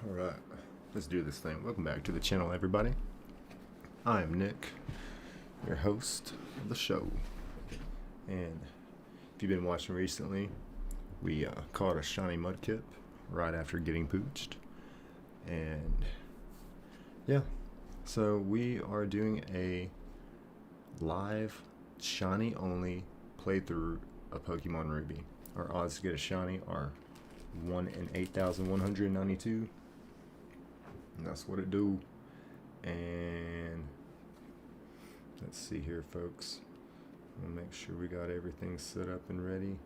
Alright, let's do this thing. Welcome back to the channel, everybody. I am Nick, your host of the show. And if you've been watching recently, we caught a shiny mudkip right after getting pooched. And yeah, so we are doing a live shiny only playthrough of Pokemon Ruby. Our odds to get a shiny are 1 in 8,192. And that's what it do. And let's see here, folks. We'll make sure we got everything set up and ready.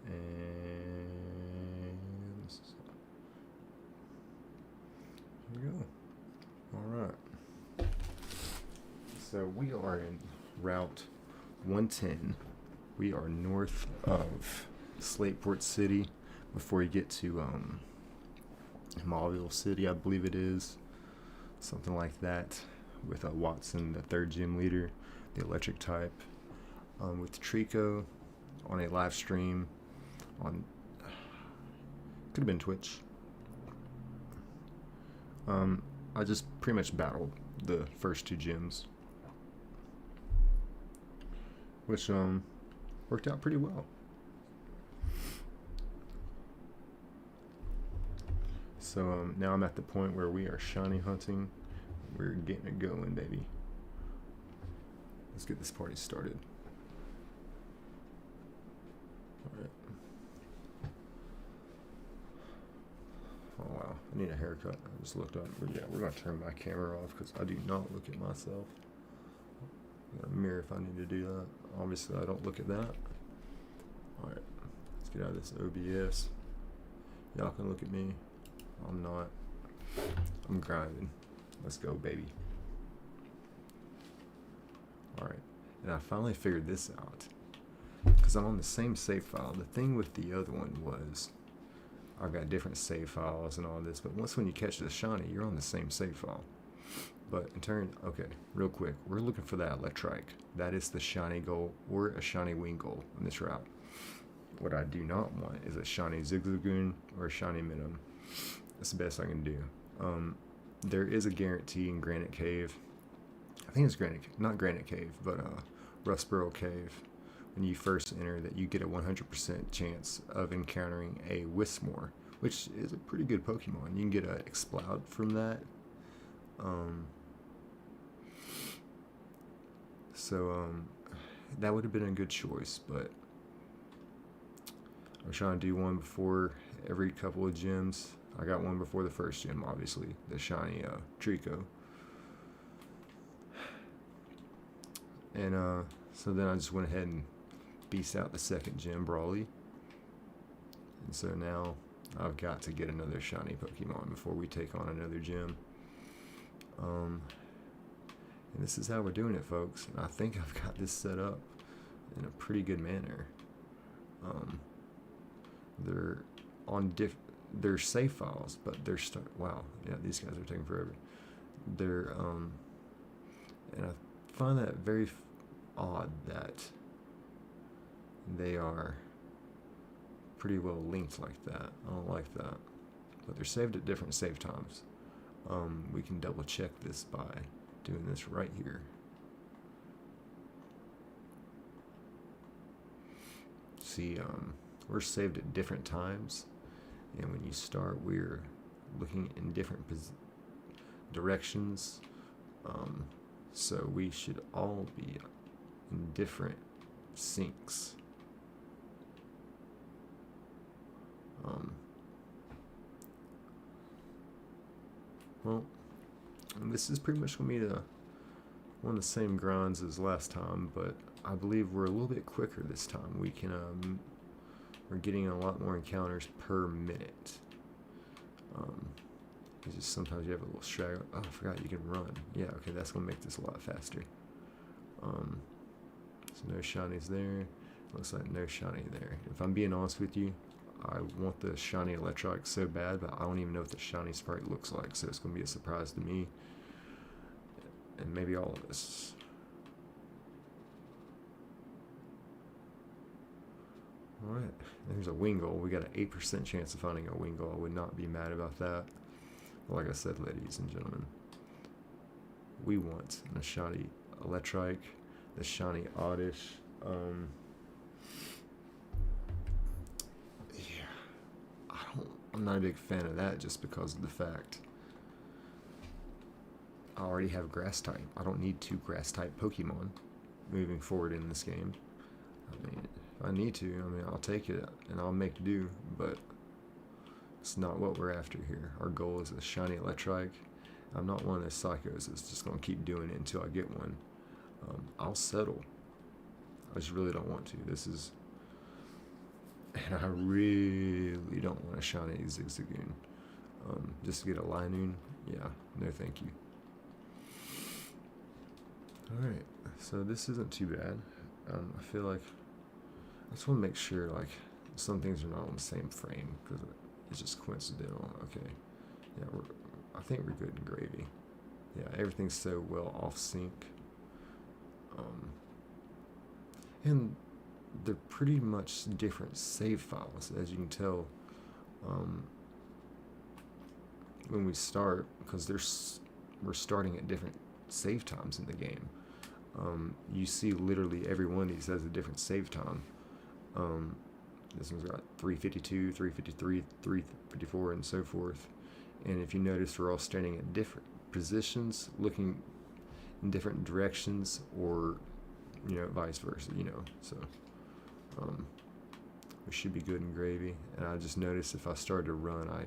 And here we go. Alright. So we are in Route 110. We are north of Slateport City before you get to Mauville City, I believe it is. Something like that. With Watson, the third gym leader, the electric type. With Treecko on a live stream on, could have been Twitch. I just pretty much battled the first two gyms, which worked out pretty well. So now I'm at the point where we are shiny hunting. We're getting it going, baby. Let's get this party started. Alright. Oh wow, I need a haircut. I just looked up. But yeah, we're gonna turn my camera off because I do not look at myself. I got a mirror if I need to do that. Obviously I don't look at that. Alright, let's get out of this OBS. Y'all can look at me. I'm not. I'm grinding. Let's go, baby. Alright, and I finally figured this out because I'm on the same save file. The thing with the other one was I've got different save files and all this, but once when you catch the shiny, you're on the same save file. But in turn, okay, real quick, we're looking for that Electrike. That is the shiny goal or a shiny Wingull in this route. What I do not want is a shiny Zigzagoon or a shiny Minimum. That's the best I can do. There is a guarantee in Granite Cave. I think it's not Granite Cave, but Rustboro Cave. When you first enter, that you get a 100% chance of encountering a Whismore, which is a pretty good Pokemon. You can get a Exploud from that. That would have been a good choice, but I'm trying to do one before every couple of gyms. I got one before the first gym, obviously, the shiny Treecko. And so then I just went ahead and beast out the second gym, Brawly. And so now I've got to get another shiny Pokemon before we take on another gym. And this is how we're doing it, folks. And I think I've got this set up in a pretty good manner. They're on they're save files, but they're wow, yeah, these guys are taking forever. They're and I find that very odd that they are pretty well linked like that. I don't like that, but they're saved at different save times. We can double check this by doing this right here. See, we're saved at different times, and when you start, we're looking in different directions. So we should all be in different syncs. Well, and this is pretty much going to be one of the same grinds as last time, but I believe we're a little bit quicker this time. We can, we're getting a lot more encounters per minute. It's just sometimes you have a little straggle. Oh, I forgot you can run. Yeah, okay, that's going to make this a lot faster. So no shinies there. Looks like no shiny there. If I'm being honest with you, I want the shiny Electrike so bad, but I don't even know what the shiny sprite looks like, so it's going to be a surprise to me. And maybe all of us. Alright, there's a Wingull. We got an 8% chance of finding a Wingull. I would not be mad about that. Like I said, ladies and gentlemen, we want a shiny Electrike, the shiny Oddish. Yeah, I'm not a big fan of that just because of the fact I already have Grass type. I don't need 2 Grass type Pokemon moving forward in this game. I mean, if I need to, I mean, I'll take it and I'll make do, but it's not what we're after here. Our goal is a shiny Electrike. I'm not one of those psychos that's just going to keep doing it until I get one. I'll settle. I just really don't want to. And I really don't want a shiny Zigzagoon. Just to get a Linoon, yeah, no thank you. Alright, so this isn't too bad. I feel like I just want to make sure like some things are not on the same frame because it's just coincidental. Okay, yeah, I think we're good in gravy. Yeah, everything's so well off sync. And they're pretty much different save files, as you can tell when we start, because we're starting at different save times in the game. You see literally every one of these has a different save time. This one's got 352, 353, 354, and so forth. And if you notice, we're all standing at different positions, looking in different directions, or vice versa. So we should be good in gravy. And I just noticed if I started to run, I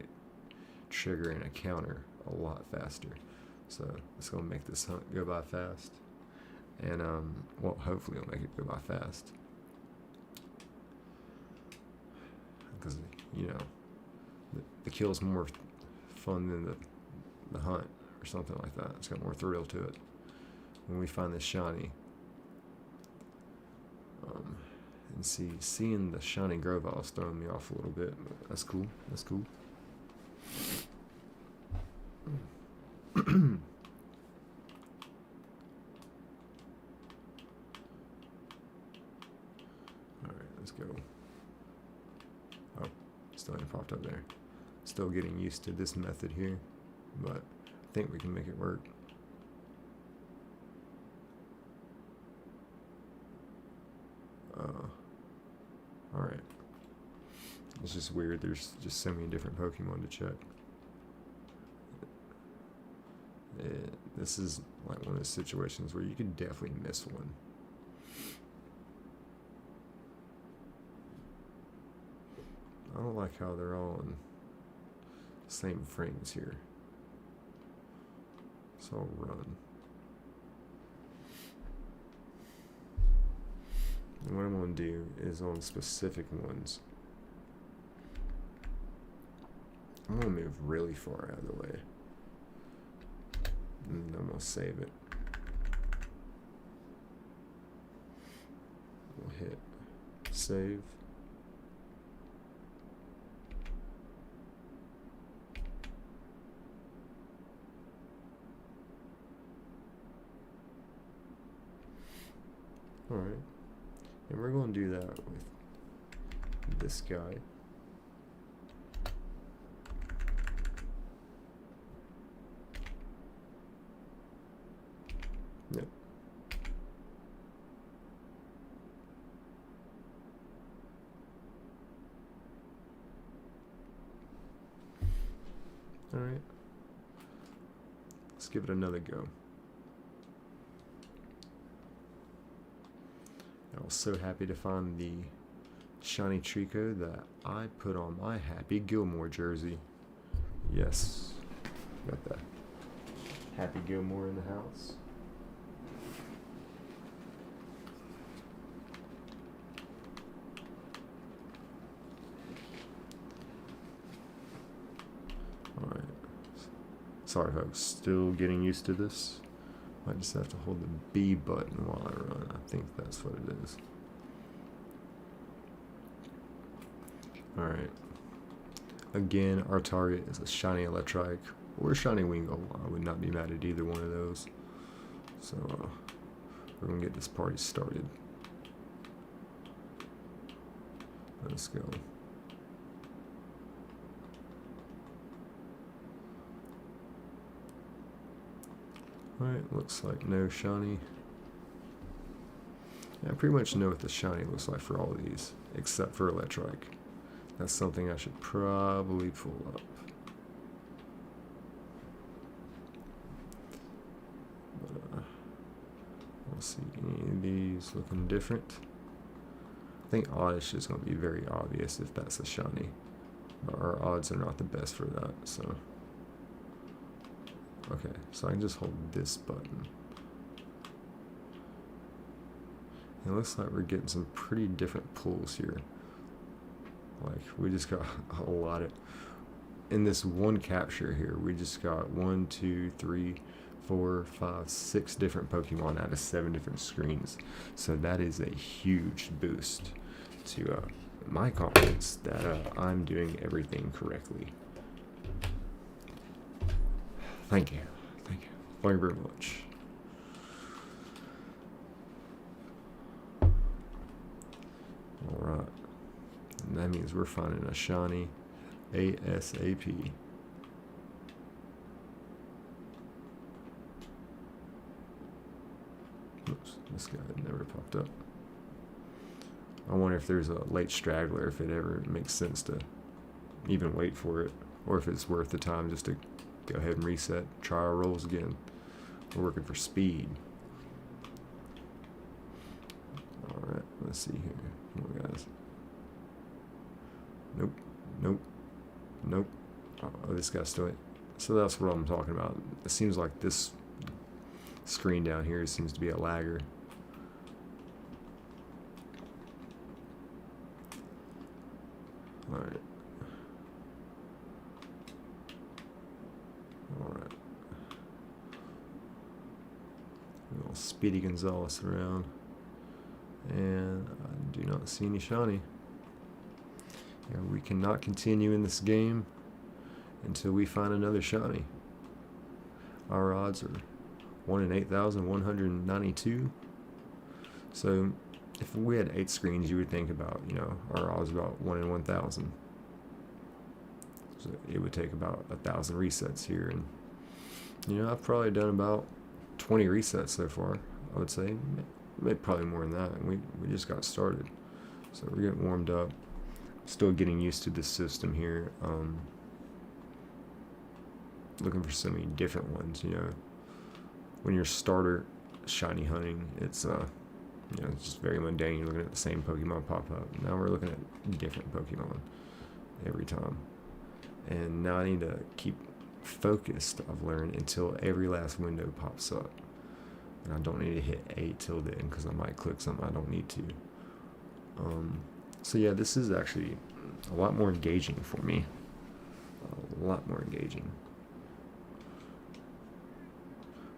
trigger in a counter a lot faster. So it's gonna make this hunt go by fast, and well, hopefully it'll make it go by fast, because the kill's more fun than the hunt or something like that. It's got more thrill to it when we find this shiny. And seeing the shiny Grovile's throwing me off a little bit, but that's cool. That's cool. Alright, let's go. Oh, still ain't popped up there. Still getting used to this method here, but I think we can make it work. Alright. It's just weird, there's just so many different Pokemon to check. This is like one of those situations where you could definitely miss one. I don't like how they're all in the same frames here. So I'll run. And what I'm going to do is on specific ones, I'm going to move really far out of the way. And I'm going to save it. We'll hit save. Alright. And we're going to do that with this guy. Yep. Alright. Let's give it another go. I was so happy to find the shiny Treecko that I put on my Happy Gilmore jersey. Yes, got that. Happy Gilmore in the house. Alright. Sorry folks, still getting used to this. I just have to hold the B button while I run. I think that's what it is. Alright. Again, our target is a shiny Electrike or a shiny Wingull. I would not be mad at either one of those. So, we're going to get this party started. Let's go. Alright, looks like no shiny. Yeah, I pretty much know what the shiny looks like for all these, except for Electrike. That's something I should probably pull up. But, let's see, any of these looking different? I think Oddish is going to be very obvious if that's a shiny. But our odds are not the best for that, so. Okay, so I can just hold this button. It looks like we're getting some pretty different pulls here. Like, we just got a lot of... In this one capture here, we just got 1, 2, 3, 4, 5, 6 different Pokemon out of 7 different screens. So that is a huge boost to my confidence that I'm doing everything correctly. Thank you. Thank you. Thank you very much. Alright. And that means we're finding a shiny ASAP. Oops, this guy never popped up. I wonder if there's a late straggler, if it ever makes sense to even wait for it, or if it's worth the time just to go ahead and reset, try our rolls again. We're working for speed. Alright, let's see here. Come on, guys. Nope, nope, nope. Oh, this guy's still... So that's what I'm talking about. It seems like this screen down here seems to be a lagger. Alright. Alright. Little Speedy Gonzalez around. And I do not see any shiny. Yeah, we cannot continue in this game until we find another shiny. Our odds are 1 in 8,192. So if we had 8 screens, you would think about, you know, our odds about 1 in 1,000. So it would take about 1,000 resets here, and you know, I've probably done about 20 resets so far. I would say, maybe probably more than that. And we just got started, so we're getting warmed up. Still getting used to this system here. Looking for so many different ones. You know, when you're starter shiny hunting, it's you know, it's just very mundane. You're looking at the same Pokemon pop up. Now we're looking at different Pokemon every time. And now I need to keep focused, I've learned, until every last window pops up. And I don't need to hit 8 till then, because I might click something I don't need to. So yeah, this is actually a lot more engaging for me. A lot more engaging.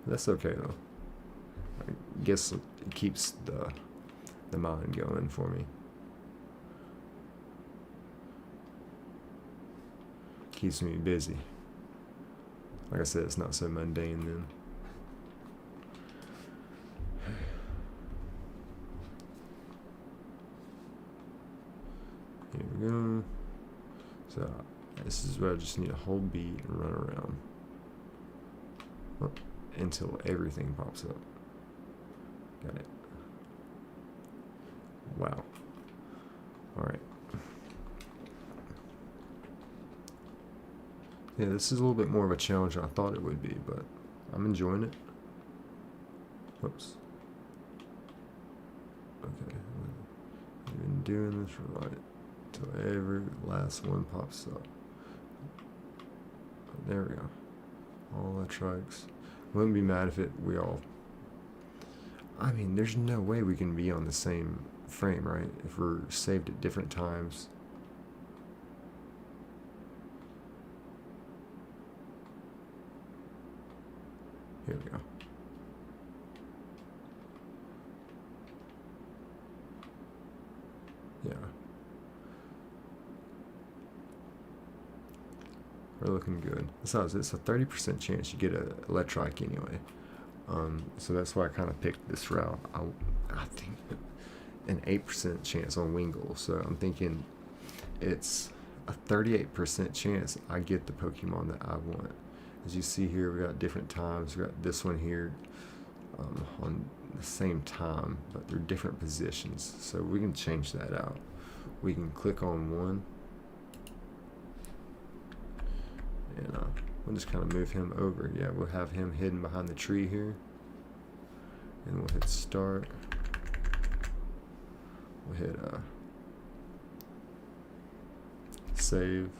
That's okay though. I guess it keeps the mind going for me. Keeps me busy. Like I said, it's not so mundane then. Here we go. So this is where I just need to hold B and run around until everything pops up. Got it. Wow. Alright. Yeah, this is a little bit more of a challenge than I thought it would be, but I'm enjoying it. Whoops. Okay. I've been doing this right until every last one pops up. There we go. All Electrikes. Wouldn't be mad if we all... I mean, there's no way we can be on the same frame, right? If we're saved at different times. Here we go. Yeah. We're looking good. Besides, it's a 30% chance you get an Electrike anyway. So that's why I kind of picked this route. I think an 8% chance on Wingull. So I'm thinking it's a 38% chance I get the Pokemon that I want. As you see here, we got different times. We got this one here on the same time, but they're different positions. So we can change that out. We can click on one, and we'll just kind of move him over. Yeah, we'll have him hidden behind the tree here, and we'll hit start. We'll hit save.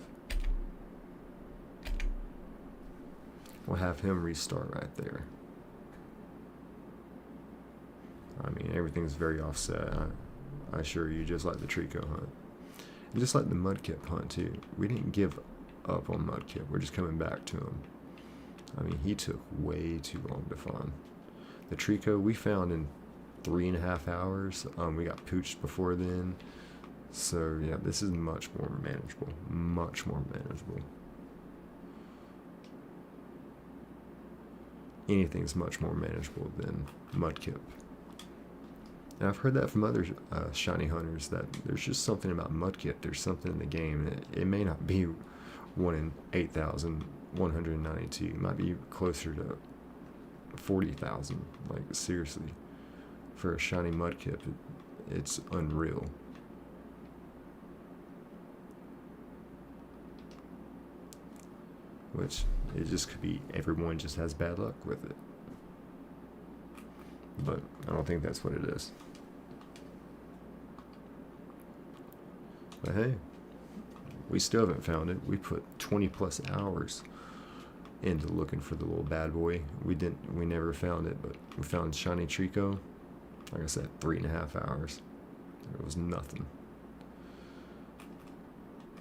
We'll have him restart right there. I mean, everything's very offset. I assure you, just like the Treecko hunt. And just like the Mudkip hunt, too. We didn't give up on Mudkip. We're just coming back to him. I mean, he took way too long to find. The Treecko we found in 3.5 hours. We got pooched before then. So, yeah, this is much more manageable. Much more manageable. Anything's much more manageable than Mudkip. And I've heard that from other shiny hunters, that there's just something about Mudkip. There's something in the game. It may not be 1 in 8,192. It might be closer to 40,000. Like, seriously. For a shiny Mudkip, it's unreal. Which, it just could be everyone just has bad luck with it. But I don't think that's what it is. But hey, we still haven't found it. We put 20 plus hours into looking for the little bad boy. We never found it, but we found shiny Treecko. Like I said, 3.5 hours. It was nothing.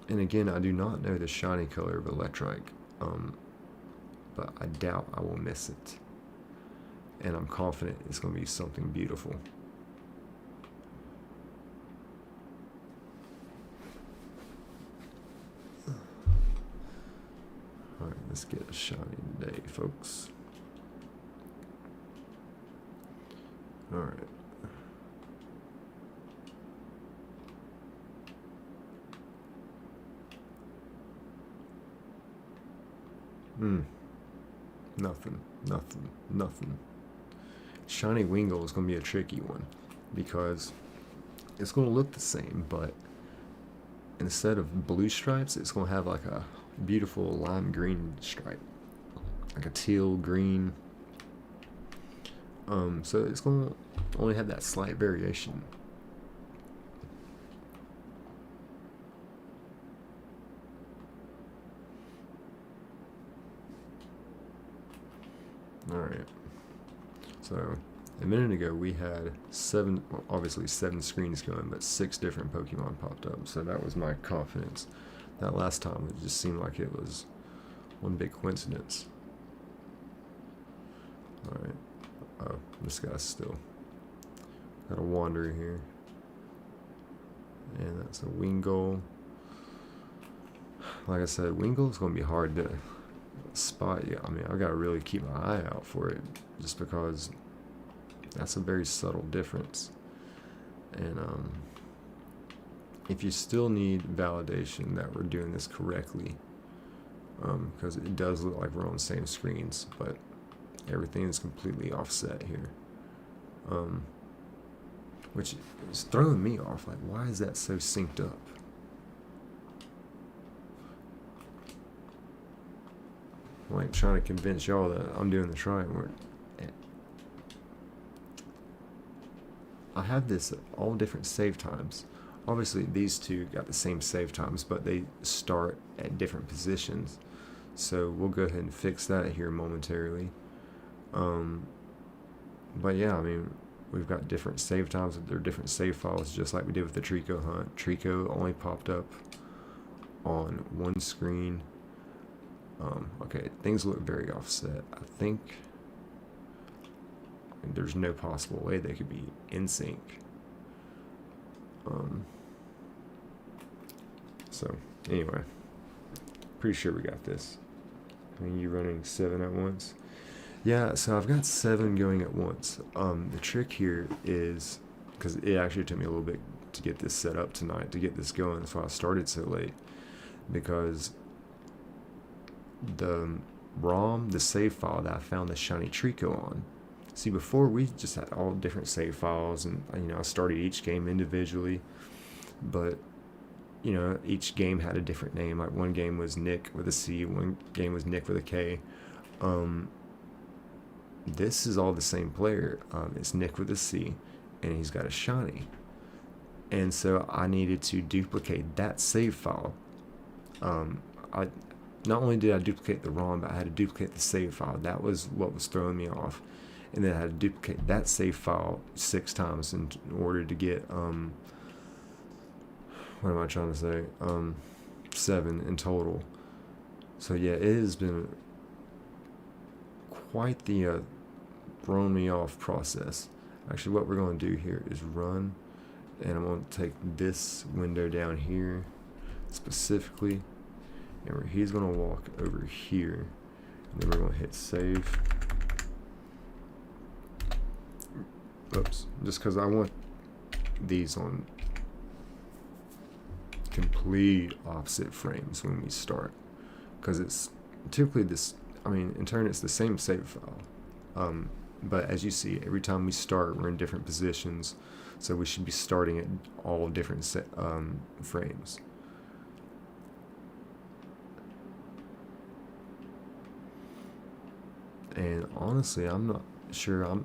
And again, I do not know the shiny color of Electrike, but I doubt I will miss it. And I'm confident it's going to be something beautiful. Alright, let's get a shiny today, folks. Alright. Nothing. Shiny Wingull is going to be a tricky one, because it's going to look the same, but instead of blue stripes, it's going to have like a beautiful lime green stripe, like a teal green. So it's going to only have that slight variation. Alright, so a minute ago we had obviously 7 screens going, but 6 different Pokemon popped up, so that was my confidence. That last time it just seemed like it was one big coincidence. Alright, oh, this guy's still got a Wanderer here, and that's a Wingull. Like I said, Wingull is going to be hard to spot. Yeah, I mean, I've got to really keep my eye out for it, just because that's a very subtle difference. And if you still need validation that we're doing this correctly, because it does look like we're on the same screens, but everything is completely offset here, which is throwing me off. Like, why is that so synced up? I'm like trying to convince y'all that I'm doing this right. I have this at all different save times. Obviously, these two got the same save times, but they start at different positions. So we'll go ahead and fix that here momentarily. But yeah, I mean, we've got different save times. They're different save files, just like we did with the Treecko hunt. Treecko only popped up on one screen. Okay, things look very offset. I think there's no possible way they could be in sync. So anyway, pretty sure we got this. I mean, you running 7 at once? Yeah, so I've got 7 going at once. The trick here is, because it actually took me a little bit to get this set up tonight, to get this going. That's why I started so late, because the ROM, the save file that I found the shiny Treecko on. See, before we just had all different save files, and I started each game individually, but each game had a different name. Like one game was Nick with a C, one game was Nick with a K. This is all the same player. It's Nick with a C, and he's got a shiny. And so I needed to duplicate that save file. I not only did I duplicate the ROM, but I had to duplicate the save file. That was what was throwing me off. And then I had to duplicate that save file 6 times in order to get what am I trying to say? 7 in total. So yeah, it has been quite the thrown me off process. Actually, what we're going to do here is run, and I'm going to take this window down here specifically, and he's going to walk over here, and then we're going to hit save. Oops, just because I want these on complete opposite frames when we start, because it's typically this, in turn it's the same save file, but as you see, every time we start we're in different positions, so we should be starting at all different frames. And honestly, I'm not sure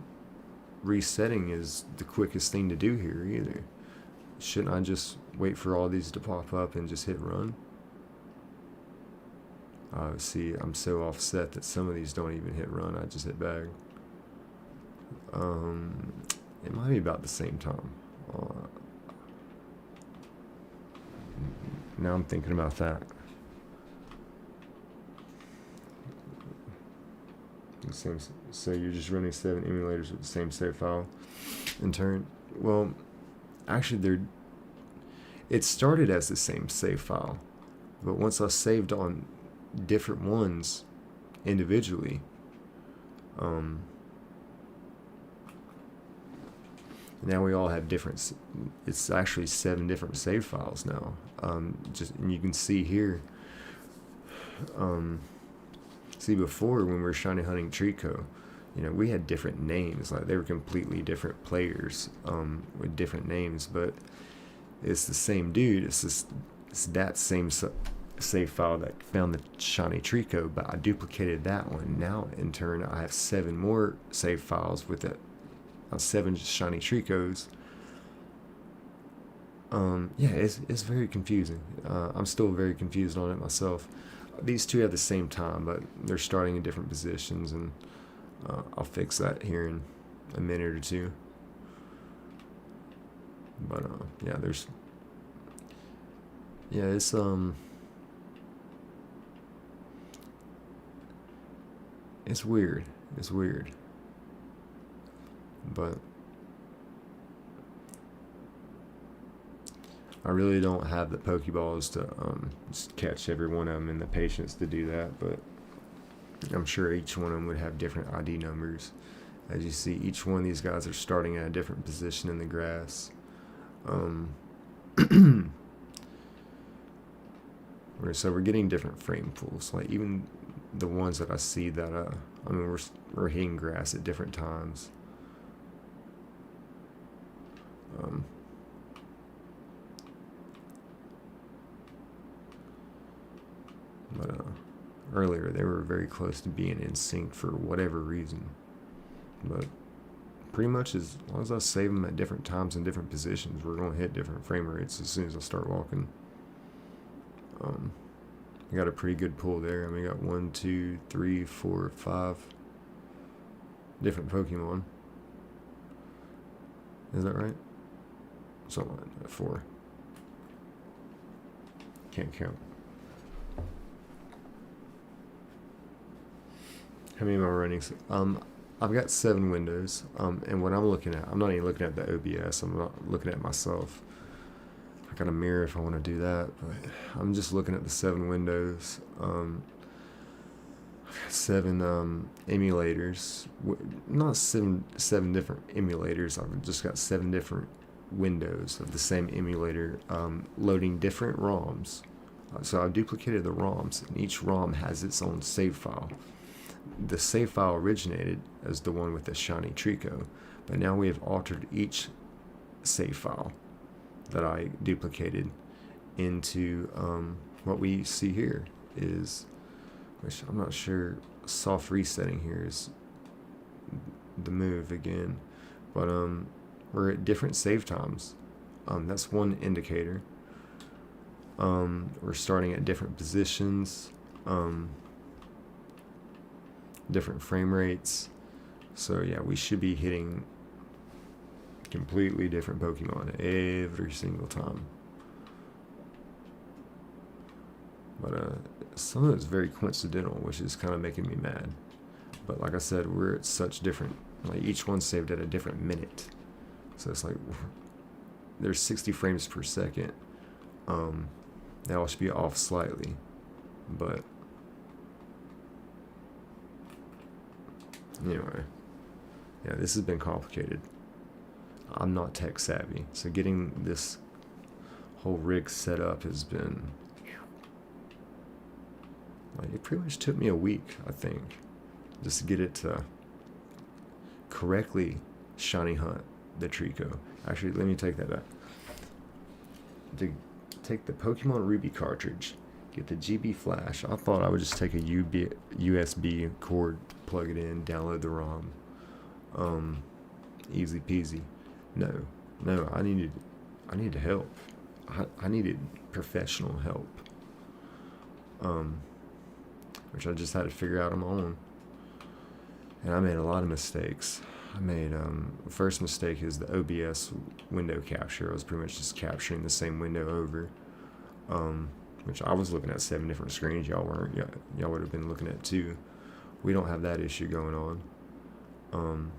resetting is the quickest thing to do here either. Shouldn't I just wait for all these to pop up and just hit run? See, I'm so offset that some of these don't even hit run. I just hit bag. It might be about the same time. Now I'm thinking about that. So you're just running 7 emulators with the same save file in turn. Well, actually, it started as the same save file, but once I saved on different ones individually, now we all have different. It's actually 7 different save files now. And you can see here. See, before when we were shiny hunting Treecko, we had different names. Like they were completely different players with different names, but it's the same dude. It's that same save file that found the shiny Treecko, but I duplicated that one. Now, in turn, I have 7 more save files with it. 7 shiny Treeckos. Yeah, it's very confusing. I'm still very confused on it myself. These two have the same time, but they're starting in different positions, and I'll fix that here in a minute or two. But yeah, it's weird. It's weird, but I really don't have the Pokeballs to just catch every one of them and the patience to do that, but I'm sure each one of them would have different ID numbers. As you see, each one of these guys are starting at a different position in the grass. So we're getting different frame pools. Like even the ones that I see that we're hitting grass at different times. But earlier they were very close to being in sync for whatever reason. But pretty much as long as I save them at different times and different positions, we're going to hit different frame rates as soon as I start walking. I got a pretty good pull there. I got 1, 2, 3, 4, 5 different Pokemon. Is that right? Something like that. 4. Can't count. How many am I running? I've got 7 windows, and what I'm looking at, I'm not even looking at the OBS, I'm not looking at myself. I got a mirror if I want to do that, but I'm just looking at the 7 windows. 7 emulators, not seven different emulators. I've just got 7 different windows of the same emulator, loading different ROMs. So I've duplicated the ROMs, and each ROM has its own save file. The save file originated as the one with the shiny Treecko, but now we have altered each save file that I duplicated into what we see here is, which I'm not sure, soft resetting here is the move again, but we're at different save times. That's one indicator. We're starting at different positions, different frame rates. So yeah, we should be hitting completely different Pokemon every single time. But some of it's very coincidental, which is kind of making me mad. But like I said, we're at such different, like each one saved at a different minute. So it's like there's 60 frames per second. They all should be off slightly, but anyway, yeah, this has been complicated. I'm not tech savvy, so getting this whole rig set up has been, like, it pretty much took me a week, I think, just to get it to correctly shiny hunt the Treecko. Actually, let me take that back. To take the Pokemon Ruby cartridge, get the GB flash. I thought I would just take a USB cord, plug it in, download the ROM. Easy peasy. No, I needed help. I needed professional help. Which I just had to figure out on my own. And I made a lot of mistakes. I made, the first mistake is the OBS window capture. I was pretty much just capturing the same window over, which I was looking at 7 different screens. Y'all weren't. Y'all would have been looking at 2. We don't have that issue going on.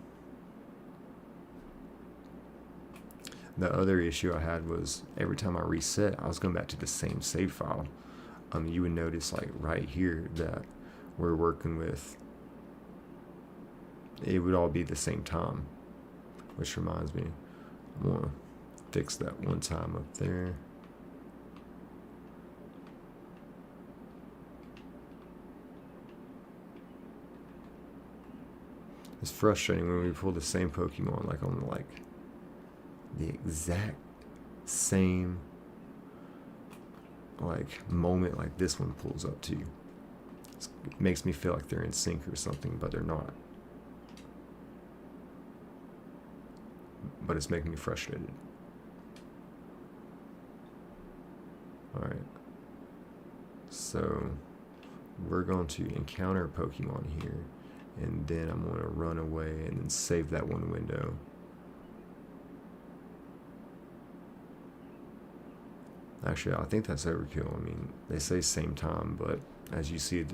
The other issue I had was every time I reset, I was going back to the same save file. You would notice, like, right here that we're working with, it would all be the same time, which reminds me, I'm gonna fix that one time up there. It's frustrating when we pull the same Pokemon, like on the exact same moment like this one pulls up to you. It makes me feel like they're in sync or something, but they're not. But it's making me frustrated. Alright. So we're going to encounter Pokemon here, and then I'm going to run away and then save that one window. Actually, I think that's overkill. I mean, they say same time, but as you see,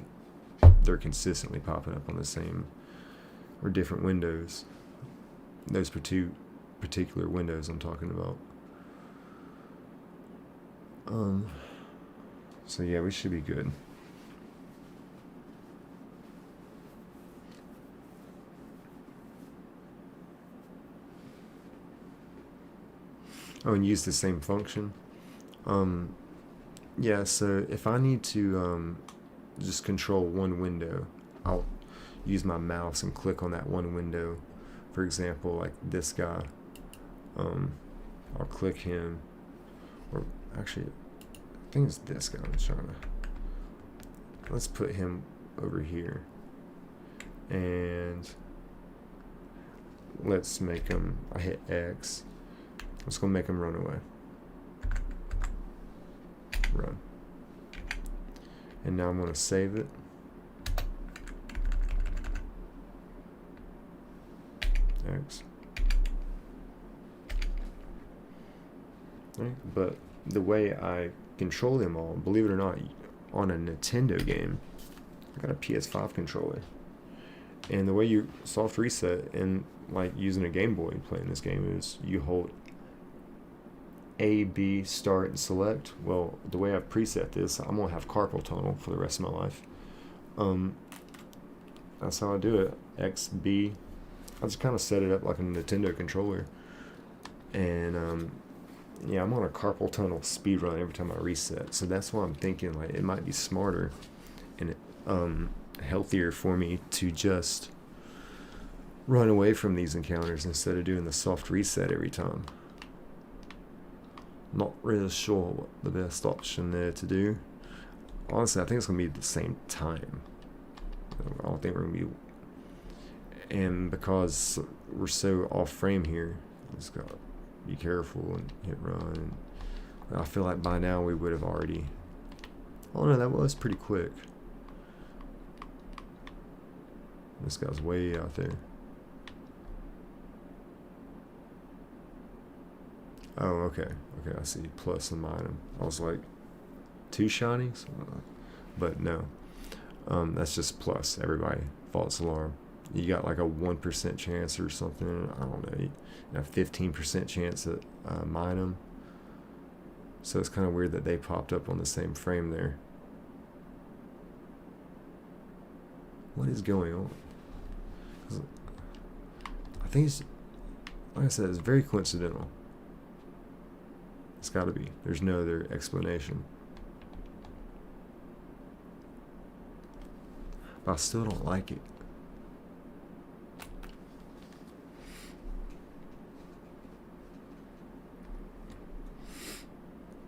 they're consistently popping up on the same or different windows. Those particular windows I'm talking about. So yeah, we should be good. Oh, and use the same function. Yeah, so if I need to just control one window, I'll use my mouse and click on that one window. For example, like this guy, I'll click him, or actually, I think it's this guy I'm trying to, let's put him over here, and let's make him, I hit X, let's go make him run away. Run. And now I'm going to save it. X. Right. But the way I control them all, believe it or not, on a Nintendo game, I got a PS5 controller. And the way you soft reset and like using a Game Boy playing this game is you hold A, B, start, and select. Well, the way I've preset this, I'm going to have carpal tunnel for the rest of my life. That's how I do it. X, B. I just kind of set it up like a Nintendo controller. And yeah, I'm on a carpal tunnel speed run every time I reset, so that's why I'm thinking like it might be smarter and healthier for me to just run away from these encounters instead of doing the soft reset every time. Not really sure what the best option there to do. Honestly, I think it's gonna be the same time. I don't think we're gonna be, and because we're so off frame here, just gotta be careful and hit run. I feel like by now we would have already. Oh no, that was pretty quick. This guy's way out there. Oh, okay. Okay, I see. Plus and minus. I was like, 2 shinies? But no. That's just plus. Everybody, false alarm. You got like a 1% chance or something. I don't know. You have 15% chance at minus. So it's kind of weird that they popped up on the same frame there. What is going on? I think it's, like I said, it's very coincidental. It's got to be. There's no other explanation. But I still don't like it.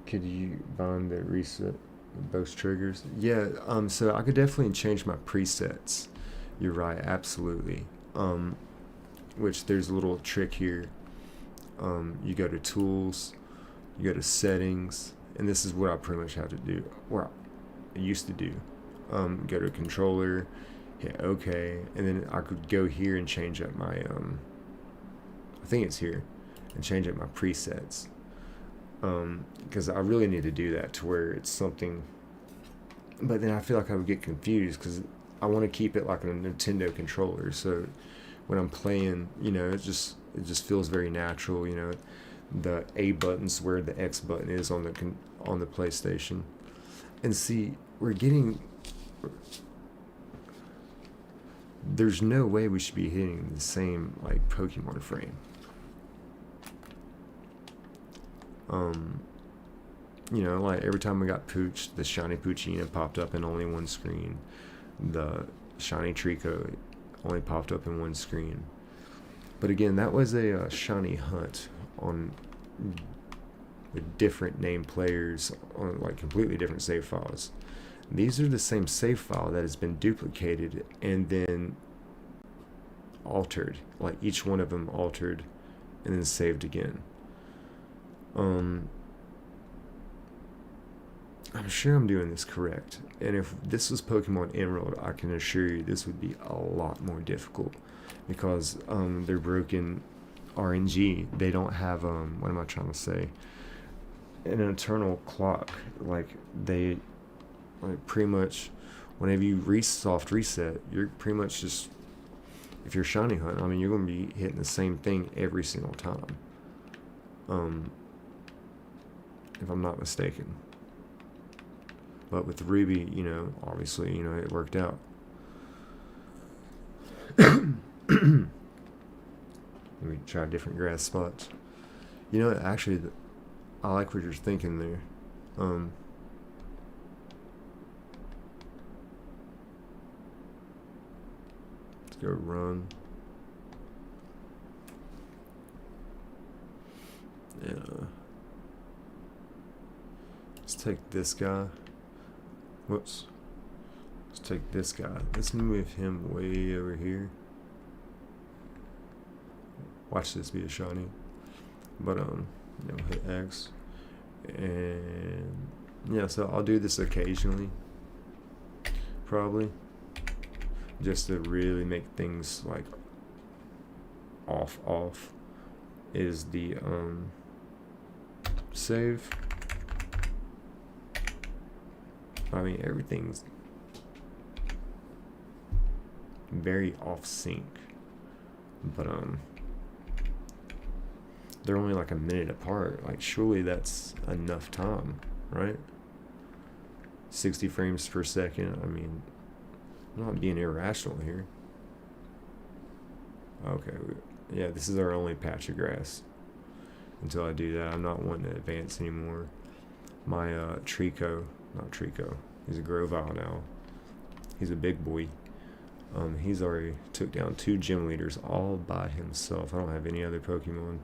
Could you bind the reset both triggers? Yeah, so I could definitely change my presets. You're right, absolutely. Which there's a little trick here. You go to tools, you go to settings, and this is what I pretty much have to do, or I used to do. Go to controller, hit OK, and then I could go here and change up my, I think it's here, and change up my presets. Because I really need to do that to where it's something, but then I feel like I would get confused because I want to keep it like a Nintendo controller. So when I'm playing, you know, it just feels very natural. You know, the A button's where the X button is on the PlayStation. And see, there's no way we should be hitting the same like Pokemon frame. You know, like every time we got Pooch, the shiny Poochyena popped up in only one screen. The shiny Treecko only popped up in one screen. But again, that was a shiny hunt on with different named players on like completely different save files. These are the same save file that has been duplicated and then altered, like each one of them altered and then saved again. I'm sure I'm doing this correct, and if this was Pokemon Emerald, I can assure you this would be a lot more difficult because they're broken RNG. They don't have what am I trying to say? An eternal clock. Like they, like pretty much, whenever you soft reset, you're pretty much just, if you're shiny hunt, I mean you're gonna be hitting the same thing every single time. If I'm not mistaken. But with Ruby, you know, obviously, you know, it worked out. Let me try different grass spots. You know, actually, I like what you're thinking there. Let's go run. Yeah. Let's take this guy. Whoops. Let's take this guy. Let's move him way over here. Watch this be a shiny. But you know, hit X. And yeah, so I'll do this occasionally. Probably. Just to really make things like off is the save. I mean, everything's very off sync, but they're only like a minute apart. Like, surely that's enough time, right? 60 frames per second. I mean, I'm not being irrational here. Okay, yeah, this is our only patch of grass. until I do that. I'm not wanting to advance anymore. My Treecko, not Treecko, he's a Grovile now. He's a big boy. He's already took down 2 gym leaders all by himself. I don't have any other Pokemon.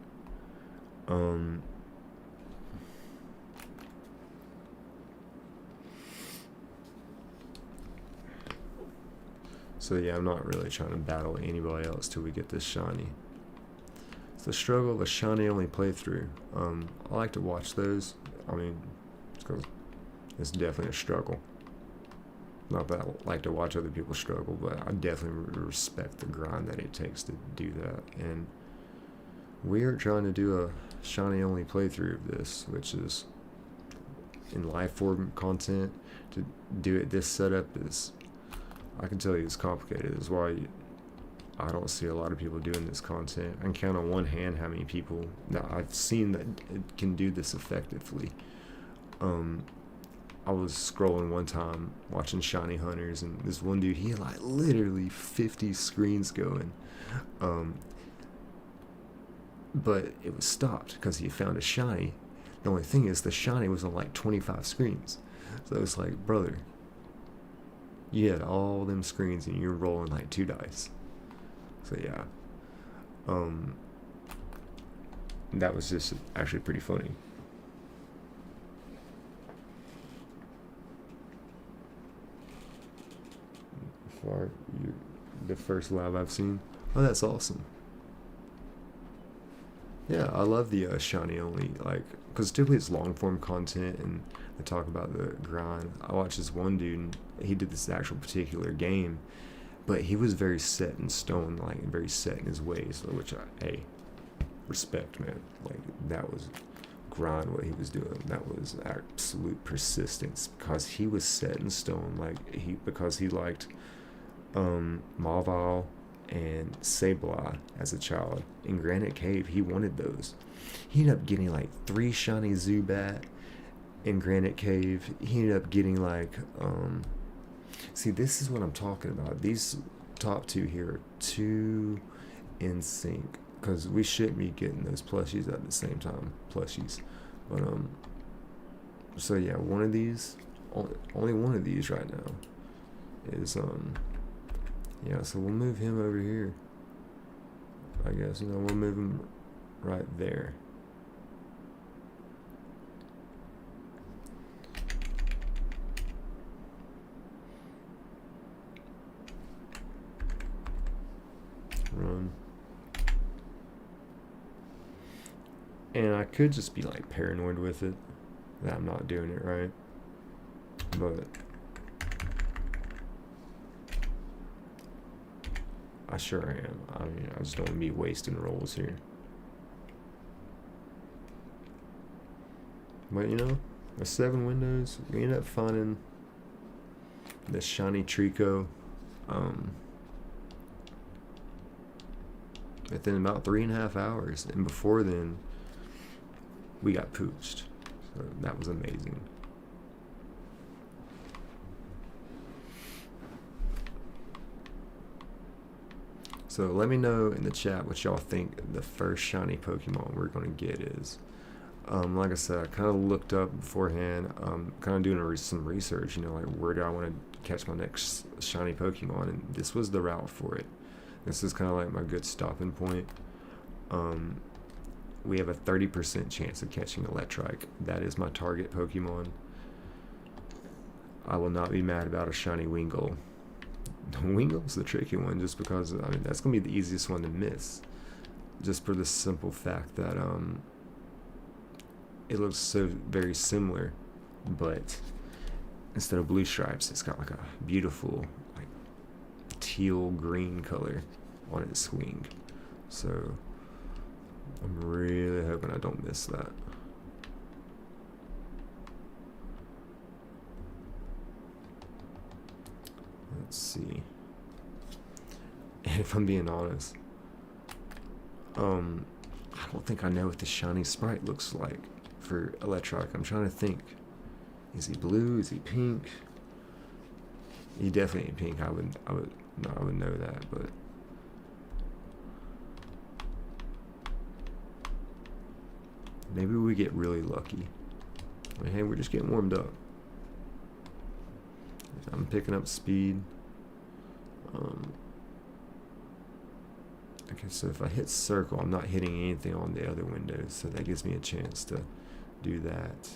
So yeah, I'm not really trying to battle anybody else till we get this shiny. It's the struggle of a shiny only playthrough. I like to watch those. I mean, because it's definitely a struggle. Not that I like to watch other people struggle, but I definitely respect the grind that it takes to do that. And we are trying to do a shiny only playthrough of this, which is in live form content. To do it this setup is, I can tell you, it's complicated. That's why I don't see a lot of people doing this content. I can count on one hand how many people that I've seen that it can do this effectively. I was scrolling one time watching Shiny Hunters, and this one dude, he had like literally 50 screens going, but it was stopped because he found a shiny. The only thing is the shiny was on like 25 screens, so it was like, brother, you had all them screens and you're rolling like 2 dice. So yeah, that was just actually pretty funny. The first lab I've seen. Oh, that's awesome. Yeah, I love the shiny only, like, because typically it's long form content and they talk about the grind. I watched this one dude, and he did this actual particular game, but he was very set in stone, like very set in his ways, which hey, respect, man. Like, that was grind what he was doing. That was absolute persistence, because he was set in stone, like because he liked Mawile and Sableye as a child. In Granite Cave, he wanted those. He ended up getting like 3 shiny Zubat in Granite Cave. He ended up getting like see, this is what I'm talking about. These top 2 here are too in sync, because we shouldn't be getting those plushies at the same time. Plushies. But so yeah, one of these, only one of these right now is yeah, so we'll move him over here. I guess, we'll move him right there. Run. And I could just be like paranoid with it that I'm not doing it right, but I sure am. I mean, I just don't want to be wasting rolls here. But the 7 windows, we end up finding this shiny Treecko within about 3.5 hours, and before then we got pooched. So that was amazing. So let me know in the chat what y'all think the first shiny Pokemon we're going to get is. Like I said, I kind of looked up beforehand, kind of doing some research, like where do I want to catch my next shiny Pokemon, and this was the route for it. This is kind of like my good stopping point. We have a 30% chance of catching Electrike. That is my target Pokemon. I will not be mad about a shiny Wingull. Wingull's the tricky one, just because that's gonna be the easiest one to miss, just for the simple fact that it looks so very similar, but instead of blue stripes, it's got like a beautiful like teal green color on its wing. So I'm really hoping I don't miss that. Let's see. And if I'm being honest, I don't think I know what the shiny sprite looks like for Electrike. I'm trying to think. Is he blue? Is he pink? He definitely ain't pink. I would know that, but Maybe we get really lucky. I mean, hey, we're just getting warmed up. I'm picking up speed. Okay, so if I hit circle, I'm not hitting anything on the other windows, so that gives me a chance to do that.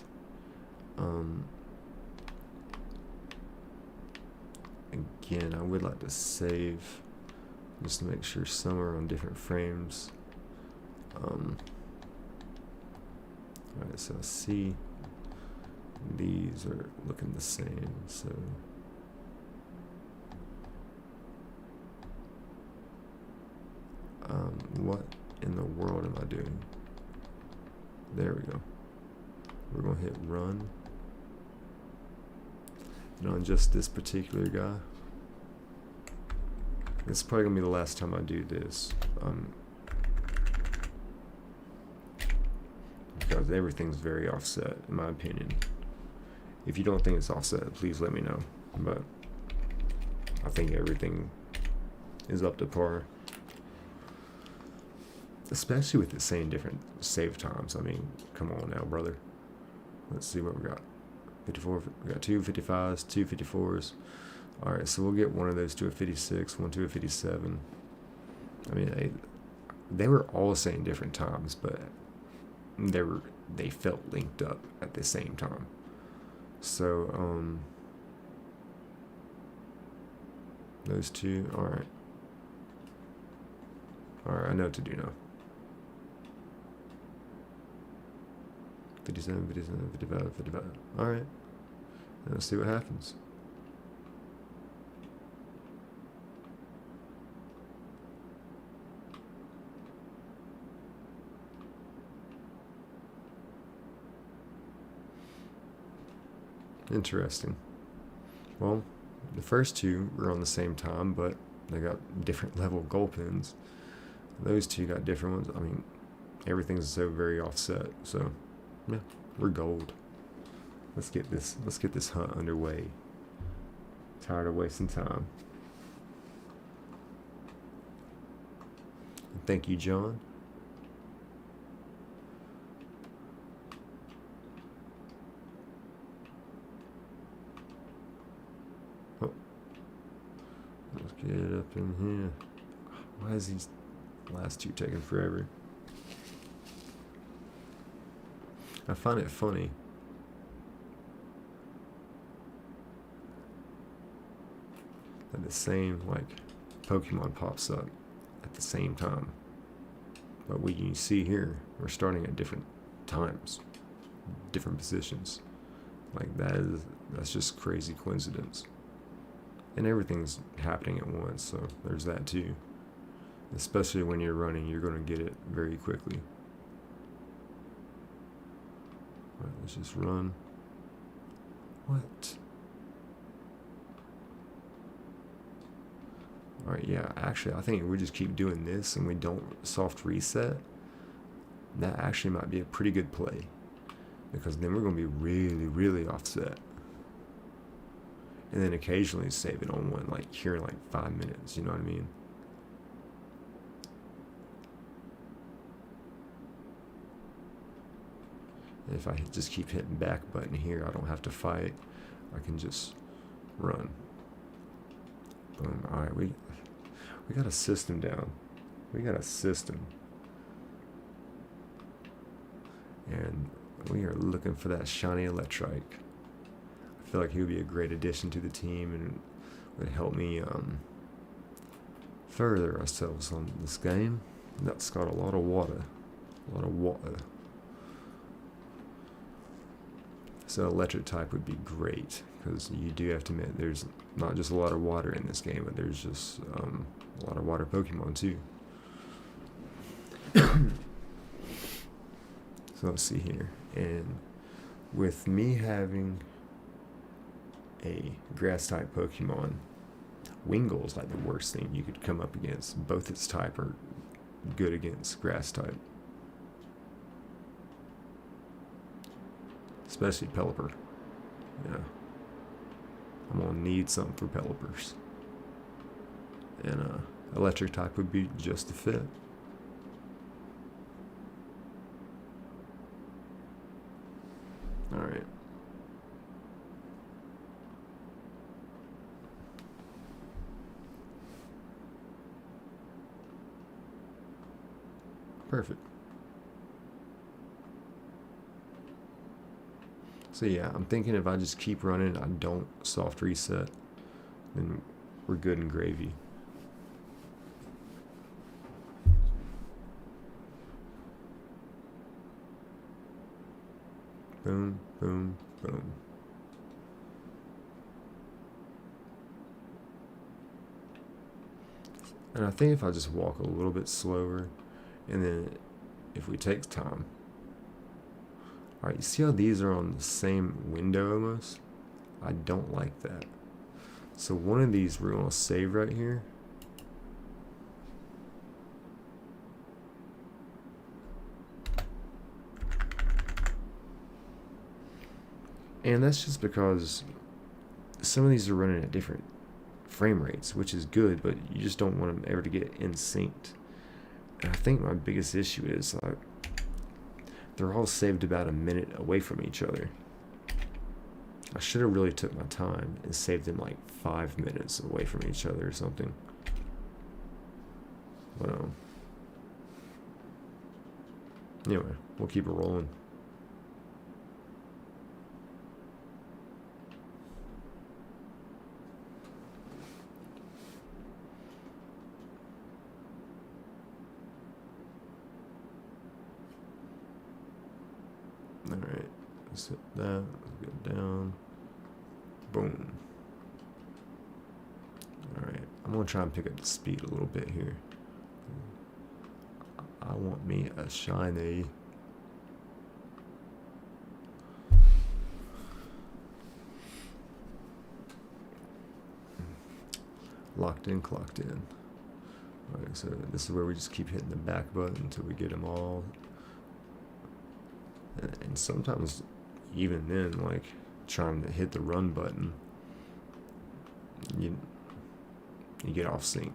Again, I would like to save just to make sure some are on different frames. Alright, so I see these are looking the same, so what in the world am I doing? There we go. We're gonna hit run. And on just this particular guy, this is probably gonna be the last time I do this. Because everything's very offset, in my opinion. If you don't think it's offset, please let me know. But I think everything is up to par. Especially with it saying different save times. I mean, come on now, brother. Let's see what we got. 54, we got two 55s, two 54s. Alright, so we'll get one of those to a 56, one to a 57. I mean, they were all saying different times, but they felt linked up at the same time. So, those two, alright. Alright, I know what to do now. 57, 57, 55, 55. Alright. Let's see what happens. Interesting. Well, the first two were on the same time, but they got different level goal pins. Those two got different ones. I mean, everything's so very offset. So, yeah, we're gold. Let's get this hunt underway. Tired of wasting time. Thank you, John. Oh. Let's get it up in here. Why is these last two taking forever? I find it funny. That the same Pokemon pops up at the same time. But what you see here, we're starting at different times, different positions. That's just crazy coincidence. And everything's happening at once, so there's that too. Especially when you're running, you're going to get it very quickly. All right, let's just run. What? Alright, yeah, actually, I think we just keep doing this and we don't soft reset. That actually might be a pretty good play. Because then we're going to be really, really offset. And then occasionally save it on one, here in 5 minutes, you know what I mean? And if I just keep hitting back button here, I don't have to fight. I can just run. Boom. Alright, we got a system down. We got a system. And we are looking for that shiny Electrike. I feel like he would be a great addition to the team and would help me further ourselves on this game. That's got a lot of water. A lot of water. So electric type would be great, because you do have to admit there's not just a lot of water in this game, but there's just a lot of water Pokemon too. So let's see here, and with me having a grass type Pokemon, Wingull is the worst thing you could come up against. Both its type are good against grass type. Especially Pelipper. Yeah. I'm gonna need something for Pelipers. And electric type would be just a fit. Alright. Perfect. So yeah, I'm thinking if I just keep running, I don't soft reset, then we're good and gravy. Boom, boom, boom. And I think if I just walk a little bit slower, and then if we take time. Alright, you see how these are on the same window almost? I don't like that. So one of these we're going to save right here. And that's just because some of these are running at different frame rates, which is good, but you just don't want them ever to get in synced. And I think my biggest issue is like they're all saved about a minute away from each other. I should have really took my time and saved them like 5 minutes away from each other or something. But anyway, we'll keep it rolling. Alright, let's hit that, let's go down, boom. Alright, I'm going to try and pick up the speed a little bit here. I want me a shiny. Locked in, clocked in. Alright, so this is where we just keep hitting the back button until we get them all. And sometimes, even then, like trying to hit the run button, you get off sync.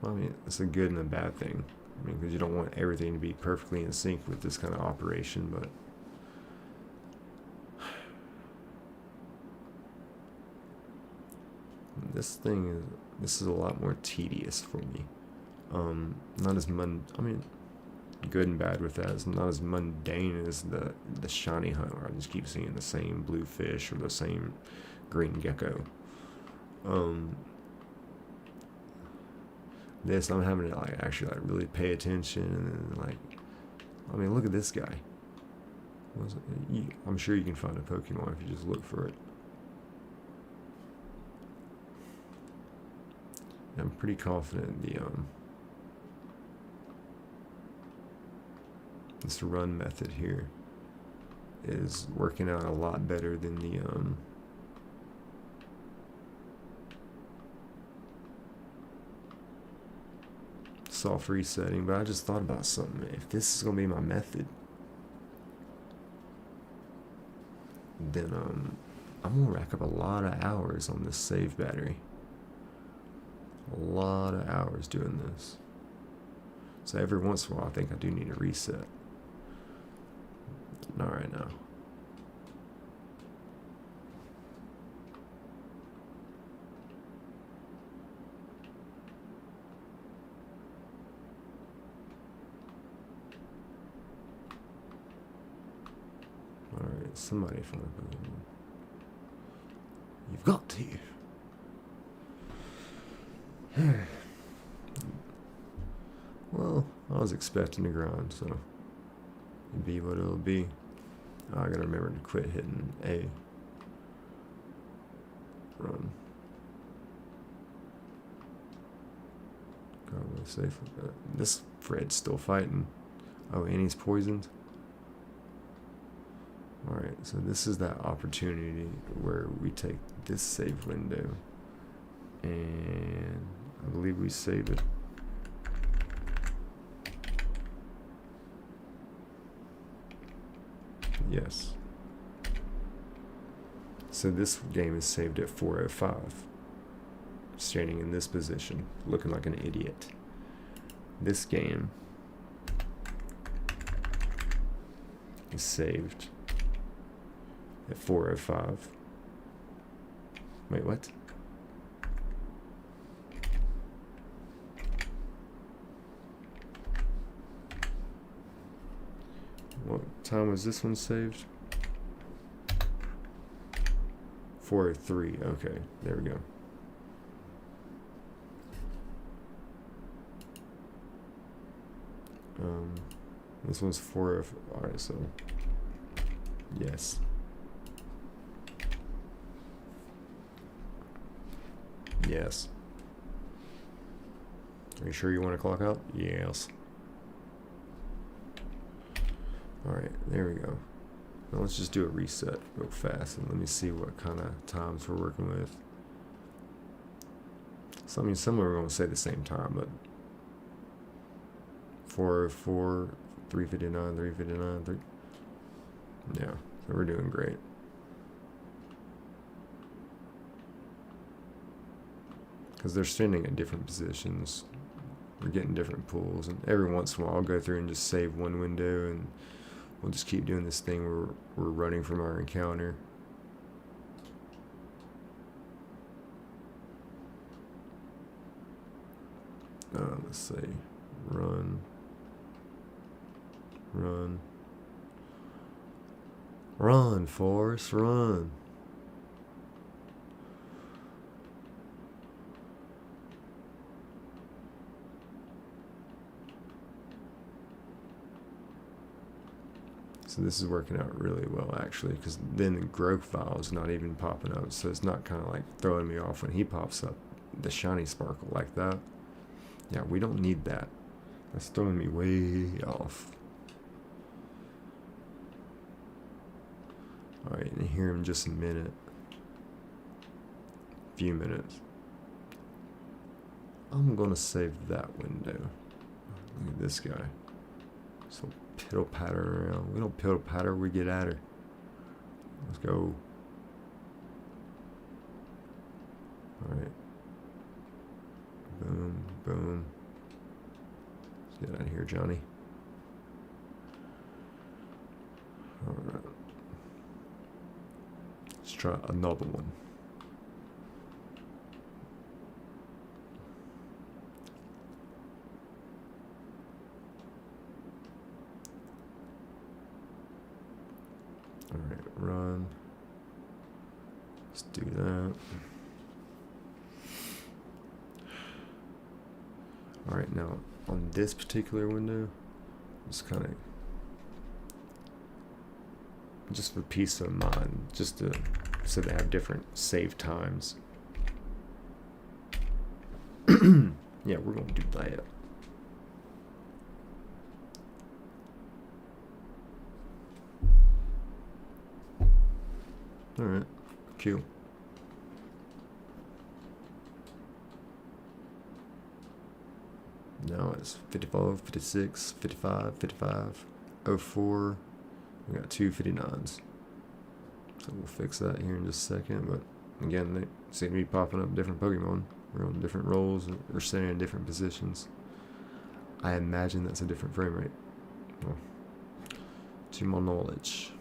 Well, I mean, it's a good and a bad thing. I mean, because you don't want everything to be perfectly in sync with this kind of operation, but this is a lot more tedious for me. Not as I mean, good and bad with that. It's not as mundane as the shiny hunt where I just keep seeing the same blue fish or the same green gecko. This I'm having to like actually like really pay attention and like, I mean, look at this guy. I'm sure you can find a Pokemon if you just look for it. I'm pretty confident this run method here is working out a lot better than the soft resetting. But I just thought about something. If this is gonna be my method, then I'm gonna rack up a lot of hours on this save battery. A lot of hours doing this. So every once in a while I think I do need a reset. Not right now. Alright, somebody find a Pokemon. You've got to. Well, I was expecting to grind, so it'll be what it'll be. Oh, I gotta remember to quit hitting A. Run. Probably safe with that. This Fred's still fighting. Oh, and he's poisoned. Alright, so this is that opportunity where we take this save window and I believe we save it. Yes. So this game is saved at 4:05. Standing in this position, looking like an idiot. This game is saved at 4:05. Wait, what? What time was this one saved? 4:03. Okay, there we go. This one's 4. Alright, so yes. Yes. Are you sure you want to clock out? Yes. Alright, there we go. Now let's just do a reset real fast and let me see what kind of times we're working with. So I mean, some of them are going to say the same time, but 4:04, 3:59, 3:59, 3. Yeah, so we're doing great. Because they're standing at different positions. We're getting different pulls, and every once in a while I'll go through and just save one window, and we'll just keep doing this thing where we're running from our encounter. Let's say run. Run, Forrest, run. So this is working out really well, actually, because then the growth file is not even popping up, so it's not kind of like throwing me off when he pops up, the shiny sparkle like that. Yeah, we don't need that. That's throwing me way off. Alright, and here in just a minute. Few minutes. I'm gonna save that window. Look at this guy. So piddle patter around. We don't piddle patter, we get at her. Let's go. Alright. Boom, boom. Let's get out of here, Johnny. Alright. Let's try another one. Alright, run. Let's do that. Alright, now on this particular window, just kind of, just for peace of mind, just to, so they have different save times. Yeah, we're going to do that. Alright, cool. Now it's 54, 56, 55, 55, 04. We got two 59s. So we'll fix that here in just a second. But again, they seem to be popping up different Pokemon. We're on different rolls. They're staying in different positions. I imagine that's a different frame rate. Well, to my knowledge.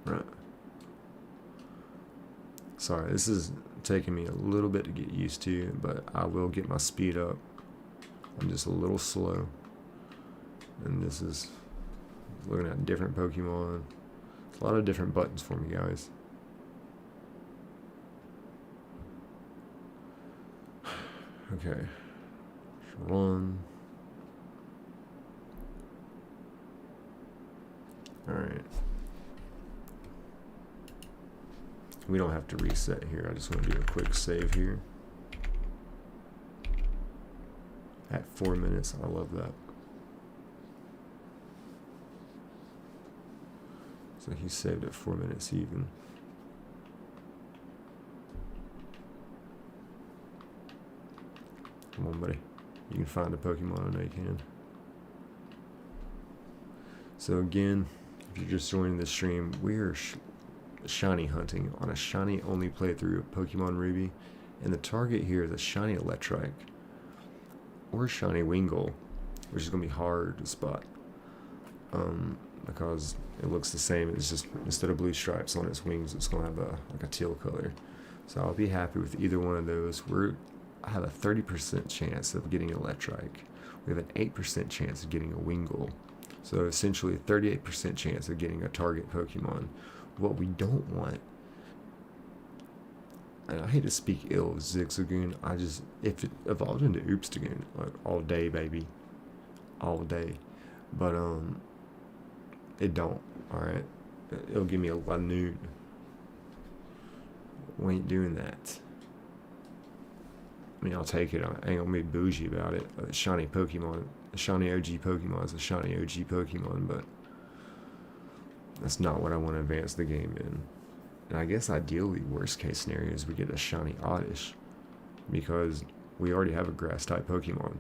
Right. Sorry, this is taking me a little bit to get used to, but I will get my speed up. I'm just a little slow. And this is looking at different Pokemon. A lot of different buttons for me, guys. Okay. One. Alright. We don't have to reset here. I just want to do a quick save here. At 4 minutes. I love that. So he saved at 4 minutes even. Come on, buddy. You can find a Pokemon. I know you can. So again, if you're just joining the stream, we're shiny hunting on a shiny only playthrough of Pokemon Ruby, and the target here is a shiny Electrike or shiny Wingull, which is going to be hard to spot because it looks the same. It's just instead of blue stripes on its wings, it's going to have a teal color. So I'll be happy with either one of those. I have a 30% chance of getting an Electrike. We have an 8% chance of getting a Wingull. So essentially a 38% chance of getting a target Pokemon. What we don't want, and I hate to speak ill of Zigzagoon, if it evolved into Oopstagoon, like all day, baby. All day. But it don't, alright? It'll give me a Lanoon. We ain't doing that. I mean, I'll take it. I ain't gonna be bougie about it. A shiny Pokemon, a shiny OG Pokemon is a shiny OG Pokemon, but that's not what I want to advance the game in. And I guess ideally, worst case scenario is we get a shiny Oddish, because we already have a grass type Pokemon.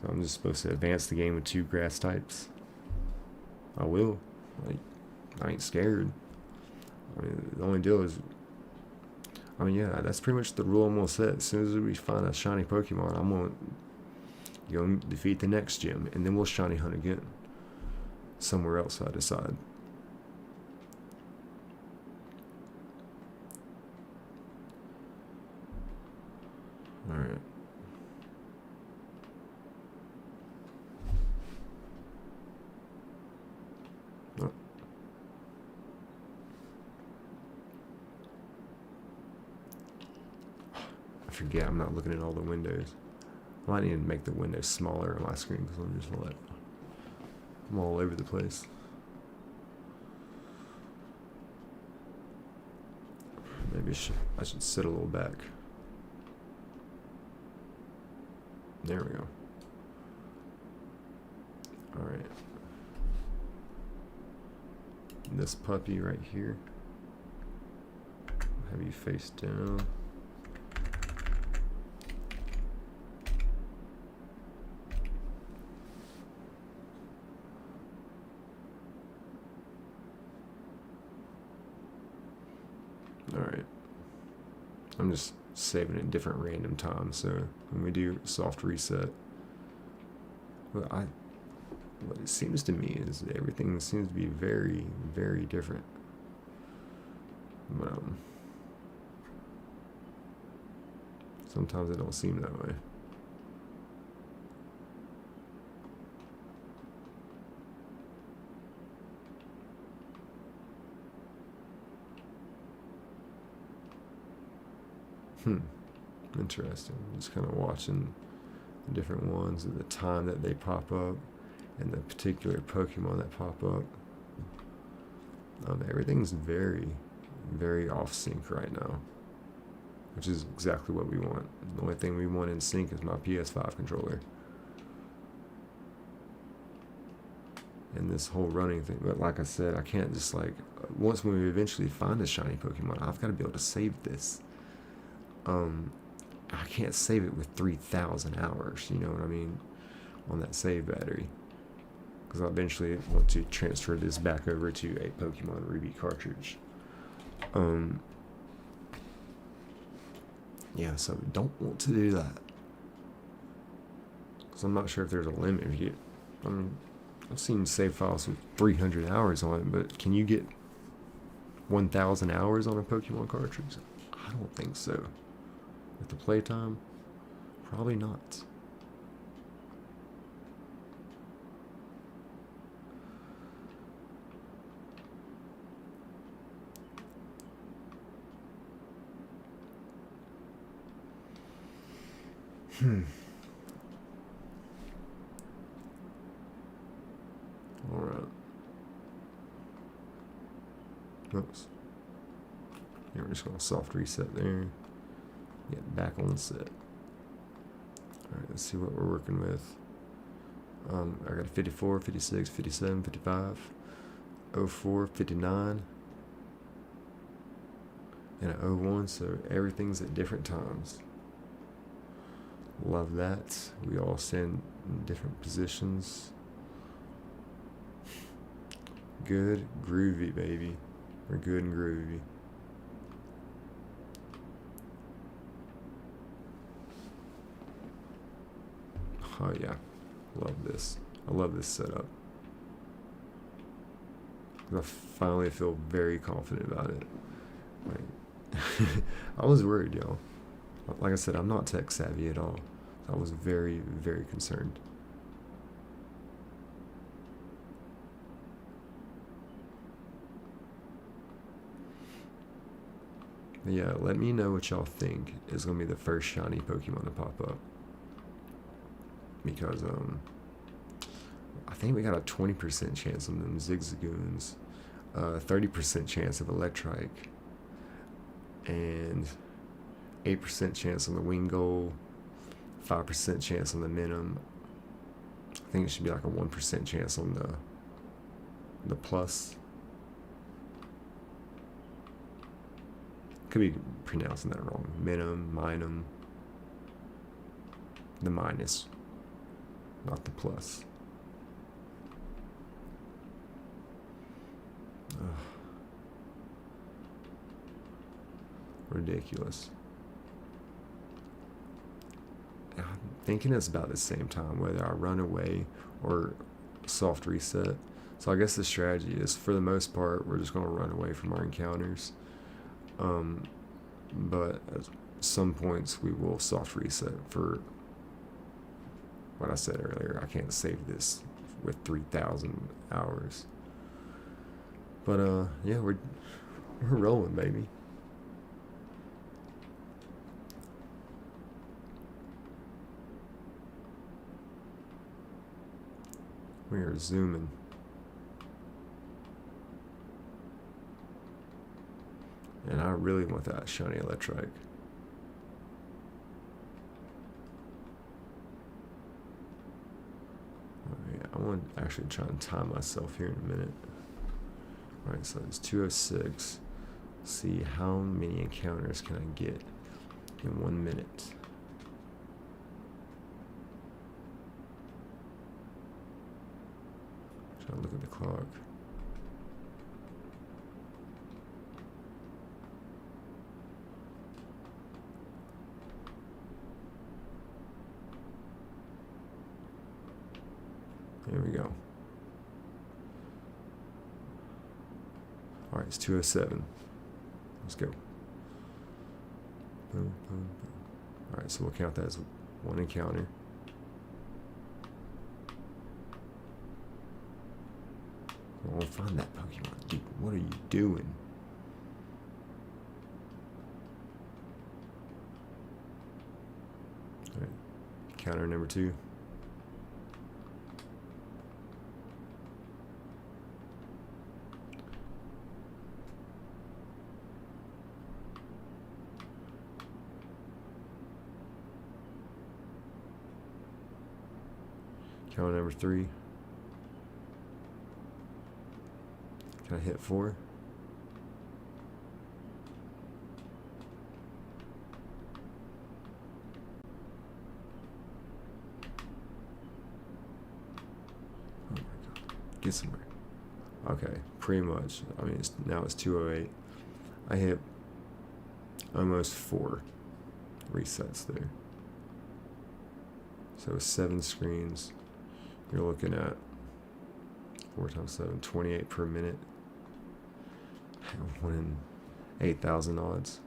So I'm just supposed to advance the game with 2 grass types. I will. Like, I ain't scared. I mean, the only deal is, I mean, yeah, that's pretty much the rule I'm gonna set. As soon as we find a shiny Pokemon, I'm gonna go defeat the next gym, and then we'll shiny hunt again somewhere else, I decide. Alright. Oh. I forget, I'm not looking at all the windows. I might need to make the windows smaller on my screen because I'm all over the place. Maybe I should sit a little back. There we go. Alright. This puppy right here. Have you face down. Alright. I'm just saving it different random times, so when we do soft reset, what it seems to me is everything seems to be very, very different. But sometimes it don't seem that way. Interesting. Just kind of watching the different ones at the time that they pop up and the particular Pokemon that pop up. Everything's very, very off sync right now, which is exactly what we want. The only thing we want in sync is my PS5 controller. And this whole running thing. But like I said, I can't just once we eventually find a shiny Pokemon, I've got to be able to save this. I can't save it with 3,000 hours, you know what I mean, on that save battery, because I eventually want to transfer this back over to a Pokemon Ruby cartridge. Yeah, so don't want to do that, because I'm not sure if there's a limit. If you get, I mean, I've seen save files with 300 hours on it, but can you get 1,000 hours on a Pokemon cartridge? I don't think so. With the playtime, probably not. All right. Oops. Yeah, we're just gonna soft reset there. Get back on set. Alright, let's see what we're working with. I got a 54, 56, 57, 55, 04, 59, and an 01, so everything's at different times. Love that. We all stand in different positions. Good, groovy, baby. We're good and groovy. Oh yeah, love this. I love this setup. I finally feel very confident about it. Like, I was worried, y'all. Like I said, I'm not tech savvy at all. So I was very, very concerned. But yeah, let me know what y'all think is going to be the first shiny Pokemon to pop up. Because, I think we got a 20% chance on them Zigzagoons, 30% chance of Electrike, and 8% chance on the Wingull, 5% chance on the Minimum. I think it should be like a 1% chance on the Plus. Could be pronouncing that wrong. Minum, the minus, not the plus. Ugh. Ridiculous. I'm thinking it's about the same time whether I run away or soft reset. So I guess the strategy is, for the most part, we're just going to run away from our encounters. But at some points we will soft reset for what I said earlier. I can't save this with 3,000 hours. But yeah, we're rolling, baby. We are zooming. And I really want that shiny Electrike. Alright, I want to actually try and time myself here in a minute. Alright, so it's 2:06. See how many encounters can I get in 1 minute. Try to look at the clock. There we go. All right, it's 2:07. Let's go. Boom, boom, boom. All right, so we'll count that as one encounter. I won't find that Pokemon. Dude, what are you doing? All right, counter number 2. Counter number 3. Can I hit 4? Oh my god. Get somewhere. Okay, pretty much. I mean, now it's 2:08. I hit almost 4 resets there. So 7 screens. You're looking at 4 times 7, 28 per minute. 1 in 8,000 odds.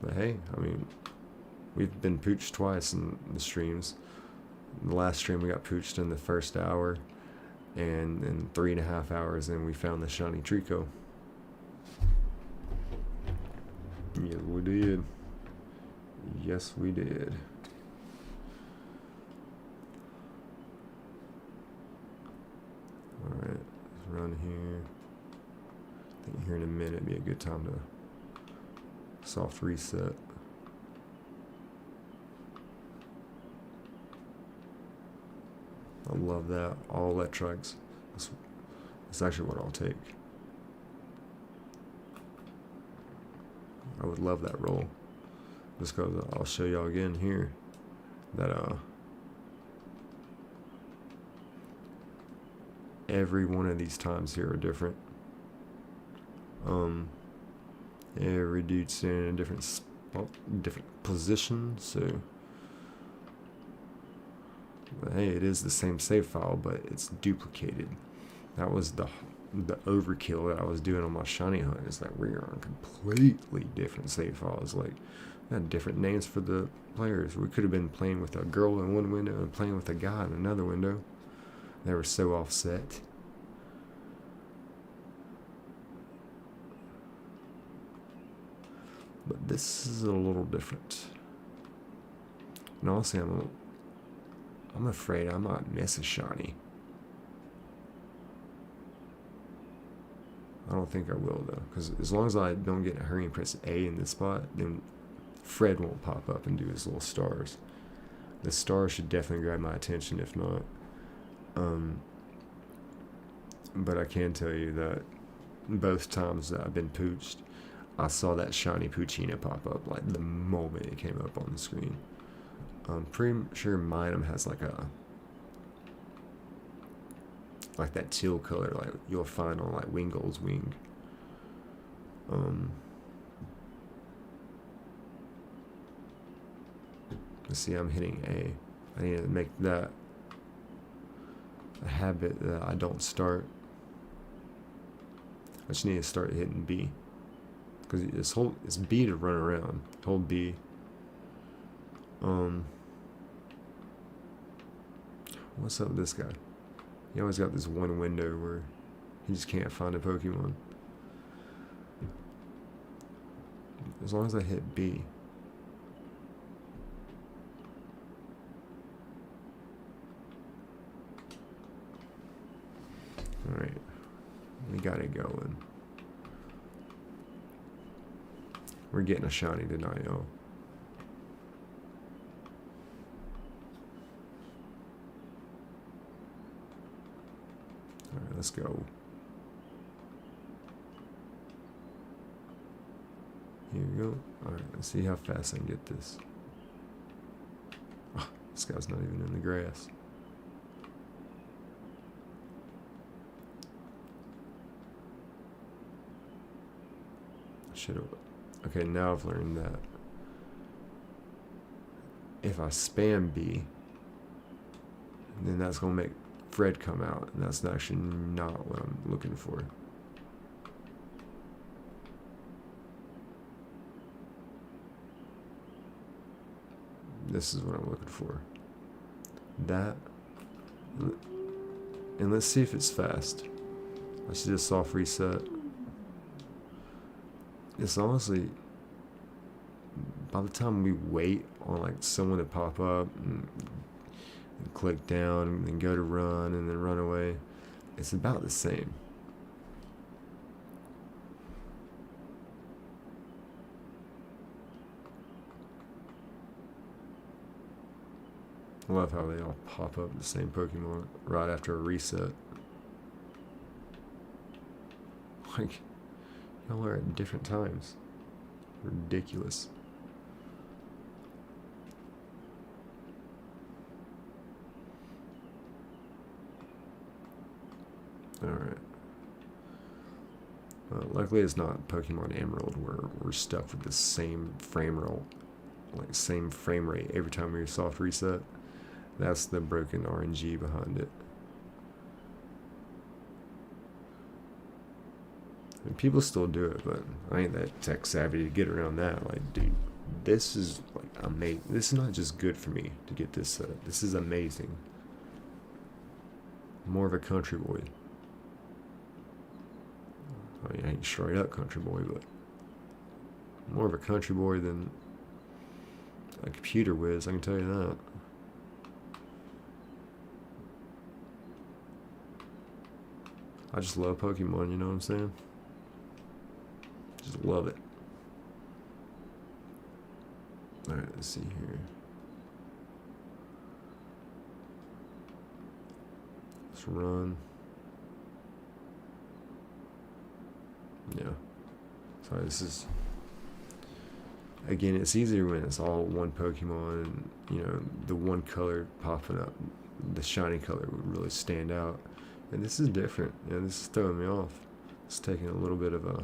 But hey, I mean, we've been pooched twice in the streams. In the last stream we got pooched in the first hour, and in 3.5 hours in we found the shiny Treecko. Yes, we did. Yes, we did. Alright, let's run here. I think here in a minute would be a good time to soft reset. I love that. All Electriks. That's actually what I'll take. I would love that roll. Just because I'll show y'all again here that every one of these times here are different. Every dude's standing in a different spot, different position, so. But hey, it is the same save file, but it's duplicated. That was the overkill that I was doing on my shiny hunt. Is that we are on completely different save files. Like, we had different names for the players. We could have been playing with a girl in one window and playing with a guy in another window. They were so offset. But this is a little different. And honestly, I'm afraid I might miss a shiny. I don't think I will though, because as long as I don't get in a hurry and press A in this spot, then Fred won't pop up and do his little stars. The stars should definitely grab my attention, if not. But I can tell you that both times that I've been pooched, I saw that shiny Poochyena pop up like the moment it came up on the screen. I'm pretty sure mine has like that teal color like you'll find on like Wingull's wing. Let's see, I'm hitting A. I need to make that a habit that I don't start. I just need to start hitting B. Because it's B to run around. Hold B. What's up with this guy? He always got this one window where he just can't find a Pokemon. As long as I hit B. Alright. We got it going. We're getting a shiny tonight, y'all. Alright, let's go. Here we go. Alright, let's see how fast I can get this. Oh, this guy's not even in the grass. Should've. Okay, now I've learned that if I spam B, then that's gonna make Fred come out, and that's actually not what I'm looking for. This is what I'm looking for. That, and let's see if it's fast. Let's do a soft reset. It's honestly, by the time we wait on like someone to pop up and click down and go to run and then run away, it's about the same. I love how they all pop up the same Pokemon right after a reset. Like, y'all are at different times. Ridiculous. Alright. Luckily it's not Pokemon Emerald where we're stuck with the same frame rate every time we soft reset. That's the broken RNG behind it. And people still do it, but I ain't that tech savvy to get around that. Like, dude, this is like amazing. This is not just good for me to get this set. This is amazing. More of a country boy. I mean, I ain't straight up country boy, but more of a country boy than a computer whiz, I can tell you that. I just love Pokemon, you know what I'm saying? Just love it. Alright, let's see here. Let's run. Yeah. Sorry, this is... Again, it's easier when it's all one Pokemon and, you know, the one color popping up, the shiny color would really stand out. And this is different. Yeah, this is throwing me off. It's taking a little bit of a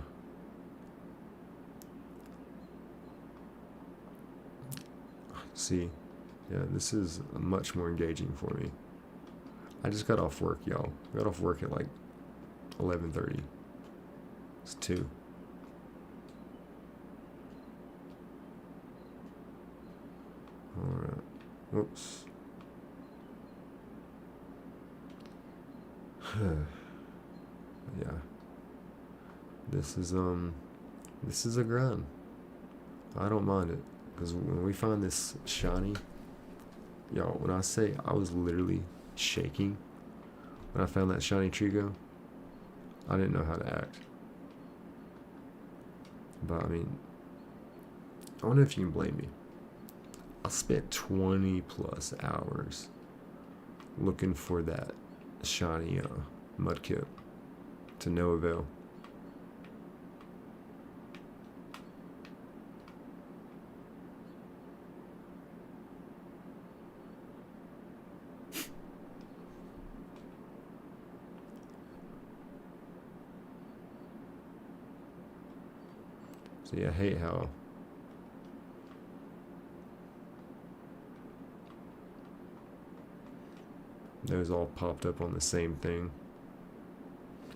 See, yeah, this is much more engaging for me. I just got off work, y'all. I got off work at like 11:30. It's 2. Alright. Whoops. Yeah. This is a grind. I don't mind it. Because when we find this shiny, y'all, when I say I was literally shaking when I found that shiny Treecko, I didn't know how to act. But I mean, I don't know if you can blame me. I spent 20 plus hours looking for that shiny mudkip to no avail. See, I hate how those all popped up on the same thing.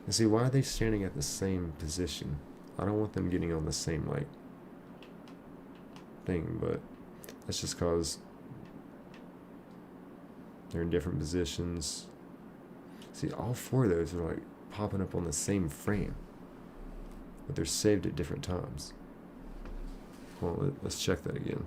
And see, why are they standing at the same position? I don't want them getting on the same, like, thing, but that's just cause they're in different positions. See, all 4 of those are, like, popping up on the same frame, but they're saved at different times. Well, let's check that again.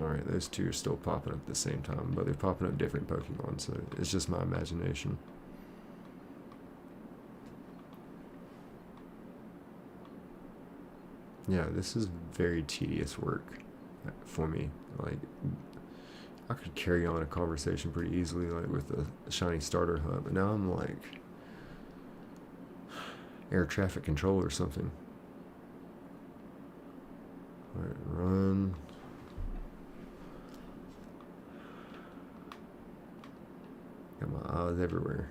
Alright, those 2 are still popping up at the same time, but they're popping up different Pokemon, so it's just my imagination. Yeah, this is very tedious work for me. Like, I could carry on a conversation pretty easily, like with the shiny starter hunt, but now I'm like air traffic control or something. Alright, run. Got my eyes everywhere.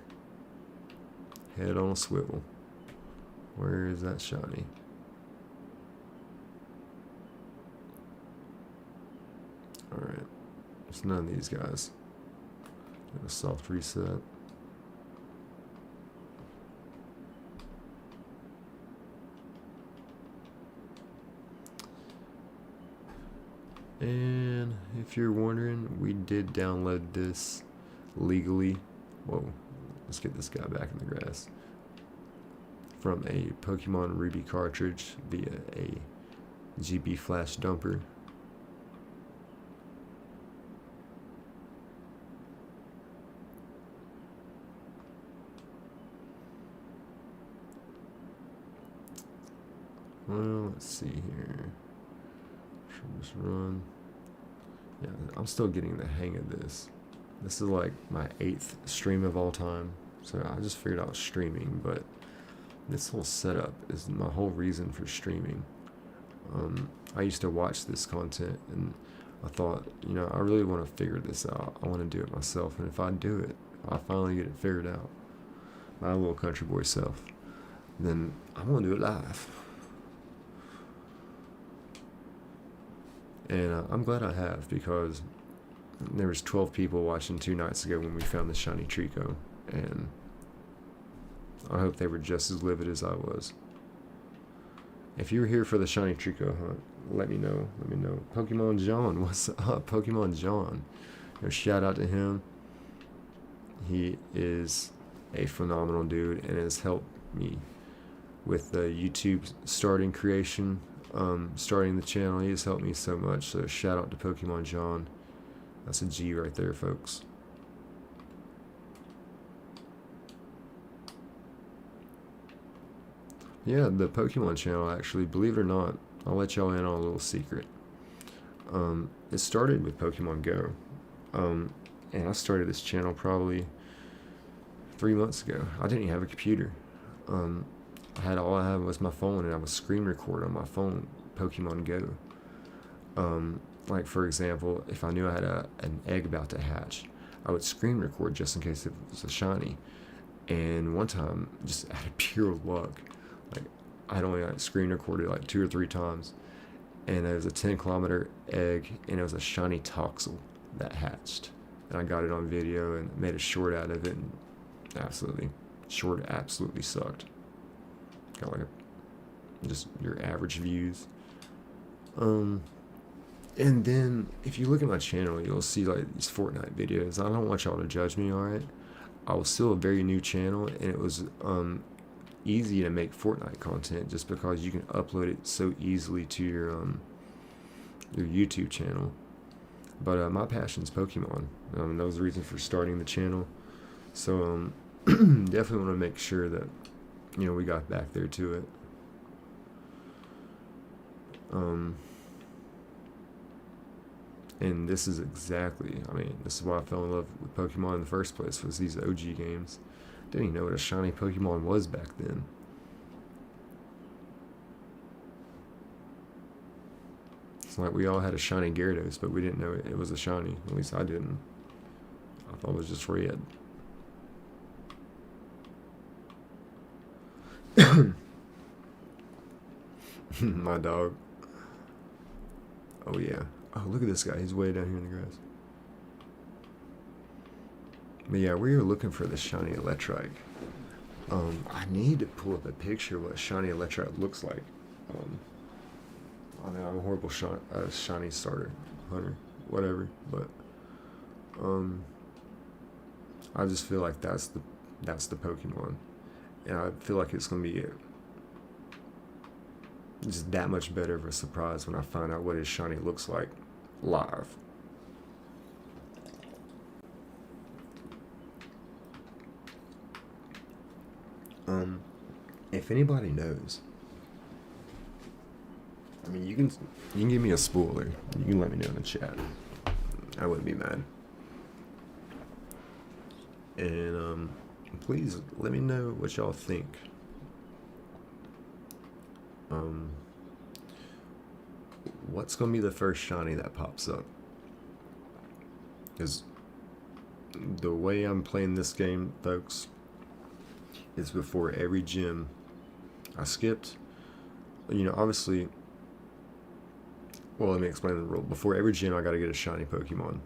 Head on a swivel. Where is that shiny? Alright. There's none of these guys. Got a soft reset. And if you're wondering, we did download this legally. Whoa, let's get this guy back in the grass. From a Pokemon Ruby cartridge via a GB flash dumper. Well, let's see here. Should just run. Yeah, I'm still getting the hang of this. This is like my 8th stream of all time. So I just figured out streaming, but this whole setup is my whole reason for streaming. I used to watch this content and I thought, you know, I really want to figure this out. I want to do it myself. And if I do it, I finally get it figured out, my little country boy self, then I want to do it live. And I'm glad I have, because there was 12 people watching 2 nights ago when we found the shiny Treecko, and I hope they were just as livid as I was. If you're here for the shiny Treecko hunt, let me know. Let me know. Pokemon John, what's up? Pokemon John. Shout out to him. He is a phenomenal dude and has helped me with the YouTube starting creation. Starting the channel. He has helped me so much, so shout out to Pokemon John. That's a G right there, folks. Yeah, the Pokemon channel, actually, believe it or not, I'll let y'all in on a little secret. It started with Pokemon Go, and I started this channel probably 3 months ago. I didn't even have a computer. All I had was my phone, and I would screen record on my phone Pokemon Go. Like, for example, if I knew I had an egg about to hatch, I would screen record just in case it was a shiny. And one time, just out of pure luck, like, I'd only like screen recorded like 2 or 3 times, and it was a 10-kilometer egg, and it was a shiny toxel that hatched, and I got it on video and made a short out of it, and absolutely sucked. Got like just your average views. And then if you look at my channel, you'll see like these Fortnite videos. I don't want y'all to judge me, alright? I was still a very new channel, and it was easy to make Fortnite content just because you can upload it so easily to your YouTube channel. But my passion's Pokemon. That was the reason for starting the channel. So definitely want to make sure that we got back there to it. And this is exactly, this is why I fell in love with Pokemon in the first place, was these OG games. Didn't even know what a shiny Pokemon was back then. It's like we all had a shiny Gyarados, but we didn't know it was a shiny. At least I didn't. I thought it was just red. My dog. Oh yeah. Oh, look at this guy. He's way down here in the grass. But yeah, we were looking for the shiny Electrike. I need to pull up a picture of what a shiny Electrike looks like. I'm a horrible shiny starter hunter, whatever. But I just feel like that's the Pokemon, and I feel like it's gonna be just that much better of a surprise when I find out what his shiny looks like live. If anybody knows, you can give me a spoiler. You can let me know in the chat. I wouldn't be mad. And please let me know what y'all think. What's gonna be the first shiny that pops up? Because the way I'm playing this game, folks, is before every gym I skipped. Obviously. Well, let me explain the rule. Before every gym, I gotta get a shiny Pokemon.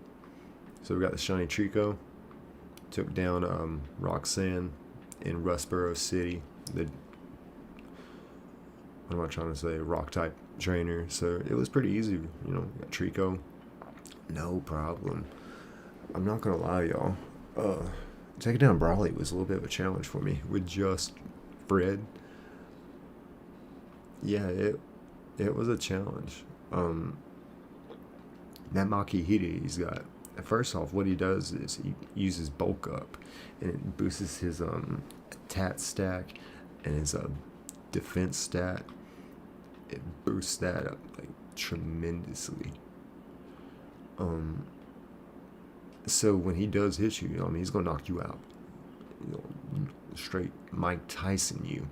So we got the shiny Treecko. Took down Roxanne in Rustboro City. What am I trying to say? Rock type trainer. So it was pretty easy. Got Treecko. No problem. I'm not gonna lie, y'all. Taking down Brawley was a little bit of a challenge for me with just Fred. Yeah, it was a challenge. That Makihiri he's got. First off, what he does is he uses bulk up, and it boosts his attack stack and his defense stat. It boosts that up like tremendously. So when he does hit you, he's gonna knock you out. Straight Mike Tyson you.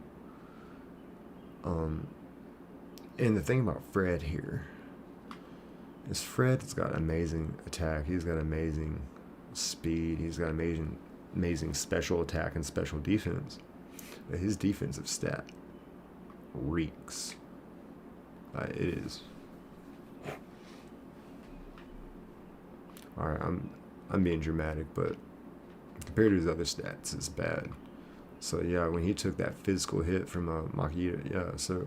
And the thing about Fred here is Fred's got amazing attack. He's got amazing speed. He's got amazing special attack and special defense. But his defensive stat reeks. It is. Alright, I'm being dramatic, but compared to his other stats, it's bad. So yeah, when he took that physical hit from Makihira, yeah, so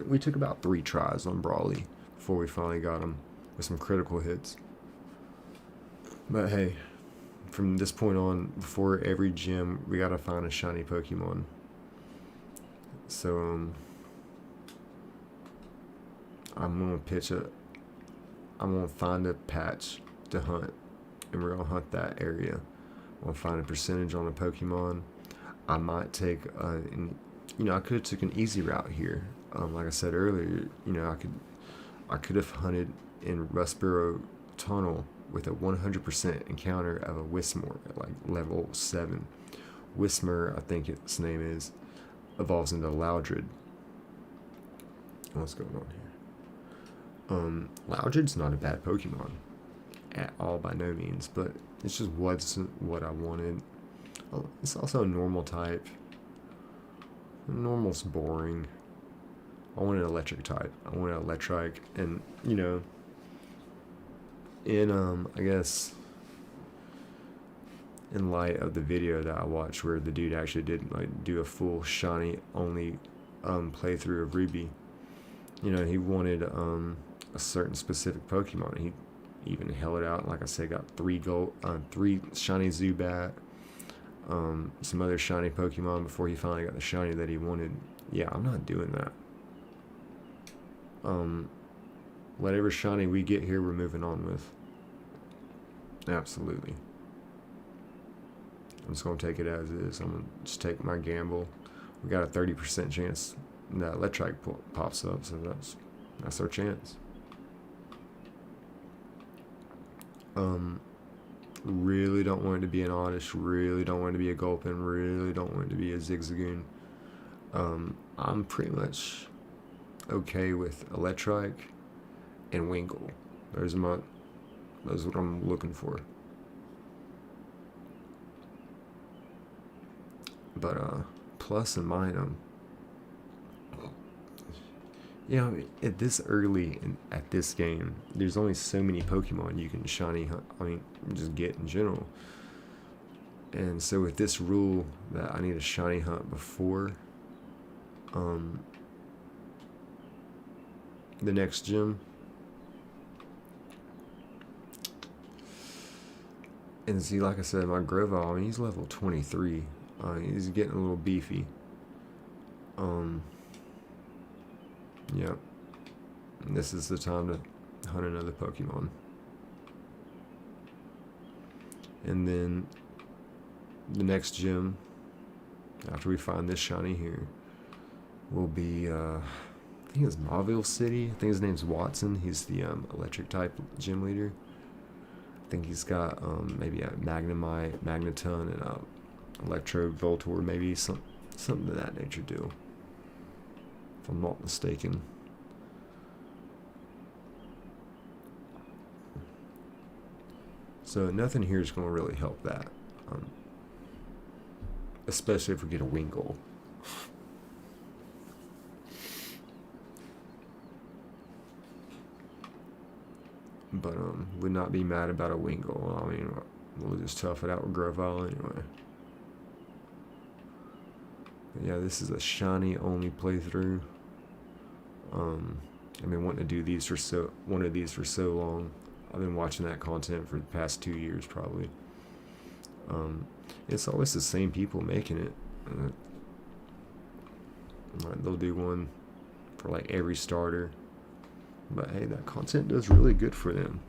we took about 3 tries on Brawley before we finally got him with some critical hits. But hey, from this point on, before every gym, we gotta find a shiny Pokemon. So I'm gonna find a patch to hunt, and we're gonna hunt that area. I'm gonna find a percentage on a Pokemon. I might take I could have took an easy route here. Like I said earlier, I could have hunted in Rustboro Tunnel with a 100% encounter of a Whismur at like level 7. Whismur, I think its name is, evolves into Loudred. What's going on here? Loudred's not a bad Pokemon at all, by no means, but it's just what I wanted. It's also a normal type. Normal's boring. I want an electric type. I want an Electrike, and you know, in I guess in light of the video that I watched where the dude actually did like do a full shiny only playthrough of Ruby, you know, he wanted a certain specific Pokemon. He even held it out. Like I said, got 3 shiny Zubat, some other shiny Pokemon before he finally got the shiny that he wanted. Yeah, I'm not doing that. Whatever shiny we get here, we're moving on with. Absolutely. I'm just gonna take it as is. I'm gonna just take my gamble. We got a 30% chance that Electrike pops up, so that's our chance. Really don't want it to be an Oddish. Really don't want it to be a Gulpin. Really don't want it to be a Zigzagoon. I'm pretty much okay with Electrike and Wingull. Those are what I'm looking for. But plus and minus, you know, at this early at this game, there's only so many Pokemon you can shiny hunt. I mean, just get in general. And so with this rule that I need a shiny hunt before the next gym, and see, like I said, my Grovyle, I mean, he's level 23. He's getting a little beefy. Yeah. And this is the time to hunt another Pokemon. And then the next gym, after we find this shiny here, will be, I think it's Mauville City. I think his name's Watson. He's the electric type gym leader. I think he's got maybe a Magnemite, Magneton, and a Electro Voltor, maybe something of that nature deal, if I'm not mistaken. So nothing here is going to really help that, especially if we get a Wingull. But would not be mad about a Wingull. I mean, we'll just tough it out with Grovyle anyway. But yeah, this is a shiny only playthrough. I've been wanting to do these for so long. I've been watching that content for the past 2 years probably. It's always the same people making it. They'll do one for like every starter. But hey, that content does really good for them.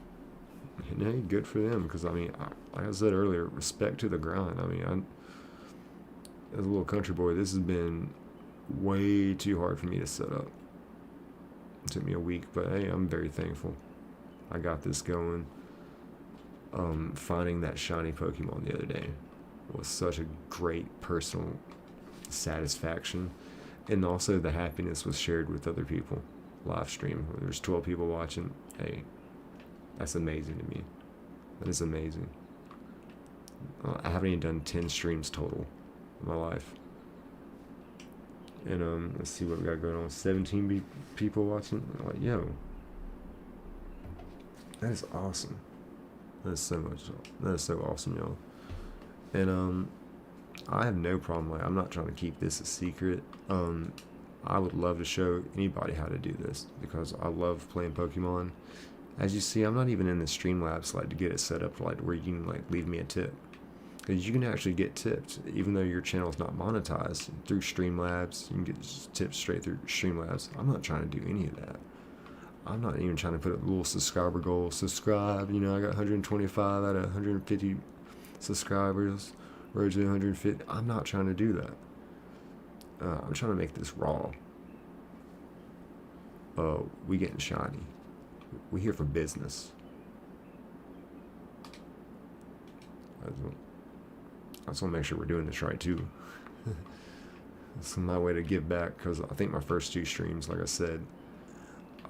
And hey, good for them, because I mean, like I said earlier, respect to the grind. I mean, as a little country boy, this has been way too hard for me to set up. It took me a week, but hey, I'm very thankful. I got this going. Finding that shiny Pokemon the other day was such a great personal satisfaction, and also the happiness was shared with other people. Live stream, there's 12 people watching. Hey, that's amazing to me. That is amazing. I haven't even done 10 streams total in my life. And let's see what we got going on. 17 people watching. I'm like, yo, that is awesome. That is so awesome, y'all. And I have no problem. Like, I'm not trying to keep this a secret. I would love to show anybody how to do this, because I love playing Pokemon. As you see, I'm not even in the Streamlabs like to get it set up like where you can like leave me a tip, because you can actually get tipped even though your channel is not monetized through Streamlabs. You can get tips straight through Streamlabs. I'm not trying to do any of that. I'm not even trying to put a little subscriber goal. Subscribe, you know, I got 125 out of 150 subscribers, road to 150. I'm not trying to do that. I'm trying to make this raw. We getting shiny. We here for business. I just want to make sure we're doing this right too. This is my way to give back, because I think my first 2 streams, like I said,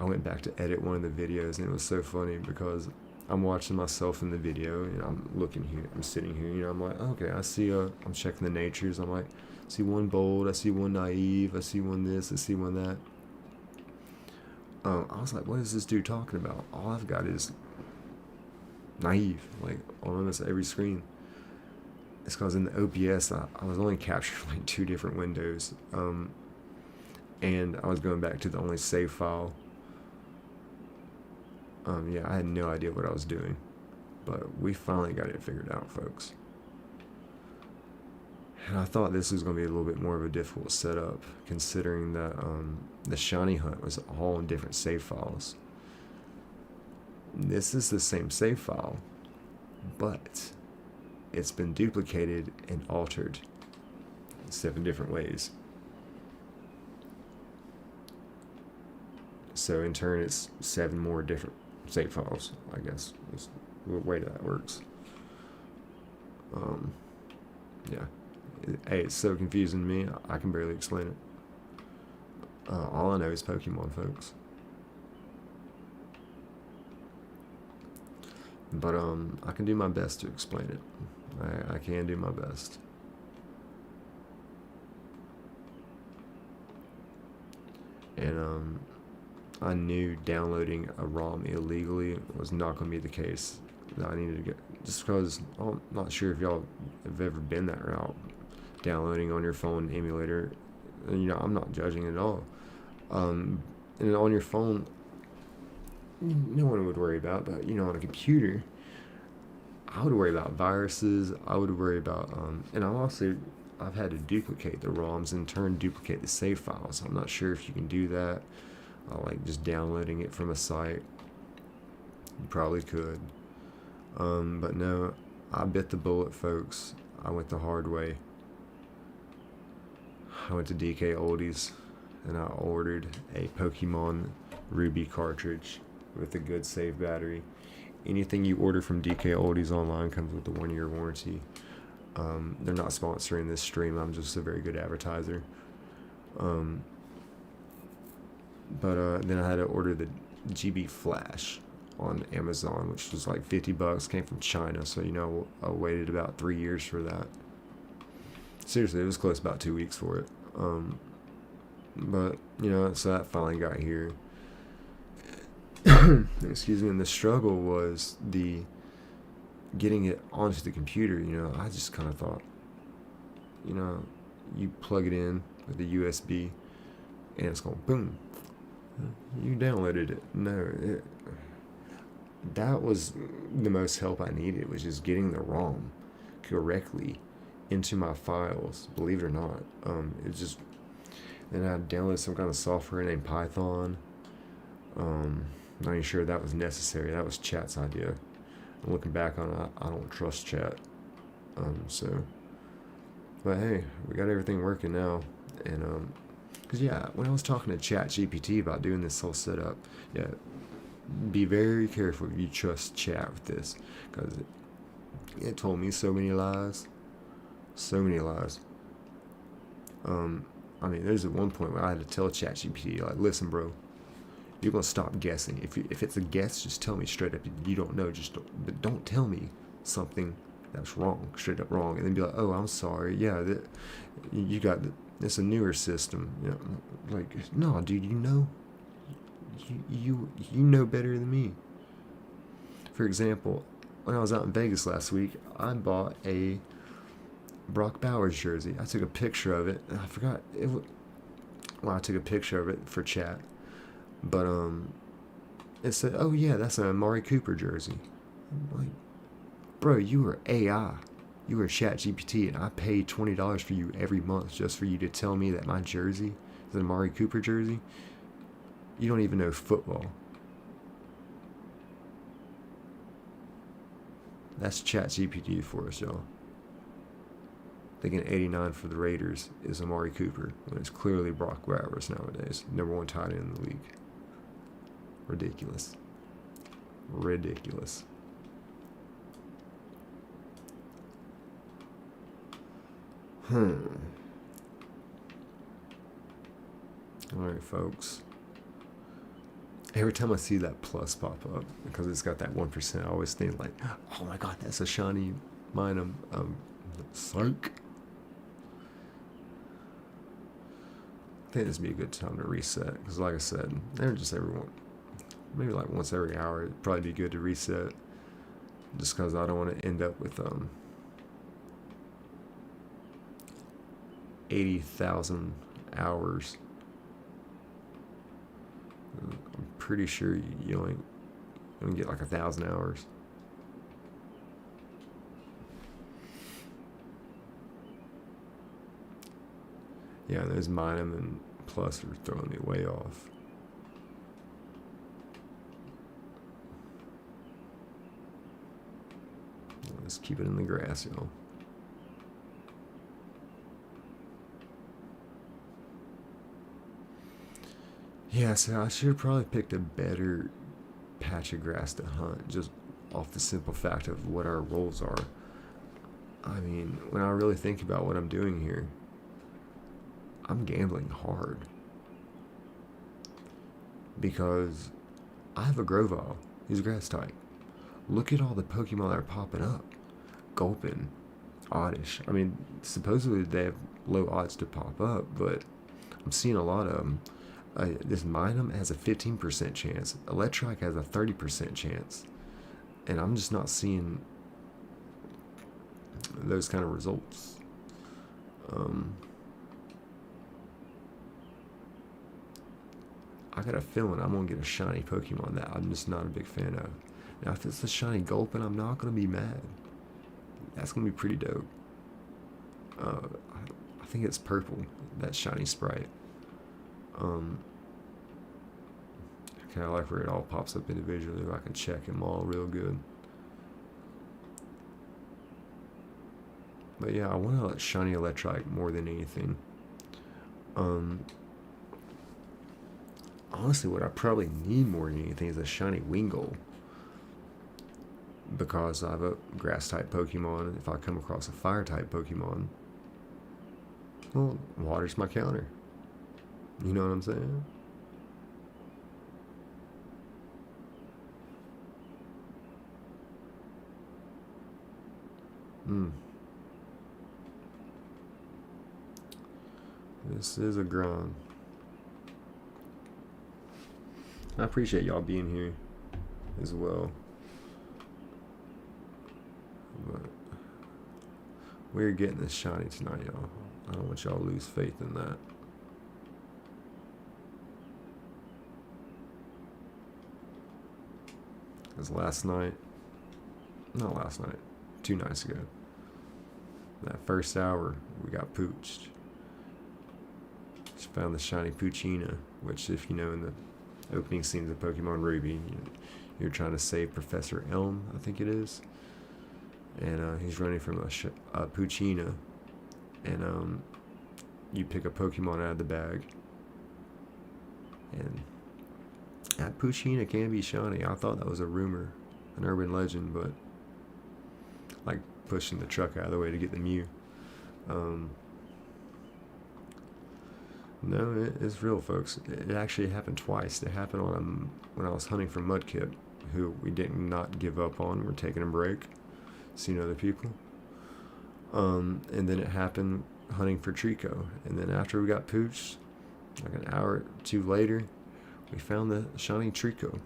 I went back to edit one of the videos, and it was so funny because I'm watching myself in the video, and I'm looking here, I'm sitting here, you know, I'm like, okay, I see I'm checking the natures, I'm like, I see one bold, I see one naive, I see one this, I see one that. I was like, what is this dude talking about? All I've got is naive, like on almost every screen. It's because in the OBS, I was only capturing like 2 different windows. And I was going back to the only save file. Yeah, I had no idea what I was doing. But we finally got it figured out, folks. And I thought this was going to be a little bit more of a difficult setup, considering that the shiny hunt was all in different save files. This is the same save file, but it's been duplicated and altered in 7 different ways. So in turn, it's 7 more different save files, I guess, is the way that works. Yeah. Hey, it's so confusing to me, I can barely explain it. All I know is Pokemon, folks. But I can do my best to explain it. I can do my best. And I knew downloading a ROM illegally was not going to be the case. That I needed to get, just because I'm not sure if y'all have ever been that route, downloading on your phone emulator. And, you know, I'm not judging at all. And on your phone, no one would worry about, but you know, on a computer, I would worry about viruses. I would worry about, and I've had to duplicate the ROMs and in turn duplicate the save files. I'm not sure if you can do that, like just downloading it from a site. You probably could, but no, I bit the bullet, folks. I went the hard way. I went to DK Oldies and I ordered a Pokemon Ruby cartridge with a good save battery. Anything you order from DK Oldies online comes with a 1-year warranty. They're not sponsoring this stream. I'm just a very good advertiser. But then I had to order the GB Flash on Amazon, which was like $50. Came from China, so you know I waited about 3 years for that. Seriously, it was close about 2 weeks for it. But you know, so that finally got here. Excuse me. And the struggle was the getting it onto the computer. You know, I just kind of thought, you know, you plug it in with the USB and it's going boom. You downloaded it. No, that was the most help I needed, was just getting the ROM correctly into my files. Believe it or not, it just. Then I downloaded some kind of software named Python. Not even sure that was necessary. That was Chat's idea. And looking back on it, I don't trust Chat. But hey, we got everything working now. And because yeah, when I was talking to Chat GPT about doing this whole setup, yeah, be very careful if you trust Chat with this, because it told me so many lies. I mean, there's at one point where I had to tell ChatGPT, like, listen, bro, you're gonna stop guessing. If it's a guess, just tell me straight up. You don't know, but don't tell me something that's wrong, straight up wrong, and then be like, oh, I'm sorry. Yeah, you got it's a newer system. You know, like, no, dude, you know better than me. For example, when I was out in Vegas last week, I bought a Brock Bowers jersey. I took a picture of it, and I forgot it. Well, I took a picture of it for Chat, but it said, "Oh yeah, that's an Amari Cooper jersey." I'm like, bro, you were AI, you were Chat GPT, and I paid $20 for you every month just for you to tell me that my jersey is an Amari Cooper jersey. You don't even know football. That's Chat GPT for us, y'all. Thinking 89 for the Raiders is Amari Cooper, when it's clearly Brock Bowers nowadays. #1 tight end in the league. Ridiculous. Alright, folks. Every time I see that plus pop up, because it's got that 1%, I always think like, oh my god, that's a shiny mine. Psych. I think this would be a good time to reset, because like I said, they're just maybe like once every hour. It'd probably be good to reset, just because I don't want to end up with 80,000 hours. I'm pretty sure you only get like 1,000 hours. Yeah, those minimum and plus are throwing me way off. Let's keep it in the grass, y'all. Yeah, so I should have probably picked a better patch of grass to hunt, just off the simple fact of what our roles are. I mean, when I really think about what I'm doing here, I'm gambling hard. Because I have a Grovyle. He's grass type. Look at all the Pokemon that are popping up. Gulpin, Oddish. I mean, supposedly they have low odds to pop up, but I'm seeing a lot of them. This Minum has a 15% chance. Electrike has a 30% chance. And I'm just not seeing those kind of results. I got a feeling I'm going to get a shiny Pokemon that I'm just not a big fan of. Now, if it's a shiny Gulpin, I'm not going to be mad. That's going to be pretty dope. I think it's purple, that shiny sprite. Okay, I like where it all pops up individually. I can check them all real good. But yeah, I want a shiny Electrike more than anything. Honestly, what I probably need more than anything is a shiny Wingull. Because I have a grass type Pokemon, and if I come across a fire type Pokemon, well, water's my counter. You know what I'm saying? This is a grind. I appreciate y'all being here as well. But we're getting this shiny tonight, y'all. I don't want y'all to lose faith in that. Because not last night, 2 nights ago, that first hour, we got pooched. Just found the shiny Poochyena, which, if you know, in the opening scenes of Pokemon Ruby, you're trying to save Professor Elm, I think it is. And he's running from a Poochyena. And you pick a Pokemon out of the bag. And that Poochyena can be shiny. I thought that was a rumor, an urban legend, but like pushing the truck out of the way to get the Mew. No, it's real, folks. It actually happened twice. It happened on when I was hunting for Mudkip, who we did not give up on. We're taking a break, seeing other people. And then it happened hunting for Treecko. And then after we got pooched, like an hour or two later, we found the shiny Treecko,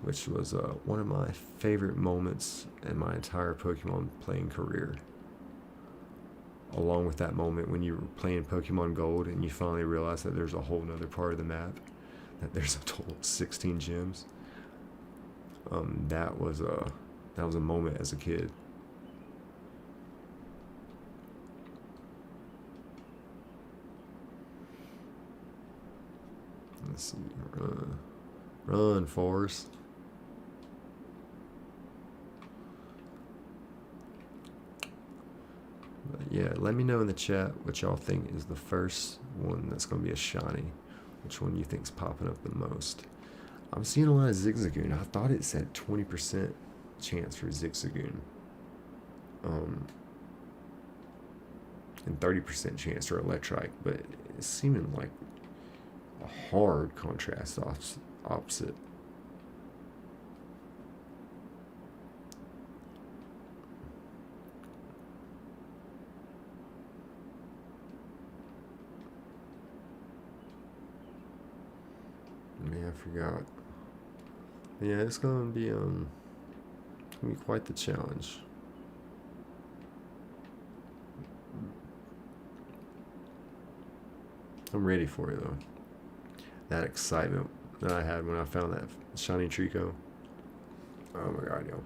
which was one of my favorite moments in my entire Pokemon playing career. Along with that moment when you were playing Pokemon Gold and you finally realized that there's a whole nother part of the map, that there's a total of 16 gyms. That was a moment as a kid. Let's see, run, Forrest. But yeah, let me know in the chat what y'all think is the first one that's going to be a shiny. Which one you think's popping up the most? I'm seeing a lot of Zigzagoon. I thought it said 20% chance for Zigzagoon. And 30% chance for Electrike, but it's seeming like a hard contrast opposite. I forgot. Yeah, it's gonna be quite the challenge. I'm ready for it though. That excitement that I had when I found that shiny Treecko. Oh my god, yo.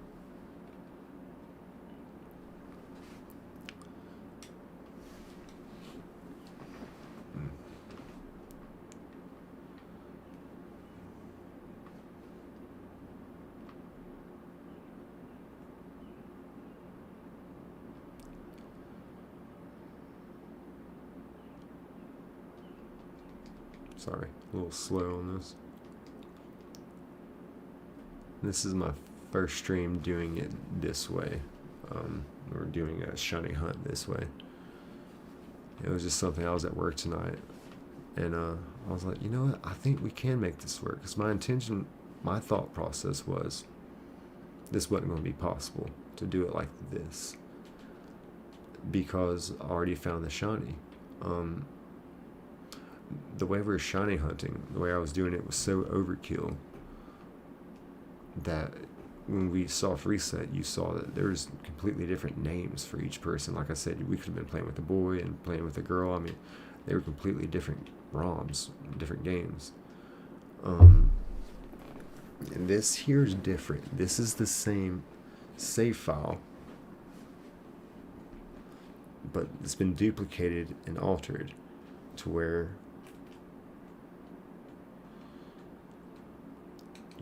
Sorry, a little slow on this. This is my first stream doing it this way. Or doing a shiny hunt this way. It was just something, I was at work tonight, and I was like, you know what? I think we can make this work. Because my thought process was, this wasn't going to be possible to do it like this. Because I already found the shiny. The way we were shiny hunting, the way I was doing it was so overkill that when we soft reset, you saw that there's completely different names for each person. Like I said, we could have been playing with a boy and playing with a girl. I mean, they were completely different ROMs, different games. And this here's different. This is the same save file, but it's been duplicated and altered to where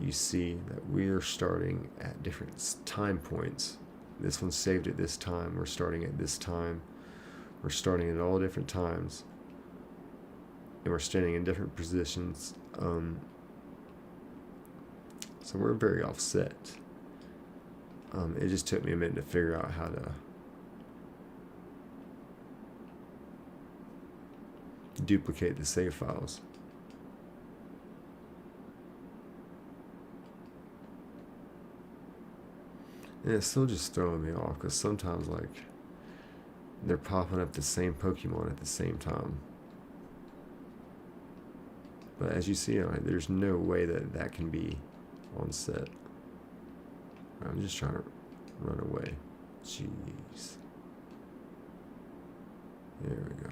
you see that we are starting at different time points. This one's saved at this time. We're starting at this time. We're starting at all different times. And we're standing in different positions. So we're very offset. It just took me a minute to figure out how to duplicate the save files. And it's still just throwing me off because sometimes, like, they're popping up the same Pokemon at the same time. But as you see, there's no way that that can be on set. I'm just trying to run away. Jeez. There we go.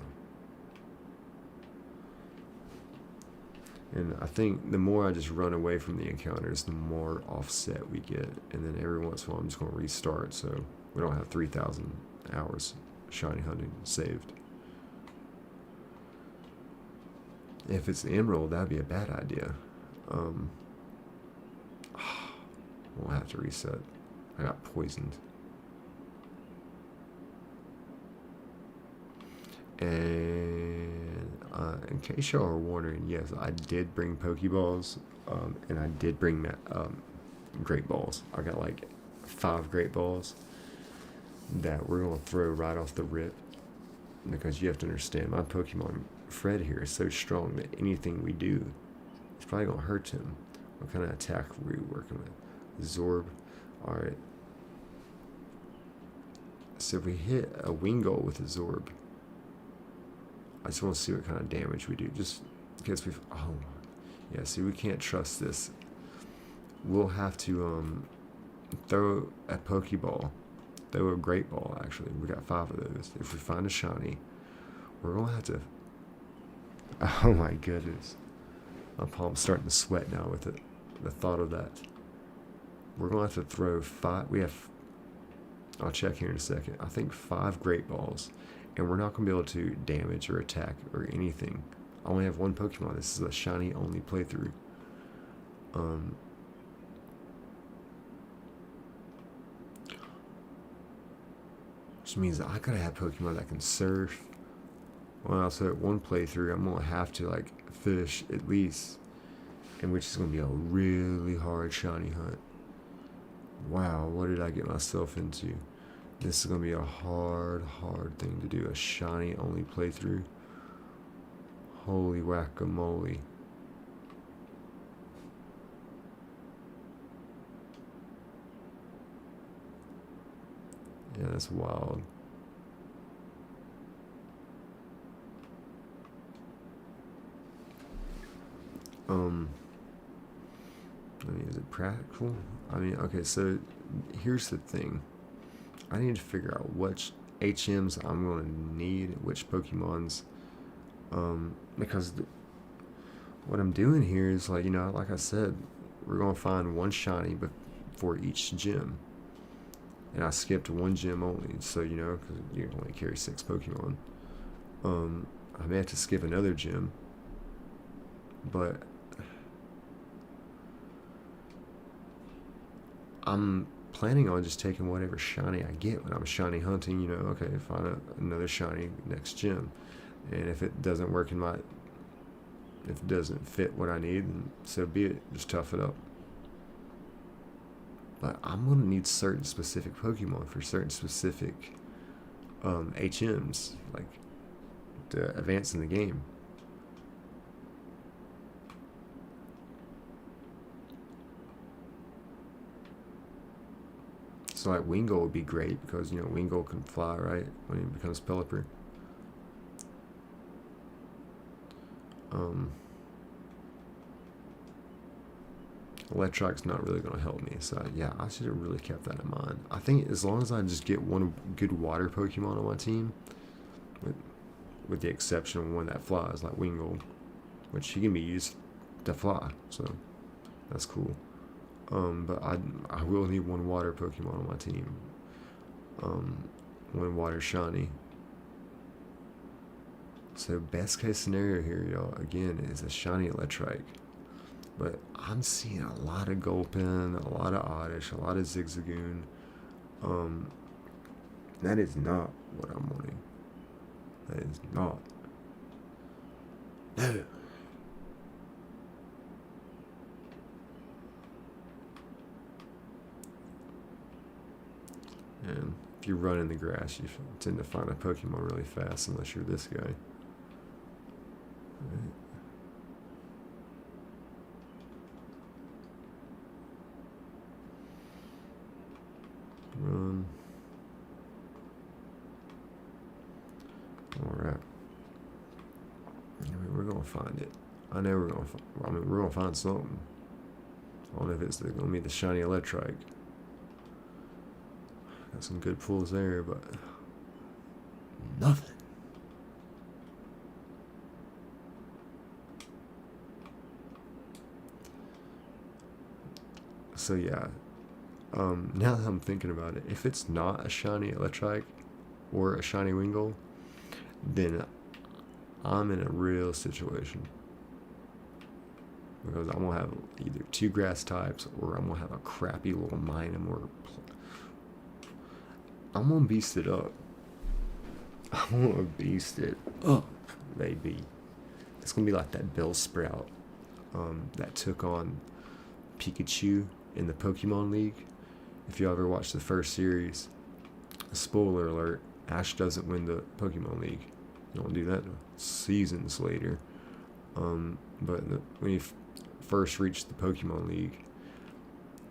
And I think the more I just run away from the encounters, the more offset we get. And then every once in a while, I'm just going to restart so we don't have 3,000 hours shiny hunting saved. If it's Emerald, that'd be a bad idea. We'll have to reset. I got poisoned. And in case y'all are wondering, yes, I did bring Pokeballs, and I did bring Great Balls. I got like 5 Great Balls that we're going to throw right off the rip, because you have to understand, my Pokemon Fred here is so strong that anything we do is probably going to hurt him. What kind of attack were we working with? Zorb. Alright. So if we hit a Wingull with a Zorb, I just want to see what kind of damage we do. Just in case we've... Oh. Yeah, see, we can't trust this. We'll have to throw a Pokeball. Throw a Great Ball, actually. We got 5 of those. If we find a shiny, we're going to have to... Oh my goodness. My palm's starting to sweat now with the thought of that. We're going to have to throw 5... We have... I'll check here in a second. I think 5 Great Balls. And we're not going to be able to damage or attack or anything. I only have 1 Pokemon. This is a shiny only playthrough. Which means that I gotta have Pokemon that can surf. Well, so at 1 playthrough, I'm gonna have to like fish at least, and which is gonna be a really hard shiny hunt. Wow, what did I get myself into? This is gonna be a hard thing to do. A shiny only playthrough. Holy whack-a-mole. Yeah, that's wild. I mean, is it practical? I mean, okay, so here's the thing. I need to figure out which HMs I'm going to need, which Pokemons, because what I'm doing here is like, you know, like I said, we're going to find one shiny for each gym. And I skipped one gym only, so, you know, because you only carry 6 Pokemon. I may have to skip another gym, but I'm planning on just taking whatever shiny I get when I'm shiny hunting. You know, okay, find another shiny next gym, and if it doesn't work if it doesn't fit what I need, then so be it. Just tough it up. But I'm gonna need certain specific Pokemon for certain specific HMs, like to advance in the game. So like Wingull would be great because, you know, Wingull can fly, right, when he becomes Pelipper. Electrike's not really going to help me, so yeah, I should have really kept that in mind. I think as long as I just get one good water Pokemon on my team, with the exception of one that flies, like Wingull, which he can be used to fly, so that's cool. But I will need one water Pokemon on my team. One water shiny. So best case scenario here, y'all, again, is a shiny Electrike. But I'm seeing a lot of Gulpin, a lot of Oddish, a lot of Zigzagoon. That is not what I'm wanting. That is not. No. And if you run in the grass, you tend to find a Pokemon really fast unless you're this guy. Right. Run. Alright. I mean, we're gonna find it. I know we're gonna. We're gonna find something. I don't know if it's gonna be the shiny Electrike. Got some good pulls there, but nothing. So yeah. Now that I'm thinking about it, if it's not a shiny Electrike or a shiny Wingull, then I'm in a real situation. Because I'm going to have either 2 grass types or I'm going to have a crappy little Minun or... I'm going to beast it up. I'm going to beast it up, baby. It's going to be like that Bellsprout that took on Pikachu in the Pokemon League. If you ever watched the first series, spoiler alert, Ash doesn't win the Pokemon League. You don't do that seasons later. But when you first reached the Pokemon League,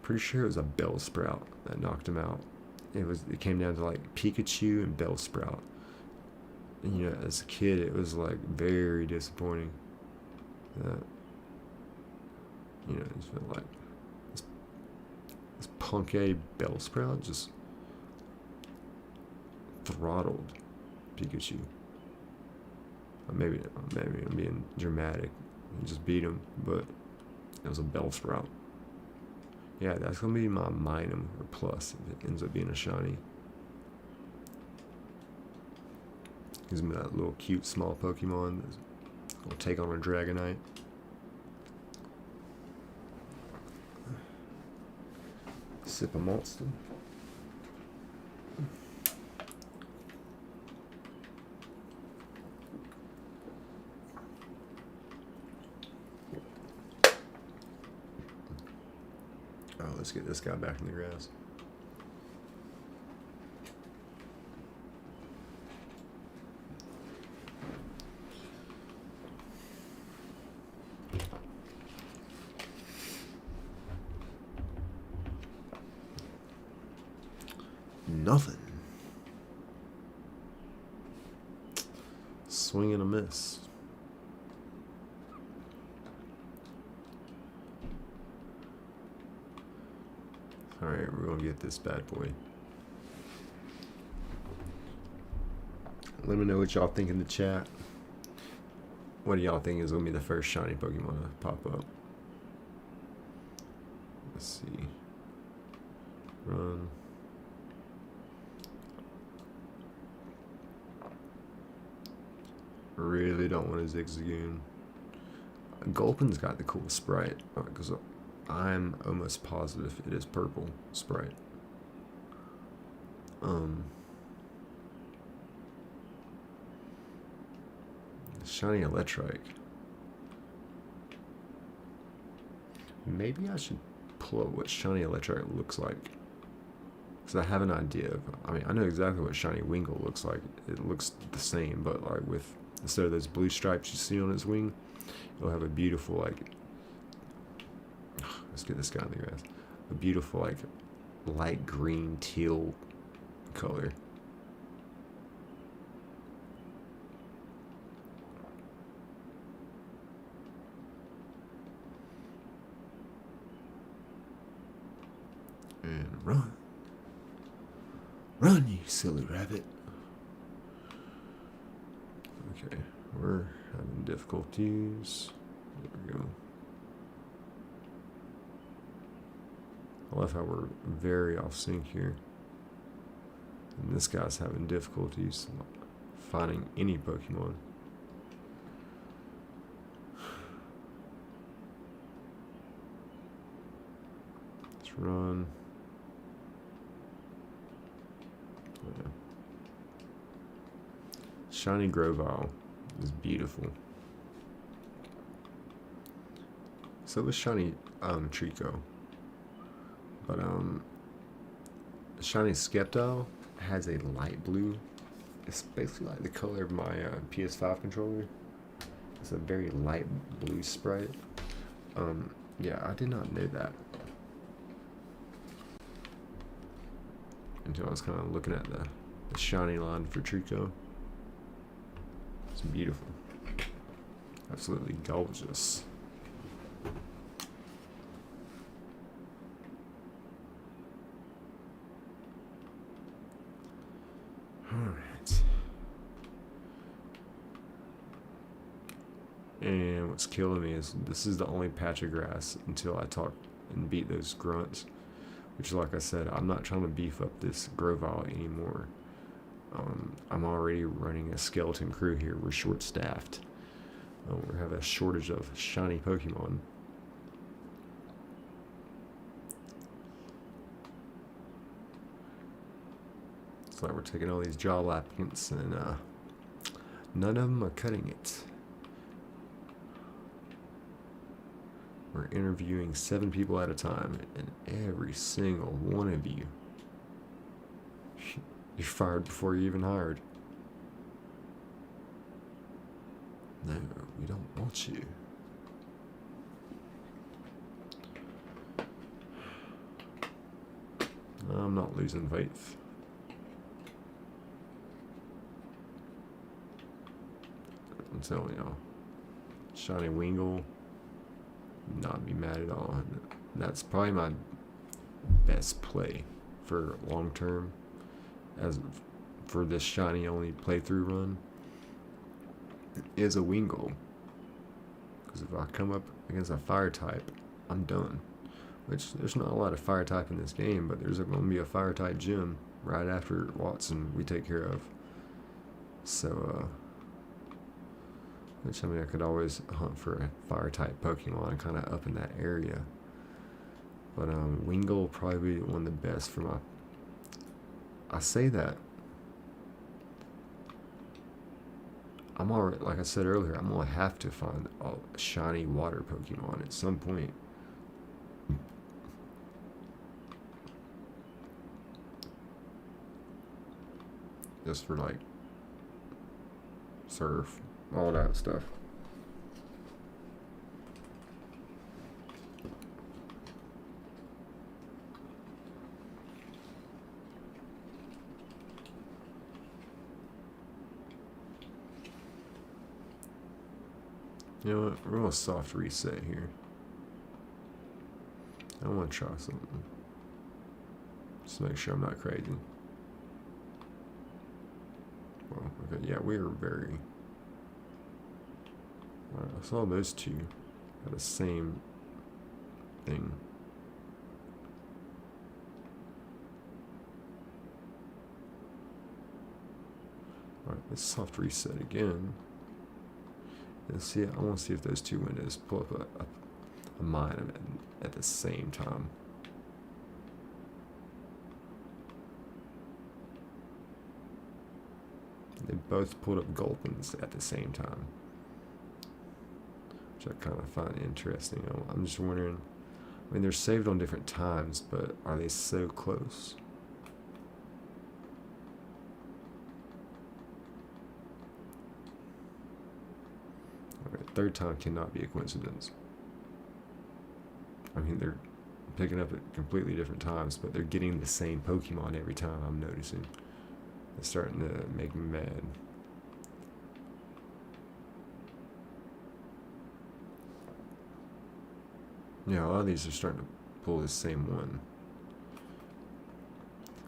pretty sure it was a Bellsprout that knocked him out. It came down to like Pikachu and Bellsprout. And, you know, as a kid, it was like very disappointing. That, you know, it felt like this punk-a Bellsprout just throttled Pikachu. Maybe I'm being dramatic and just beat him, but it was a Bellsprout. Yeah, that's gonna be my Minun or plus if it ends up being a shiny. Gives me that little cute small Pokemon that's gonna take on a Dragonite. Sip a monster. Oh, let's get this guy back in the grass. Nothing. Swing and a miss. Alright, we're gonna get this bad boy. Let me know what y'all think in the chat. What do y'all think is gonna be the first shiny Pokemon to pop up? Let's see. Run. Really don't want a Zigzagoon. Gulpin's got the cool sprite, because I'm almost positive it is purple sprite. Shiny Electrike. Maybe I should pull up what shiny Electrike looks like, because I have an idea of, I mean, I know exactly what shiny Wingull looks like. It looks the same, but like with, instead of those blue stripes you see on its wing, it'll have a beautiful, like, let's get this guy in the grass, a beautiful, like, light green teal color. And run. Run, you silly rabbit. Okay, we're having difficulties. There we go. I love how we're very off sync here. And this guy's having difficulties finding any Pokemon. Let's run. Yeah. Shiny Grovyle is beautiful. So was shiny Treecko. But shiny Skeptile has a light blue. It's basically like the color of my PS5 controller. It's a very light blue sprite. Yeah, I did not know that until I was kind of looking at the shiny line for Treecko. It's beautiful. Absolutely gorgeous. Alright. And what's killing me is this is the only patch of grass until I talk and beat those grunts. Which, like I said, I'm not trying to beef up this Grovyle anymore. I'm already running a skeleton crew here. We're short-staffed. We have a shortage of shiny Pokemon. It's like we're taking all these job applicants and none of them are cutting it. We're interviewing 7 people at a time, and every single one of you, you're fired before you're even hired. No, we don't want you. I'm not losing faith. I'm telling y'all, shiny Wingull, not be mad at all. That's probably my best play for long term, as for this shiny only playthrough run, is a Wingull. Because if I come up against a fire type, I'm done. Which there's not a lot of fire type in this game, but there's going to be a fire type gym right after Watson we take care of. So which, I mean, I could always hunt for a fire type Pokemon kind of up in that area. But Wingull will probably be one of the best for my. I say that. I'm already, like I said earlier, I'm gonna have to find a shiny water Pokemon at some point. Just for like surf, all that stuff. You know what? We're gonna soft reset here. I want to try something. Just make sure I'm not crazy. Well, okay, yeah, we are very... Alright, I saw those two have the same thing. Alright, let's soft reset again. And see, I want to see if those two windows pull up a mine at the same time. They both pulled up Gulpins at the same time, which I kind of find interesting. I'm just wondering, I mean, they're saved on different times, but are they so close? Okay, third time cannot be a coincidence. I mean, they're picking up at completely different times, but they're getting the same Pokemon every time, I'm noticing. It's starting to make me mad. Yeah, a lot of these are starting to pull the same one.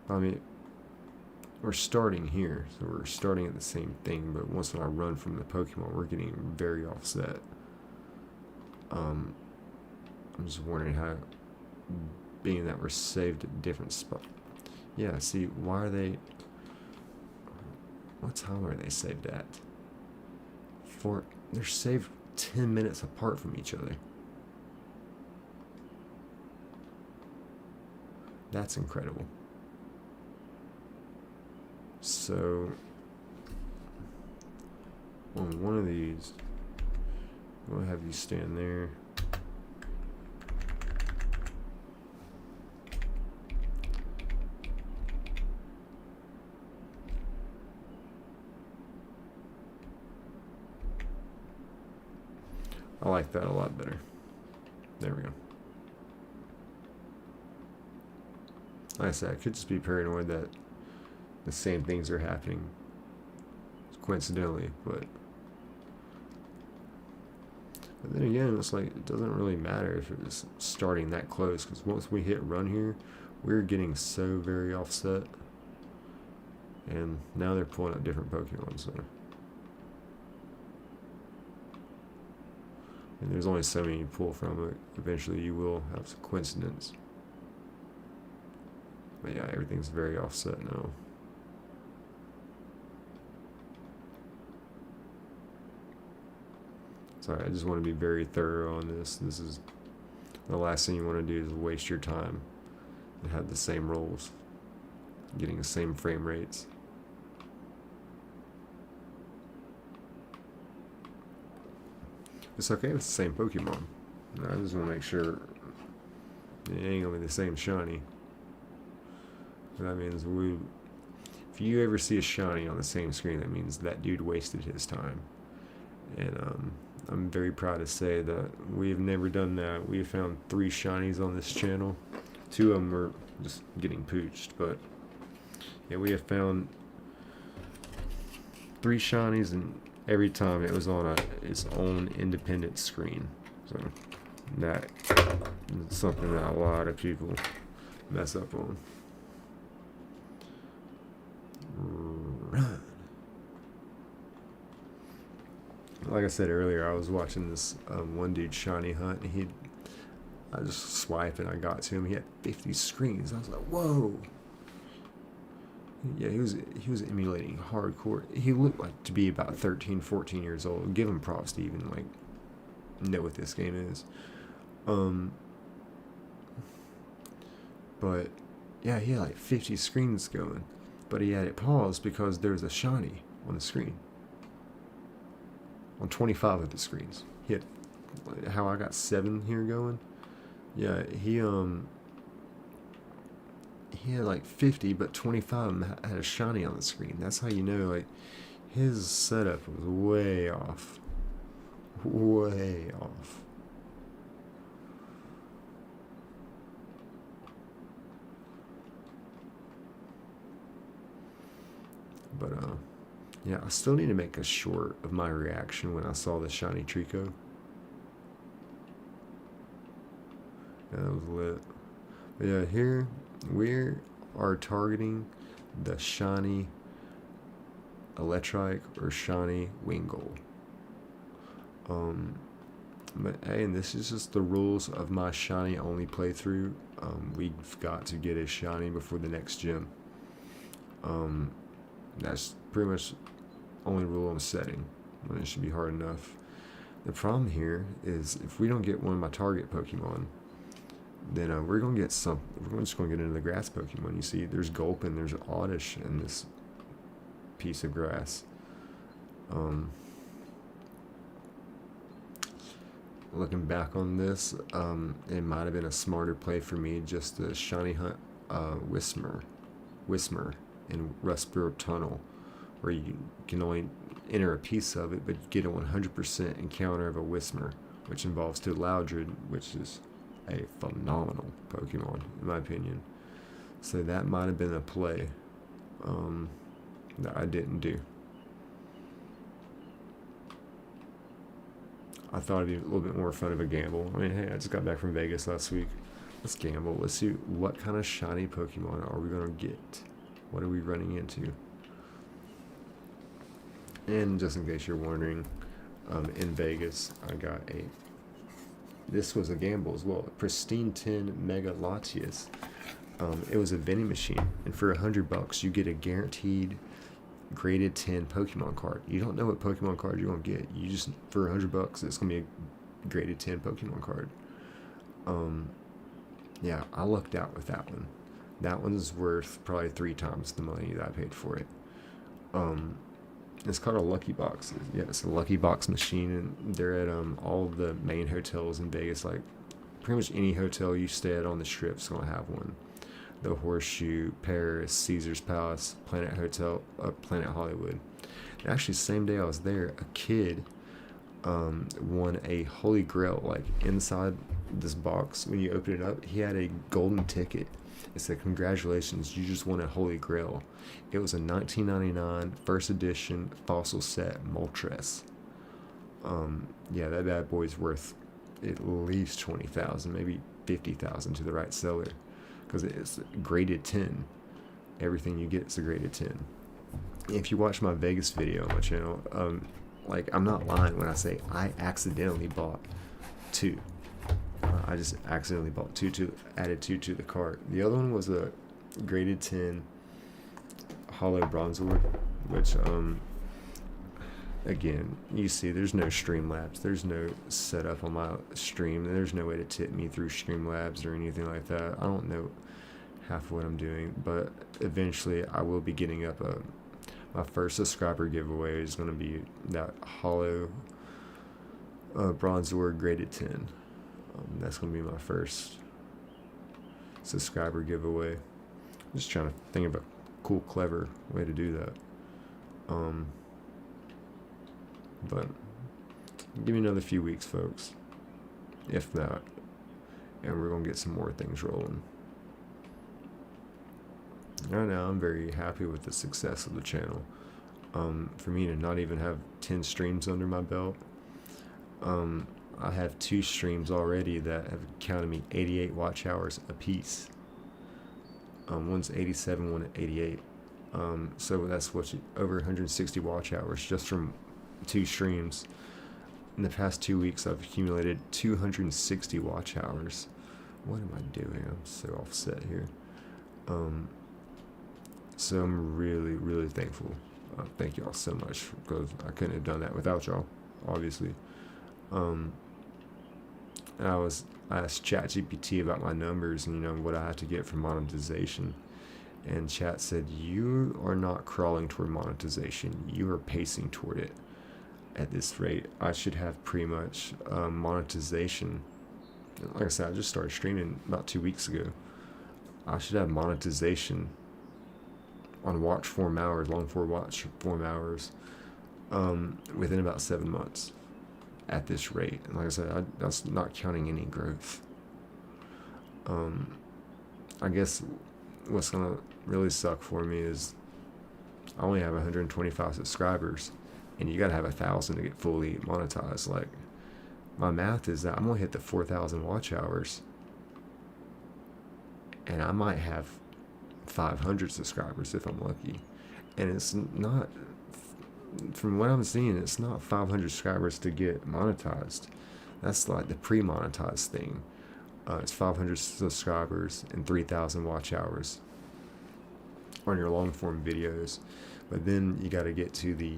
I mean, we're starting here, so we're starting at the same thing, but once when I run from the Pokemon, we're getting very offset. I'm just wondering how, being that we're saved at different spots. Yeah, see, why are they... What time are they saved at? They're saved 10 minutes apart from each other. That's incredible. So, on one of these, I'm going to have you stand there. I like that a lot better. There we go. Like I said, I could just be paranoid that the same things are happening coincidentally, but then again, it's like it doesn't really matter if it was starting that close, because once we hit run here, we're getting so very offset, and now they're pulling up different Pokemon, so... And there's only so many you pull from it. Eventually you will have some coincidence. But yeah, everything's very offset now. Sorry, I just want to be very thorough on this. This is the last thing you want to do is waste your time and have the same rolls, getting the same frame rates. It's okay with the same Pokemon. I just want to make sure it ain't gonna be the same shiny. That means if you ever see a shiny on the same screen, that means that dude wasted his time. And I'm very proud to say that we have never done that. We have found 3 shinies on this channel. 2 of them were just getting pooched, but yeah, we have found 3 shinies, and every time it was on its own independent screen. So that is something that a lot of people mess up on. Run. Like I said earlier, I was watching this one dude shiny hunt, and I just swiped and I got to him. He had 50 screens. I was like, whoa. Yeah, he was emulating hardcore. He looked like to be about 13, 14 years old. Give him props to even like know what this game is. But yeah, he had like 50 screens going, but he had it paused because there was a shiny on the screen. On 25 of the screens, he had, how I got 7 here going. Yeah, he had like 50, but 25 of them had a shiny on the screen. That's how you know, like, his setup was way off. Way off. But, yeah, I still need to make a short of my reaction when I saw the shiny Treecko. Yeah, that was lit. But yeah, here we're are targeting the shiny Electrike or shiny Wingull. But hey, and this is just the rules of my shiny only playthrough. We've got to get a shiny before the next gym. That's pretty much only rule I'm setting. It should be hard enough. The problem here is if we don't get one of my target Pokemon, then we're gonna get some. We're just gonna get into the grass Pokemon. You see, there's Gulp and there's Oddish in this piece of grass. Looking back on this, it might have been a smarter play for me just to shiny hunt Whismur in Rustboro Tunnel, where you can only enter a piece of it, but you get a 100% encounter of a Whismur, which involves to Loudred, which is a phenomenal Pokemon, in my opinion. So that might have been a play that I didn't do. I thought it'd be a little bit more fun of a gamble. I mean, hey, I just got back from Vegas last week. Let's gamble. Let's see what kind of shiny Pokemon are we going to get. What are we running into? And just in case you're wondering, in Vegas, I got this was a gamble as well, a Pristine 10 Mega Latias. It was a vending machine, and for $100, you get a guaranteed graded 10 Pokemon card. You don't know what Pokemon card you're going to get. You just, for $100, it's going to be a graded 10 Pokemon card. Yeah, I lucked out with that one. That one's worth probably 3 times the money that I paid for it. It's called a Lucky Box. Yeah, it's a Lucky Box machine, and they're at all of the main hotels in Vegas. Like pretty much any hotel you stay at on the Strip is gonna have one. The Horseshoe, Paris, Caesar's Palace, Planet Hotel, Planet Hollywood. And actually, same day I was there, a kid won a Holy Grail. Like inside this box, when you open it up, he had a golden ticket. It said, "Congratulations, you just won a Holy Grail." It was a 1999 first edition fossil set Moltres. Yeah, that bad boy's worth at least 20,000, maybe 50,000 to the right seller, because it's graded 10. Everything you get is a graded 10. If you watch my Vegas video on my channel, like I'm not lying when I say I accidentally bought 2. I just accidentally bought 2 added 2 to the cart. The other one was a graded 10 Hollow Bronzor, which again, you see there's no Streamlabs, there's no setup on my stream, there's no way to tip me through Streamlabs or anything like that. I don't know half of what I'm doing, but eventually I will be getting up my first subscriber giveaway is going to be that Hollow Bronzor graded 10. That's going to be my first subscriber giveaway. I'm just trying to think of a cool, clever way to do that. But give me another few weeks, folks. If not, and we're going to get some more things rolling. Right now, I'm very happy with the success of the channel. For me to not even have 10 streams under my belt, I have 2 streams already that have counted me 88 watch hours apiece. One's 87, one at 88. So that's over 160 watch hours just from 2 streams. In the past 2 weeks, I've accumulated 260 watch hours. What am I doing? I'm so offset here. So I'm really, really thankful. Thank y'all so much, because I couldn't have done that without y'all, obviously. And I asked ChatGPT about my numbers and what I have to get for monetization, and Chat said, "You are not crawling toward monetization. You are pacing toward it. At this rate, I should have pretty much monetization." Like I said, I just started streaming about 2 weeks ago. I should have monetization on watch form hours, long for watch form hours, within about 7 months. At this rate, and like I said, that's not counting any growth. I guess what's gonna really suck for me is I only have 125 subscribers, and you gotta have 1,000 to get fully monetized. Like, my math is that I'm gonna hit the 4,000 watch hours, and I might have 500 subscribers if I'm lucky. And it's not, from what I'm seeing, it's not 500 subscribers to get monetized. That's like the pre-monetized thing. It's 500 subscribers and 3,000 watch hours on your long form videos. But then you got to get to the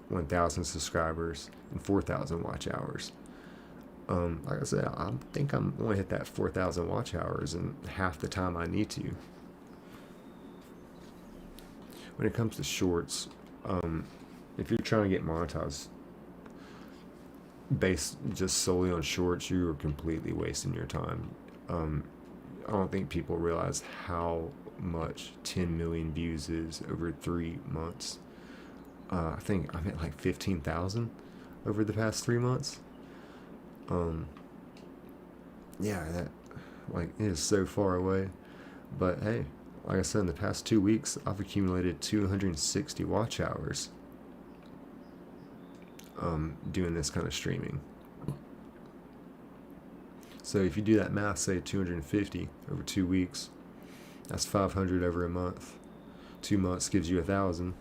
1,000 subscribers and 4,000 watch hours. Like I said, I think I'm going to hit that 4,000 watch hours in half the time I need to. When it comes to shorts, if you're trying to get monetized based just solely on shorts, you are completely wasting your time. I don't think people realize how much 10 million views is over 3 months. I think I'm at like 15,000 over the past 3 months. Yeah, that, like, it is so far away. But hey, like I said, in the past 2 weeks, I've accumulated 260 watch hours doing this kind of streaming. So if you do that math, say 250 over 2 weeks, that's 500 over a month. 2 months gives you 1,000.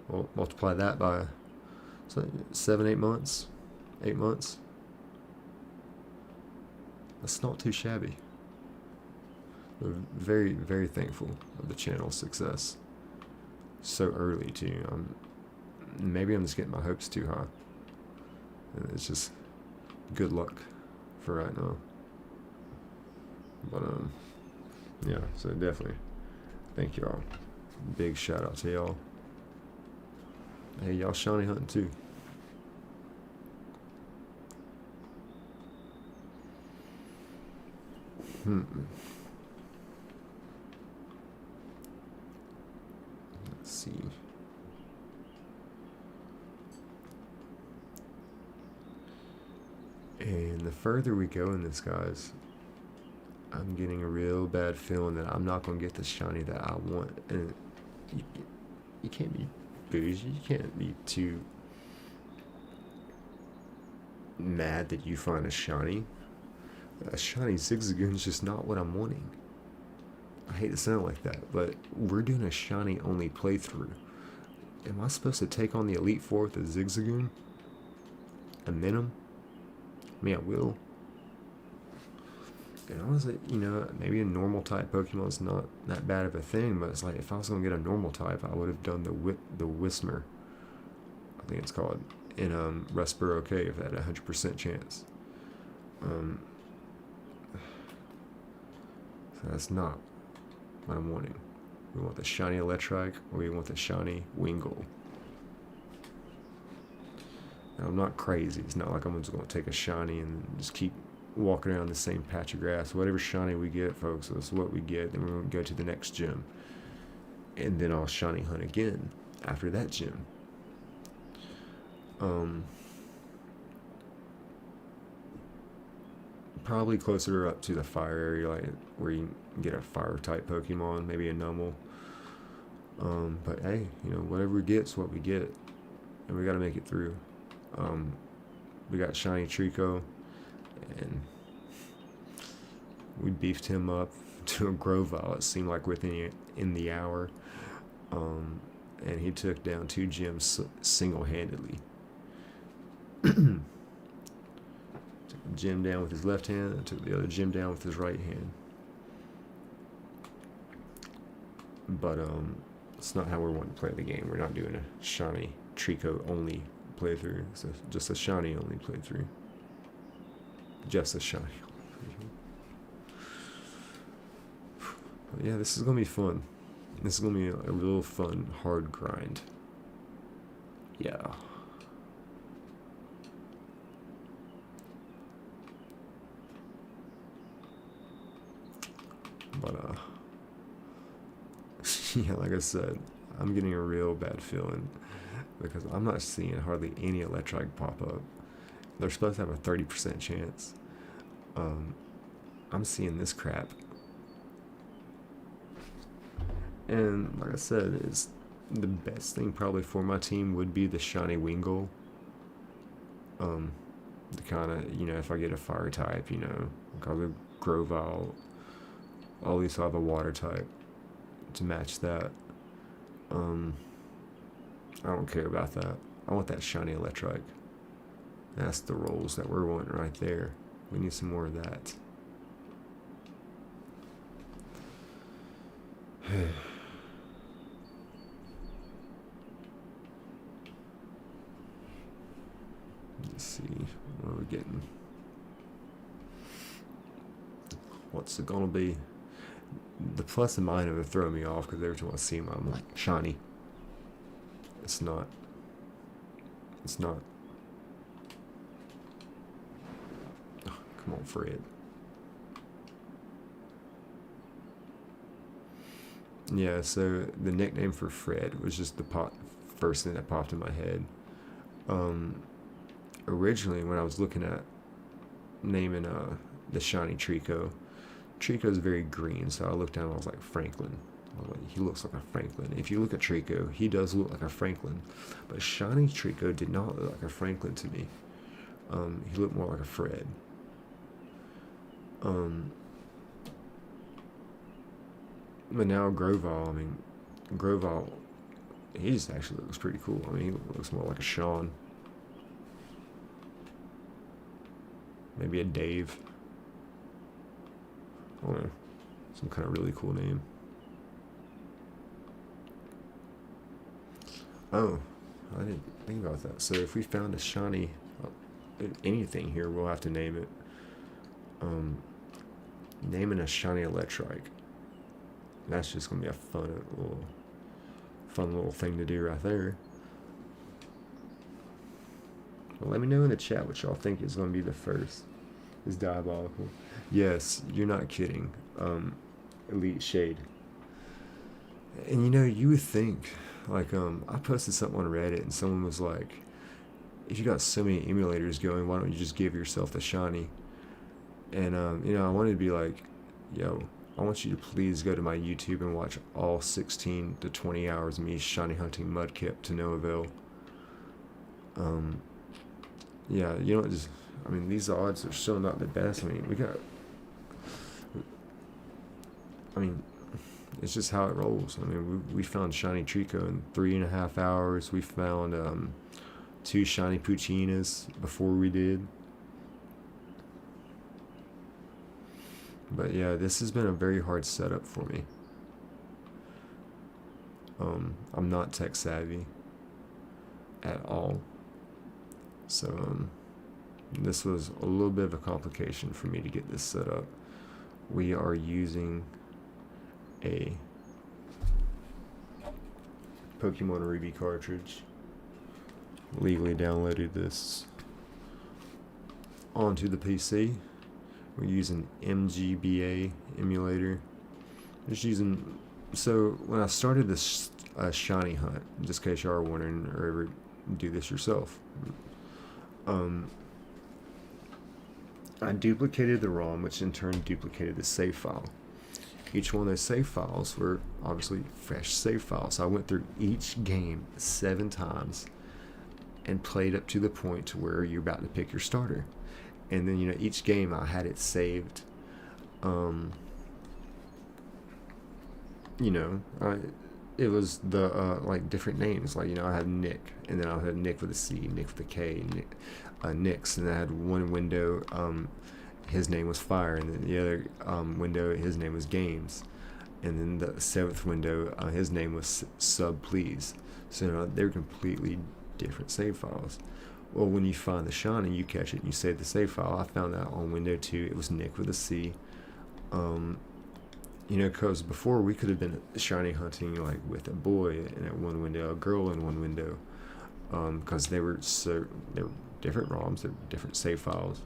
Well, multiply that by 7, 8 months. 8 months. That's not too shabby. We're very, very thankful of the channel's success. So early too. Maybe I'm just getting my hopes too high. And it's just good luck for right now. But yeah, so definitely thank y'all. Big shout out to y'all. Hey, y'all shiny hunting too. Let's see. And the further we go in this, guys, I'm getting a real bad feeling that I'm not going to get the shiny that I want. And you can't be bougie. You can't be too mad that you find a shiny. A shiny Zigzagoon is just not what I'm wanting. I hate to sound like that, but we're doing a shiny only playthrough. Am I supposed to take on the Elite Four with a Zigzagoon? And min him? I mean, I will. And honestly, you know, maybe a normal type Pokemon is not that bad of a thing, but it's like, if I was going to get a normal type, I would have done the Whismer, I think it's called, in Respiro Cave. That had a 100% chance. So that's not what I'm wanting. We want the shiny Electrike, or we want the shiny Wingull. Now, I'm not crazy. It's not like I'm just going to take a shiny and just keep walking around the same patch of grass. Whatever shiny we get, folks, that's what we get. Then we're going to go to the next gym. And then I'll shiny hunt again after that gym. Probably closer up to the fire area, like where you can get a fire type Pokemon, maybe a Numel. But hey, you know, whatever we get's what we get, and we got to make it through. We got shiny Treecko, and we beefed him up to a Grovyle, it seemed like, within the hour. And he took down 2 gyms single-handedly. Took the gym down with his left hand, and took the other gym down with his right hand. But it's not how we're wanting to play the game. We're not doing a shiny Treecko only playthrough. It's just a shiny only playthrough. Just a shiny. But yeah, this is gonna be fun. This is gonna be a real fun, hard grind. Yeah. But yeah, like I said, I'm getting a real bad feeling because I'm not seeing hardly any Electrike pop up. They're supposed to have a 30% chance. I'm seeing this crap. And like I said, it's the best thing probably for my team would be the shiny Wingull. The kind of, you know, if I get a fire type, you know, like the Grovyle, I'll at least have a water type to match that. I don't care about that. I want that shiny Electrike. That's the rolls that we're wanting right there. We need some more of that. Let's see, what are we getting? What's it gonna be? The plus and minus are throwing me off because every time I see them, I'm like, shiny. It's not. It's not. Oh, come on, Fred. Yeah, so the nickname for Fred was just the first thing that popped in my head. Originally, when I was looking at naming the shiny Treecko, Treecko's very green, so I looked down and I was like, Franklin. I was like, he looks like a Franklin. If you look at Treecko, he does look like a Franklin, but shiny Treecko did not look like a Franklin to me. He looked more like a Fred. But now Grovall, I mean, Grovall, he just actually looks pretty cool. I mean, he looks more like a Sean. Maybe a Dave. I don't know. Some kind of really cool name. Oh, I didn't think about that. So if we found a shiny anything here, we'll have to name it. Naming a shiny Electrike. That's just gonna be a fun little thing to do right there. Well, let me know in the chat what y'all think is gonna be the first. It's diabolical. Yes, you're not kidding. Elite Shade. And you know, you would think, like, I posted something on Reddit and someone was like, if you got so many emulators going, why don't you just give yourself the shiny? And, you know, I wanted to be like, yo, I want you to please go to my YouTube and watch all 16 to 20 hours of me shiny hunting Mudkip to no avail. Yeah, you know, just, I mean, these odds are still not the best. I mean, it's just how it rolls. I mean, we found shiny Treecko in 3.5 hours. We found 2 shiny Puccinas before we did. But yeah, this has been a very hard setup for me. I'm not tech savvy at all. So this was a little bit of a complication for me to get this set up. We are using a Pokemon Ruby cartridge. Legally downloaded this onto the PC. We're using MGBA emulator. Just using, so when I started this shiny hunt, just in case you are wondering or ever do this yourself, I duplicated the ROM, which in turn duplicated the save file. Each one of those save files were obviously fresh save files. So I went through each game 7 times and played up to the point to where you're about to pick your starter. And then, you know, each game I had it saved. You know, it was the like different names. Like, you know, I had Nick, and then I had Nick with a C, Nick with a K, Nick's, and I had one window. His name was Fire, and then the other window, his name was Games, and then the 7th window, his name was Sub Please. So, you know, they're completely different save files. Well, when you find the shiny, you catch it and you save the save file. I found that on window 2. It was Nick with a C. You know, because before we could have been shiny hunting like with a boy in one window, a girl in one window, because they were different ROMs, they're different save files.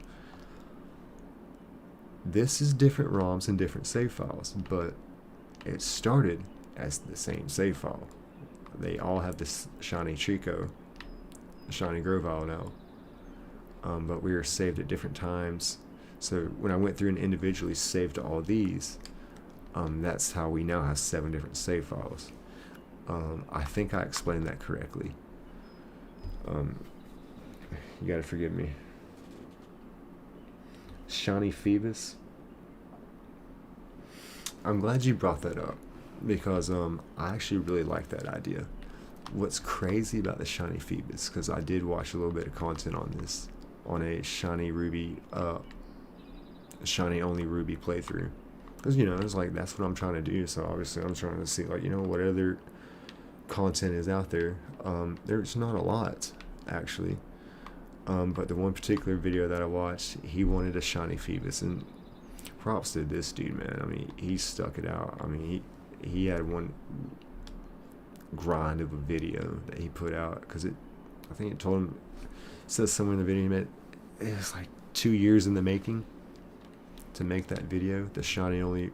This is different ROMs and different save files, but it started as the same save file. They all have this shiny Treecko, shiny Grovall now, but we were saved at different times. So when I went through and individually saved all these, that's how we now have 7 different save files. I think I explained that correctly. You gotta forgive me. Shiny Phoebus. I'm glad you brought that up. because I actually really like that idea. What's crazy about the shiny Phoebus, because I did watch a little bit of content on this, on a shiny ruby, shiny only ruby playthrough, because you know it's like that's what I'm trying to do. So obviously I'm trying to see, like, you know, what other content is out there. There's not a lot actually, but the one particular video that I watched, he wanted a shiny Phoebus, and props to this dude, man. I mean, he stuck it out. I mean, he had one grind of a video that he put out, because I think it told him, it says somewhere in the video, it was like 2 years in the making to make that video, the shiny only,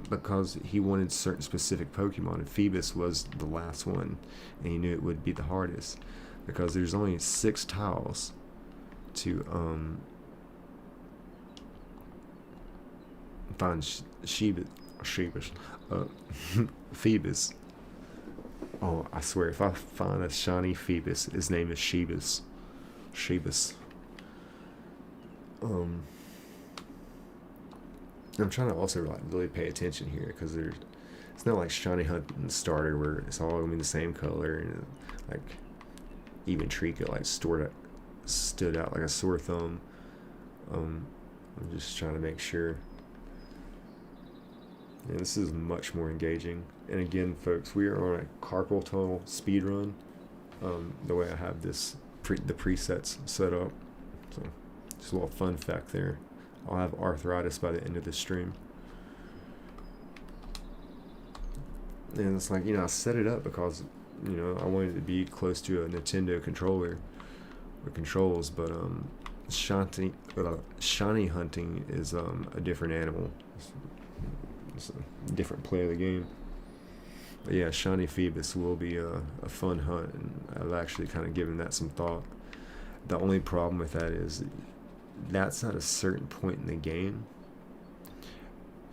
because he wanted certain specific Pokemon, and Phoebus was the last one, and he knew it would be the hardest because there's only 6 tiles to find Phoebus. Oh, I swear, if I find a shiny Phoebus, his name is Sheebus. I'm trying to also like really pay attention here, because it's not like shiny hunting starter where it's all gonna be the same color, and like even Treecko like stood out like a sore thumb. I'm just trying to make sure. Yeah, this is much more engaging. And again, folks, we are on a carpal tunnel speed run. The way I have this the presets set up. So just a little fun fact there. I'll have arthritis by the end of this stream. And it's like, you know, I set it up because, you know, I wanted it to be close to a Nintendo controller or controls, but shiny hunting is a different animal. It's a different play of the game. But yeah, shiny Phoebus will be a fun hunt, and I've actually kind of given that some thought. The only problem with that is that's at a certain point in the game.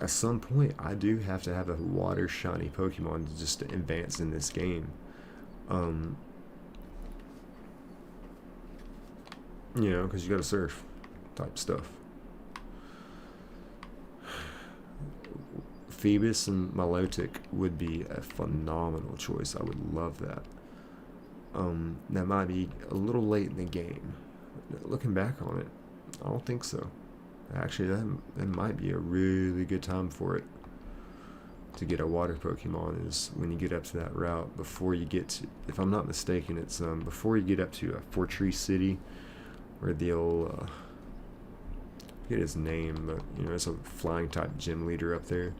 At some point, I do have to have a water shiny Pokemon to just advance in this game. You know, because you gotta surf type stuff. Phoebus and Milotic would be a phenomenal choice. I would love that. That might be a little late in the game. Looking back on it, I don't think so. Actually, that might be a really good time for it to get a water Pokemon, is when you get up to that route before you get to, if I'm not mistaken, it's before you get up to Fortree City, where the old I forget his name, but you know, it's a flying type gym leader up there.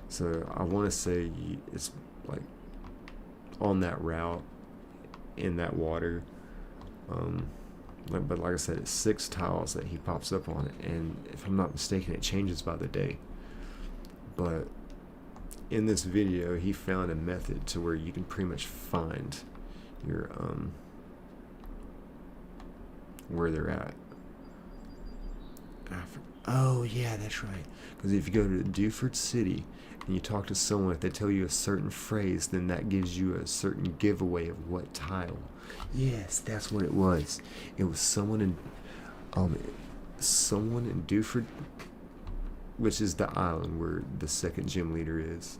So I want to say it's like on that route in that water. But like I said, it's 6 tiles that he pops up on it, and if I'm not mistaken, it changes by the day. But in this video, he found a method to where you can pretty much find your where they're at. Oh yeah, that's right. Because if you go to Dewford City and you talk to someone, if they tell you a certain phrase, then that gives you a certain giveaway of what tile. Yes, that's what it was. It was someone in Dewford, which is the island where the second gym leader is.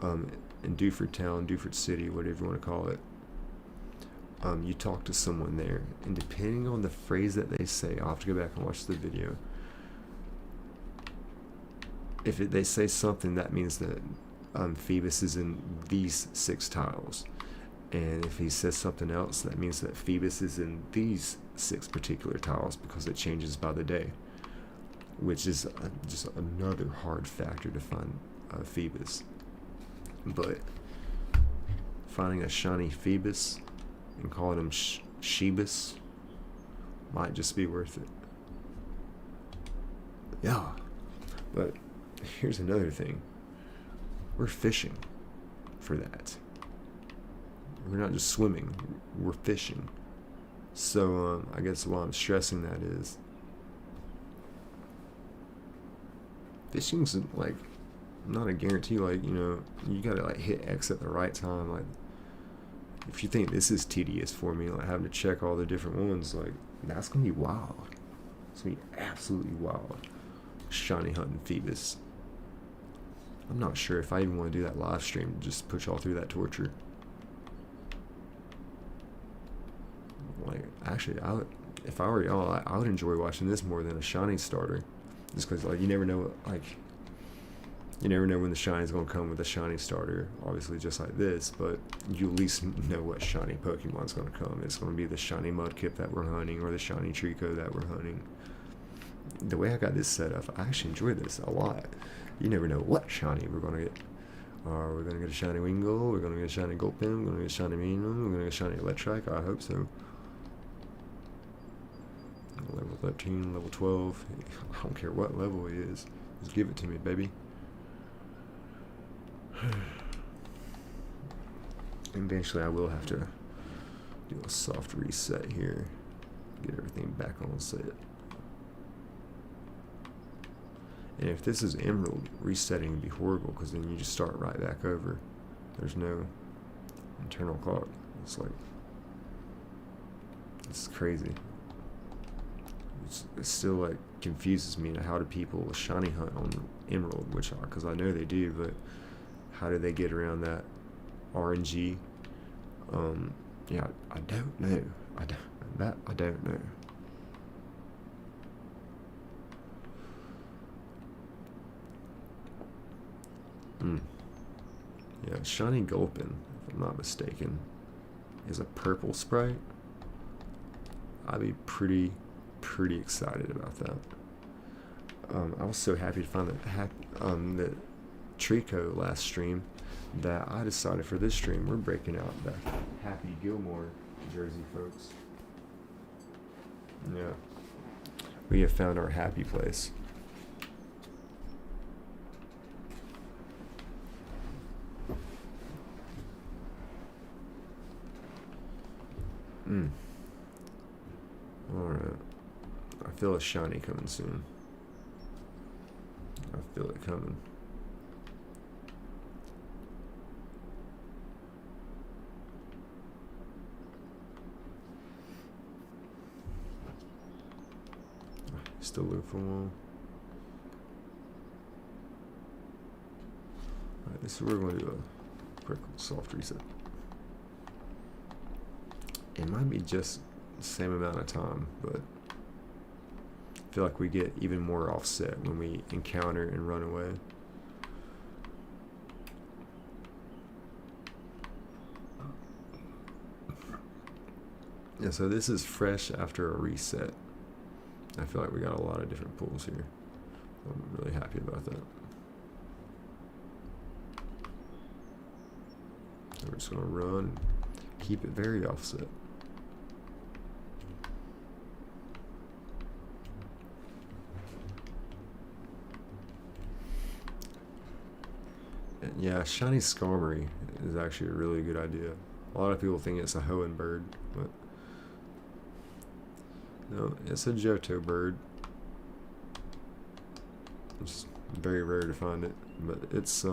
In Dewford Town, Dewford City, whatever you want to call it. You talk to someone there, and depending on the phrase that they say, I'll have to go back and watch the video. If they say something, that means that Phoebus is in these 6 tiles. And if he says something else, that means that Phoebus is in these 6 particular tiles, because it changes by the day. Which is just another hard factor to find Phoebus. But finding a shiny Phoebus and calling him Sheebus might just be worth it. Yeah. But here's another thing. We're fishing for that. We're not just swimming, we're fishing. So I guess why I'm stressing that is fishing's like not a guarantee. Like, you know, you gotta like hit X at the right time. Like, if you think this is tedious for me, like having to check all the different ones, like that's gonna be wild. It's gonna be absolutely wild. shiny hunting Phoebus. I'm not sure if I even want to do that live stream, just put y'all through that torture. Like, actually, if I were y'all, I would enjoy watching this more than a shiny starter, just because like you never know, you never know when the shiny is going to come with a shiny starter. Obviously, just like this, but you at least know what shiny Pokemon is going to come. It's going to be the shiny Mudkip that we're hunting, or the shiny Treecko that we're hunting. The way I got this set up, I actually enjoy this a lot. You never know what shiny we're going to get. We're going to get a shiny Wingull, we're going to get a shiny Gulpin, we're going to get a shiny Meanum, we're going to get a shiny Electrike. I hope so. Level 13, level 12. I don't care what level he is. Just give it to me, baby. Eventually I will have to do a soft reset here. Get everything back on set. And if this is Emerald, resetting would be horrible, because then you just start right back over. There's no internal clock. It's like, it's crazy. It still like confuses me. How do people shiny hunt on Emerald? Because I know they do, but how do they get around that RNG? Yeah, I don't know. I don't know. Yeah, shiny Gulpin, if I'm not mistaken, is a purple sprite. I'd be pretty excited about that. I was so happy to find that Treecko last stream that I decided for this stream we're breaking out the Happy Gilmore jersey, folks. Yeah, we have found our happy place. Alright. I feel a shiny coming soon. I feel it coming. Still look for one. Alright, this is where we're going to do a quick soft reset. It might be just the same amount of time, but I feel like we get even more offset when we encounter and run away. Yeah, so this is fresh after a reset. I feel like we got a lot of different pulls here. I'm really happy about that. So we're just going to run, keep it very offset. And yeah, shiny Skarmory is actually a really good idea. A lot of people think it's a Hoenn bird, but no, it's a Johto bird. It's very rare to find it, but it's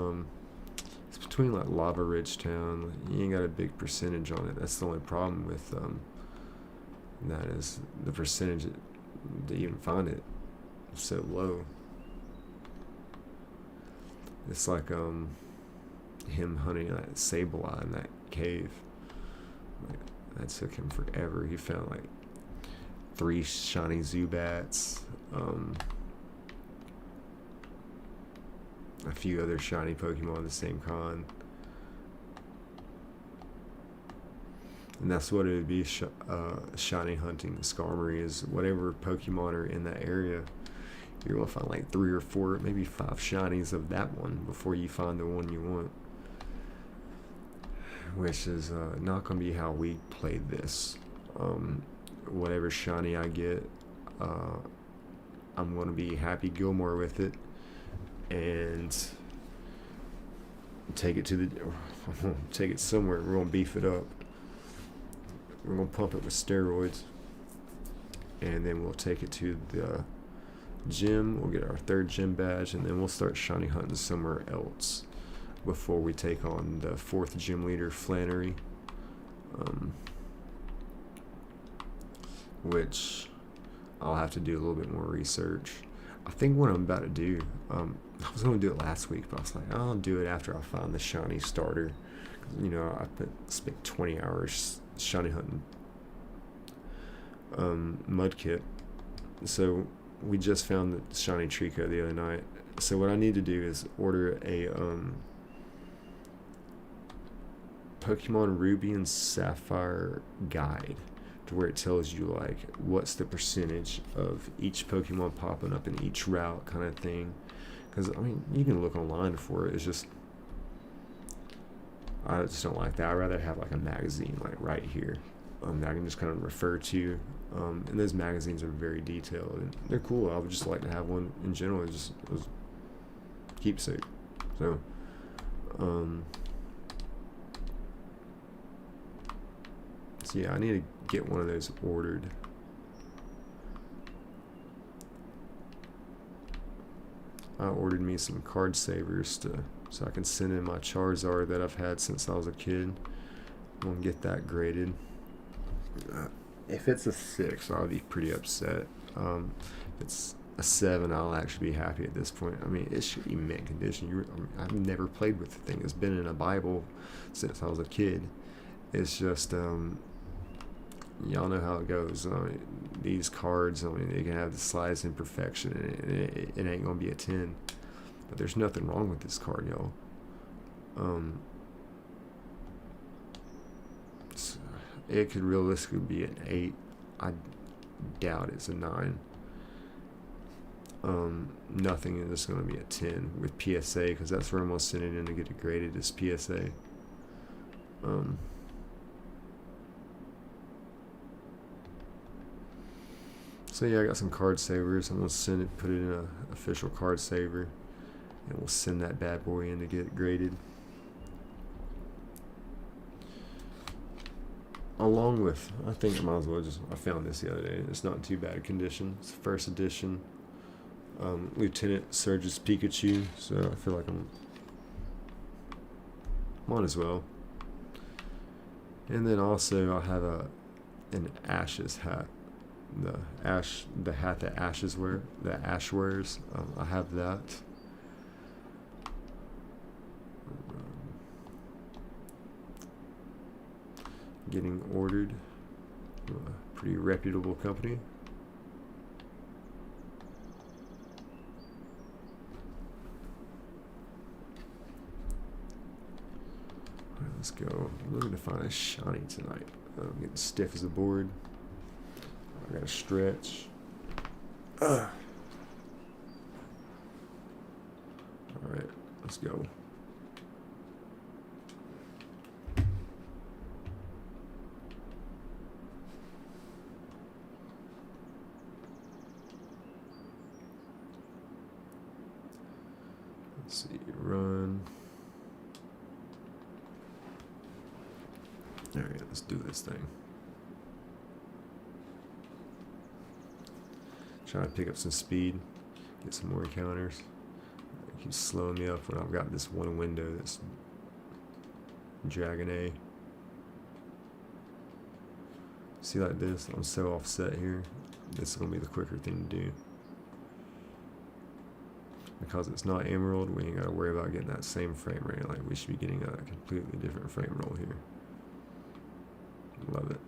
between like Lava Ridge Town. You ain't got a big percentage on it. That's the only problem with that is the percentage to even find it is so low. It's like him hunting that Sableye in that cave. Like, that took him forever. He found like 3 shiny Zubats, a few other shiny Pokemon of the same con. And that's what it would be, shiny hunting Skarmory, is whatever Pokemon are in that area. You're going to find like 3 or 4, maybe 5 shinies of that one before you find the one you want. Which is not going to be how we play this. Whatever shiny I get, I'm going to be Happy Gilmore with it. And take it to take it somewhere. We're going to beef it up. We're going to pump it with steroids. And then we'll take it to the gym. We'll get our 3rd gym badge, and then we'll start shiny hunting somewhere else before we take on the 4th gym leader, Flannery, which I'll have to do a little bit more research. I think what I'm about to do, I was going to do it last week, but I was like, I'll do it after I find the shiny starter. You know, I spent 20 hours shiny hunting Mudkip. So we just found the shiny Treecko the other night. So what I need to do is order a Pokemon Ruby and Sapphire guide, to where it tells you like what's the percentage of each Pokemon popping up in each route, kind of thing. Because I mean, you can look online for it. It's just, I just don't like that. I'd rather have like a magazine like right here that I can just kind of refer to. And those magazines are very detailed and they're cool. I would just like to have one in general. It was keepsake. So, so yeah, I need to get one of those ordered. I ordered me some card savers so I can send in my Charizard that I've had since I was a kid. I'm gonna get that graded. If it's a 6, I'll be pretty upset. If it's a 7, I'll actually be happy at this point. I mean, it should be mint condition. I've never played with the thing. It's been in a Bible since I was a kid. It's just, y'all know how it goes. I mean, these cards, I mean, they can have the slightest imperfection, and it ain't gonna be a 10. But there's nothing wrong with this card, y'all. It could realistically be an 8. I doubt it's a 9. Nothing is going to be a 10 with PSA, because that's where I'm going to send it in to get it graded, is PSA. So yeah, I got some card savers. I'm going to put it in an official card saver, and we'll send that bad boy in to get it graded. Along with, I think I might as well I found this the other day. It's not in too bad a condition. It's first edition. Lieutenant Surge's Pikachu. So I feel like might as well. And then also I have an Ash's hat. The hat that Ashes wear, that Ash wears. I have that. Getting ordered from a pretty reputable company. Alright, let's go. I'm looking to find a shiny tonight. I'm getting stiff as a board. I gotta stretch. Alright, let's go. Let's see, run. Alright, let's do this thing. Trying to pick up some speed, get some more encounters. It keeps slowing me up when I've got this one window that's Dragon A. See, like this, I'm so offset here. This is going to be the quicker thing to do. Because it's not Emerald, we ain't got to worry about getting that same frame rate. Like, we should be getting a completely different frame roll here. Love it.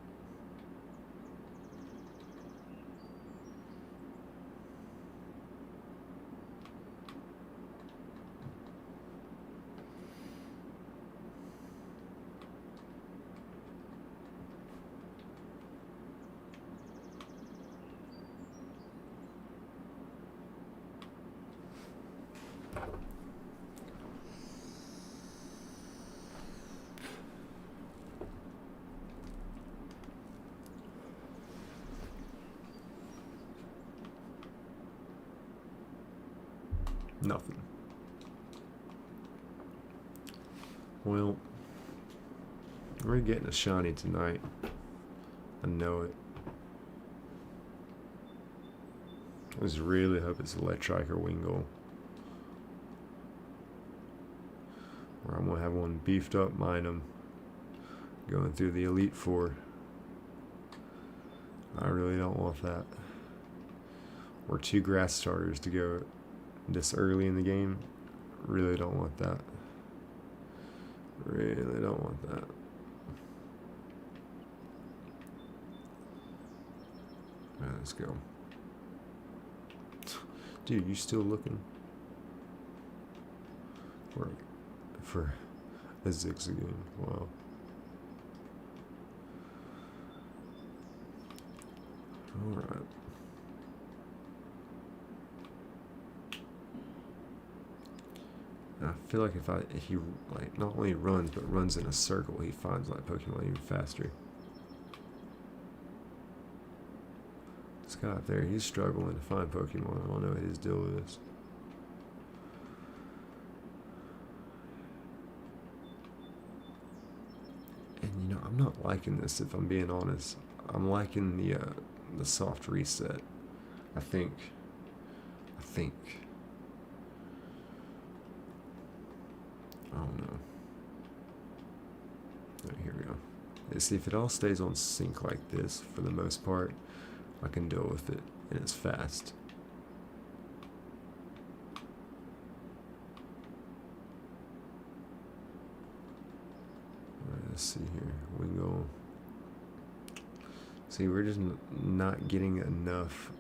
Nothing. Well, we're getting a shiny tonight. I know it. I just really hope it's Electrike or Wingull. Or I'm gonna have one beefed up Minum going through the Elite Four. I really don't want that. or 2 grass starters to go this early in the game. Really don't want that. Really don't want that. Alright, let's go. Dude, you still looking for a zigzagoon? Wow. Alright. I feel like if he like not only runs but runs in a circle, he finds like Pokemon even faster. This guy up there, he's struggling to find Pokemon. I don't know what his deal is. And you know, I'm not liking this, if I'm being honest. I'm liking the soft reset. I think. I don't know. Right, here we go. Let's see if it all stays on sync like this for the most part. I can deal with it, and it's fast. Alright, let's see here. Wingull. See, we're just not getting enough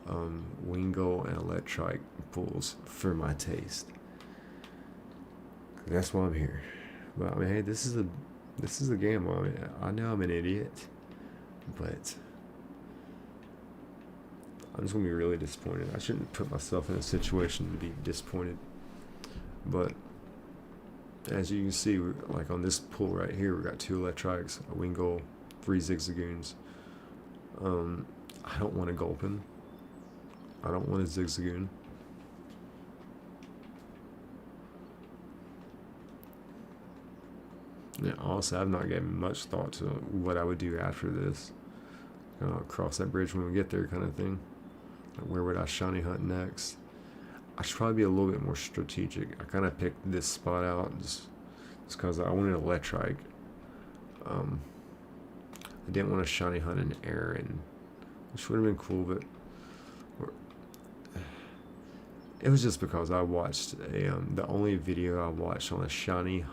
Wingull and Electrike pulls for my taste. That's why I'm here. But I mean, hey, this is a gamble. I mean, I know I'm an idiot, but I'm just gonna be really disappointed. I shouldn't put myself in a situation to be disappointed. But as you can see, like on this pull right here, we got 2 Electrikes, a Wingull, 3 Zigzagoons. I don't want a Gulpin. I don't want a Zigzagoon. Yeah, honestly, I've not given much thought to what I would do after this. Cross that bridge when we get there, kind of thing. Like, where would I shiny hunt next? I should probably be a little bit more strategic. I kind of picked this spot out just because I wanted an Electrike. I didn't want to shiny hunt an Aaron, which would have been cool, but it was just because I watched the only video I watched on a shiny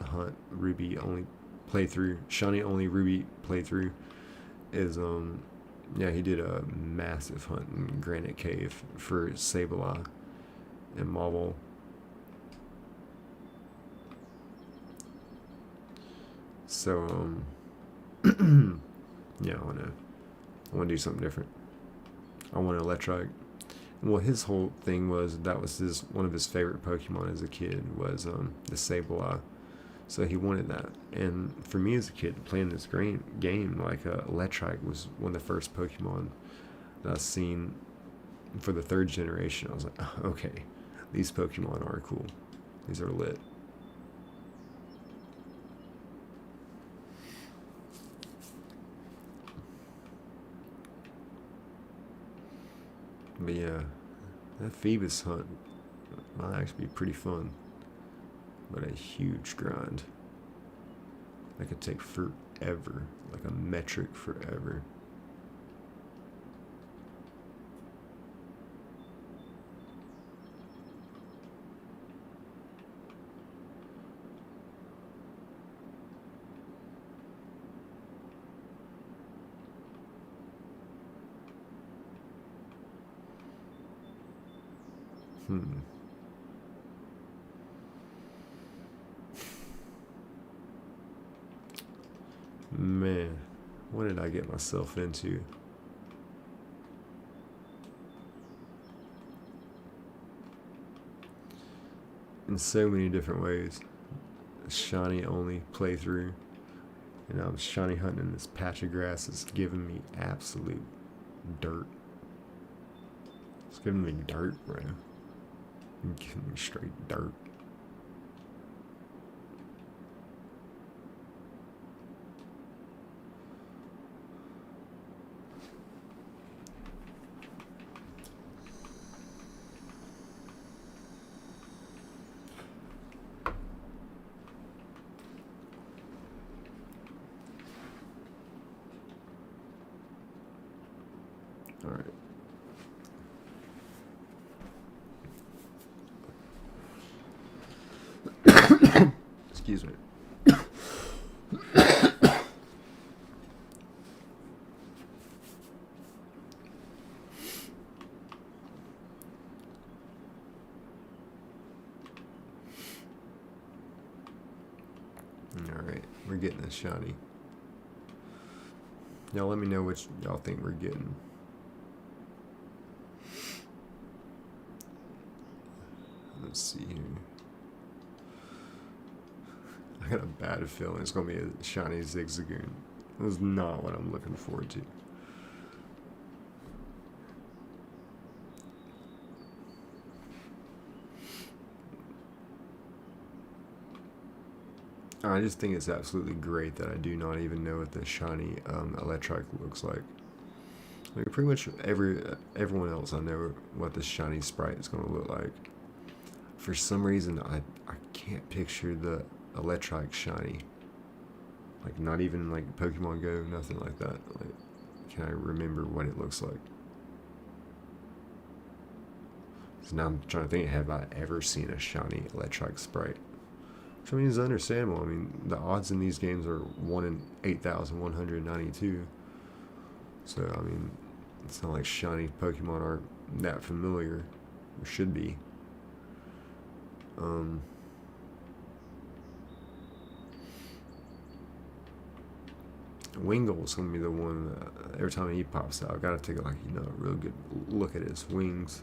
hunt Ruby only playthrough, shiny only Ruby playthrough, is yeah, he did a massive hunt in Granite Cave for Sableye and Marble. So yeah, I want to do something different. I want an Electrike. Well, his whole thing was that was one of his favorite Pokemon as a kid was the Sableye. So he wanted that. And for me as a kid playing this game, like Electrike was one of the first Pokemon that I've seen for the 3rd generation. I was like, oh, okay, these Pokemon are cool. These are lit. But yeah, that Phoebus hunt might actually be pretty fun. But a huge grind. That could take forever. Like a metric forever. Man, what did I get myself into? In so many different ways. A shiny only playthrough. And I'm shiny hunting this patch of grass that's giving me absolute dirt. It's giving me dirt, bro. It's giving me straight dirt. Alright. Excuse me. Alright, we're getting a shiny. Y'all let me know which y'all think we're getting. Let's see here. I got a bad feeling it's going to be a shiny Zigzagoon. That's not what I'm looking forward to. I just think it's absolutely great that I do not even know what the shiny Electrike looks like. Like pretty much everyone else I know what the shiny sprite is going to look like. For some reason I can't picture the Electrike shiny. Like not even like Pokemon Go, nothing like that. Like can I remember what it looks like? So now I'm trying to think, have I ever seen a shiny Electrike sprite? Which I mean is understandable. I mean the odds in these games are 1 in 8,192. So I mean it's not like shiny Pokemon aren't that familiar, or should be. Wingull is going to be the one that every time he pops out, I've got to take a real good look at his wings.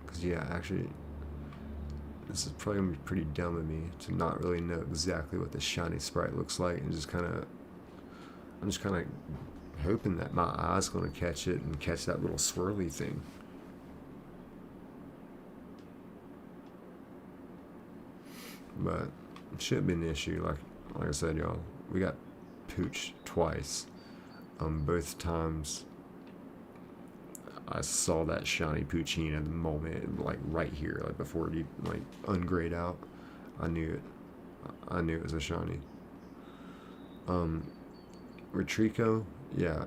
Because yeah, actually, this is probably going to be pretty dumb of me to not really know exactly what the shiny sprite looks like, and I'm just kind of hoping that my eye's going to catch it and catch that little swirly thing. But it shouldn't be an issue. Like I said, y'all, we got pooched twice. Both times I saw that shiny Poochyne at the moment, like right here, like before it like ungrayed out. I knew it. I knew it was a shiny. With Treecko, yeah,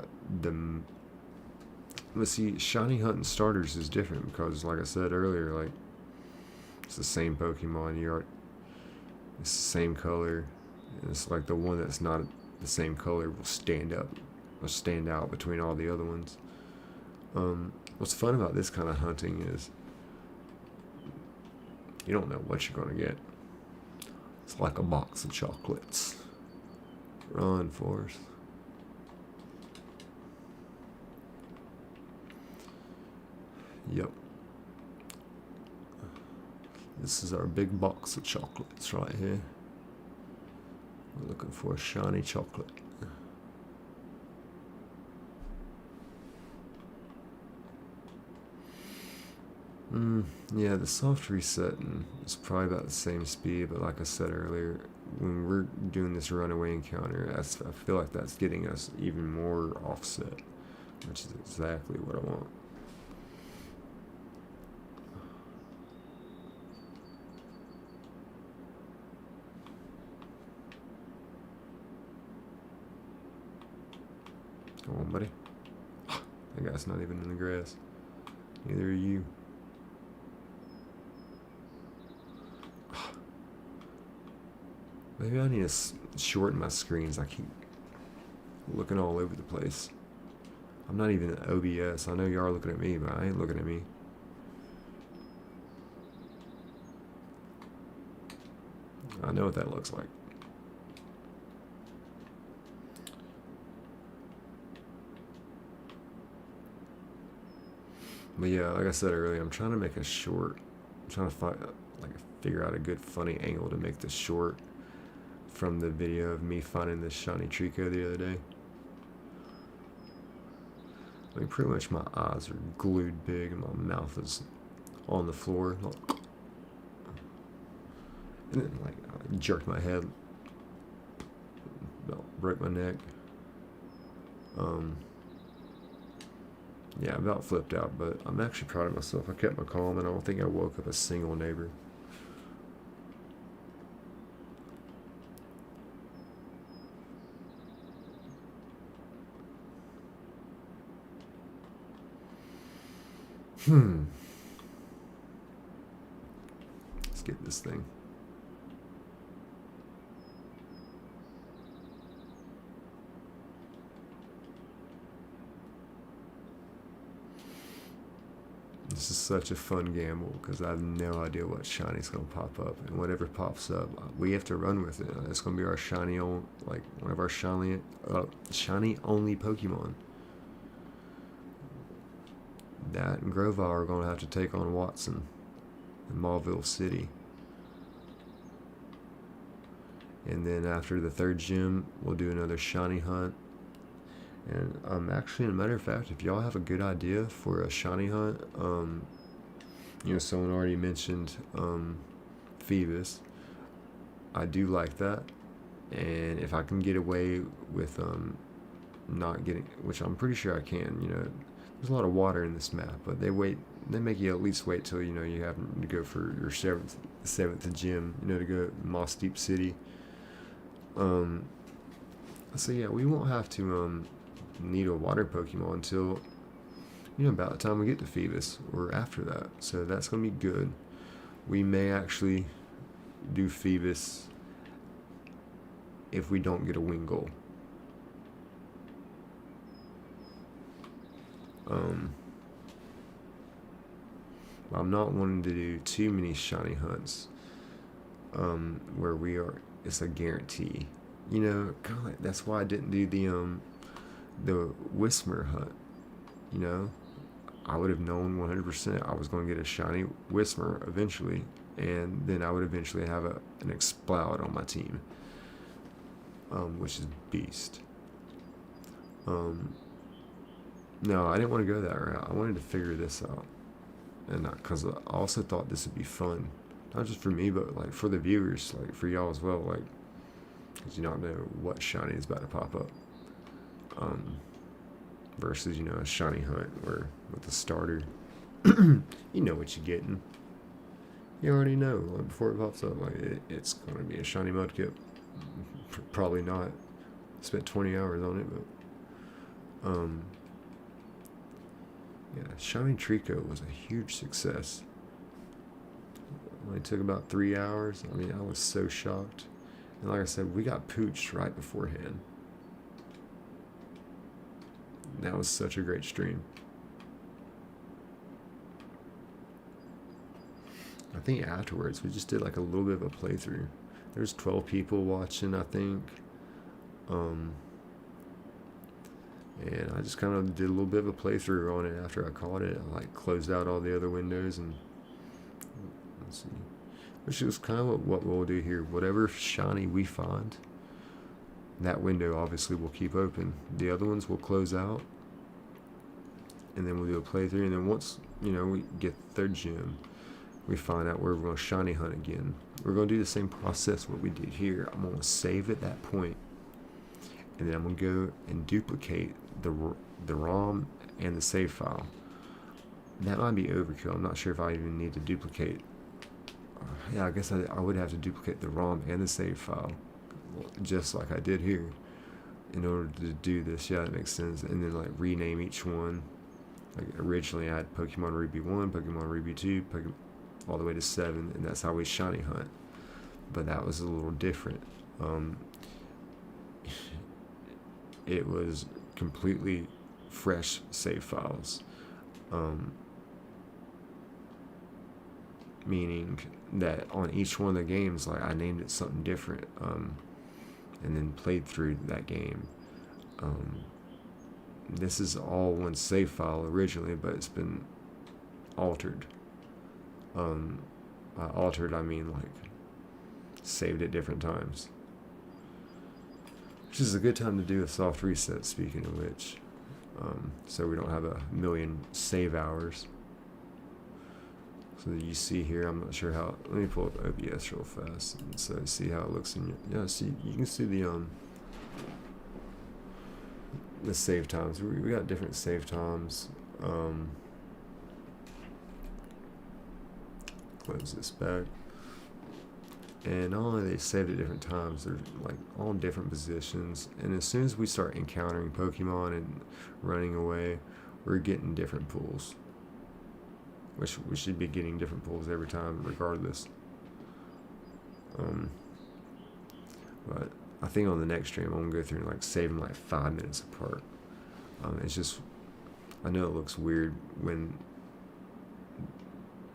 let's see, shiny hunting starters is different because, like I said earlier, like it's the same Pokemon. It's the same color. It's like the one that's not the same color will stand out between all the other ones. What's fun about this kind of hunting is you don't know what you're gonna get. It's like a box of chocolates. Run, Forrest. Yep. This is our big box of chocolates right here. We're looking for a shiny chocolate. Yeah, the soft resetting is probably about the same speed, but like I said earlier, when we're doing this runaway encounter, I feel like that's getting us even more offset, which is exactly what I want. Come on, buddy. That guy's not even in the grass. Neither are you. Maybe I need to shorten my screens. I keep looking all over the place. I'm not even in OBS. I know you are looking at me, but I ain't looking at me. I know what that looks like. But yeah, like I said earlier, I'm trying to make a short. I'm trying to figure out a good funny angle to make this short from the video of me finding this shiny Treecko the other day. I mean, pretty much my eyes are glued big and my mouth is on the floor. And then, I jerked my head, about broke my neck. Yeah, about flipped out, but I'm actually proud of myself. I kept my calm, and I don't think I woke up a single neighbor. Let's get this thing. This is such a fun gamble because I have no idea what shini's gonna pop up, and whatever pops up, we have to run with it. It's gonna be our shiny, like one of our shiny only Pokemon. That and Grovyle are gonna have to take on Watson in Mauville City, and then after the third gym, we'll do another shiny hunt. And actually, as a matter of fact, if y'all have a good idea for a shiny hunt, someone already mentioned Phoebus. I do like that, and if I can get away with not getting, which I'm pretty sure I can, there's a lot of water in this map, but they make you at least wait till you have to go for your seventh gym, to go Moss Deep City. So yeah, we won't have to need a water Pokemon until about the time we get to Phoebus or after that, so that's gonna be good. We may actually do Phoebus if we don't get a Wingull. I'm not wanting to do too many shiny hunts where it's a guarantee, kind of like, that's why I didn't do the Whismer hunt. I would have known 100% I was going to get a shiny Whismer eventually, and then I would eventually have an Exploud on my team, which is beast. No, I didn't want to go that route. I wanted to figure this out, and because I also thought this would be fun, not just for me, but like for the viewers, like for y'all as well, like because you don't know what shiny is about to pop up. Versus a shiny hunt where with the starter, you know what you're getting. You already know, like, before it pops up, like it's gonna be a shiny Mudkip. Probably not. Spent 20 hours on it, but yeah, shiny Treecko was a huge success. It only took about 3 hours. I mean, I was so shocked. And like I said, we got pooched right beforehand. That was such a great stream. I think afterwards we just did like a little bit of a playthrough. There's 12 people watching, I think. And I just kind of did a little bit of a playthrough on it after I caught it. I like closed out all the other windows and let's see. Which is kind of what we'll do here. Whatever shiny we find, that window obviously will keep open. The other ones will close out, and then we'll do a playthrough. And then once we get the third gym, we find out where we're going to shiny hunt again. We're going to do the same process what we did here. I'm going to save at that point, and then I'm going to go and duplicate the ROM and the save file. That might be overkill. I'm not sure if I even need to duplicate. Yeah, I guess I would have to duplicate the ROM and the save file, just like I did here, in order to do this. Yeah, that makes sense. And then like rename each one. Like originally I had Pokemon Ruby 1, Pokemon Ruby 2, all the way to 7, and that's how we shiny hunt. But that was a little different. It was completely fresh save files. Meaning that on each one of the games, like I named it something different, and then played through that game. This is all one save file originally, but it's been altered. By altered, I mean like saved at different times. Which is a good time to do a soft reset, speaking of which. So we don't have a million save hours. So that you see here, I'm not sure how. Let me pull up OBS real fast and so see how it looks in your. See, you can see the save times. We got different save times. Close this back. And not only they saved at different times, they're like all in different positions. And as soon as we start encountering Pokemon and running away, we're getting different pools. which we should be getting different pulls every time regardless. But I think on the next stream I'm gonna go through and like save them like 5 minutes apart. It's just, I know it looks weird when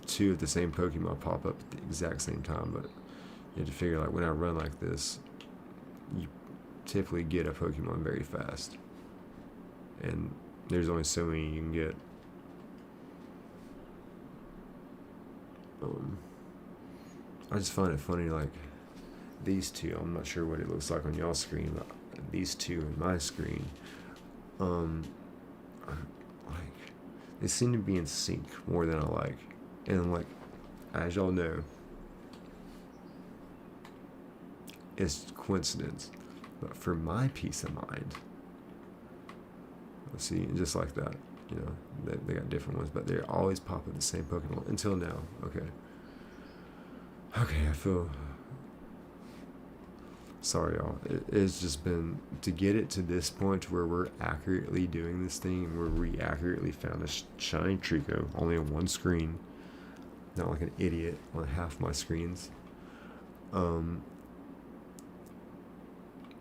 2 of the same Pokemon pop up at the exact same time, but you have to figure like when I run like this, you typically get a Pokemon very fast, and there's only so many you can get. I just find it funny, like these 2, I'm not sure what it looks like on y'all's screen, but these 2 in my screen, like they seem to be in sync more than I like. And like, as y'all know, it's coincidence, but for my peace of mind, let's see, just like that, you know, they got different ones, but they always pop up the same Pokemon until now. Okay, I feel sorry, y'all. It's just been to get it to this point where we're accurately doing this thing, and where we accurately found a shiny Treecko only on one screen, not like an idiot on half my screens.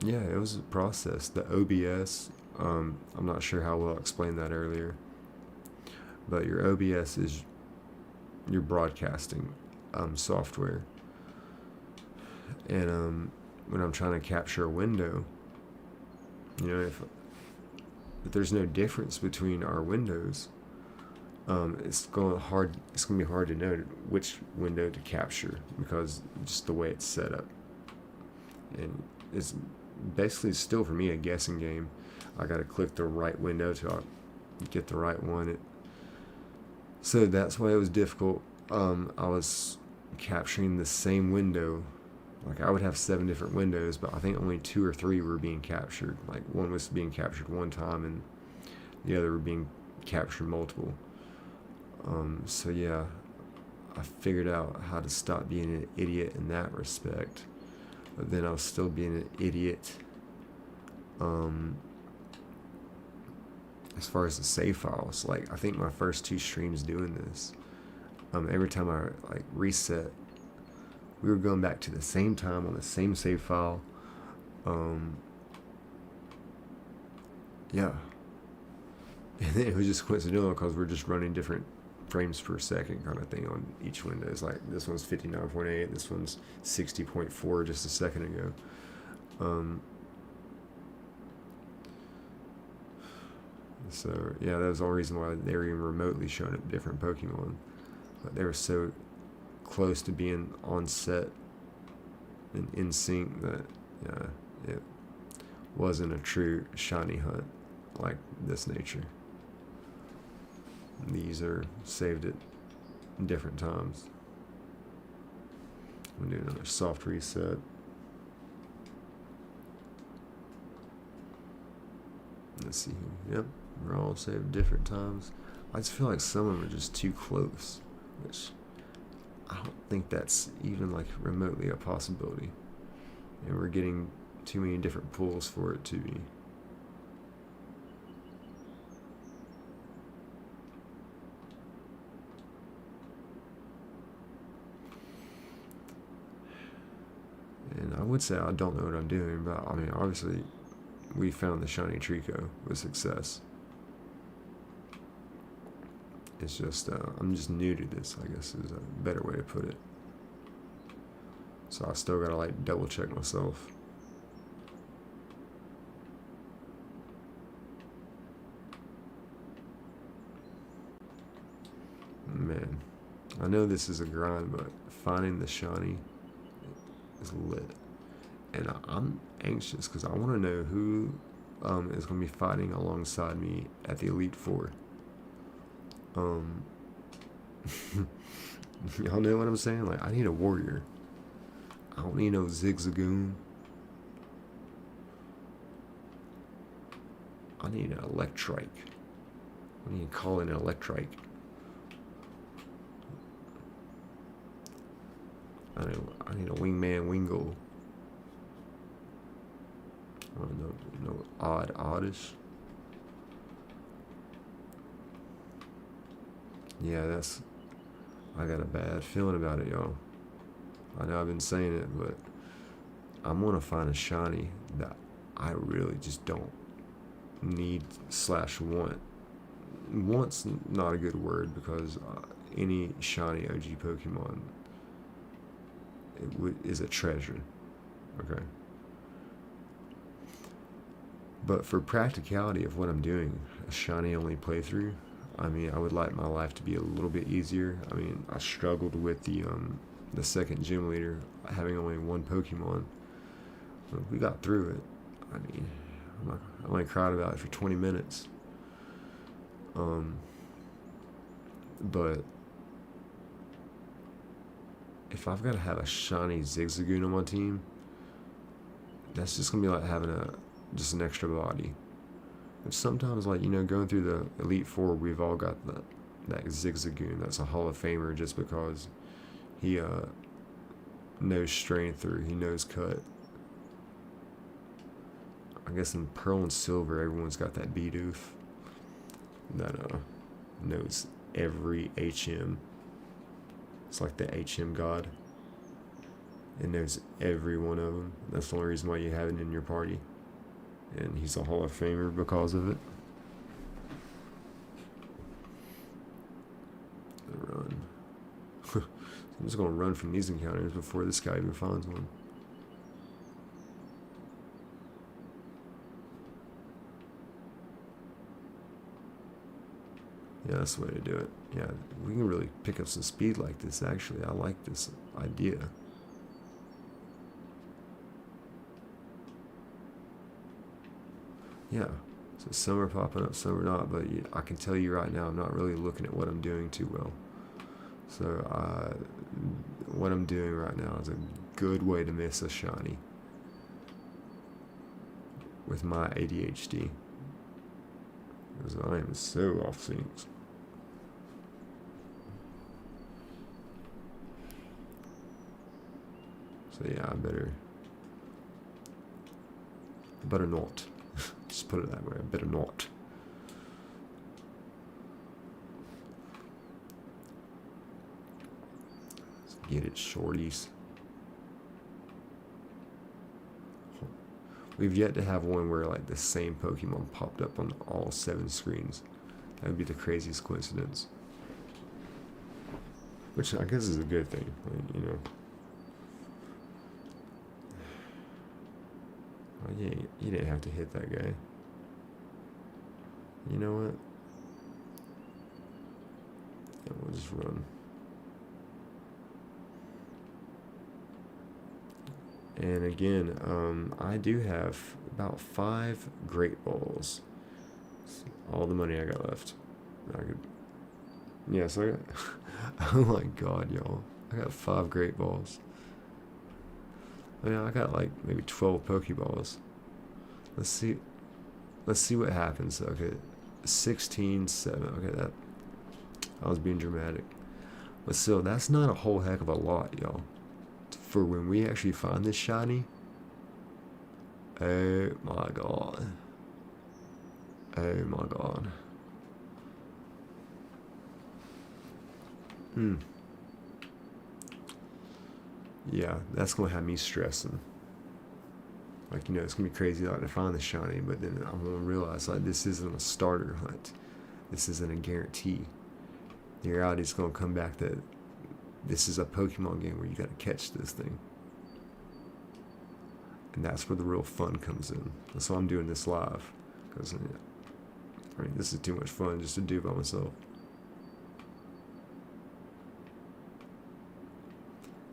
Yeah, it was a process. The OBS, I'm not sure how well I explained that earlier, but your OBS is your broadcasting software, and when I'm trying to capture a window, you know, if there's no difference between our windows, it's gonna be hard to know which window to capture, because just the way it's set up, and it's basically still for me a guessing game. I gotta click the right window to get the right one. So that's why it was difficult. I was capturing the same window. Like I would have 7 different windows, but I think only 2 or 3 were being captured. Like one was being captured one time, and the other were being captured multiple. So yeah, I figured out how to stop being an idiot in that respect. But then I was still being an idiot as far as the save files. Like I think my first 2 streams doing this, every time I like reset, we were going back to the same time on the same save file. Yeah, and then it was just coincidental because we're just running different frames per second kind of thing on each window. It's like this one's 59.8, this one's 60.4 just a second ago. So yeah, that was the only reason why they were even remotely showing up different Pokemon, but they were so close to being on set and in sync that yeah, it wasn't a true shiny hunt like this nature. These are saved at different times. I'm gonna do another soft reset. Let's see. Yep, we're all saved different times. I just feel like some of them are just too close, which I don't think that's even like remotely a possibility. And we're getting too many different pulls for it to be. And I would say I don't know what I'm doing, but I mean, obviously, we found the shiny Treecko with success. It's just, I'm just new to this, I guess is a better way to put it. So I still gotta like double check myself. Man, I know this is a grind, but finding the shiny is lit. And I'm anxious because I want to know who is going to be fighting alongside me at the Elite Four. Y'all know what I'm saying? Like, I need a warrior. I don't need no Zigzagoon. I need an Electrike. I need to call in an Electrike. I need a wingman Wingull. I don't know, oddish. Yeah, I got a bad feeling about it, y'all. I know I've been saying it, but I'm gonna find a shiny that I really just don't need / want. Want's not a good word, because any shiny OG Pokemon is a treasure. Okay. But for practicality of what I'm doing, a shiny only playthrough, I mean, I would like my life to be a little bit easier. I mean, I struggled with the second gym leader, having only one Pokemon. But we got through it. I mean, I only cried about it for 20 minutes. But if I've got to have a shiny Zigzagoon on my team, that's just gonna be like having just an extra body. And sometimes, like, going through the Elite Four, we've all got that Zigzagoon that's a Hall of Famer just because he knows strength or he knows cut. I guess in Pearl and Silver, everyone's got that Bidoof that knows every HM. It's like the HM god. It knows every one of them. That's the only reason why you have it in your party. And he's a Hall of Famer because of it. Run. I'm just gonna run from these encounters before this guy even finds one. Yeah, that's the way to do it. Yeah, we can really pick up some speed like this, actually. I like this idea. Yeah, so some are popping up, some are not, but I can tell you right now, I'm not really looking at what I'm doing too well. So what I'm doing right now is a good way to miss a shiny with my ADHD, because I am so off sync. So yeah, I better not. Just put it that way. I better not. Let's get it, shorties. We've yet to have one where like the same Pokemon popped up on all 7 screens. That would be the craziest coincidence. Which I guess is a good thing, like, Oh, yeah, you didn't have to hit that guy. You know what? Yeah, we'll just run. And again, I do have about 5 Great Balls. That's all the money I got left. Yeah, so I got, oh my god, y'all. I got 5 Great Balls. I mean, I got like maybe 12 Pokeballs. Let's see what happens. Okay, 16, 7. Okay, I was being dramatic. But still, that's not a whole heck of a lot, y'all. For when we actually find this shiny. Oh my god. Oh my god. Yeah, that's gonna have me stressing. Like, it's gonna be crazy like to find the shiny, but then I'm gonna realize like this isn't a starter hunt. This isn't a guarantee. The reality's gonna come back that this is a Pokemon game where you gotta catch this thing. And that's where the real fun comes in. That's why I'm doing this live. Because, I mean, this is too much fun just to do by myself.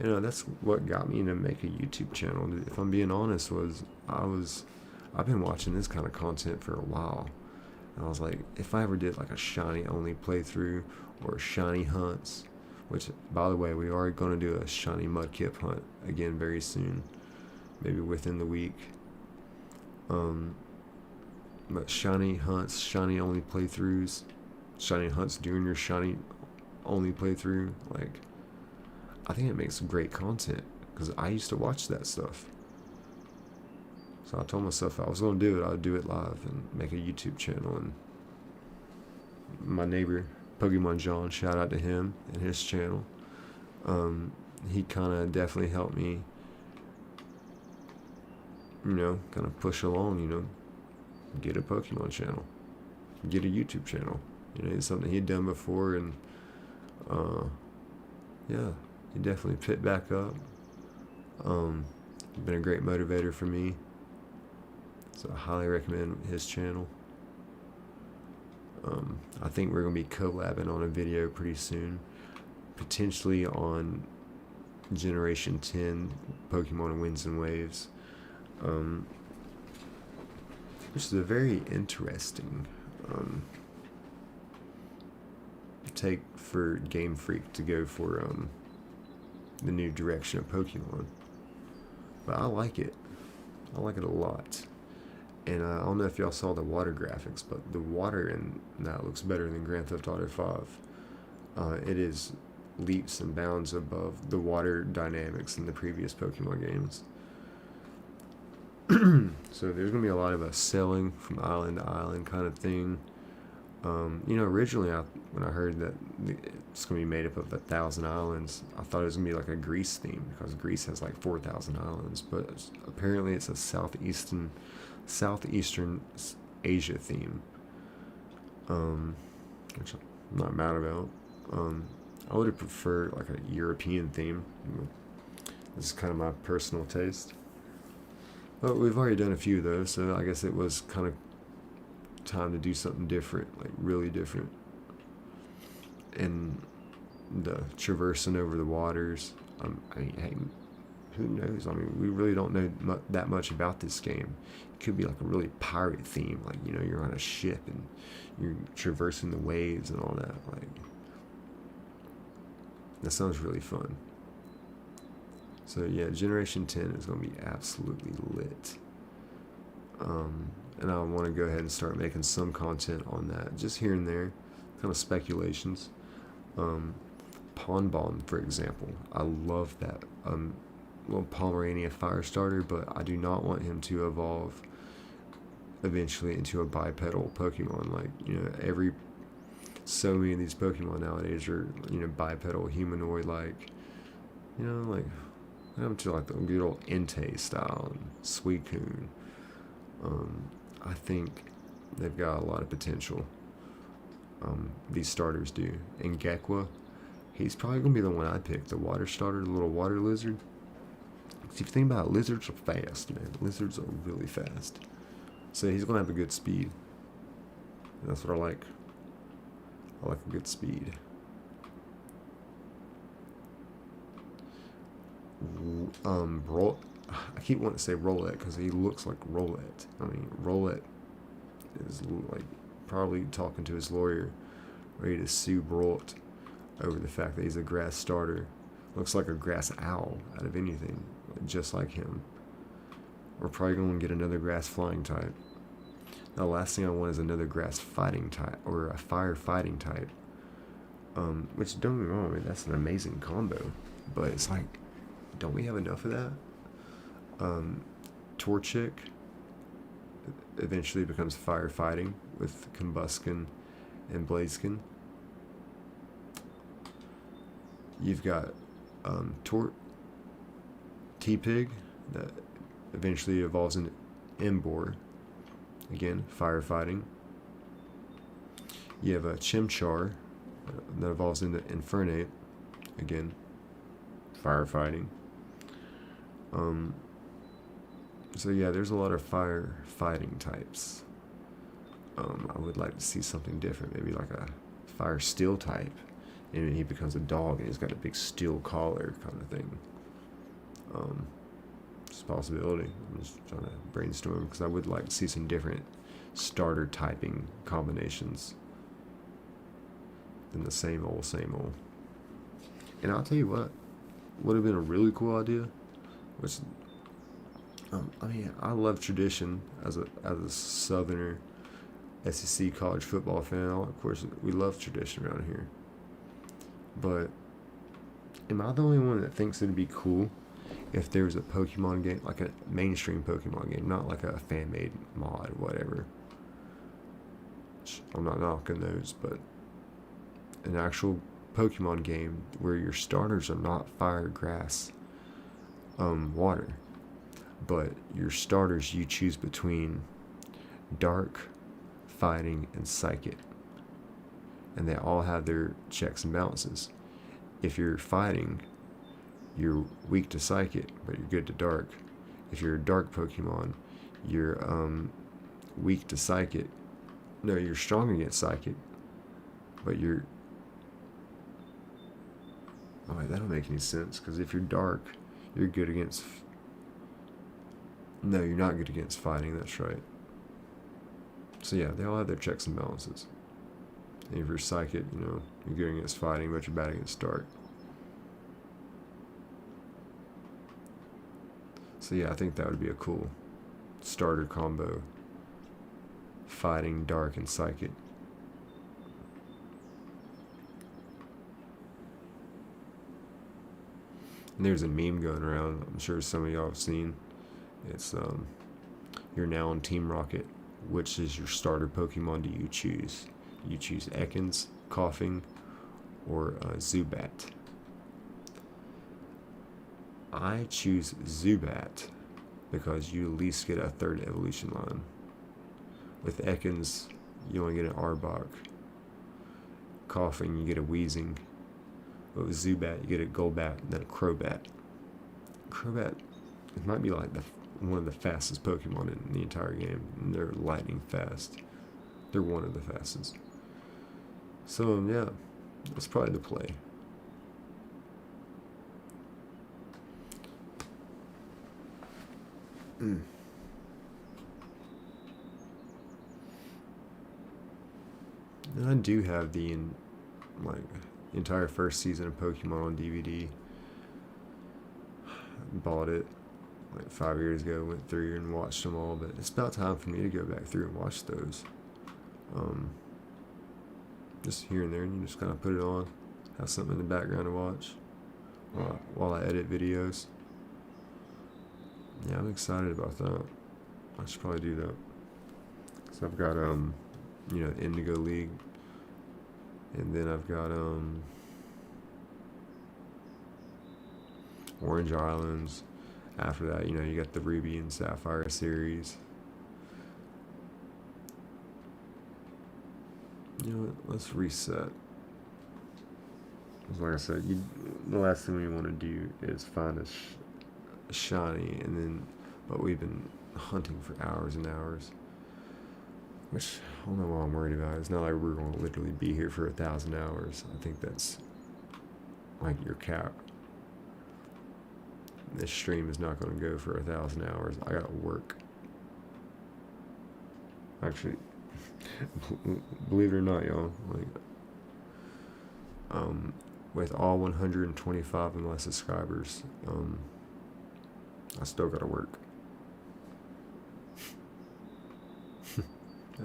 That's what got me to make a YouTube channel. If I'm being honest, I've been watching this kind of content for a while. And I was like, if I ever did like a shiny only playthrough or shiny hunts, which, by the way, we are going to do a shiny Mudkip hunt again very soon, maybe within the week. But shiny hunts, shiny only playthroughs, shiny hunts during your shiny only playthrough, like, I think it makes some great content, because I used to watch that stuff. So I told myself if I was going to do it, I would do it live and make a YouTube channel. And my neighbor, Pokemon John, shout out to him and his channel. He kind of definitely helped me, kind of push along, get a Pokemon channel, get a YouTube channel. It's something he'd done before, and yeah, he definitely picked back up. Been a great motivator for me, so I highly recommend his channel. I think we're going to be collabing on a video pretty soon, potentially on Generation 10 Pokemon Winds and Waves, which is a very interesting take for Game Freak to go for the new direction of Pokemon. But I like it. I like it a lot. And I don't know if y'all saw the water graphics, but the water in that looks better than Grand Theft Auto 5. It is leaps and bounds above the water dynamics in the previous Pokemon games. So there's going to be a lot of a sailing from island to island kind of thing. Originally when I heard that it's going to be made up of 1,000 islands, I thought it was going to be like a Greece theme, because Greece has like 4,000 islands, but apparently it's a Southeastern Asia theme, which I'm not mad about. I would have preferred like a European theme. This is kind of my personal taste. But we've already done a few of those, so I guess it was kind of time to do something different, like really different. And the traversing over the waters, hey, who knows? We really don't know that much about this game. It could be like a really pirate theme, like, you're on a ship and you're traversing the waves and all that. Like, that sounds really fun. So yeah, Generation 10 is going to be absolutely lit. And I want to go ahead and start making some content on that, just here and there, kind of speculations. Pond Bomb, for example, I love that little Pomerania fire starter, but I do not want him to evolve eventually into a bipedal Pokemon. Like, so many of these Pokemon nowadays are, bipedal, humanoid, like, like, I'm to like the good old Entei style and Suicune. I think they've got a lot of potential. These starters do. And Gekwa, he's probably going to be the one I pick, the water starter, the little water lizard. If you think about it, lizards are fast, man. Lizards are really fast. So he's going to have a good speed. And that's what I like. I like a good speed. I keep wanting to say Rolette because he looks like Rolette. Rolette is like probably talking to his lawyer, ready to sue Brolt over the fact that he's a grass starter. Looks like a grass owl out of anything, just like him. We're probably going to get another grass flying type. Now, the last thing I want is another grass fighting type or a fire fighting type. Which, don't get me wrong, that's an amazing combo. But it's like, don't we have enough of that? Torchic eventually becomes firefighting with Combuskin and Blaziken. You've got T-Pig that eventually evolves into Embor, again firefighting. You have a Chimchar that evolves into Infernape, again firefighting. So yeah, there's a lot of fire fighting types. I would like to see something different, maybe like a fire steel type, and he becomes a dog and he's got a big steel collar kind of thing. It's a possibility. I'm just trying to brainstorm because I would like to see some different starter typing combinations than the same old. And I'll tell you what would have been a really cool idea, which I love tradition as a Southerner SEC college football fan. Of course, we love tradition around here. But am I the only one that thinks it'd be cool if there was a Pokemon game, like a mainstream Pokemon game, not like a fan-made mod, whatever? I'm not knocking those, but an actual Pokemon game where your starters are not fire, grass, water, but your starters you choose between dark, fighting, and psychic, and they all have their checks and balances. If you're fighting, you're weak to psychic, but you're good to dark. If you're a dark Pokemon, you're weak to psychic. No, you're strong against psychic, but you're. Oh, wait, that don't make any sense, because if you're dark, you're good against. No, you're not good against fighting, that's right. So yeah, they all have their checks and balances. And if you're psychic, you're good against fighting, but you're bad against dark. So yeah, I think that would be a cool starter combo. Fighting, dark, and psychic. And there's a meme going around, I'm sure some of y'all have seen. It's you're now on Team Rocket. Which is your starter Pokemon do you choose? You choose Ekans, Coughing, or Zubat. I choose Zubat because you at least get a third evolution line. With Ekans, you only get an Arbok. Coughing, you get a Weezing. But with Zubat, you get a Golbat and then a Crobat. Crobat, it might be like one of the fastest Pokemon in the entire game. And they're lightning fast. They're one of the fastest. So, yeah, that's probably the play. And I do have the entire first season of Pokemon on DVD. Bought it 5 years ago, went through and watched them all, but it's about time for me to go back through and watch those. Just here and there, and you just kind of put it on, have something in the background to watch while I edit videos. Yeah, I'm excited about that. I should probably do that. So I've got Indigo League, and then I've got Orange Islands. After that, you got the Ruby and Sapphire series. You know what? Let's reset. Like I said, the last thing we want to do is find a shiny, and then, but we've been hunting for hours and hours. Which, I don't know what I'm worried about. It's not like we're going to literally be here for 1,000 hours. I think that's like your cap. This stream is not going to go for 1,000 hours. I gotta work. Actually, believe it or not, y'all, with all 125 of my subscribers, I still gotta work.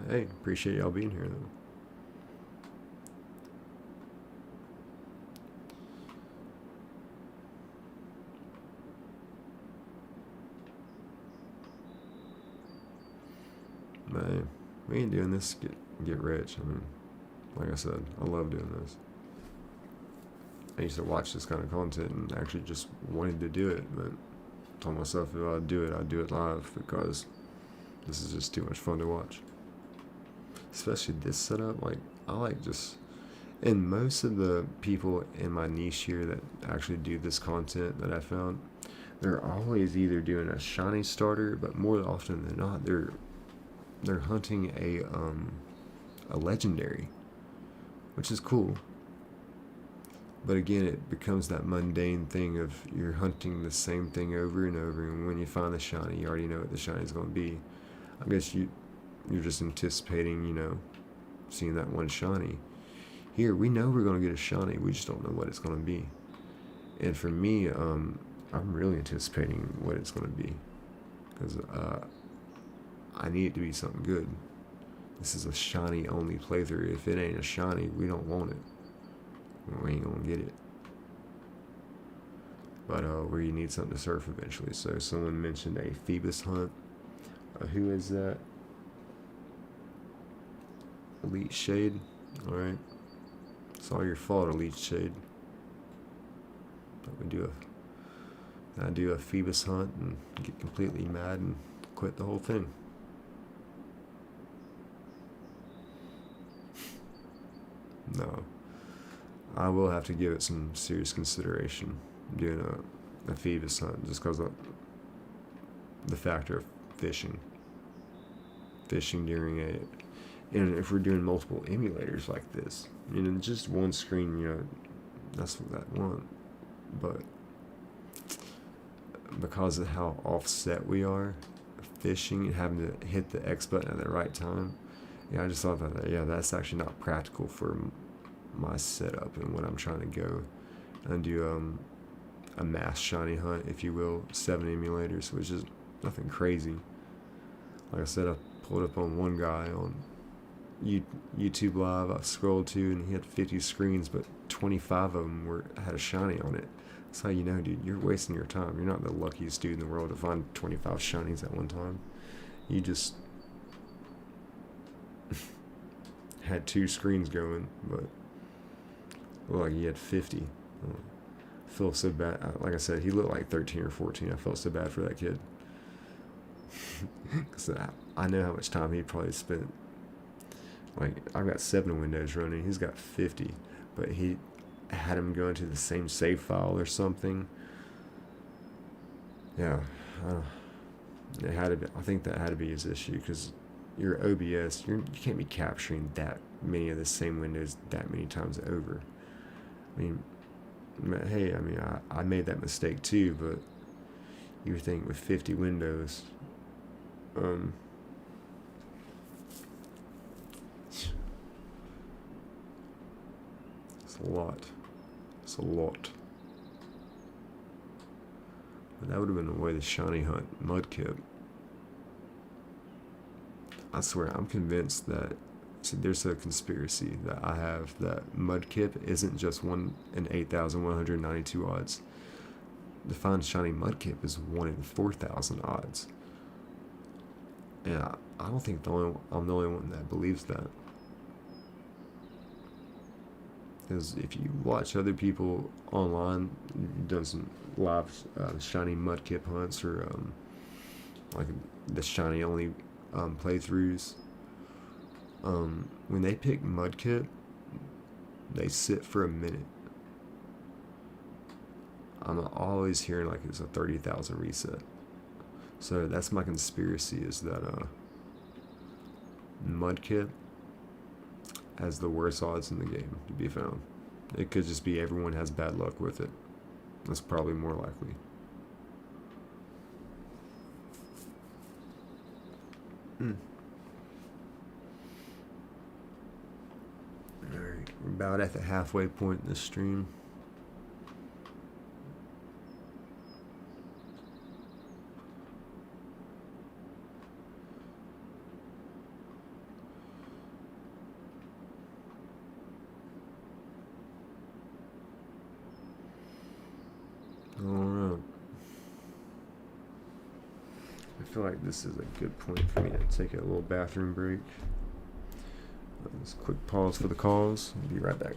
Hey, appreciate y'all being here, though. Man, we ain't doing this to get rich. I mean, like I said, I love doing this. I used to watch this kind of content and actually just wanted to do it, but told myself if I'd do it live, because this is just too much fun to watch. Especially this setup, and most of the people in my niche here that actually do this content that I found, they're always either doing a shiny starter, but more often than not, they're hunting a legendary, which is cool. But again, it becomes that mundane thing of you're hunting the same thing over and over, and when you find the shiny, you already know what the shiny is going to be. I guess you're just anticipating, seeing that one shiny. Here, we know we're going to get a shiny, we just don't know what it's going to be. And for me, I'm really anticipating what it's going to be, because I need it to be something good. This is a shiny only playthrough. If it ain't a shiny, we don't want it. We ain't gonna get it. But where you need something to surf eventually. So someone mentioned a Phoebus hunt. Who is that? Elite Shade. Alright. It's all your fault, Elite Shade. But I do a Phoebus hunt and get completely mad and quit the whole thing. No, I will have to give it some serious consideration doing a Phoebus hunt just because of the factor of fishing. Fishing during and if we're doing multiple emulators like this, just one screen, that's what that one. But because of how offset we are, fishing and having to hit the X button at the right time, I just thought that, that's actually not practical for my setup and what I'm trying to go and do a mass shiny hunt, if you will, 7 emulators, which is nothing crazy. Like I said, I pulled up on one guy on YouTube Live. I scrolled to, and he had 50 screens, but 25 of them had a shiny on it. That's how you know, dude, you're wasting your time. You're not the luckiest dude in the world to find 25 shinies at one time. You just had 2 screens going, but like he had 50. I feel so bad. Like I said, he looked like 13 or 14. I felt so bad for that kid. Because I know how much time he probably spent. Like, I've got 7 windows running. He's got 50. But he had him going to the same save file or something. Yeah. I think that had to be his issue, because your OBS, you can't be capturing that many of the same windows that many times over. Hey, I made that mistake too, but you would think with 50 windows, it's a lot. It's a lot. But that would have been the way the shiny hunt Mudkip. I swear, I'm convinced that there's a conspiracy that I have that Mudkip isn't just 1 in 8,192 odds. To find shiny Mudkip is 1 in 4,000 odds. And I don't think I'm the only one that believes that. Because if you watch other people online doing some live shiny Mudkip hunts, or like the shiny only playthroughs, when they pick Mudkip, they sit for a minute. I'm always hearing like it's a 30,000 reset. So that's my conspiracy, is that Mudkip has the worst odds in the game to be found. It could just be everyone has bad luck with it. That's probably more likely. Alright, we're about at the halfway point in this stream. Alright. I feel like this is a good point for me to take a little bathroom break. Just a quick pause for the calls. I'll be right back.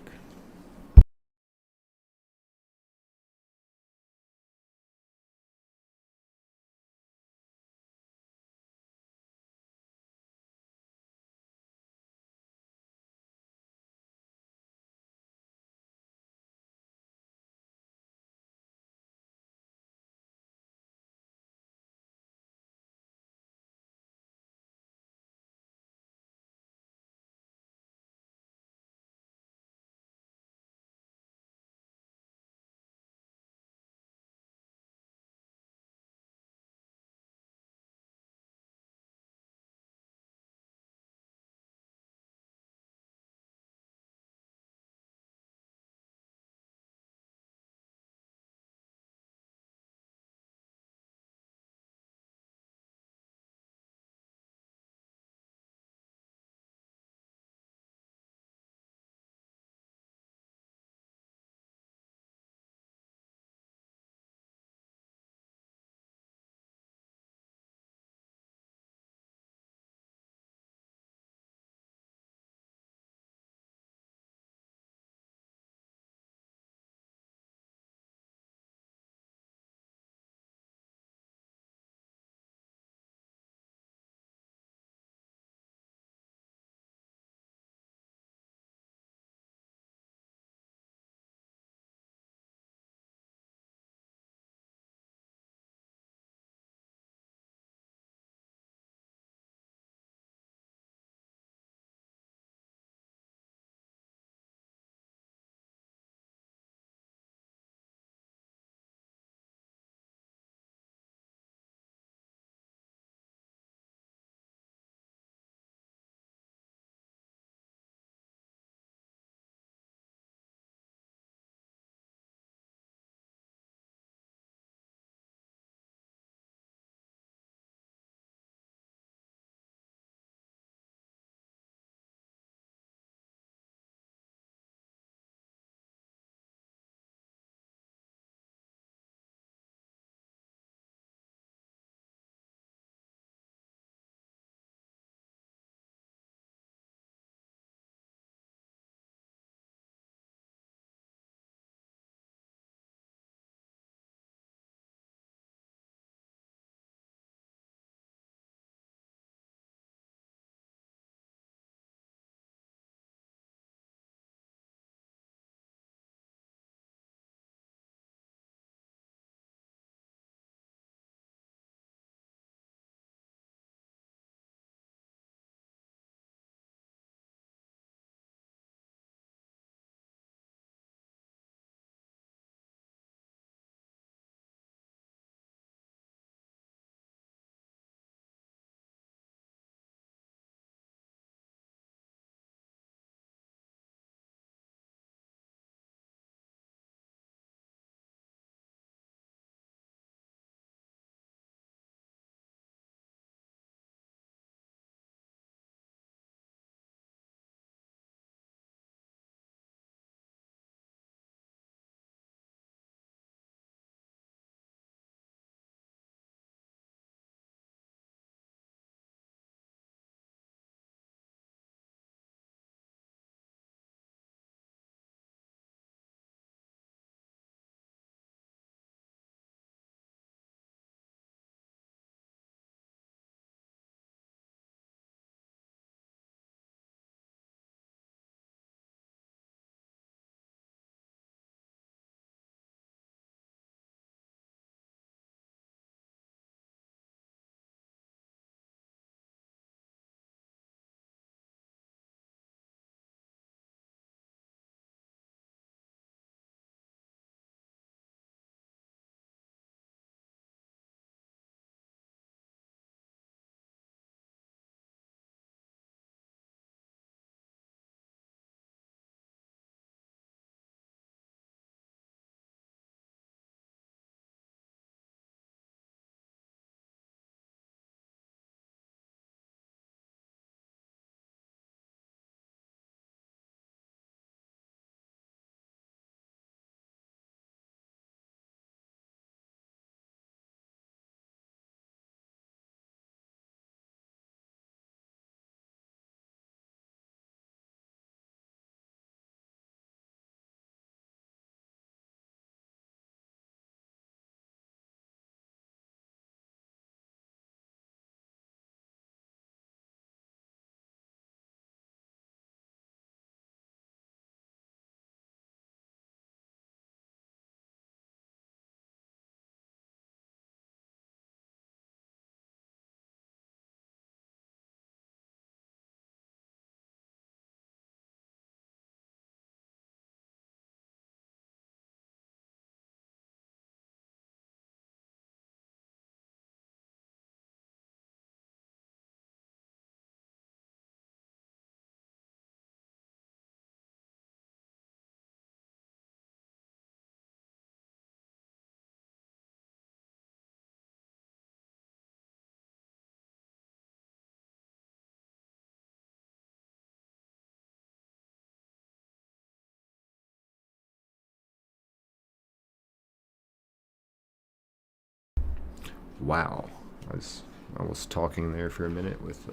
Wow. I was talking there for a minute with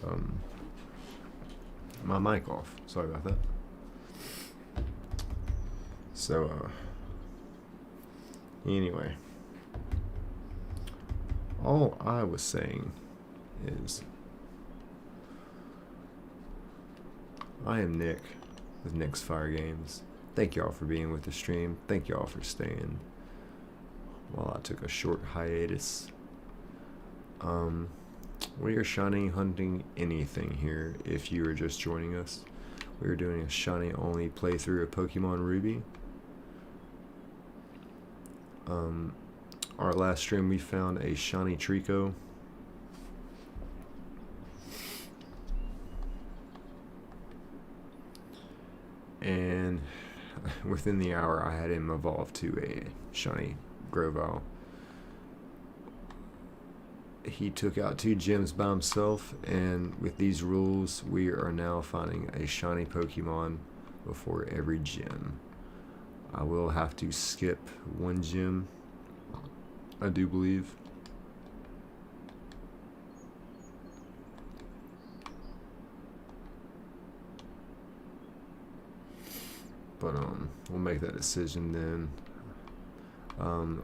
my mic off. Sorry about that. So anyway, all I was saying is I am Nick with Nick's Fire Games. Thank y'all for being with the stream. Thank y'all for staying while I took a short hiatus. We are shiny hunting anything here. If you are just joining us, we are doing a shiny only playthrough of Pokemon Ruby. Our last stream we found a shiny Treecko. And within the hour I had him evolve to a shiny Grovyle. He took out 2 gyms by himself, and with these rules we are now finding a shiny Pokemon before every gym. I will have to skip 1 gym, I do believe. But we'll make that decision then.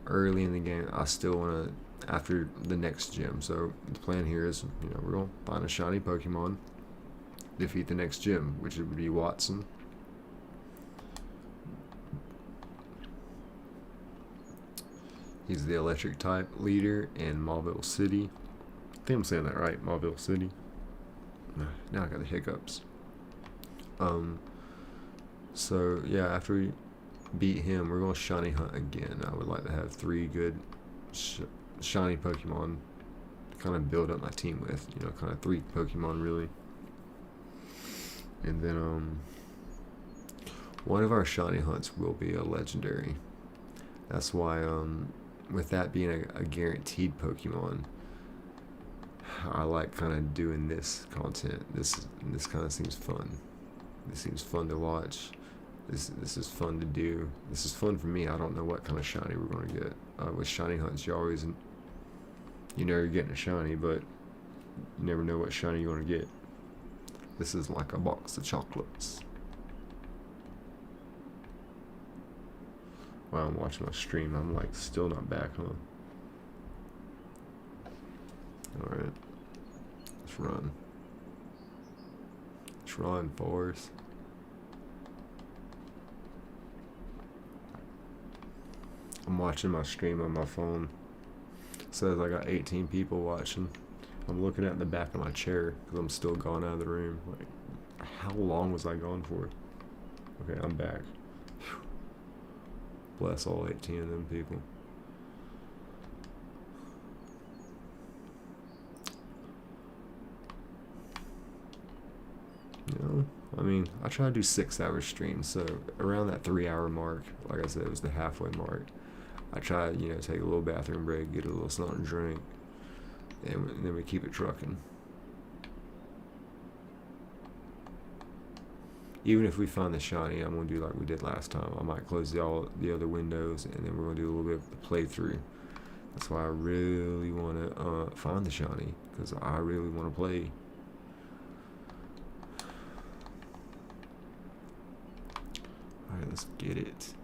Early in the game, I still want to, after the next gym. So the plan here is, we're gonna find a shiny Pokemon, defeat the next gym, which would be Watson. He's the electric type leader in Mauville City. I think I'm saying that right, Mauville City. Now I got the hiccups. So yeah, after we beat him, we're gonna shiny hunt again. I would like to have 3 good shiny Pokemon to kind of build up my team with. Kind of 3 Pokemon really. And then one of our shiny hunts will be a legendary. That's why with that being a guaranteed Pokemon, I like kind of doing this content. This kind of seems fun. This seems fun to watch. This is fun to do. This is fun for me. I don't know what kind of shiny we're gonna get. With shiny hunts, you know you're getting a shiny, but you never know what shiny you're gonna get. This is like a box of chocolates. While I'm watching my stream, I'm like still not back, huh? Alright. Let's run. Let's run, Forrest. I'm watching my stream on my phone. It says I got 18 people watching. I'm looking at the back of my chair because I'm still gone out of the room. Like, how long was I gone for? Okay, I'm back. Whew. Bless all 18 of them people. I mean, I try to do 6-hour streams, so around that 3-hour mark, like I said, it was the halfway mark. I try, take a little bathroom break, get a little something to drink, and then we keep it trucking. Even if we find the shiny, I'm gonna do like we did last time. I might close all the other windows, and then we're gonna do a little bit of the playthrough. That's why I really want to find the shiny, because I really want to play. Alright, let's get it.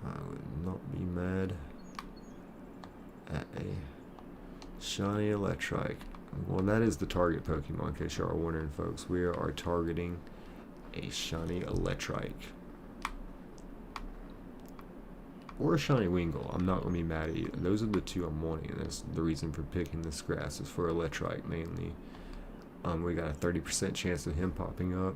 I would not be mad at a shiny Electrike. Well, that is the target Pokemon, in case you are wondering, folks. We are targeting a shiny Electrike. Or a shiny Wingull. I'm not going to be mad at either. Those are the 2 I'm wanting, and that's the reason for picking this grass, is for Electrike mainly. We got a 30% chance of him popping up.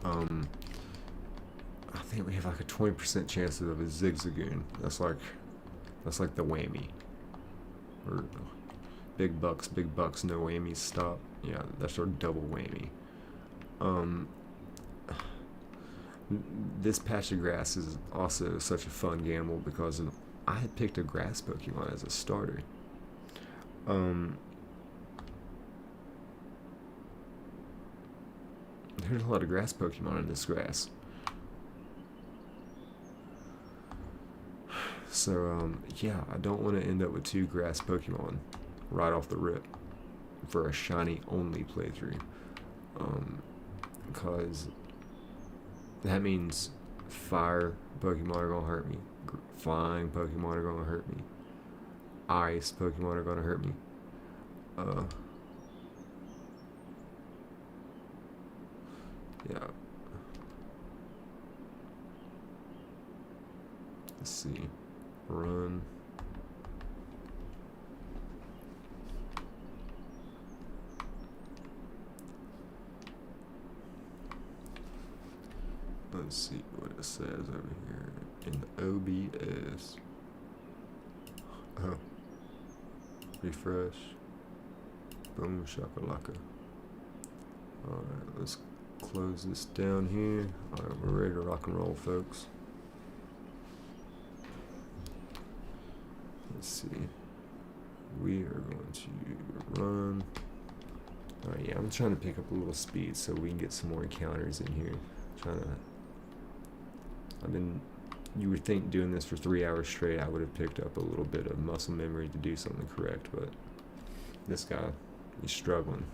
I think we have like a 20% chance of a Zigzagoon. That's like the whammy. Or big bucks, no whammies, stop. Yeah, that's our double whammy. This patch of grass is also such a fun gamble because I had picked a grass Pokemon as a starter. There's a lot of grass Pokemon in this grass. So, yeah, I don't want to end up with 2 grass Pokemon right off the rip for a shiny only playthrough. Because that means fire Pokemon are going to hurt me. Flying Pokemon are going to hurt me. Ice Pokemon are going to hurt me. Yeah. Let's see. Run. Let's see what it says over here in the OBS. Oh. Refresh. Boom shakalaka. Alright, let's close this down here. Alright, we're ready to rock and roll, folks. Let's see. We are going to run. Alright, yeah, I'm trying to pick up a little speed so we can get some more encounters in here. You would think doing this for 3 hours straight I would have picked up a little bit of muscle memory to do something correct, but this guy, he's struggling.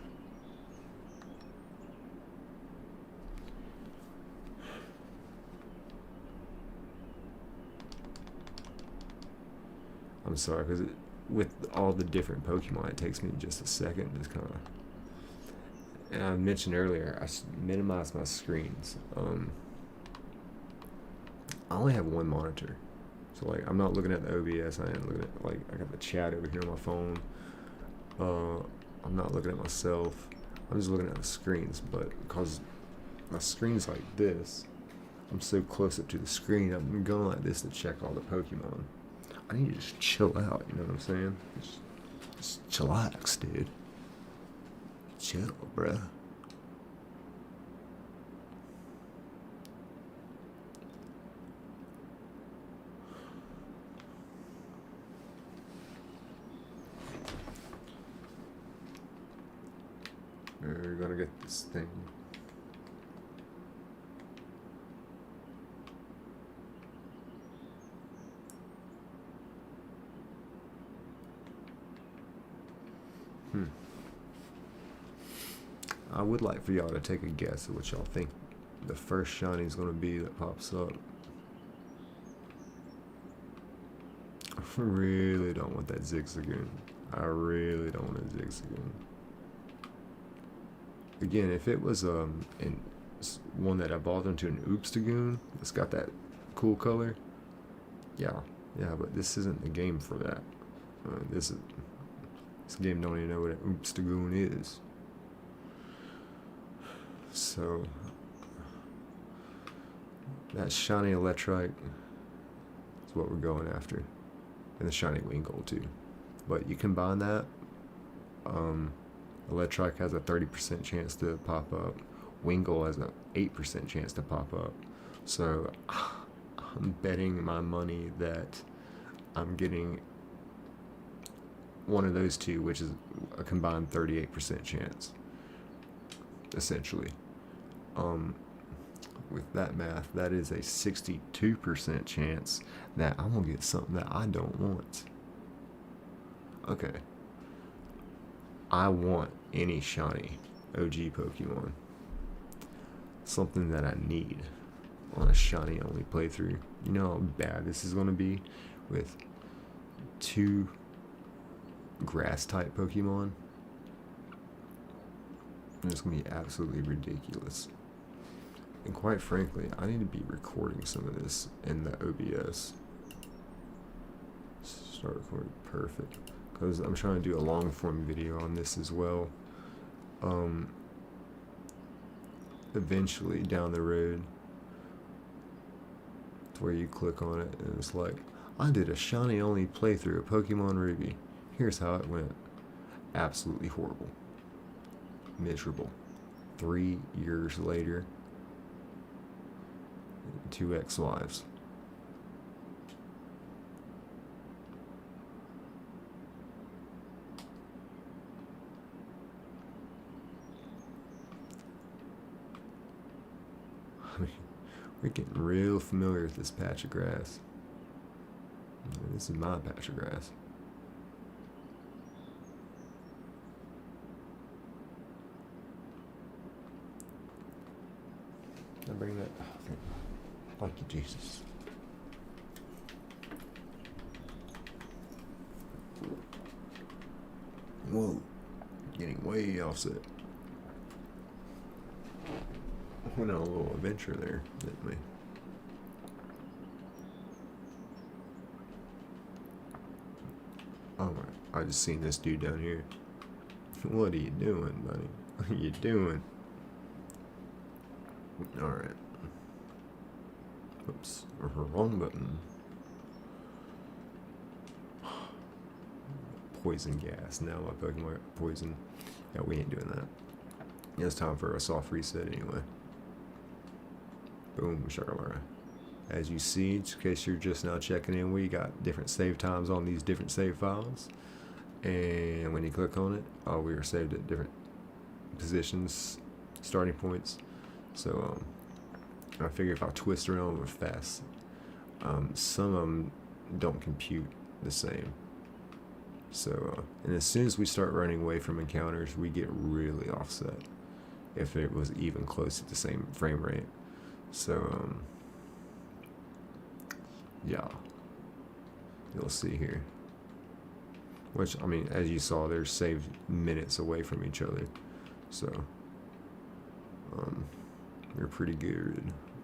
I'm sorry, because with all the different Pokemon, it takes me just a second to kind of... And I mentioned earlier, I minimized my screens. I only have one monitor. So, like, I'm not looking at the OBS. I am looking at, like, I got the chat over here on my phone. I'm not looking at myself. I'm just looking at the screens. But because my screen's like this, I'm so close up to the screen, I'm going like this to check all the Pokemon. I need to just chill out, you know what I'm saying? Just chillax, dude. Chill, bruh. We're gonna get this thing. I would like for y'all to take a guess at what y'all think the first shiny is gonna be that pops up. I really don't want that Zigzagoon. I really don't want a Zigzagoon. Again, if it was one that evolved into an Oopstagoon, it's got that cool color. Yeah, but this isn't the game for that. This game don't even know what an Oopstagoon is. So that shiny Electrike is what we're going after, and the shiny Wingull too. But you combine that. Electrike has a 30% chance to pop up. Wingull has an 8% chance to pop up. So I'm betting my money that I'm getting one of those two, which is a combined 38% chance, essentially. With that math, that is a 62% chance that I'm gonna get something that I don't want. Okay. I want any shiny OG Pokemon. Something that I need on a shiny only playthrough. You know how bad this is gonna be with 2 grass type Pokemon? It's gonna be absolutely ridiculous. And quite frankly, I need to be recording some of this in the OBS. Start recording, perfect. Because I'm trying to do a long form video on this as well. Eventually down the road, to where you click on it and it's like, I did a shiny only playthrough of Pokemon Ruby. Here's how it went. Absolutely horrible. Miserable. 3 years later, 2 ex-wives. mean, we're getting real familiar with this patch of grass. This is my patch of grass. I bring that. Oh, thank you, Jesus. Whoa, getting way offset. Went on a little adventure there, didn't we? Oh my, I just seen this dude down here. What are you doing, buddy? What are you doing? Alright. Oops, wrong button. Poison gas. Now my Pokemon are poison. Yeah, we ain't doing that. It's time for a soft reset anyway. Boom, shakalaka. As you see, in case you're just now checking in, we got different save times on these different save files. And when you click on it, we are saved at different positions, starting points. So I figure if I twist around real fast, some of them don't compute the same. So, and as soon as we start running away from encounters, we get really offset if it was even close to the same frame rate. So, yeah, you'll see here. Which, I mean, as you saw, they're saved minutes away from each other. So, they're pretty good,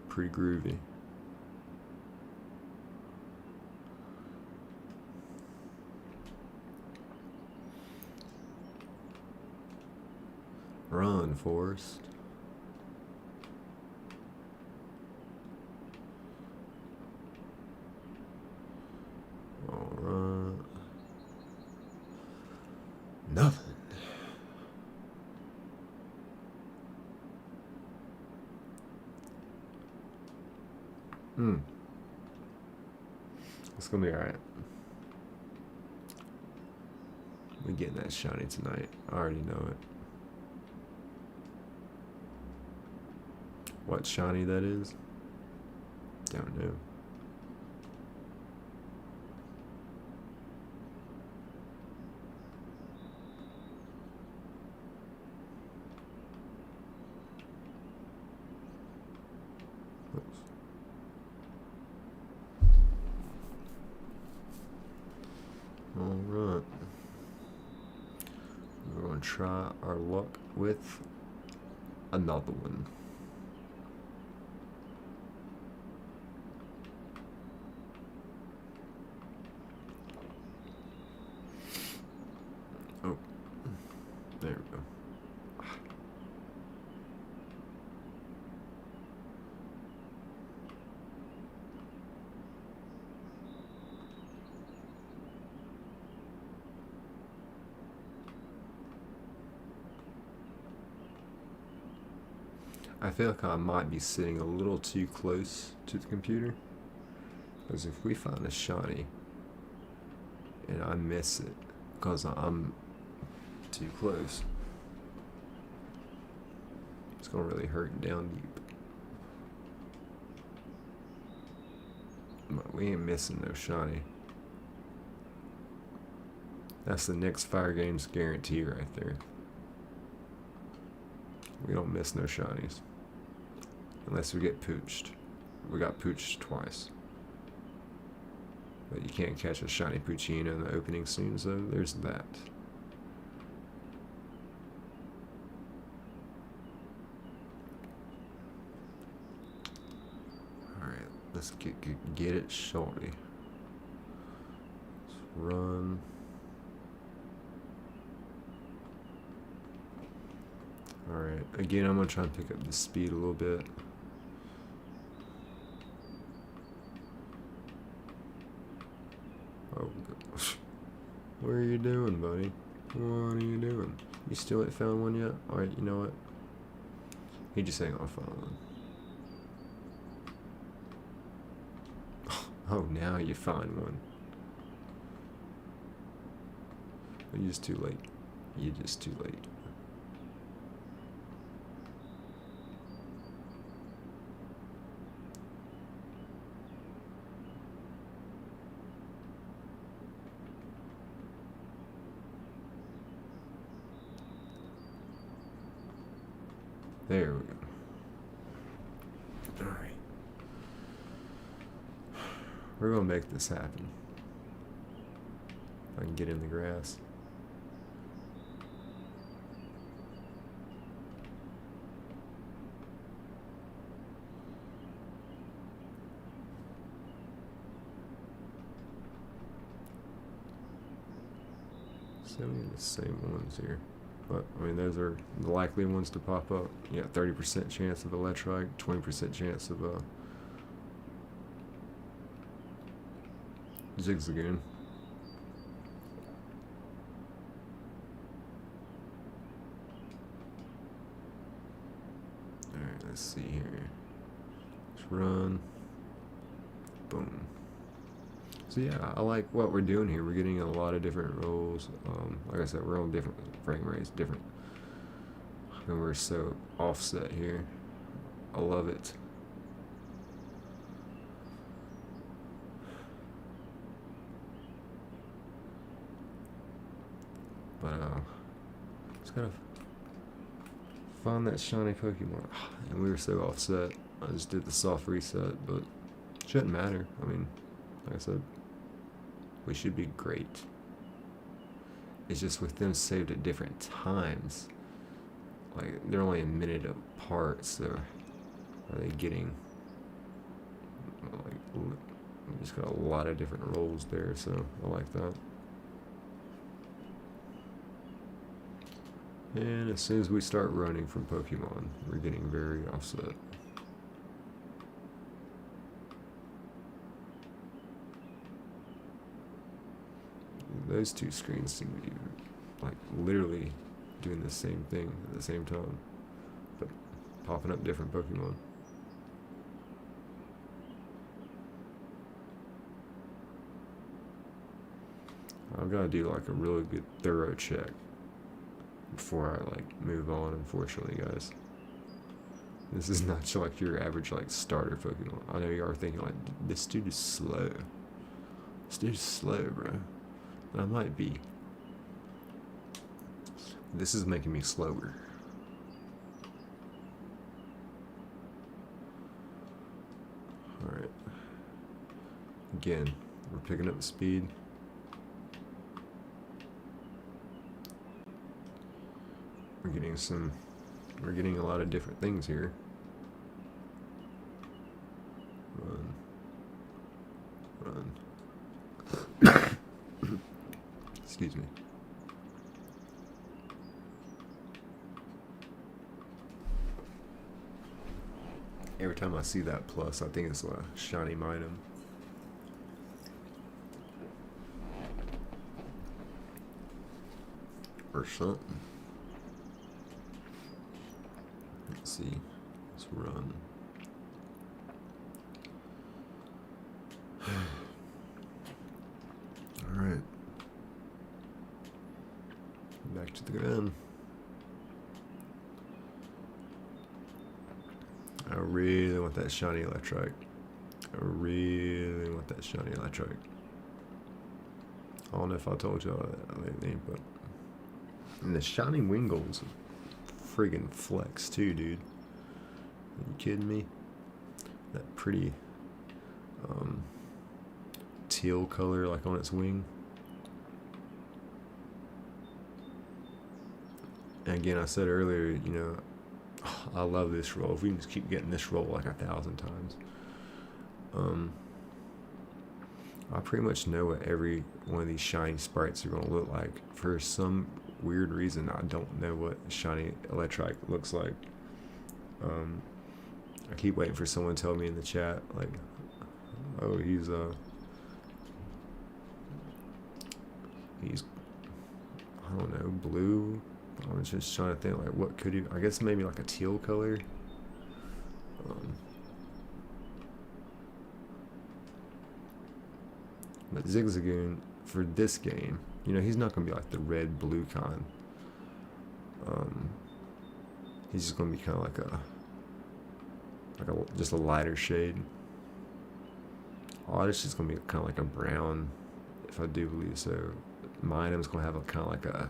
pretty groovy. Run, Forrest. All right. Nothing. It's gonna be alright. We're getting that shiny tonight. I already know it. What shiny that is? Don't know. Oops. Alright. We're going to try our luck with another one. Oh, there we go. I feel like I might be sitting a little too close to the computer, because if we find a shiny and I miss it because I'm too close, it's gonna really hurt down deep. But we ain't missing no shiny. That's the next Fire Games guarantee right there. We don't miss no shinies. Unless we get pooched. We got pooched twice. But you can't catch a shiny Poochyena in the opening scene, so there's that. Alright, let's get it shorty. Let's run. Alright, again, I'm going to try and pick up the speed a little bit. Oh, gosh. What are you doing, buddy? What are you doing? You still ain't found one yet? Alright, you know what? He just ain't gonna find one. Oh, now you find one. But you're just too late. You're just too late. There we go. Alright. We're gonna make this happen. If I can get in the grass. So many of the same ones here. But, I mean, those are the likely ones to pop up. Yeah, 30% chance of Electrike, 20% chance of Zigzagoon. Alright, let's see here. Let's run. Boom. So yeah, I like what we're doing here. We're getting a lot of different rolls. Like I said, we're on different frame rates, different. And we're so offset here. I love it. But just gotta find that shiny Pokemon. And we were so offset. I just did the soft reset, but it shouldn't matter. I mean, like I said, we should be great. It's just with them saved at different times. Like, they're only a minute apart, so are they getting, like, we just got a lot of different rolls there, so I like that. And as soon as we start running from Pokemon, we're getting very offset. Those two screens seem to be like literally doing the same thing at the same time, but popping up different Pokemon. I've got to do like a really good thorough check before I like move on, unfortunately, guys. This is not like your average like starter Pokemon. I know you are thinking like, this dude is slow. This dude is slow, bro. I might be. This is making me slower. Alright. Again, we're picking up the speed. We're getting a lot of different things here. Run. Excuse me. Every time I see that plus, I think it's a shiny item. Or something. Let's see. Let's run. Alright. Back to the ground. I really want that shiny Electrike. I really want that shiny Electrike. I don't know if I told y'all that lately, but and the shiny Wingull's friggin' flex too, dude. Are you kidding me? That pretty teal color like on its wing. And again, I said earlier, you know, I love this roll. If we can just keep getting this roll like 1,000 times. I pretty much know what every one of these shiny sprites are going to look like. For some weird reason, I don't know what shiny Electrike looks like. I keep waiting for someone to tell me in the chat, like, oh, he's I don't know, blue. I was just trying to think, like, what could he, I guess maybe like a teal color. But Zigzagoon, for this game, you know, he's not going to be like the red-blue kind. He's just going to be kind of like a just a lighter shade. Oh, it's just going to be kind of like a brown, if I do believe so. My item's going to have a kind of like a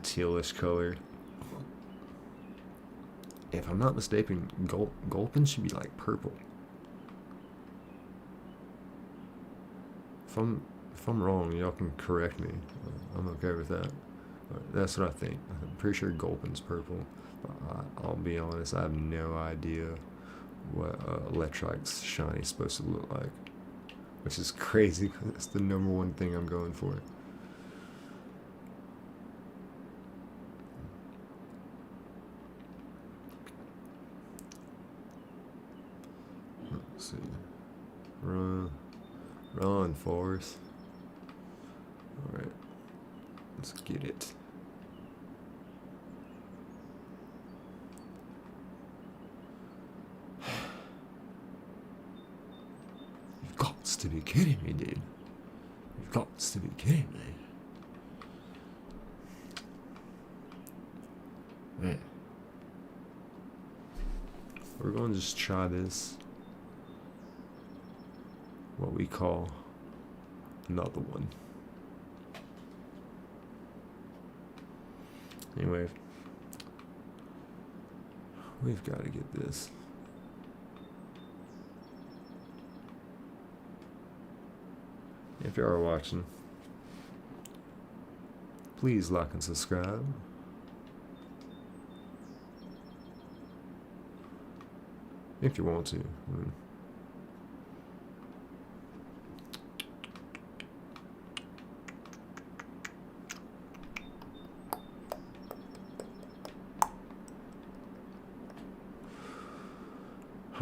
tealish color. if I'm not mistaken, Gulpin should be like purple. If I'm wrong, y'all can correct me. I'm okay with that. But that's what I think. I'm pretty sure Gulpin's purple. I'll be honest, I have no idea what Electrike's shiny is supposed to look like, which is crazy because it's the #1 thing I'm going for. Let's see. Run, Force. Alright. Let's get it. You've got to be kidding me, dude. You've got to be kidding me. Man. We're going to just try this. What we call another one. Anyway, we've got to get this. If you are watching, please like and subscribe. If you want to.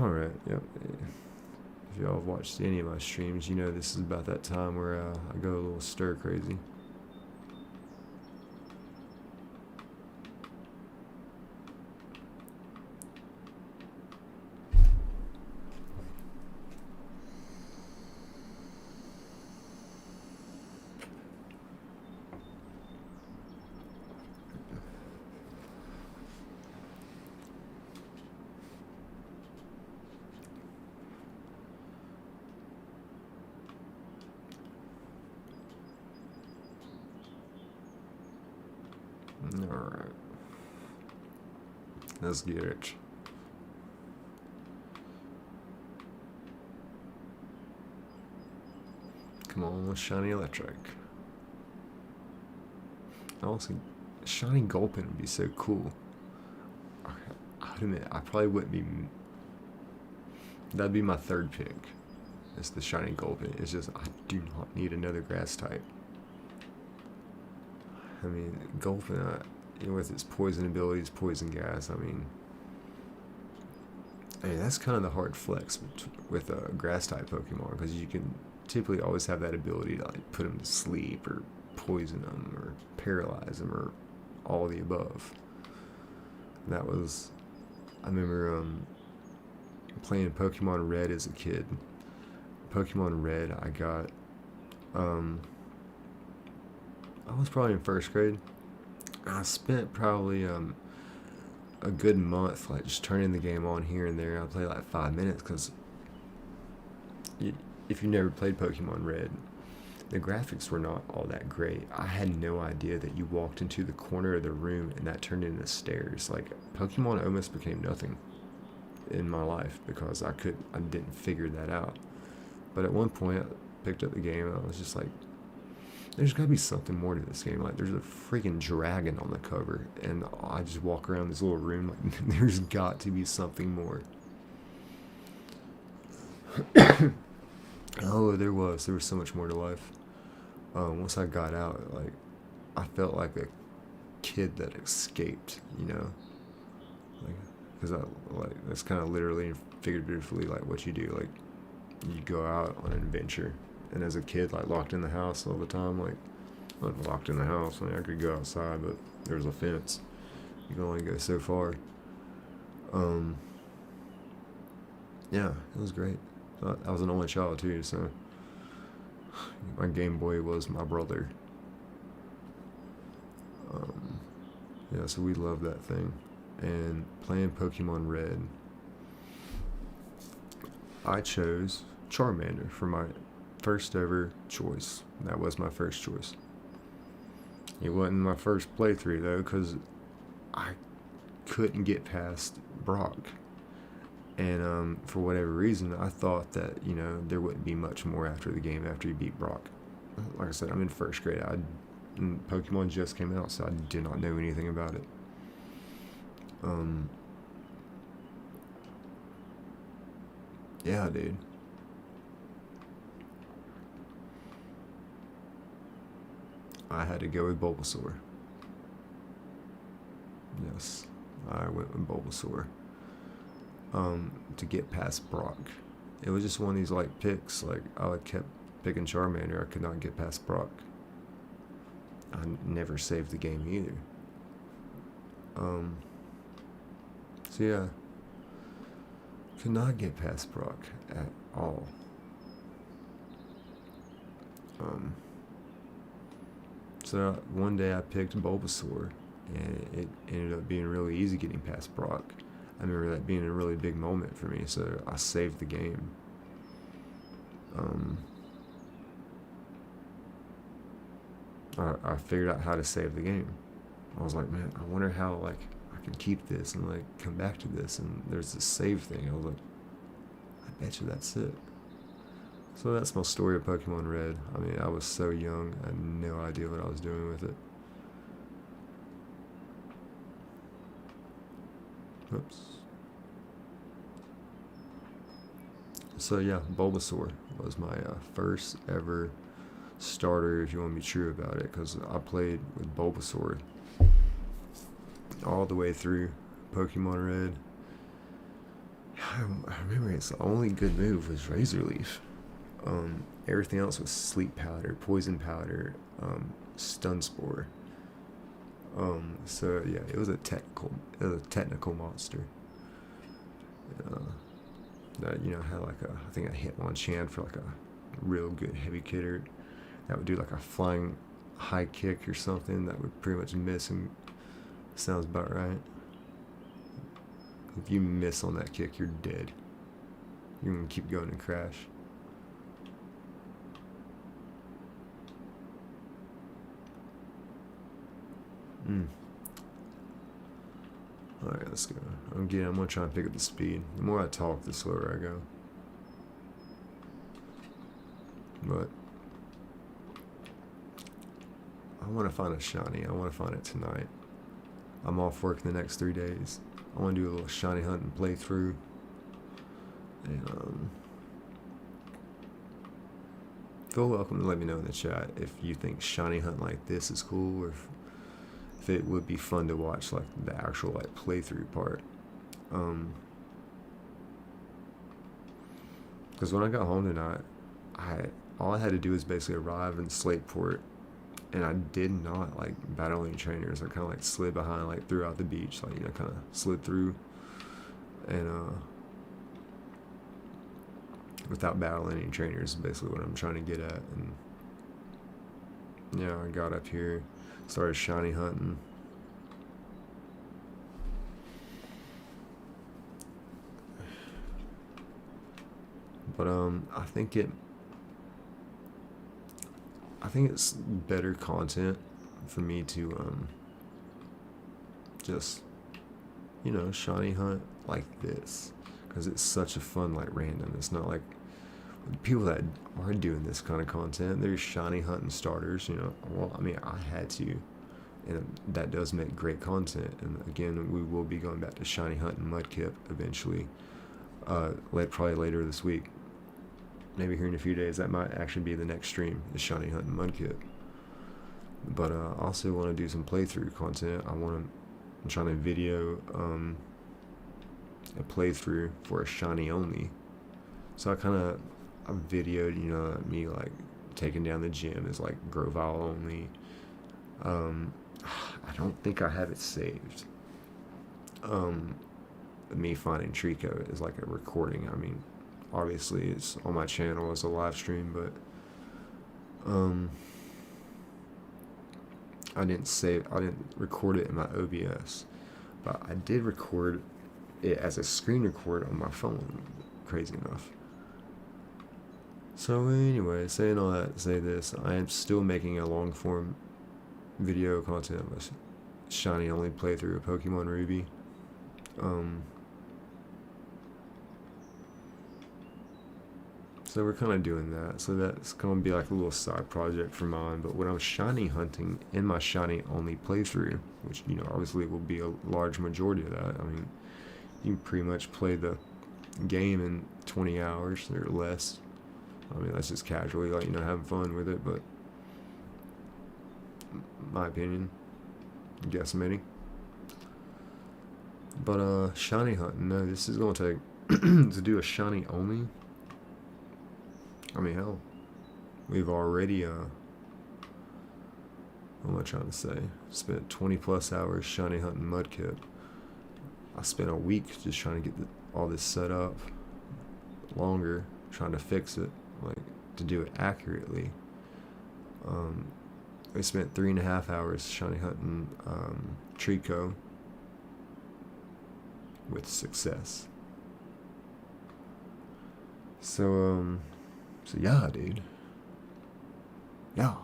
Alright, yep. If y'all have watched any of my streams, you know this is about that time where I go a little stir crazy. Alright. Let's get it. Come on, shiny Electrike. Honestly, shiny Gulpin would be so cool. I'd admit, I probably wouldn't be... That'd be my third pick. It's the shiny Gulpin. It's just, I do not need another grass type. I mean, Gulpin, with its poison abilities, poison gas, I mean, that's kind of the hard flex with a grass type Pokemon, because you can typically always have that ability to like put them to sleep or poison them or paralyze them or all the above. That was, I remember playing Pokemon Red as a kid. Pokemon Red, I got, I was probably in first grade. I spent probably a good month like just turning the game on here and there. I played like 5 minutes because if you never played Pokemon Red, the graphics were not all that great. I had no idea that you walked into the corner of the room and that turned into stairs. Like Pokemon almost became nothing in my life because I didn't figure that out. But at one point I picked up the game and I was just like, there's gotta be something more to this game. Like there's a freaking dragon on the cover and I just walk around this little room like there's got to be something more. Oh, there was so much more to life. Once I got out, like I felt like a kid that escaped, you know, like because that's kind of literally and figuratively like what you do. Like you go out on an adventure. And as a kid, like locked in the house all the time, like not locked in the house. I mean, I could go outside, but there was a fence. You can only go so far. Yeah, it was great. I was an only child too, so my Game Boy was my brother. Yeah, so we loved that thing. And playing Pokemon Red, I chose Charmander for my first ever choice. That was my first choice. It wasn't my first playthrough though, because I couldn't get past Brock. And for whatever reason, I thought that, you know, there wouldn't be much more after the game after he beat Brock. Like I said, I'm in first grade. Pokemon just came out, so I did not know anything about it. Yeah, dude. I had to go with Bulbasaur. Yes, I went with Bulbasaur. To get past Brock. It was just one of these like picks. Like I kept picking Charmander. I could not get past Brock. I never saved the game either. So yeah, could not get past Brock at all. So one day I picked Bulbasaur, and it ended up being really easy getting past Brock. I remember that being a really big moment for me, so I saved the game. I figured out how to save the game. I was like, man, I wonder how like I can keep this and like come back to this, and there's this save thing. I was like, I bet you that's it. So that's my story of Pokemon Red. I mean, I was so young, I had no idea what I was doing with it. Oops. So yeah, Bulbasaur was my first ever starter, if you want to be true about it, because I played with Bulbasaur all the way through Pokemon Red. I remember the only good move was Razor Leaf. Everything else was Sleep Powder, Poison Powder, Stun Spore. So yeah, it was a technical monster. That, you know, had like I think a Hitmonchan for like a real good heavy hitter that would do like a flying high kick or something that would pretty much miss, and sounds about right. If you miss on that kick, you're dead. You're gonna keep going and crash. Alright, let's go. I'm gonna try and pick up the speed. The more I talk, the slower I go. But I want to find a shiny. I want to find it tonight. I'm off work the next 3 days. I want to do a little shiny hunt and play through. And feel welcome to let me know in the chat if you think shiny hunt like this is cool, or if it would be fun to watch like the actual like playthrough part. Because when I got home tonight, all I had to do was basically arrive in Slateport, and I did not like battle any trainers. I kind of like slid behind, like throughout the beach, like, you know, kind of slid through, and without battling any trainers, basically what I'm trying to get at. And yeah, I got up here, started shiny hunting. But I think it's better content for me to just, you know, shiny hunt like this, because it's such a fun like random. It's not like people that are doing this kind of content, they're shiny hunting starters, you know. Well, I mean, I had to, and that does make great content. And again, we will be going back to shiny hunting Mudkip eventually, probably later this week. Maybe here in a few days, that might actually be the next stream, is shiny hunting Mudkip. But I also want to do some playthrough content. I'm trying to video a playthrough for a shiny only. So I videoed, you know, me like taking down the gym as like Grovyle only. I don't think I have it saved. Me finding Treecko is like a recording. I mean, obviously it's on my channel as a live stream, but I didn't record it in my OBS, but I did record it as a screen record on my phone, crazy enough. So anyway, saying all that to say this, I am still making a long form video content of a shiny only playthrough of Pokemon Ruby. So we're kind of doing that. So that's going to be like a little side project for mine. But when I'm shiny hunting in my shiny only playthrough, which, you know, obviously will be a large majority of that. I mean, you can pretty much play the game in 20 hours or less. I mean, that's just casually, like, you know, having fun with it. But my opinion, guesstimating. But shiny hunting, no, this is going to take to do a shiny only. I mean, hell, we've already what am I trying to say, spent 20 plus hours shiny hunting mudkip. I spent a week just trying to get all this set up, longer trying to fix it, like to do it accurately. I spent 3.5 hours shiny hunting Treecko with success. So yeah, dude. Yeah.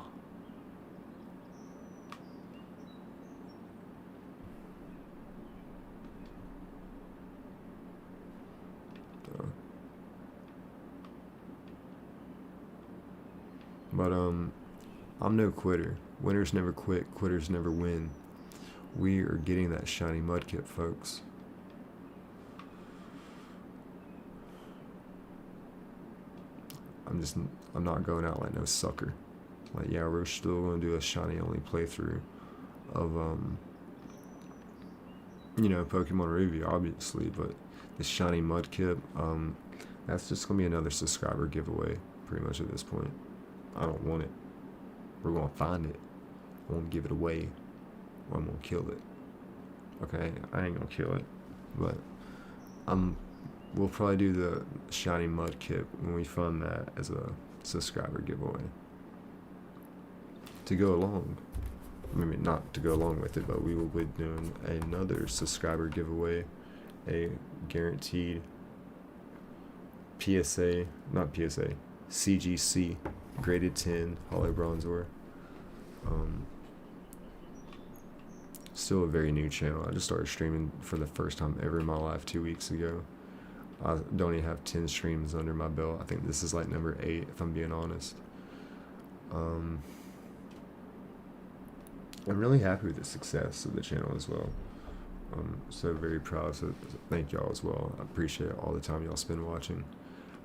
But I'm no quitter. Winners never quit, quitters never win. We are getting that shiny mudkip, folks. I'm not going out like no sucker. Like, yeah, we're still going to do a shiny only playthrough of you know, Pokemon Ruby, obviously, but the shiny mudkip, that's just going to be another subscriber giveaway, pretty much at this point. I don't want it. We're going to find it. I won't give it away. Or I'm going to kill it. Okay, I ain't going to kill it. But we'll probably do the shiny mudkip when we find that as a subscriber giveaway. To go along. I mean, not to go along with it, but we will be doing another subscriber giveaway. A guaranteed PSA, not PSA, CGC graded 10 Hollow Bronzor. Still a very new channel. I just started streaming for the first time ever in my life 2 weeks ago. I don't even have 10 streams under my belt. I think this is like number 8, if I'm being honest. I'm really happy with the success of the channel as well. I'm so very proud, so thank y'all as well. I appreciate all the time y'all spend watching.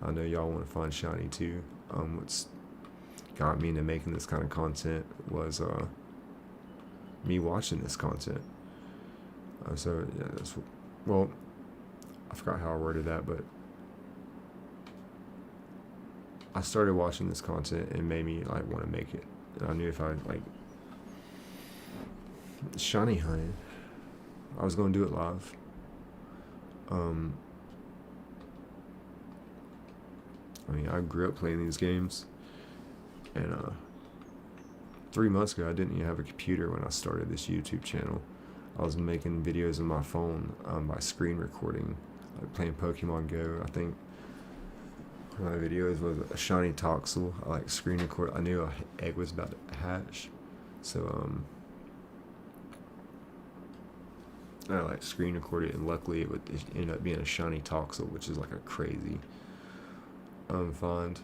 I know y'all want to find shiny too. What's got me into making this kind of content was me watching this content. So yeah, that's, well, I forgot how I worded that, but I started watching this content and made me like want to make it. And I knew if I like shiny hunted, I was going to do it live. I mean, I grew up playing these games, and 3 months ago I didn't even have a computer when I started this YouTube channel. I was making videos on my phone by screen recording, like playing Pokemon Go. I think one of my videos was a shiny Toxel. I like screen record. I knew an egg was about to hatch, so I like screen recorded, and luckily it would end up being a shiny Toxel, which is like a crazy find.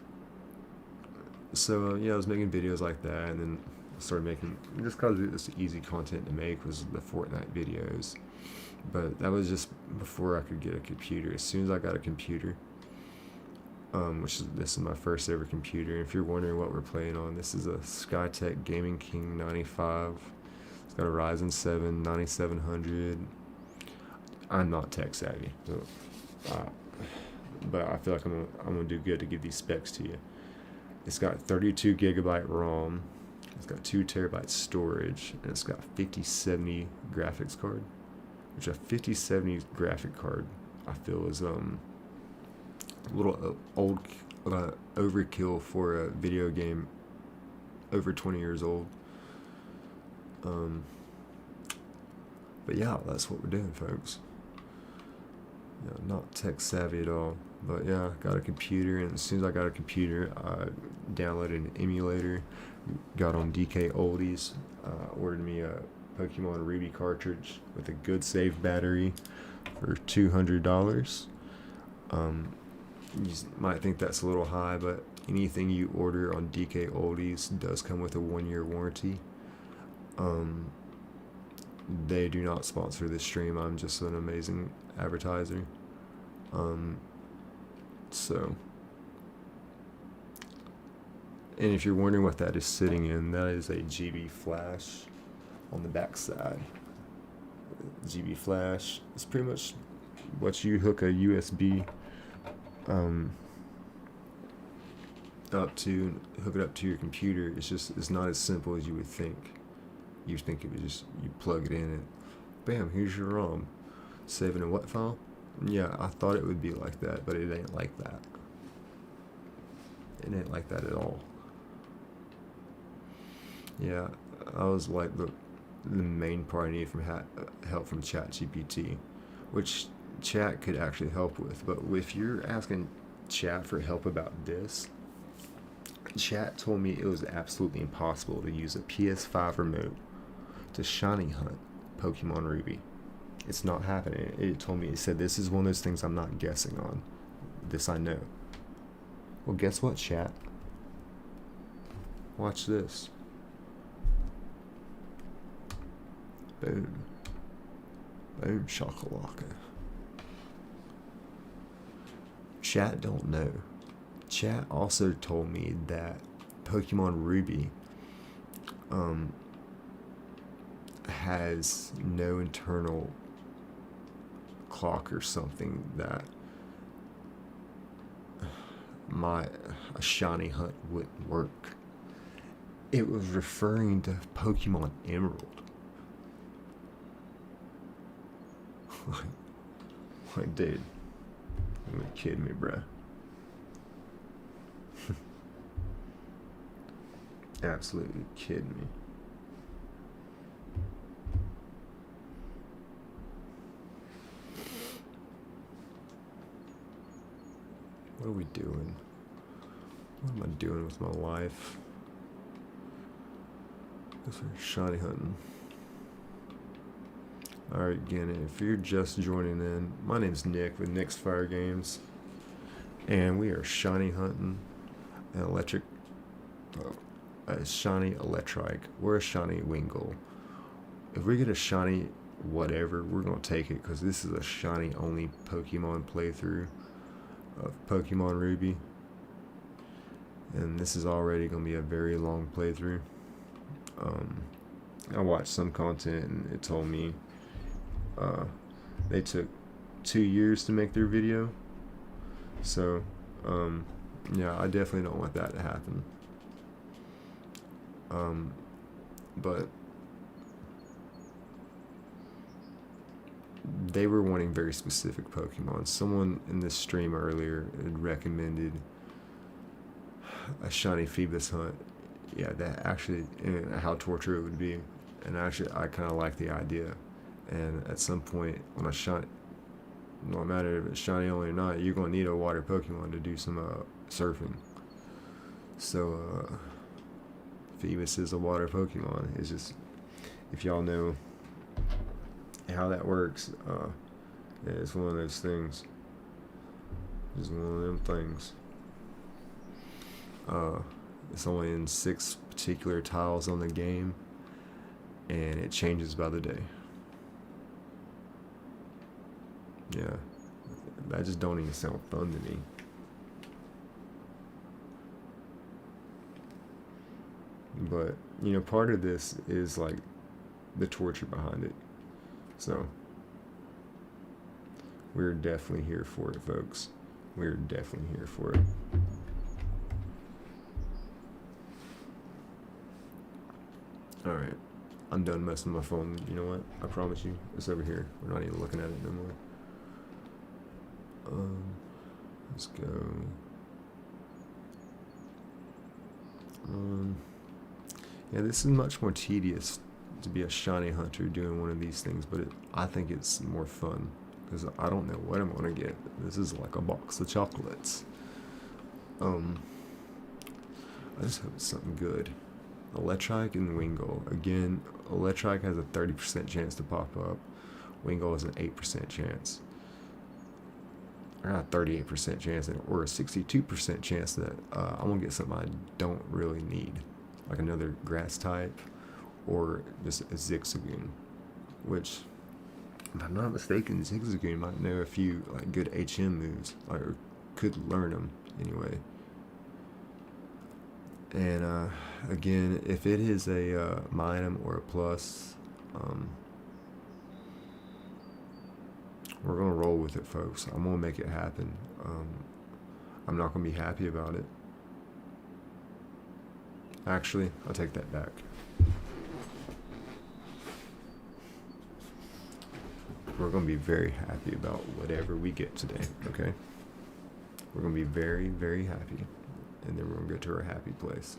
So yeah, I was making videos like that, and then I started making, just because it was easy content to make, was the Fortnite videos. But that was just before I could get a computer. As soon as I got a computer, this is my first ever computer. If you're wondering what we're playing on, this is a Skytech Gaming King 95. It's got a Ryzen 7 9700. I'm not tech savvy, so, but I feel like I'm gonna do good to give these specs to you. It's got 32 gigabyte ROM. It's got 2 terabyte storage, and it's got 5070 graphics card. Which a 5070 graphic card, I feel, is a little old overkill for a video game over 20 years old. But yeah, that's what we're doing, folks. Yeah, not tech savvy at all. But yeah, got a computer, and as soon as I got a computer, I downloaded an emulator, got on DK Oldies, ordered me a Pokemon Ruby cartridge with a good save battery for $200. You might think that's a little high, but anything you order on DK Oldies does come with a 1-year warranty. They do not sponsor this stream. I'm just an amazing advertiser. So, and if you're wondering what that is sitting in, that is a GB flash on the back side. GB flash is pretty much what you hook a USB up to, hook it up to your computer. It's not as simple as you would think. You think it would just, you plug it in and bam, here's your ROM. Save in a what file? Yeah, I thought it would be like that, but it ain't like that. It ain't like that at all. Yeah, I was like the main part I need from help from ChatGPT, which Chat could actually help with. But if you're asking Chat for help about this, Chat told me it was absolutely impossible to use a PS5 remote to shiny hunt Pokemon Ruby. It's not happening. It told me, it said, this is one of those things I'm not guessing on. This I know. Well, guess what, Chat? Watch this. Boom. Boom shakalaka. Chat don't know. Chat also told me that Pokemon Ruby has no internal clock or something that a shiny hunt wouldn't work. It was referring to Pokemon Emerald. Like, dude, you're kidding me, bruh. Absolutely kidding me. What are we doing? What am I doing with my life? Guess we're shiny hunting. Alright, again, if you're just joining in, my name's Nick with Nick's Fire Games, and we are shiny hunting an electric, a shiny Electrike. We're a shiny Wingull. If we get a shiny whatever, we're going to take it, because this is a shiny only Pokemon playthrough of Pokemon Ruby, and this is already going to be a very long playthrough. I watched some content and it told me they took 2 years to make their video, so yeah, I definitely don't want that to happen. But they were wanting very specific Pokemon. Someone in this stream earlier had recommended a shiny Phoebus hunt. Yeah, that actually, and how torture it would be. And actually, I kind of like the idea. And at some point, when I shiny, no matter if it's shiny only or not, you're going to need a water Pokemon to do some surfing. So, Phoebus is a water Pokemon. It's just, if y'all know how that works, yeah, it's one of those things. It's one of them things. It's only in 6 particular tiles on the game, and it changes by the day. Yeah, that just don't even sound fun to me. But, you know, part of this is like the torture behind it. So, we're definitely here for it, folks. We're definitely here for it. Alright, I'm done messing with my phone. You know what? I promise you, it's over here. We're not even looking at it no more. Let's go. Yeah, this is much more tedious to be a shiny hunter doing one of these things, but I think it's more fun because I don't know what I'm gonna get. This is like a box of chocolates. I just hope it's something good. Electrike and Wingull. Again, Electrike has a 30% chance to pop up. Wingull has an 8% chance. I got a 38% chance or a 62% chance that I'm gonna get something I don't really need, like another grass type or just a Zigzagoon, which, if I'm not mistaken, Zigzagoon might know a few like good HM moves, or could learn them anyway. And again, if it is a minimum or a plus, we're gonna roll with it, folks. I'm gonna make it happen. I'm not gonna be happy about it. Actually, I'll take that back. We're gonna be very happy about whatever we get today, okay? We're gonna be very, very happy, and then we're gonna get to our happy place,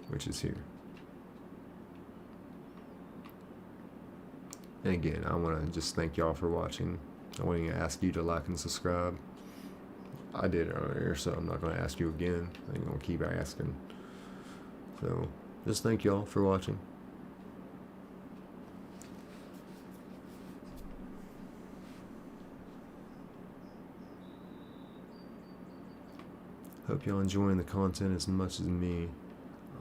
which is here. And again, I want to just thank y'all for watching. I want to ask you to like and subscribe. I did earlier, so I'm not going to ask you again. I'm going to keep asking. So, just thank y'all for watching. Hope y'all enjoying the content as much as me.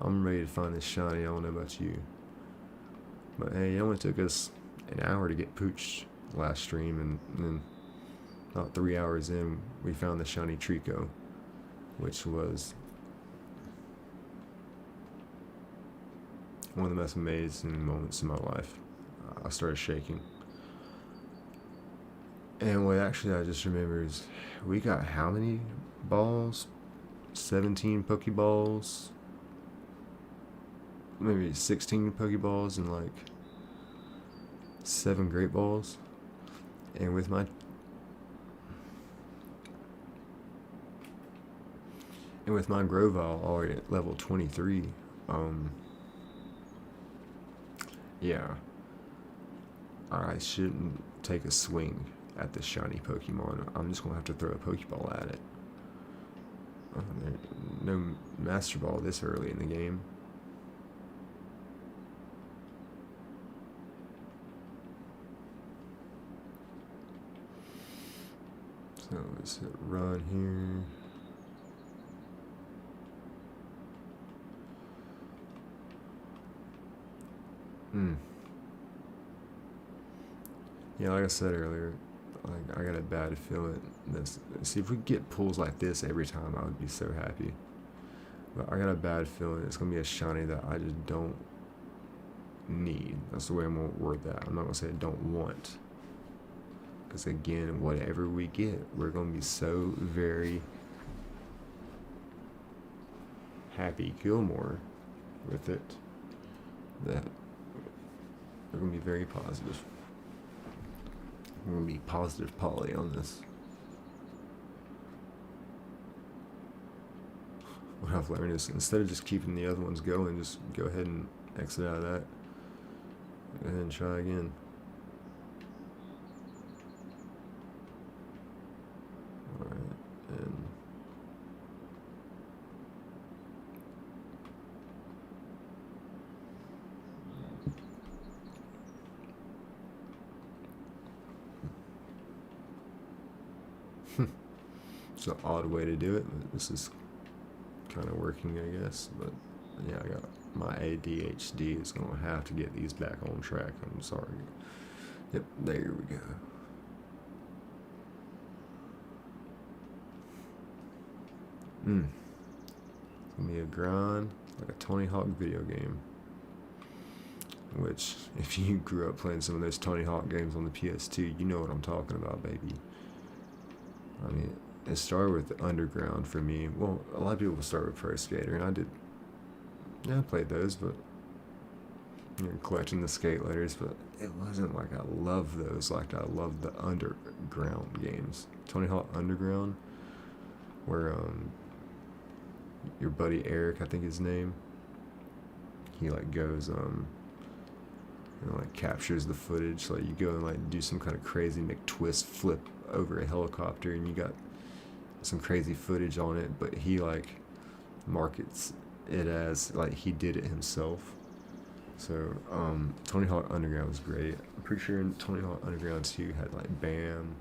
I'm ready to find this shiny. I don't know about you. But hey, it only took us an hour to get pooched last stream, and then about 3 hours in, we found the shiny Treecko, which was one of the most amazing moments in my life. I started shaking. And what actually I just remember is we got how many balls? 17 Pokeballs, maybe 16 Pokeballs, and like 7 Great Balls. And with my Grovyle already at level 23, yeah, I shouldn't take a swing at the shiny Pokemon. I'm just gonna have to throw a Pokeball at it. No Master Ball this early in the game. So let's hit run here. Yeah, like I said earlier, like I got a bad feeling. See, if we get pulls like this every time, I would be so happy. But I got a bad feeling it's gonna be a shiny that I just don't need. That's the way I'm gonna word that. I'm not gonna say I don't want. Because again, whatever we get, we're gonna be so very happy Gilmore with it that we're gonna be very positive. We're gonna be positive Polly on this. What I've learned is instead of just keeping the other ones going, just go ahead and exit out of that. Go ahead and try again. Alright, and it's an odd way to do it, but this is kind of working, I guess. But yeah, I got my ADHD is gonna have to get these back on track. I'm sorry. Yep, there we go. It's gonna be a grind, like a Tony Hawk video game. Which, if you grew up playing some of those Tony Hawk games on the PS2, you know what I'm talking about, baby. I mean, it started with Underground for me. Well, a lot of people start with Pro Skater, and I did. Yeah, I played those, but collecting the skate letters. But it wasn't like I loved those like I loved the Underground games. Tony Hawk Underground, where your buddy Eric, I think his name, he like goes like captures the footage. Like you go and like do some kind of crazy McTwist flip over a helicopter, and you got some crazy footage on it, but he like markets it as like he did it himself. So, Tony Hawk Underground was great. I'm pretty sure in Tony Hawk Underground 2 had like Bam,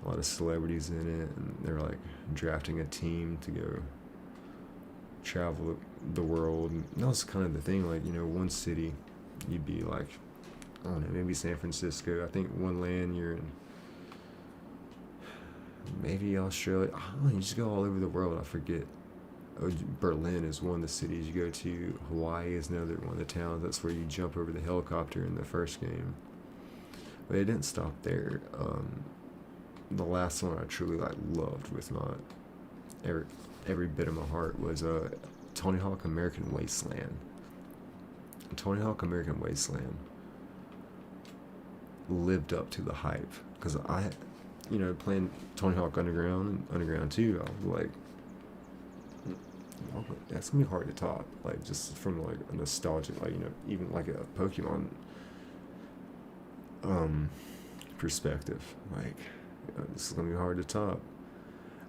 a lot of celebrities in it, and they were like drafting a team to go travel the world. And that was kind of the thing, like, you know, one city, you'd be like, I don't know, maybe San Francisco. I think one land you're in, maybe Australia. I don't know, you just go all over the world. I forget. Oh, Berlin is one of the cities you go to. Hawaii is another one of the towns. That's where you jump over the helicopter in the first game. But it didn't stop there. The last one I truly like loved with my every bit of my heart was Tony Hawk American Wasteland. Tony Hawk American Wasteland lived up to the hype because I, you know, playing Tony Hawk Underground and Underground 2, I was like, that's gonna be hard to top. Like, just from like a nostalgic, like, you know, even like a Pokemon perspective, like, you know, this is gonna be hard to top.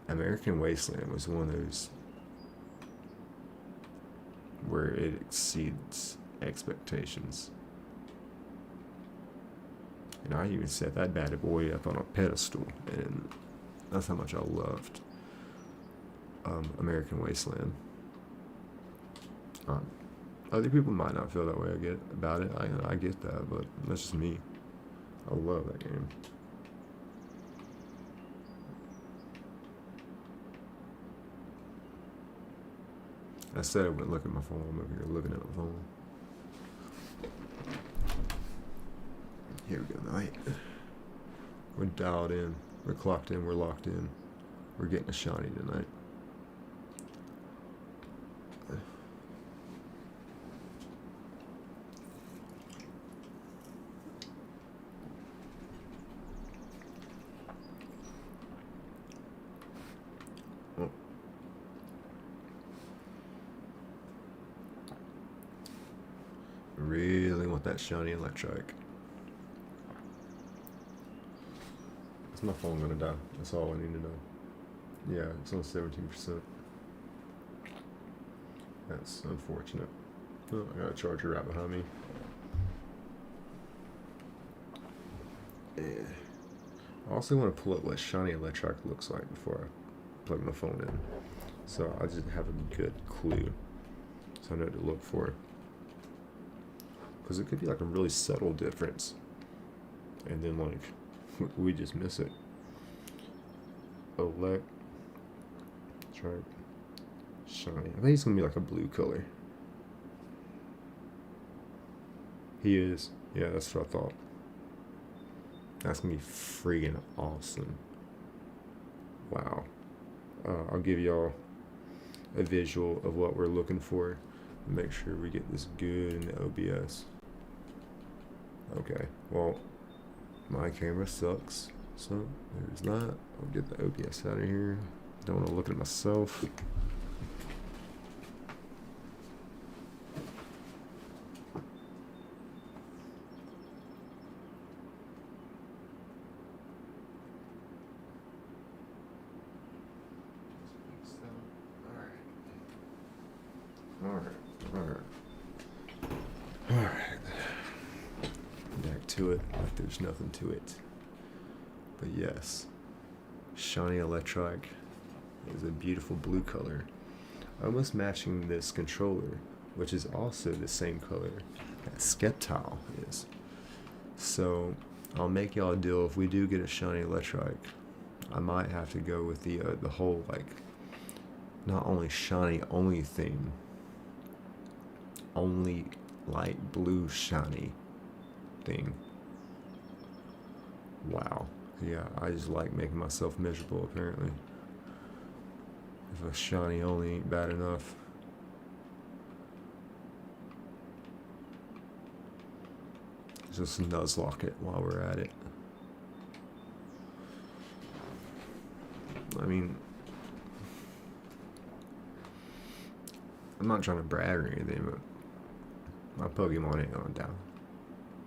American Wasteland was one of those where it exceeds expectations. And I even set that bad boy up on a pedestal, and that's how much I loved American Wasteland. Other people might not feel that way about it. I get that, but that's just me. I love that game. I said I wouldn't look at my phone. I'm over here looking at my phone. Here we go, night. We're dialed in. We're clocked in. We're locked in. We're getting a shiny tonight. Oh. Really want that shiny Electrike. Is my phone gonna die? That's all I need to know. Yeah, it's on 17%. That's unfortunate. Oh, I got a charger right behind me. Yeah. I also want to pull up what shiny Electrike looks like before I plug my phone in, so I just have a good clue, so I know what to look for. Because it could be like a really subtle difference, and then like we just miss it. Electrike shiny. I think he's gonna be like a blue color. He is. Yeah, that's what I thought. That's gonna be freaking awesome. Wow. I'll give y'all a visual of what we're looking for. Make sure we get this good in the OBS. Okay, well, my camera sucks, so there's that. I'll get the OBS out of here. Don't want to look at myself. To it like there's nothing to it. But yes, shiny Electrike is a beautiful blue color, almost matching this controller, which is also the same color that Skeptile is. So I'll make y'all a deal. If we do get a shiny Electrike, I might have to go with the whole, like, not only shiny only theme, only light blue shiny thing. Wow. Yeah, I just like making myself miserable, apparently. If a shiny only ain't bad enough. Just nuzlocke it while we're at it. I mean, I'm not trying to brag or anything, but my Pokemon ain't going down.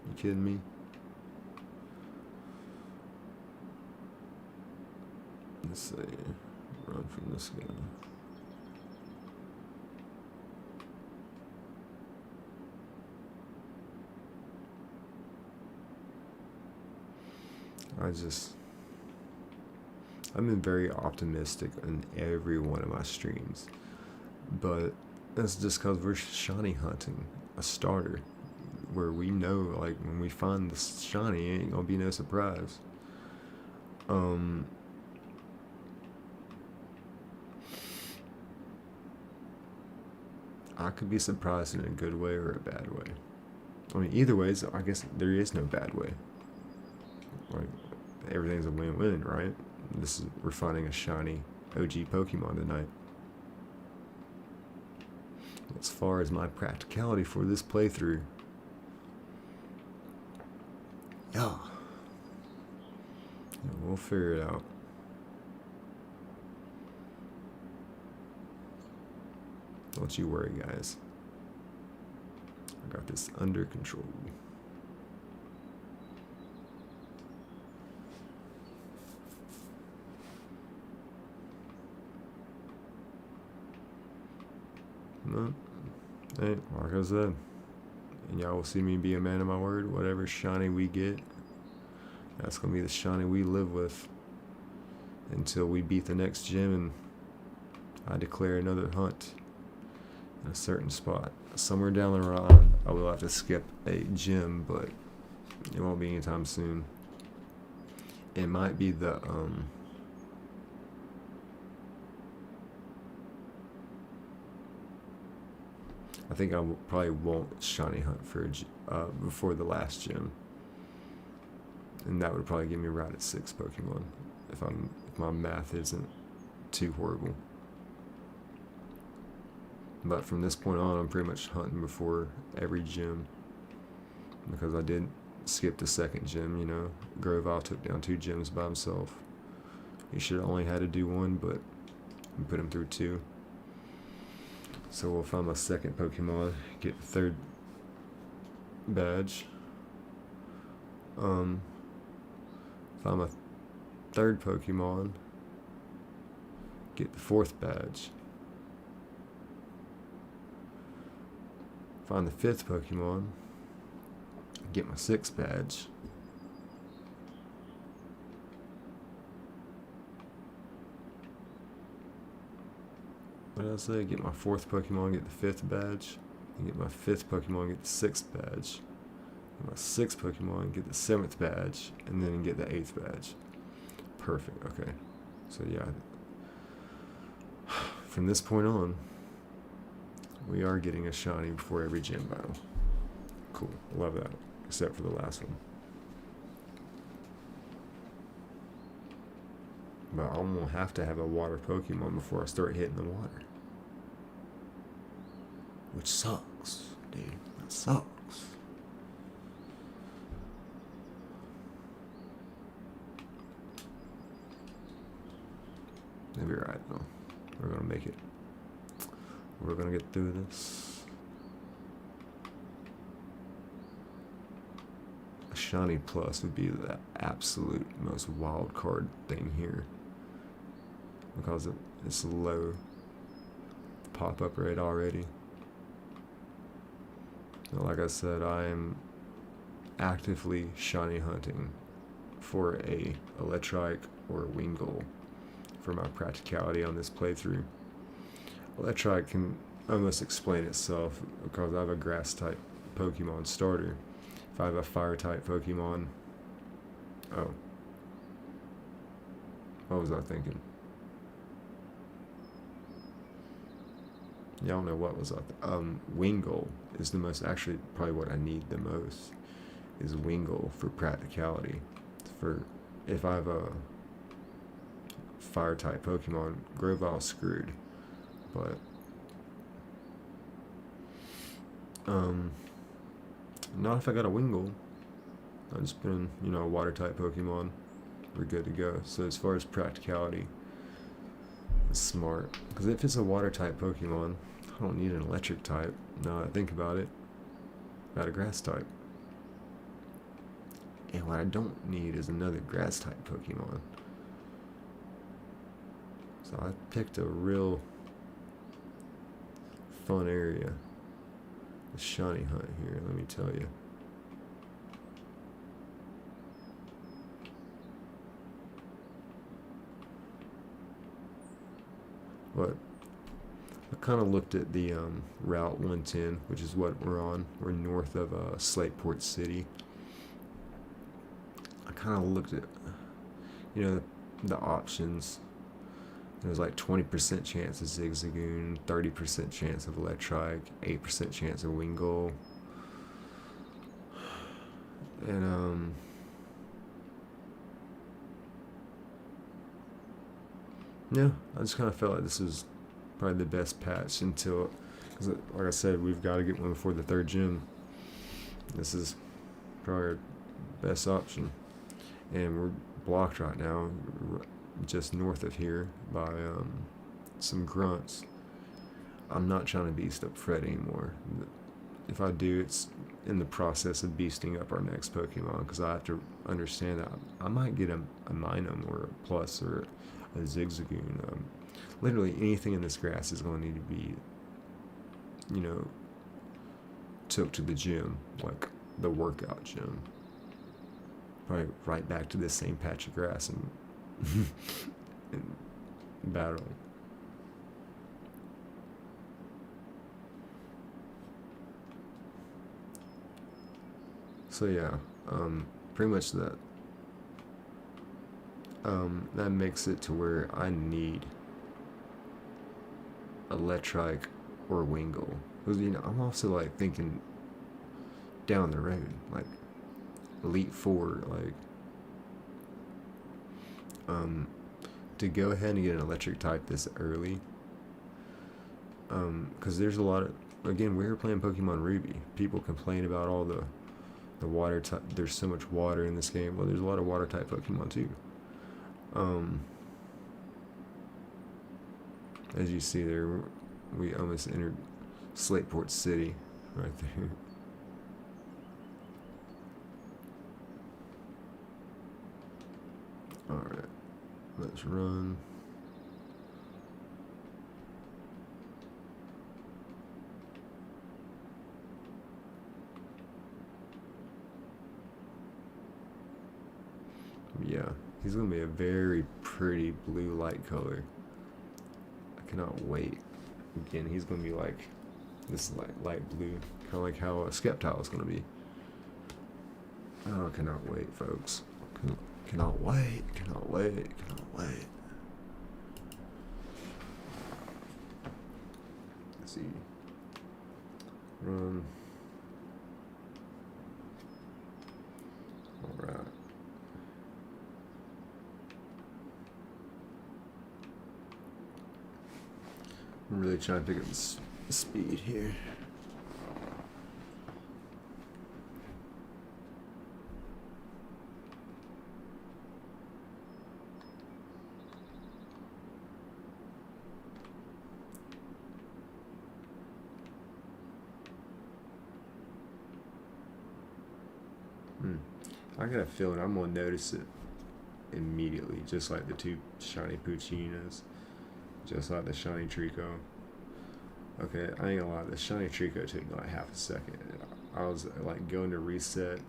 You kidding me? Let's see. Run from this guy. I've been very optimistic in every one of my streams, but that's just because we're shiny hunting a starter where we know, like, when we find the shiny, it ain't gonna be no surprise. I could be surprised in a good way or a bad way. I mean, either ways, I guess there is no bad way. Like, everything's a win-win, right? We're finding a shiny OG Pokemon tonight. As far as my practicality for this playthrough, yeah, we'll figure it out. Don't you worry, guys. I got this under control. No, hey, like I said, and y'all will see me be a man of my word. Whatever shiny we get, that's gonna be the shiny we live with until we beat the next gym and I declare another hunt in a certain spot. Somewhere down the line, I will have to skip a gym, but it won't be anytime soon. It might be the I think I probably won't shiny hunt for before the last gym, and that would probably give me right at 6 Pokemon if my math isn't too horrible. But from this point on, I'm pretty much hunting before every gym because I did skip the second gym. You know, Grovile took down 2 gyms by himself. He should have only had to do 1, but we put him through 2. So we'll find my second Pokemon, get the 3rd badge. Find my 3rd Pokemon, get the 4th badge. Find the 5th Pokemon, get my 6th badge. What did I say? Get my 4th Pokemon, get the 5th badge. And get my 5th Pokemon, get the 6th badge. Get my 6th Pokemon, get the 7th badge. And then get the 8th badge. Perfect, okay. So yeah. From this point on, we are getting a shiny before every gym battle. Cool, love that. Except for the last one. But I'm gonna have to have a water Pokemon before I start hitting the water. Which sucks, dude. That sucks. It'll be alright though. We're gonna make it. We're gonna get through this. A shiny plus would be the absolute most wild card thing here. Because it's low pop-up rate already. And like I said, I am actively shiny hunting for a Electrike or a Wingull for my practicality on this playthrough. Electrike can almost explain itself because I have a grass type Pokemon starter. If I have a fire type Pokemon, oh, what was I thinking? Yeah, I don't know what was up. Wingull is the most, actually probably what I need the most is Wingull for practicality. For if I have a fire type Pokemon, Grovile's screwed. But not if I got a Wingull. I've just been, a water type Pokemon. We're good to go. So as far as practicality, it's smart. Because if it's a water type Pokemon, I don't need an electric type. Now that I think about it, I got a grass type. And what I don't need is another grass type Pokemon. So I picked a real fun area. The shiny hunt here, let me tell you. But I kind of looked at the Route 110, which is what we're on. We're north of Slateport City. I kind of looked at, you know, the options. There's like 20% chance of Zigzagoon, 30% chance of Electrike, 8% chance of Wingull. And yeah, I just kind of felt like this was probably the best patch until, because like I said, we've got to get one before the third gym. This is probably our best option, and we're blocked right now just north of here by some grunts. I'm not trying to beast up Fred anymore. If I do, it's in the process of beasting up our next Pokemon, because I have to understand that I might get a Minun or a Plus or a Zigzagoon. Literally anything in this grass is going to need to be, you know, took to the gym, like the workout gym. Probably right back to this same patch of grass and, and battle. So yeah, pretty much that makes it to where I need Electrike or Wingull. Because, you know, I'm also like thinking down the road, like Elite Four, like to go ahead and get an electric type this early. Because there's a lot of, again, we were playing Pokemon Ruby. People complain about all the water type. There's so much water in this game. Well, there's a lot of water type Pokemon too. As you see there, we almost entered Slateport City right there. Alright, let's run. Yeah, he's going to be a very pretty blue light color. I cannot wait. Again, he's going to be like this light blue, kind of like how a Sceptile is going to be. Oh, I cannot wait, folks. Cannot wait, cannot wait, cannot wait. Let's see. Run. Alright. I'm really trying to pick up the speed here. I got a feeling I'm going to notice it immediately, just like the two shiny Puccinas, just like the shiny Treecko. Okay, I ain't gonna lie, the shiny Treecko took me like half a second. I was like going to reset,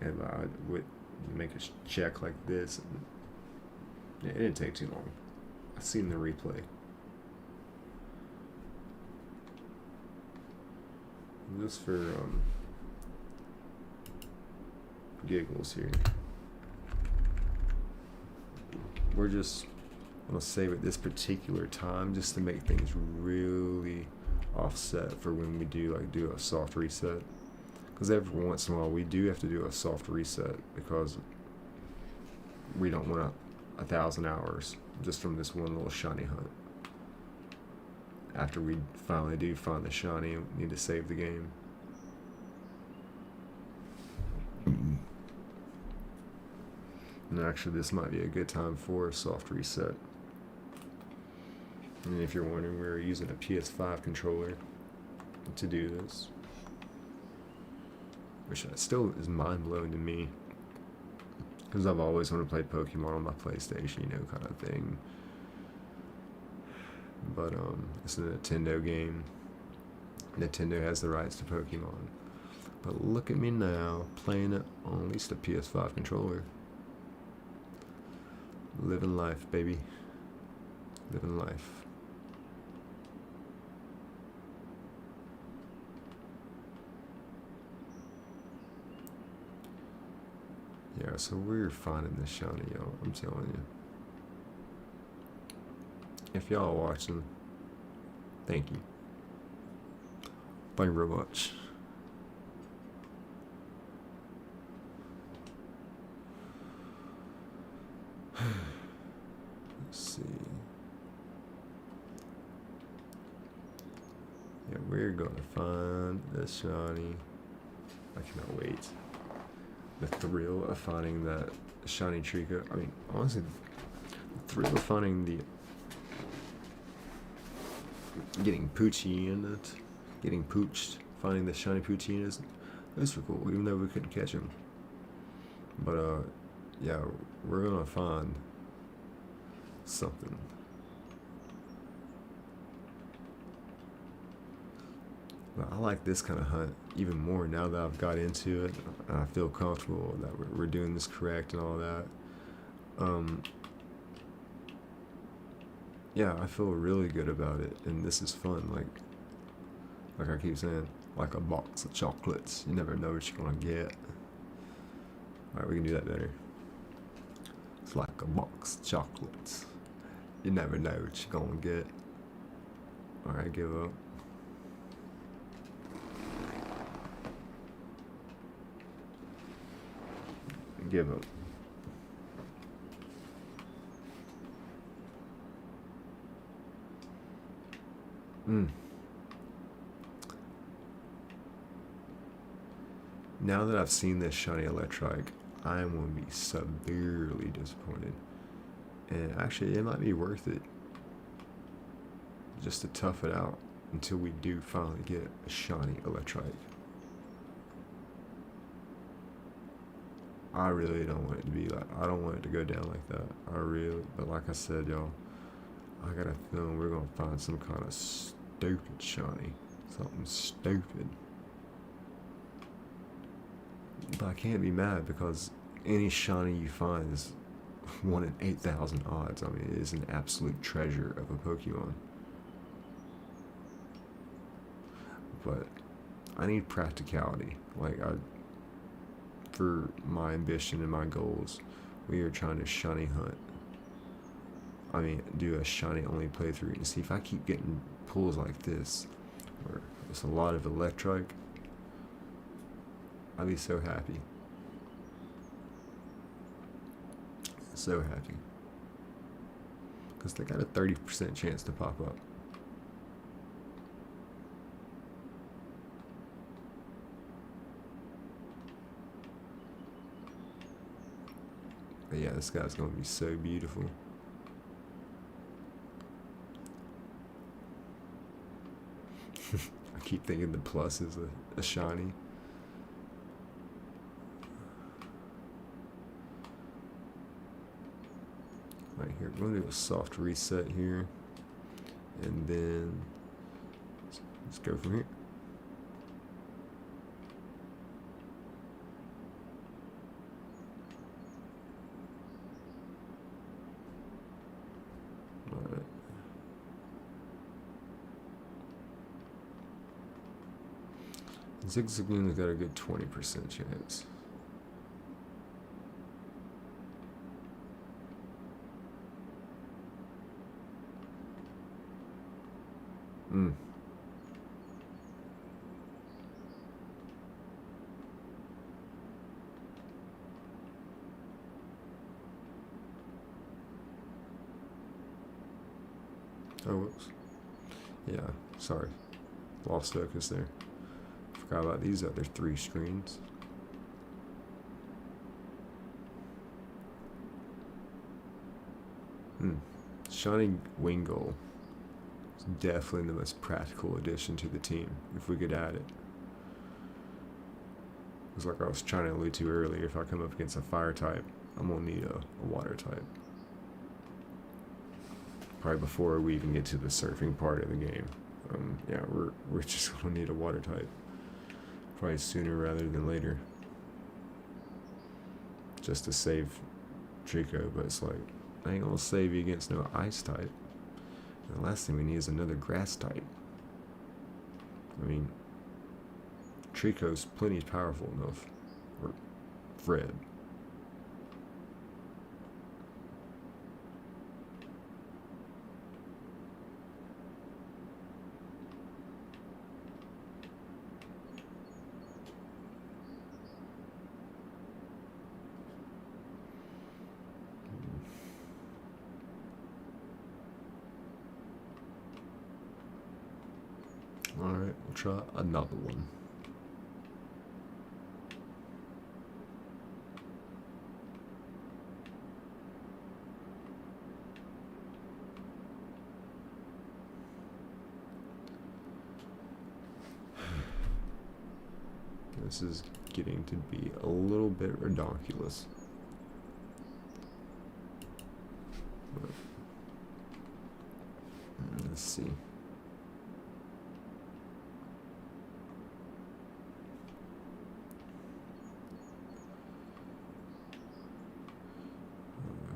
and I would make a check like this. And it didn't take too long. I seen the replay. Just for giggles here, we're just gonna save it this particular time just to make things really offset for when we do a soft reset, because every once in a while we do have to do a soft reset because we don't want 1,000 hours just from this one little shiny hunt. After we finally do find the shiny, we need to save the game. And actually, this might be a good time for a soft reset. And if you're wondering, we're using a PS5 controller to do this, which still is mind-blowing to me, because I've always wanted to play Pokemon on my PlayStation, you know, kind of thing. But it's a Nintendo game. Nintendo has the rights to Pokemon. But look at me now, playing it on at least a PS5 controller. Living life, baby. Living life. Yeah, so we're finding this shiny, y'all. I'm telling you. If y'all are watching, thank you. Thank you very much. Let's see. Yeah, we're gonna find the shiny. I cannot wait. The thrill of finding that shiny Treecko. I mean, honestly, the thrill of finding the getting Poochie in it, getting pooched, finding the shiny Poochie is those were cool, even though we couldn't catch him. But yeah, we're gonna find something. But I like this kind of hunt even more now that I've got into it. I feel comfortable that we're doing this correct and all that. Yeah, I feel really good about it, and this is fun. Like I keep saying, like a box of chocolates. You never know what you're gonna get. All right, we can do that better. It's like a box of chocolates. You never know what you're gonna get. All right, give up. Give up. Now that I've seen this shiny Electrike, I am going to be severely disappointed. And actually, it might be worth it just to tough it out until we do finally get a shiny Electrike. I really don't want it to be like, I don't want it to go down like that. But like I said, y'all, I got a feeling we're going to find some kind of stupid shiny. Something stupid. But I can't be mad because any shiny you find is 1 in 8,000 odds. I mean, it is an absolute treasure of a Pokemon. But I need practicality. For my ambition and my goals, we are trying to shiny hunt. I mean, do a shiny only playthrough and see if I keep getting pulls like this, where there's a lot of Electrike. I'd be so happy. So happy. Because they got a 30% chance to pop up. But yeah, this guy's going to be so beautiful. I keep thinking the plus is a shiny. Right here, we're going to do a soft reset here. And then let's go from here. Alright. Zigzagoon's got a good 20% chance. Oh, whoops. Yeah, sorry. Lost focus there. Forgot about these other 3 screens. Shiny Wingull is definitely the most practical addition to the team, if we could add it. It's like I was trying to allude to earlier, if I come up against a fire type, I'm going to need a water type. Probably before we even get to the surfing part of the game. Yeah, we're just going to need a water type. Probably sooner rather than later. Just to save Treecko, but it's like, I ain't going to save you against no ice type. And the last thing we need is another grass type. I mean, Treecko's plenty powerful enough. Or Fred. Alright, we'll try another one. This is getting to be a little bit redonkulous. But, let's see.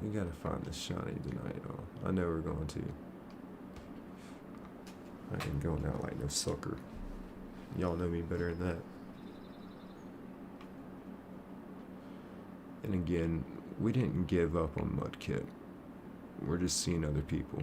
We gotta find the shiny tonight. Oh, I know we're going to. I ain't going out like no sucker. Y'all know me better than that. And again, we didn't give up on Mudkip. We're just seeing other people.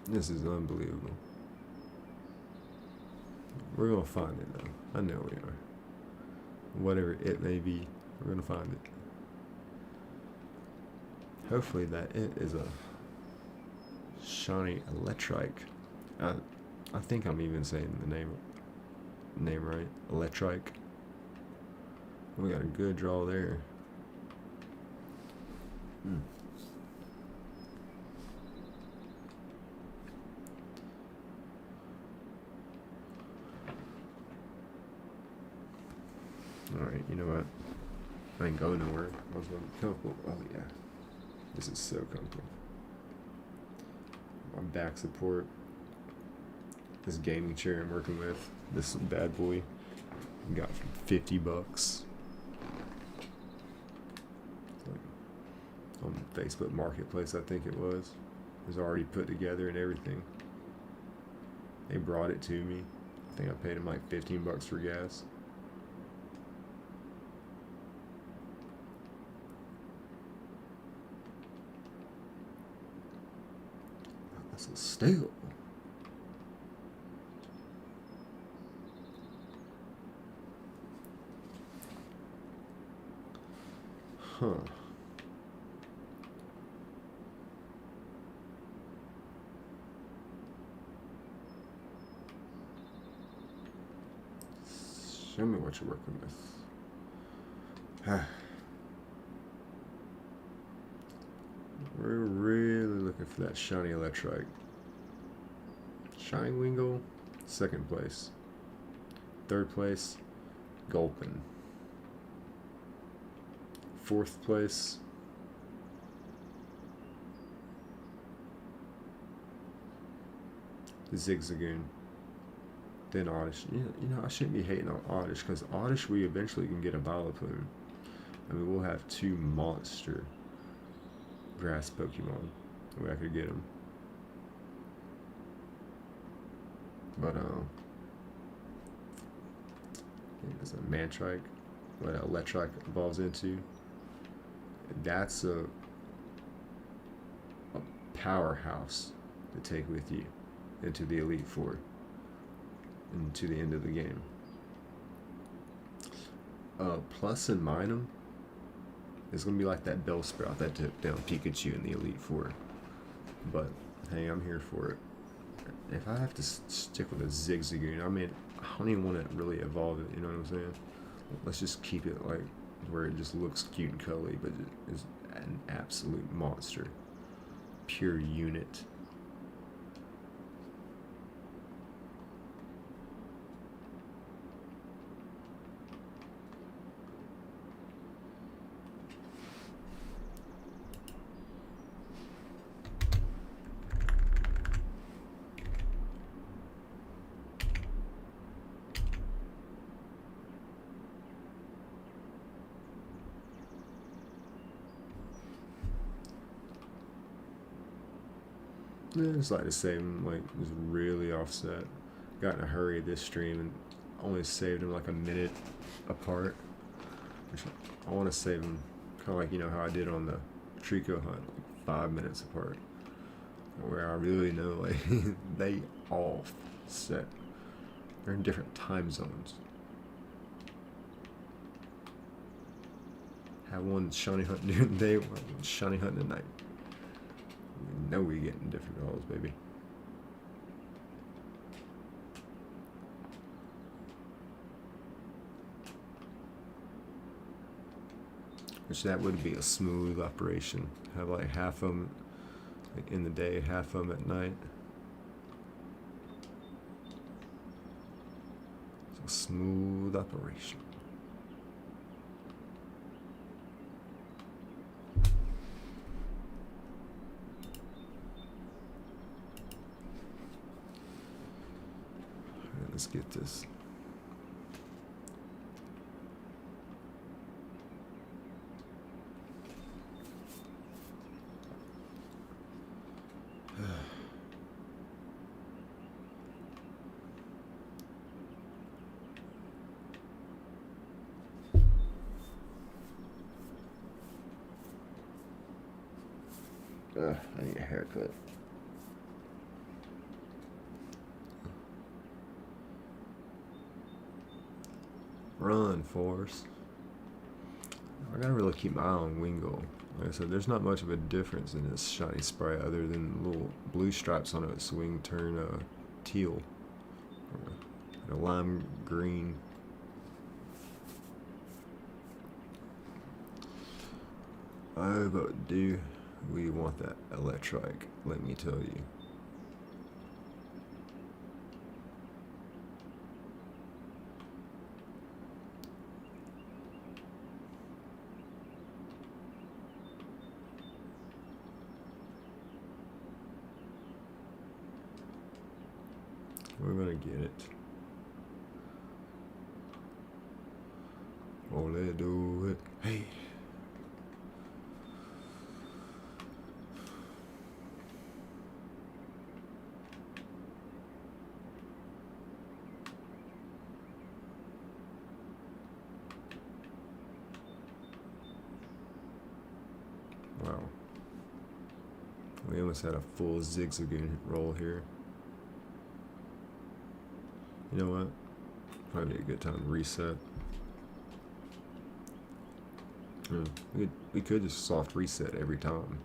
This is unbelievable. We're gonna find it though. I know we are. Whatever it may be, we're gonna find it. Hopefully that it is a shiny Electrike. I think I'm even saying the name right. Electrike. We got a good draw there. Alright, you know what? I ain't going nowhere. I was going to be comfortable. Oh yeah. This is so comfortable. My back support. This gaming chair I'm working with. This bad boy. I got for $50. Like on Facebook Marketplace, I think it was. It was already put together and everything. They brought it to me. I think I paid them like $15 for gas. That's a steal. Huh. Show me what you're working with. We're really looking for that shiny Electrike. Shiny Wingull, second place. Third place, Gulpin. Fourth place, Zigzagoon. Then Oddish. You know, I shouldn't be hating on Oddish, because Oddish we eventually can get a Vileplume. I mean, we'll have two monster grass Pokemon where I could get them. But there's a Mantrike, what Electrike evolves into. That's a powerhouse to take with you into the Elite Four and to the end of the game. Plus and minus is gonna be like that Bellsprout that took down Pikachu in the Elite Four. But hey, I'm here for it. If I have to stick with a Zigzagoon, I mean, I don't even want to really evolve it, you know what I'm saying? Let's just keep it like where it just looks cute and cuddly, but it is an absolute monster. Pure unit. Yeah, I just like to save them, like, was really offset. Got in a hurry this stream and only saved them like a minute apart. Which I want to save them kind of like, you know, how I did on the Treecko hunt, like 5 minutes apart. Where I really know, like, they offset. They're in different time zones. Have one shiny hunt during the day, one shiny hunt at night. We know we're getting different rolls, baby. Which that would be a smooth operation. Have like half of them like in the day, half of them at night. It's a smooth operation. Alright, let's get this. I need a haircut. Run, Force. I gotta really keep my eye on Wingull. Like I said, there's not much of a difference in this shiny sprite other than little blue stripes on its wing turn teal. Or a lime green. Oh, but do we want that Electrike? Let me tell you. We're gonna get it. Oh, let's do it. Hey. Wow. We almost had a full zigzagoon roll here. You know what? Probably a good time to reset. We could just soft reset every time.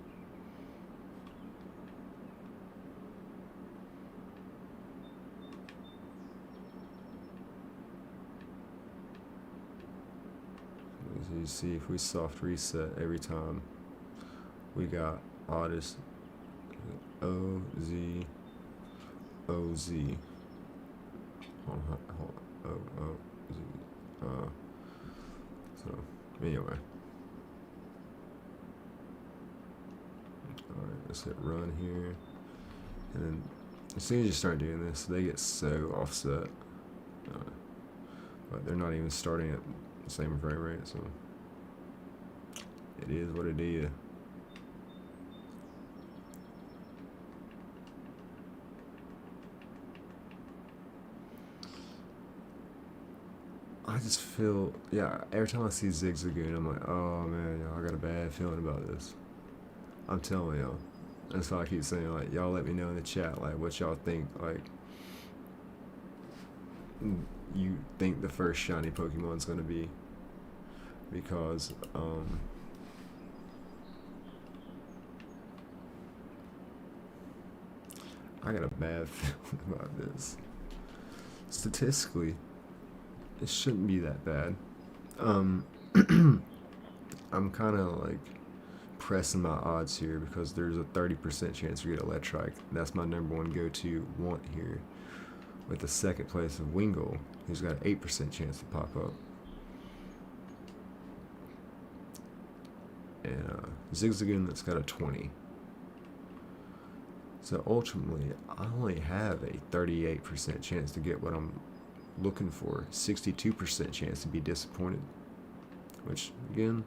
As you see, if we soft reset every time, we got oddest OZ. Hold on. So anyway. Alright, let's hit run here. And then as soon as you start doing this, they get so offset. But they're not even starting at the same frame rate, so it is what it is. I just feel, yeah, every time I see Zigzagoon, I'm like, oh man, y'all, I got a bad feeling about this. I'm telling y'all. That's why I keep saying, like, y'all let me know in the chat, like, what y'all think, like, you think the first shiny Pokemon's gonna be. Because, I got a bad feeling about this. Statistically, it shouldn't be that bad. I'm kind of like pressing my odds here because there's a 30% chance we get Electrike. That's my number one go-to want here. With the second place of Wingull, who's got an 8% chance to pop up. And Zigzagoon that's got a 20. So ultimately, I only have a 38% chance to get what I'm looking for. 62% chance to be disappointed. Which, again,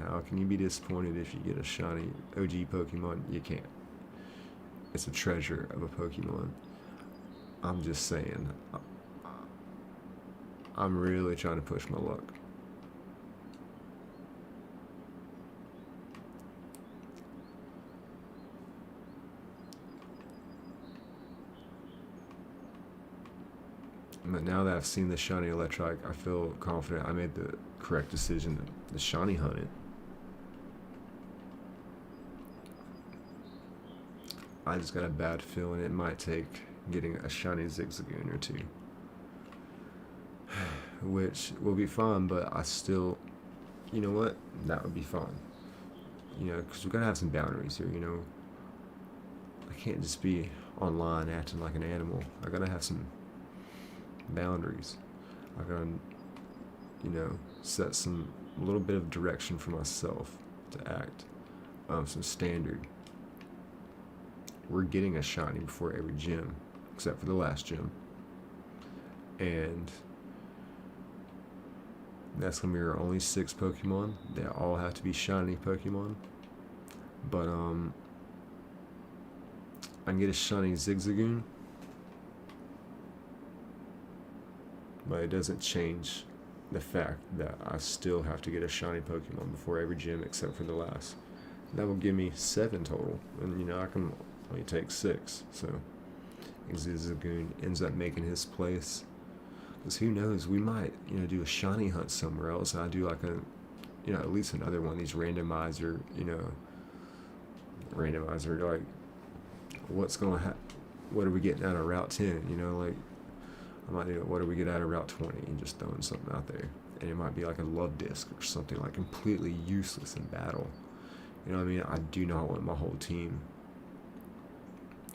how can you be disappointed if you get a shiny OG Pokemon? You can't. it's a treasure of a Pokemon. I'm just saying, I'm really trying to push my luck. But now that I've seen the shiny Electrike, I feel confident I made the correct decision to shiny hunt it. I just got a bad feeling it might take getting a shiny Zigzagoon or two. Which will be fun, but I still, you know what? That would be fun. You know, because we gotta have some boundaries here, you know. I can't just be online acting like an animal. I gotta have some boundaries. I gotta, you know, set some a little bit of direction for myself to act. Some standard. We're getting a shiny before every gym, except for the last gym, and that's gonna be our only 6 Pokemon. They all have to be shiny Pokemon, but I can get a shiny Zigzagoon, but it doesn't change the fact that I still have to get a shiny Pokemon before every gym except for the last. That will give me 7 total, and you know I can only take 6, so Zigzagoon ends up making his place. Because who knows, we might, you know, do a shiny hunt somewhere else, and I do like a, you know, at least another one of these randomizer, you know, like, what's gonna happen, what are we getting out of Route 10, you know, like, I might do what do we get out of Route 20 and just throwing something out there, and it might be like a love disc or something like completely useless in battle, you know what I mean. I do not want my whole team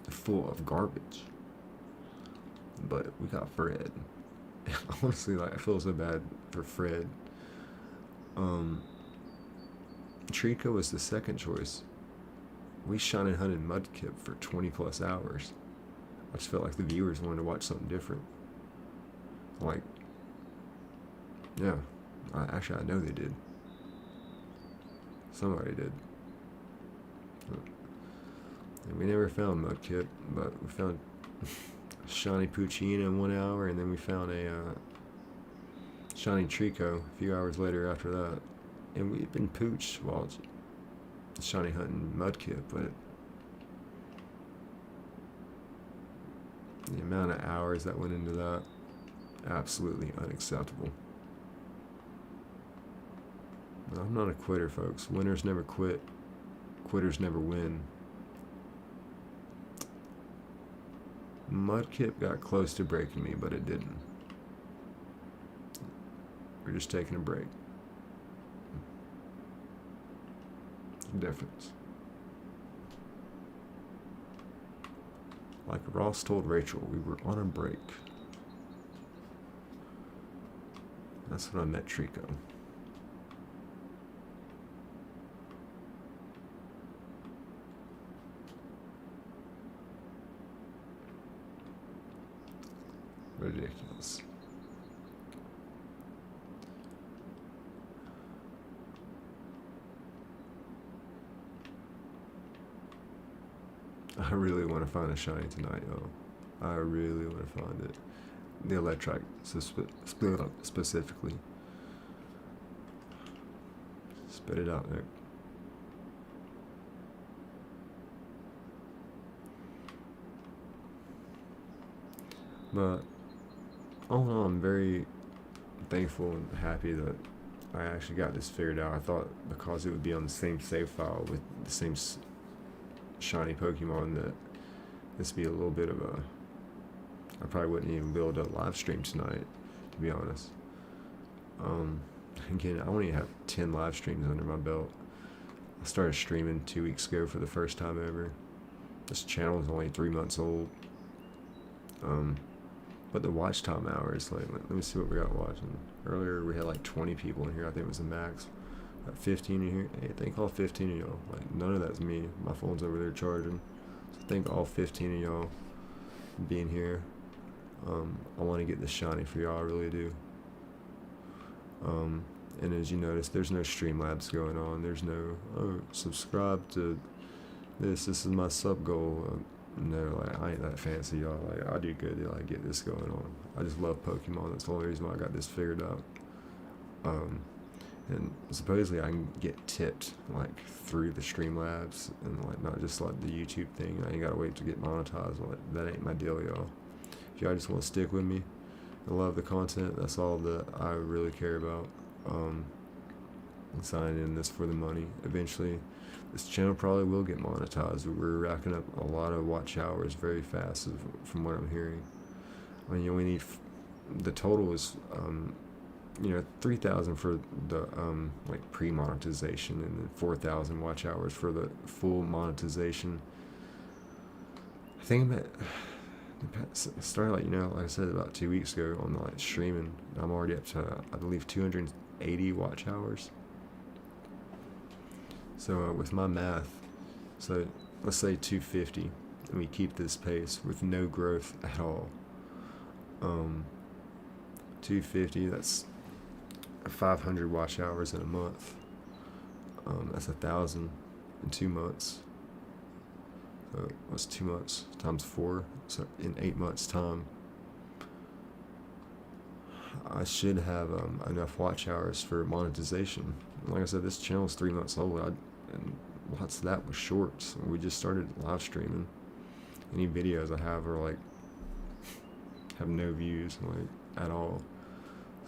full of garbage, but we got Fred. Honestly, like, I feel so bad for Fred. Treecko was the second choice. We shiny hunted Mudkip for 20 plus hours. I just felt like the viewers wanted to watch something different. Like, yeah, actually I know they did. Somebody did. And we never found Mudkip, but we found shiny Poochyena in 1 hour, and then we found a shiny Treecko a few hours later after that. And we've been pooched while shiny hunting Mudkip, but the amount of hours that went into that, absolutely unacceptable. But I'm not a quitter, folks. Winners never quit. Quitters never win. Mudkip got close to breaking me, but it didn't. We're just taking a break. Difference. Like Ross told Rachel, we were on a break. That's when I met Treecko. Ridiculous. I really want to find a shiny tonight, yo. I really want to find it. The Electrike, specifically. Spit it out, Nick. But all in all, I'm very thankful and happy that I actually got this figured out. I thought because it would be on the same save file with the same shiny Pokemon that this would be a little bit of a, I probably wouldn't even be able to live stream tonight, to be honest. Again, I only have 10 live streams under my belt. I started streaming 2 weeks ago for the first time ever. This channel is only 3 months old. But the watch time hours, like, let me see what we got watching. Earlier we had like 20 people in here, I think it was the max. Got 15 in here. Hey, thank all 15 of y'all. Like, none of that's me. My phone's over there charging. So thank all 15 of y'all being here. I want to get this shiny for y'all, I really do. And as you notice, there's no Streamlabs going on. There's no, oh, subscribe to this. This is my sub goal. no, like I ain't that fancy, y'all. Like I do good to like get this going on. I just love Pokemon. That's the only reason why I got this figured out. Um, and supposedly I can get tipped like through the Streamlabs and like not just like the YouTube thing. I ain't gotta wait to get monetized. Like that ain't my deal, y'all. If y'all just want to stick with me and love the content, that's all that I really care about. And sign in this for the money. Eventually, this channel probably will get monetized. We're racking up a lot of watch hours very fast, from what I'm hearing. I mean, you only need the total is 3,000 for the like pre-monetization, and then 4,000 watch hours for the full monetization. I think that started like I said about 2 weeks ago on the like streaming. I'm already up to I believe 280 watch hours. So with my math, so let's say 250, and we keep this pace with no growth at all. 250, that's 500 watch hours in a month. That's 1,000 in 2 months. So what's 2 months times 4? So in 8 months' time, I should have enough watch hours for monetization. Like I said, this channel is 3 months old, and lots of that was shorts. We just started live streaming. Any videos I have are like have no views like at all.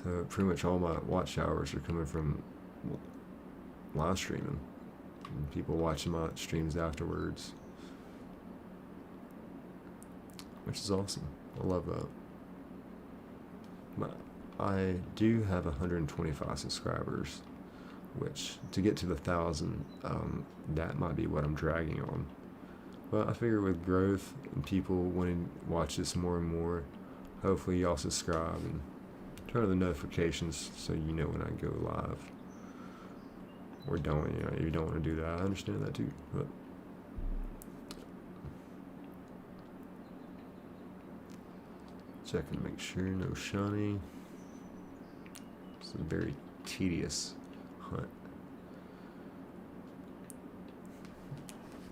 So pretty much all my watch hours are coming from live streaming and people watching my streams afterwards, which is awesome. I love that. But I do have 125 subscribers, which to get to the 1,000, that might be what I'm dragging on. But I figure with growth and people wanting to watch this more and more, hopefully y'all subscribe and turn on the notifications so you know when I go live. Or don't, if you don't want to do that, I understand that too. But checking to make sure no shiny. It's a very tedious hunt.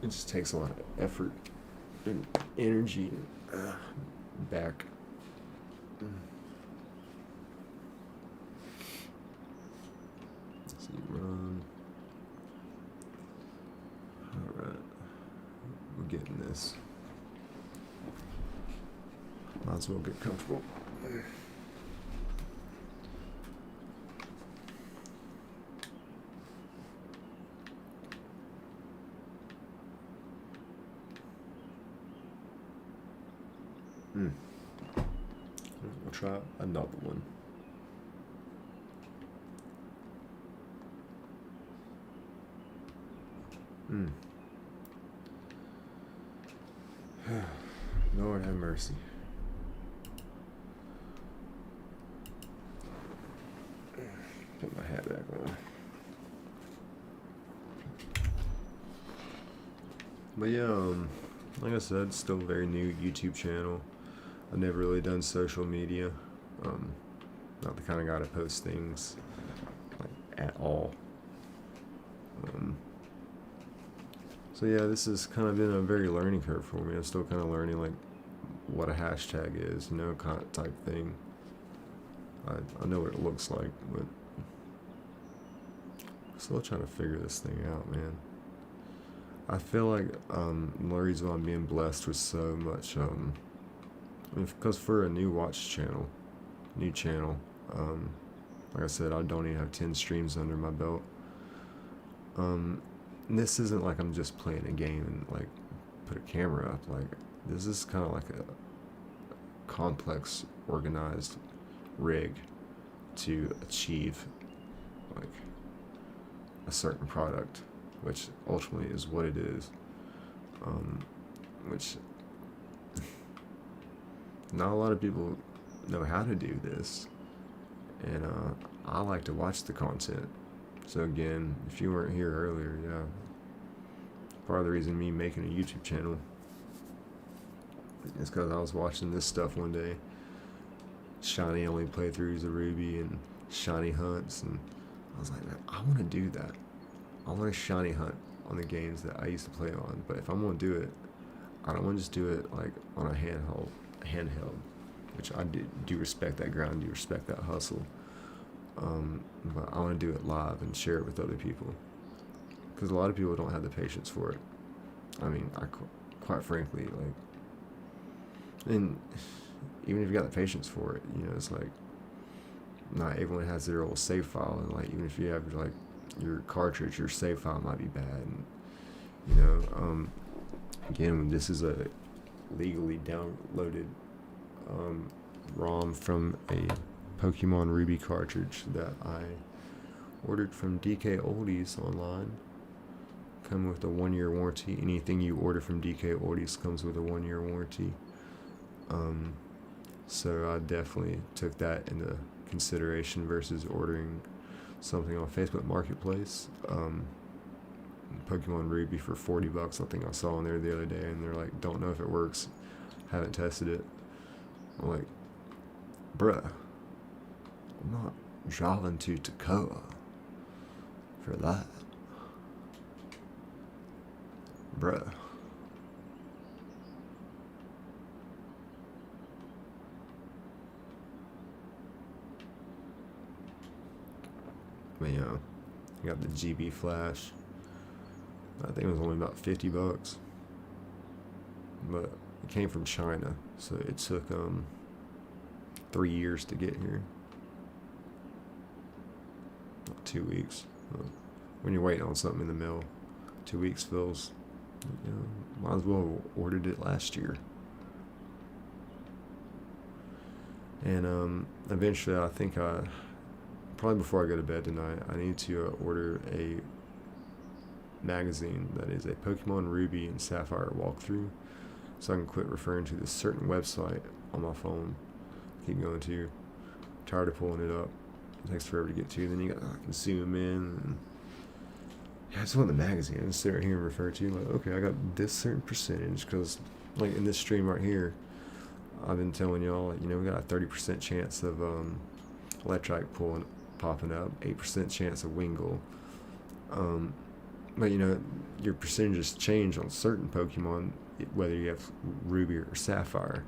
It just takes a lot of effort and energy back. Let's see, run. Alright. We're getting this. Might as well get comfortable. We'll try another one. Lord have mercy. Put my hat back on. But yeah, like I said, still a very new YouTube channel. I've never really done social media. Not the kind of guy to post things like at all. So yeah, this has kind of been a very learning curve for me. I'm still kind of learning like what a hashtag is, kind of type thing. I know what it looks like, but I'm still trying to figure this thing out, man. I feel like the reason why I'm being blessed with so much, because for a new channel, like I said, I don't even have 10 streams under my belt. This isn't like I'm just playing a game and like put a camera up. Like this is kind of like a complex, organized rig to achieve like a certain product, which ultimately is what it is. Which not a lot of people know how to do this, and I like to watch the content. So again, if you weren't here earlier, yeah, part of the reason me making a YouTube channel is because I was watching this stuff one day, shiny only playthroughs of Ruby and shiny hunts, and I was like, man, I want to do that. I want to shiny hunt on the games that I used to play on, but if I'm going to do it, I don't want to just do it like on a handheld, which I do respect that grind, do respect that hustle. But I want to do it live and share it with other people, because a lot of people don't have the patience for it. I mean, quite frankly, like, and even if you got the patience for it, you know, it's like not everyone has their old save file, and like even if you have like your cartridge, your save file might be bad, and you know, again, this is a legally downloaded ROM from a Pokemon Ruby cartridge that I ordered from DK Oldies online. Come with a 1-year warranty. Anything you order from DK Oldies comes with a 1-year warranty. So I definitely took that into consideration versus ordering something on Facebook Marketplace. Pokemon Ruby for $40. I think I saw on there the other day, and they're like, don't know if it works, haven't tested it. I'm like, bruh, I'm not driving to Tacoma for that, bruh. But you know, I got the GB flash. I think it was only about $50, but it came from China, so it took 3 years to get here. Not 2 weeks. When you're waiting on something in the mail, 2 weeks feels, you know, might as well have ordered it last year. And eventually, I think probably before I go to bed tonight, I need to order a magazine that is a Pokemon Ruby and Sapphire walkthrough, so I can quit referring to this certain website on my phone. Keep going to. Tired of pulling it up. It takes forever to get to. Then you got to zoom in. And yeah, I just want the magazine. I just sit right here and refer to, like, okay, I got this certain percentage, because like in this stream right here, I've been telling y'all, you know, we got a 30% chance of Electrike popping up, 8% chance of Wingull. But you know, your percentages change on certain Pokemon, whether you have Ruby or Sapphire.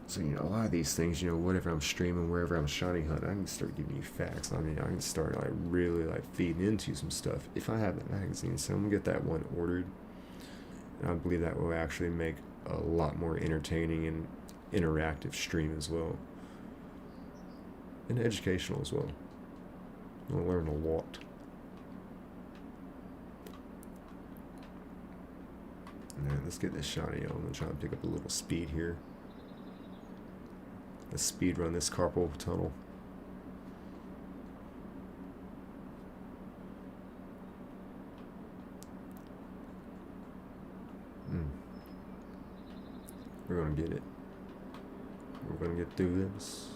So you know, a lot of these things, you know, whatever I'm streaming, wherever I'm shiny hunting, I can start giving you facts. I mean, I can start like really like feeding into some stuff if I have that magazine. So I'm gonna get that one ordered, and I believe that will actually make a lot more entertaining and interactive stream as well, and educational as well. You'll learn a lot. Man, let's get this shiny on. I'm gonna try and pick up a little speed here. Let's speed run this carpal tunnel. We're gonna get it. We're gonna get through this.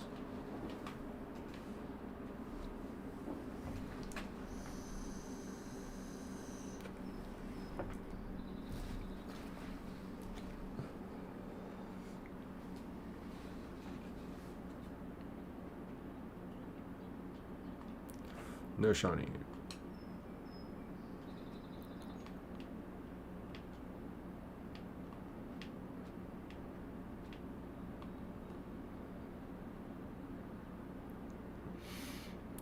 No shiny.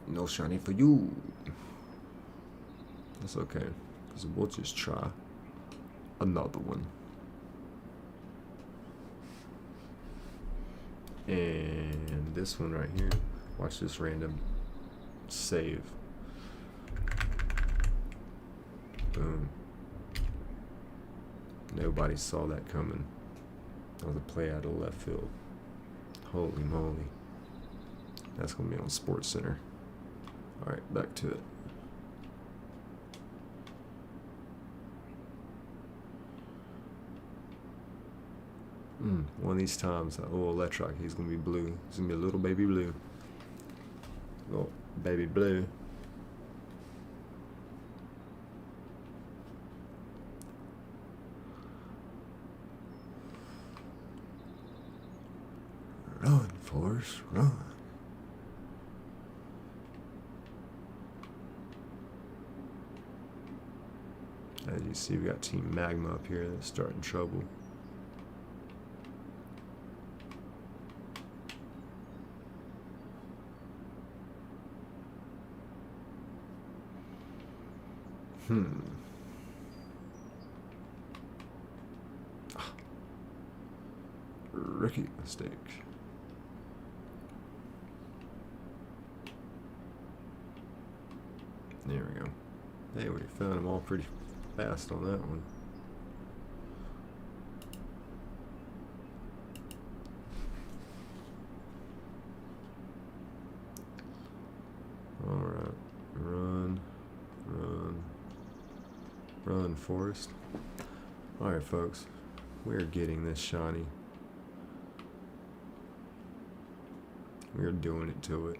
No shiny for you. That's okay, because we'll just try another one. And this one right here. Watch this random save. Boom. Nobody saw that coming. That was a play out of left field. Holy moly. That's going to be on Sports Center. Alright, back to it. One of these times, that little Electrike, he's going to be blue. He's going to be a little baby blue. Little baby blue. Run, Forrest, run. As you see, we got Team Magma up here that's starting trouble. Rookie mistake. There we go. Hey, we found them all pretty fast on that one. Alright. Run. Run. Run, Forest. Alright, folks. We're getting this shiny. We're doing it to it.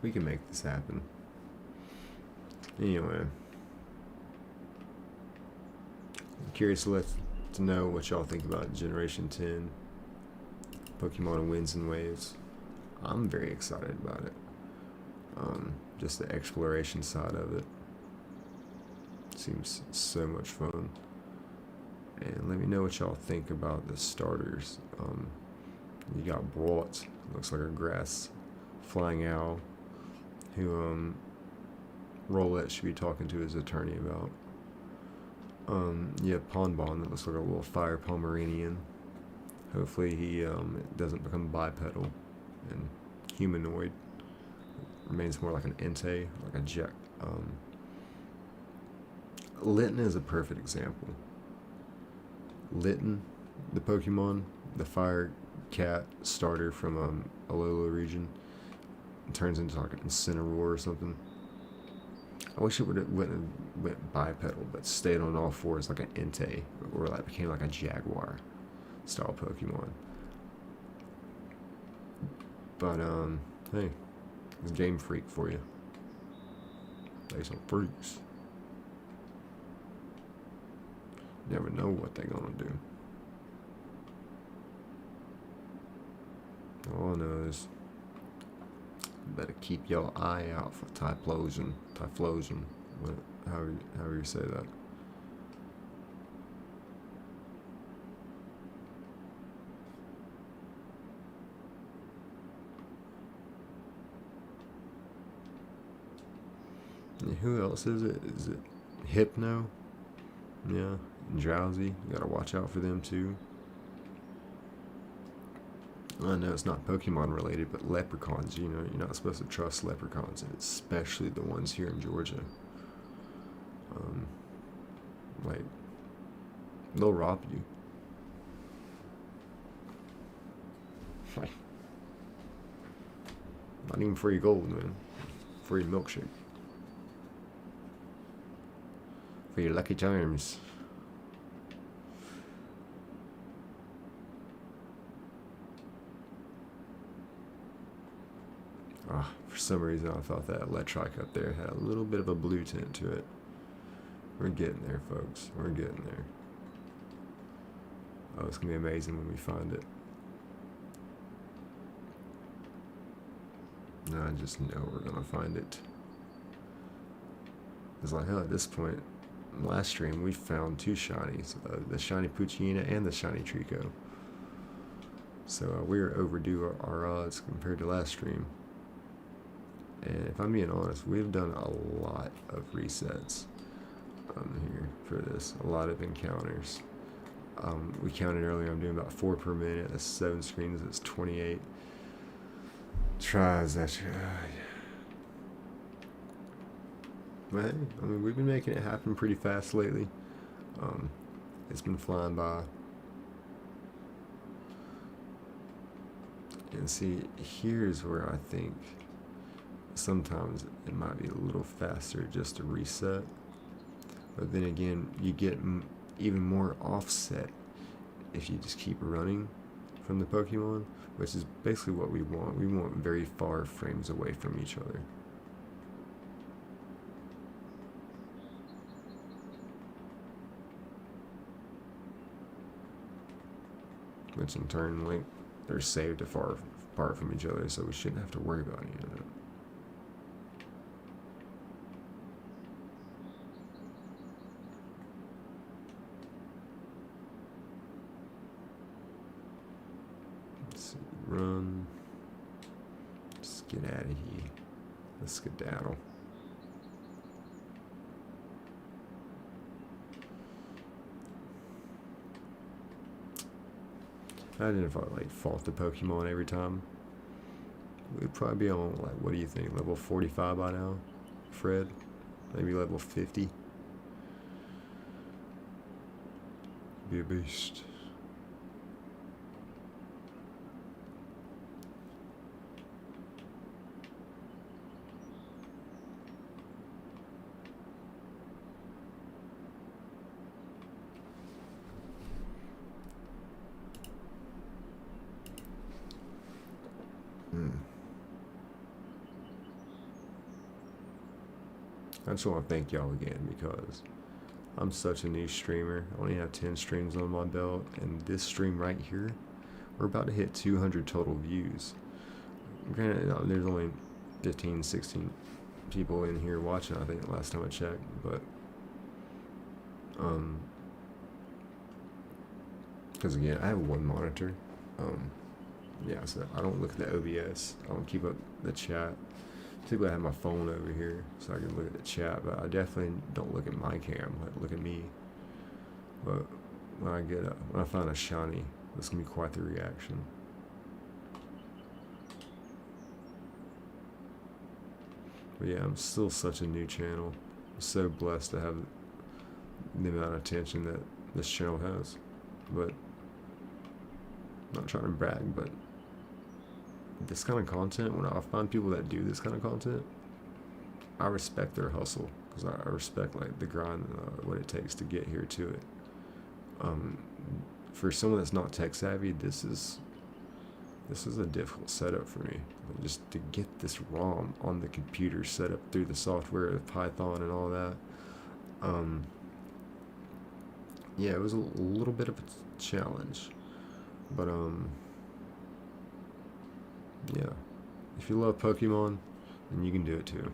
We can make this happen. Anyway. I'm curious to know what y'all think about Generation 10. Pokemon Winds and Waves. I'm very excited about it. Just the exploration side of it. Seems so much fun. And let me know what y'all think about the starters. You got Brought, looks like a grass flying owl, who Roulette should be talking to his attorney about. You have Ponbon that looks like a little fire Pomeranian. Hopefully he doesn't become bipedal and humanoid. Remains more like an Entei, like a Jack. Litten is a perfect example. Litten, the Pokemon, the fire cat starter from Alola region, turns into like an Incineroar or something. I wish it went bipedal, but stayed on all fours like an Entei, or like became like a Jaguar style Pokemon. But hey, it's Game Freak for you. They some freaks. Never know what they're gonna do. All I know is better keep your eye out for Typhlosion. However you say that. And who else is it? Is it Hypno? Yeah, and Drowsy. You gotta watch out for them too. I know it's not Pokemon related, but leprechauns, you know, you're not supposed to trust leprechauns, especially the ones here in Georgia. Like, they'll rob you. Like, not even for your gold, man. For your milkshake. For your Lucky Charms. For some reason I thought that Electrike up there had a little bit of a blue tint to it. We're getting there, folks. We're getting there. Oh, it's going to be amazing when we find it. No, I just know we're going to find it. It's like, hell, at this point, last stream we found two shinies. The shiny Poochyena and the shiny Treecko. So we're overdue our odds compared to last stream. And if I'm being honest, we've done a lot of resets here for this. A lot of encounters. We counted earlier, I'm doing about 4 per minute. That's 7 screens, that's 28 tries. But hey, I mean, we've been making it happen pretty fast lately. It's been flying by. And see, here's where I think sometimes it might be a little faster just to reset, but then again you get even more offset if you just keep running from the Pokemon, which is basically what we want. We want very far frames away from each other. which in turn, like, they're saved far apart from each other, so we shouldn't have to worry about any of that. Let's see, run. Let's get out of here. Let's skedaddle. Imagine if I like fought the Pokemon every time. We'd probably be on, like, what do you think, level 45 by now? Fred? Maybe level 50? Be a beast. I just want to thank y'all again because I'm such a new streamer. I only have 10 streams on my belt, and this stream right here, we're about to hit 200 total views. Granted, there's only 15, 16 people in here watching, I think, last time I checked, but because again, I have one monitor. Yeah, so I don't look at the OBS. I don't keep up the chat. Typically, I have my phone over here so I can look at the chat, but I definitely don't look at my cam. Like, look at me. But when I find a shiny, it's gonna be quite the reaction. But yeah, I'm still such a new channel. I'm so blessed to have the amount of attention that this channel has. But I'm not trying to brag, but this kind of content, when I find people that do this kind of content, I respect their hustle, because I respect, like, the grind, what it takes to get here to it. For someone that's not tech savvy, this is a difficult setup for me. Just to get this ROM on the computer set up through the software with Python and all that. Yeah, it was a little bit of a challenge, but yeah, if you love Pokemon, then you can do it too.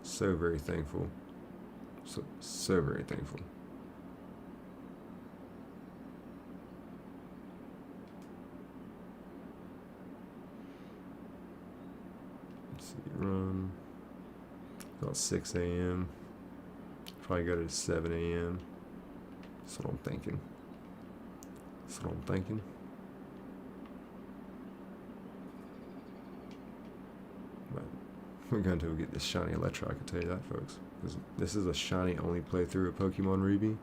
So very thankful. So very thankful. Let's see, run. About 6 a.m. Probably go to 7 a.m. That's what I'm thinking. But we're going to get this shiny Electrike, I can tell you that, folks. This is a shiny only playthrough of Pokemon Ruby.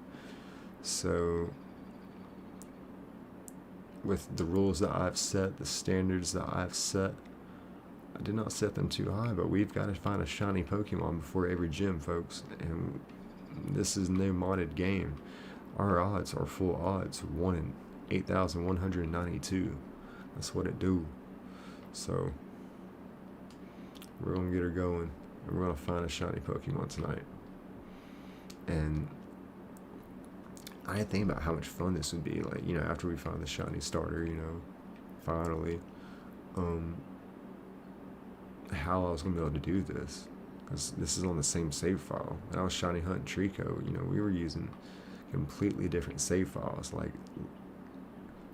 So, with the rules that I've set, the standards that I've set, I did not set them too high, but we've got to find a shiny Pokemon before every gym, folks. And this is no modded game. Our odds are full odds, 1 in 8,192. That's what it do. So we're gonna get her going, and we're gonna find a shiny Pokemon tonight. And I had to think about how much fun this would be, like, you know, after we find the shiny starter, you know, finally, how I was gonna be able to do this, because this is on the same save file. And I was shiny hunting Treecko, you know, we were using completely different save files, like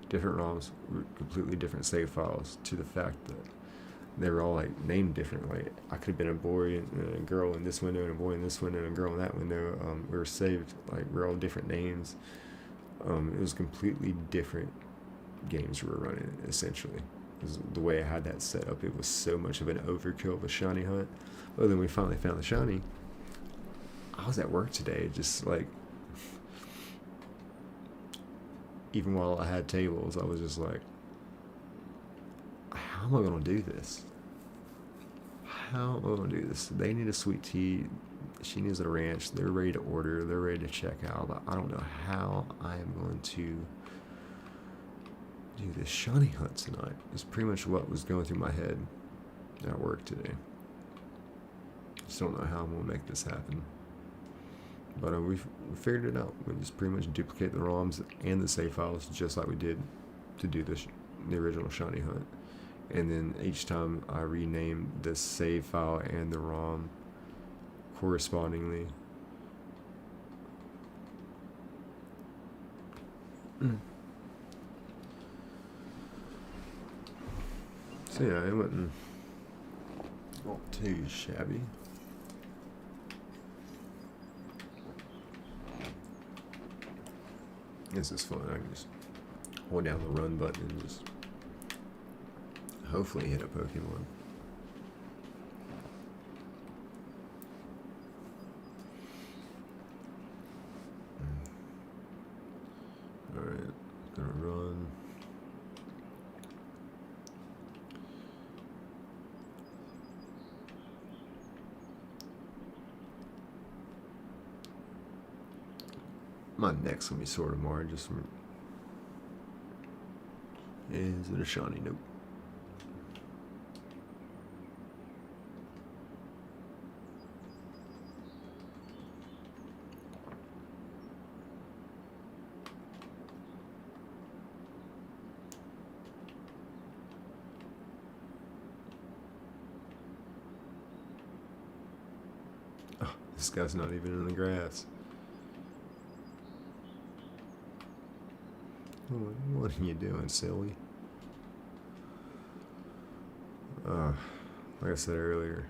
different ROMs, completely different save files, to the fact that they were all, like, named differently. I could have been a boy and a girl in this window, and a boy in this window, and a girl in that window. We were saved, like, we're all different names. It was completely different games we were running, essentially. Because the way I had that set up, it was so much of an overkill of a shiny hunt. But then we finally found the shiny. I was at work today, just like, even while I had tables, I was just like, how am I going to do this? How am I going to do this? They need a sweet tea. She needs a ranch. They're ready to order. They're ready to check out. But I don't know how I am going to do this shiny hunt tonight. It's pretty much what was going through my head at work today. Just don't know how I'm going to make this happen. But we figured it out. We just pretty much duplicate the ROMs and the save files just like we did to do the original shiny hunt. And then each time I rename the save file and the ROM correspondingly. So yeah, it wasn't too shabby. This is fun. I can just hold down the run button and just hopefully hit a Pokemon. Alright, gonna run. My neck's gonna be sore tomorrow. Just from, is it a shiny? Nope. Oh, this guy's not even in the grass. What are you doing, silly? Like I said earlier,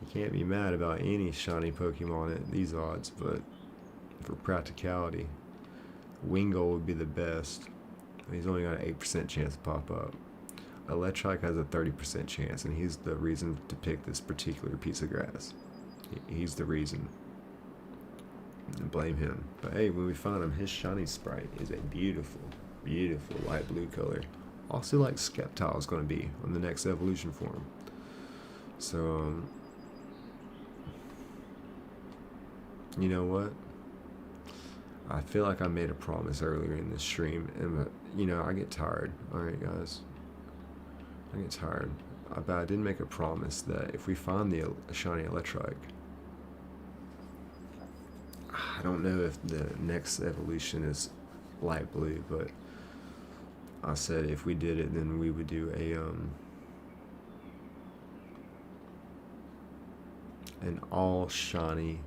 you can't be mad about any shiny Pokemon at these odds, but for practicality, Wingull would be the best. He's only got an 8% chance to pop up. Electrike has a 30% chance, and he's the reason to pick this particular piece of grass. He's the reason. And blame him. But hey, when we found him, his shiny sprite is a beautiful, beautiful light blue color. Also like Sceptile is going to be on the next evolution form. So, you know what? I feel like I made a promise earlier in this stream, and you know, I get tired. Alright guys, I get tired. But I did make a promise that if we find the shiny Electrike, I don't know if the next evolution is light blue, but I said if we did it, then we would do an all shiny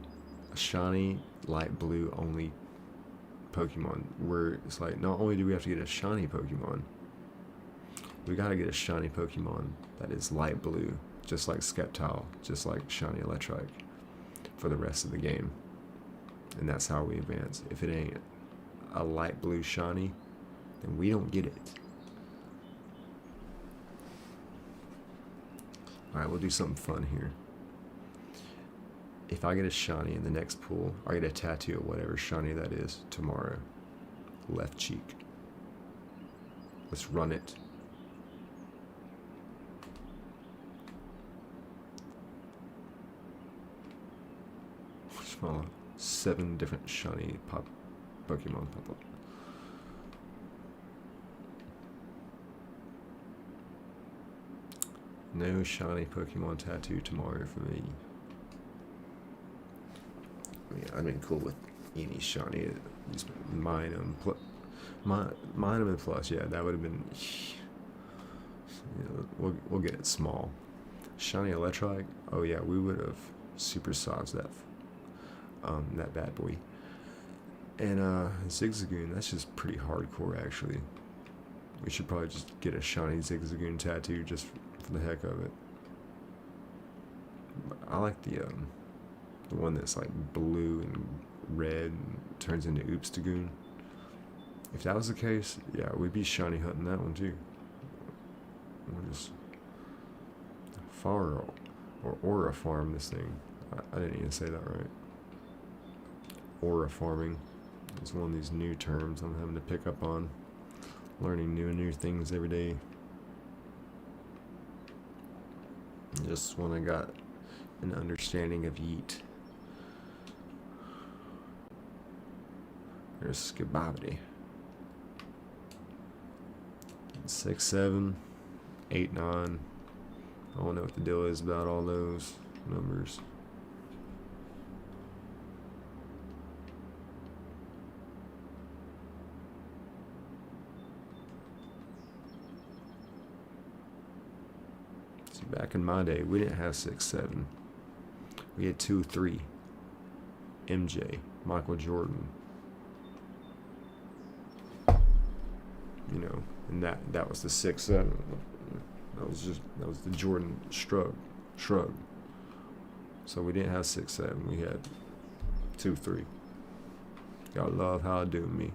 light blue only Pokemon, where it's like not only do we have to get a shiny Pokemon, we gotta get a shiny Pokemon that is light blue, just like Sceptile, just like shiny Electrike, for the rest of the game. And that's how we advance. If it ain't a light blue shiny, then we don't get it. Alright, we'll do something fun here. If I get a shiny in the next pool, I get a tattoo of whatever shiny that is tomorrow. Left cheek. Let's run it. Small. 7 different shiny Pokemon pop up. No shiny Pokemon tattoo tomorrow for me. Yeah, I'd been cool with any shiny. Just mine them and plus. Yeah, that would have been. You know, we'll get it small. Shiny Electrike. Oh yeah, we would have supersized that. That bad boy. And Zigzagoon, that's just pretty hardcore actually. We should probably just get a shiny Zigzagoon tattoo just for the heck of it. I like the one that's like blue and red and turns into Oopstagoon. If that was the case, yeah, we'd be shiny hunting that one too. We'll just farm or aura farm this thing. I didn't even say that right. Aura farming is one of these new terms I'm having to pick up on. Learning new things every day. Just when I got an understanding of yeet. There's Skibobity. 6, 7, 8, 9. I don't know what the deal is about all those numbers. Back in my day, we didn't have 6, 7. We had 2, 3. MJ, Michael Jordan. You know, and that was the 6, 7. That was the Jordan shrug. So we didn't have 6, 7. We had 2, 3. Gotta love how I do me.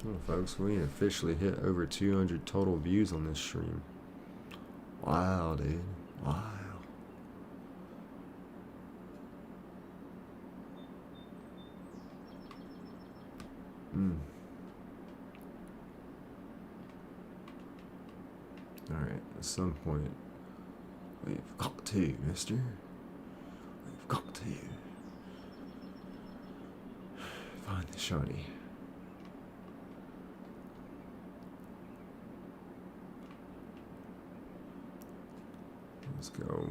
Well, folks, we officially hit over 200 total views on this stream. Wow, dude. Wow. Alright, at some point, we've got to, mister. We've got to find the shiny. Let's go.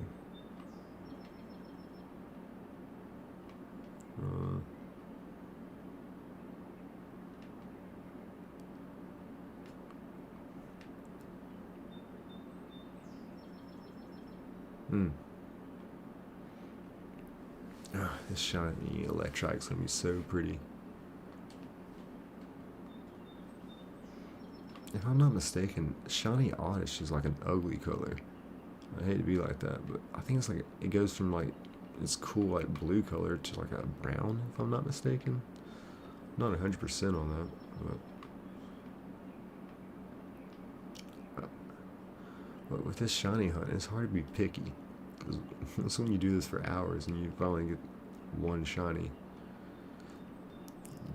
This shiny Electrike's gonna be so pretty. If I'm not mistaken, shiny oddish is like an ugly color. I hate to be like that, but I think it's like it goes from like this cool like blue color to like a brown, if I'm not mistaken. I'm not 100% on that, but with this shiny hunt, it's hard to be picky, because that's when you do this for hours and you finally get one shiny.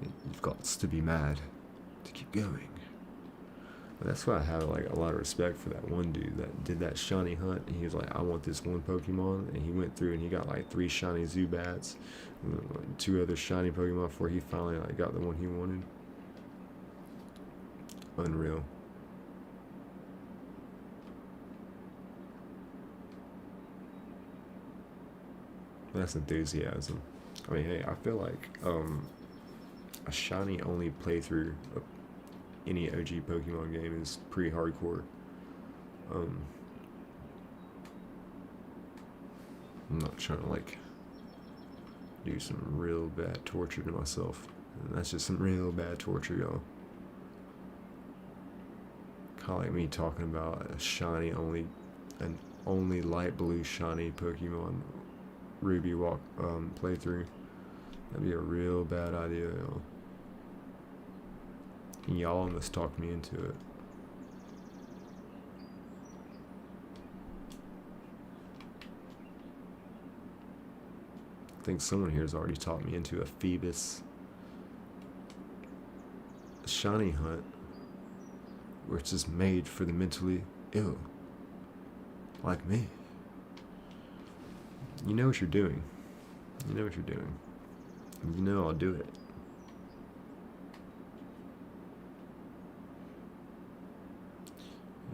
You've got to be mad to keep going. But that's why I have like a lot of respect for that one dude that did that shiny hunt. And he was like, I want this one Pokemon, and he went through and he got like 3 shiny Zubats, and then, like 2 other shiny Pokemon before he finally like got the one he wanted. Unreal. That's enthusiasm. I mean, hey, I feel like a shiny only playthrough of any OG Pokemon game is pretty hardcore. I'm not trying to like do some real bad torture to myself. And that's just some real bad torture, y'all. Kind of like me talking about a shiny an only light blue shiny Pokemon Ruby walk playthrough. That'd be a real bad idea, y'all. And y'all almost talked me into it. I think someone here has already talked me into a Phoebus shiny hunt, which is made for the mentally ill, like me. You know what you're doing. You know what you're doing. You know I'll do it.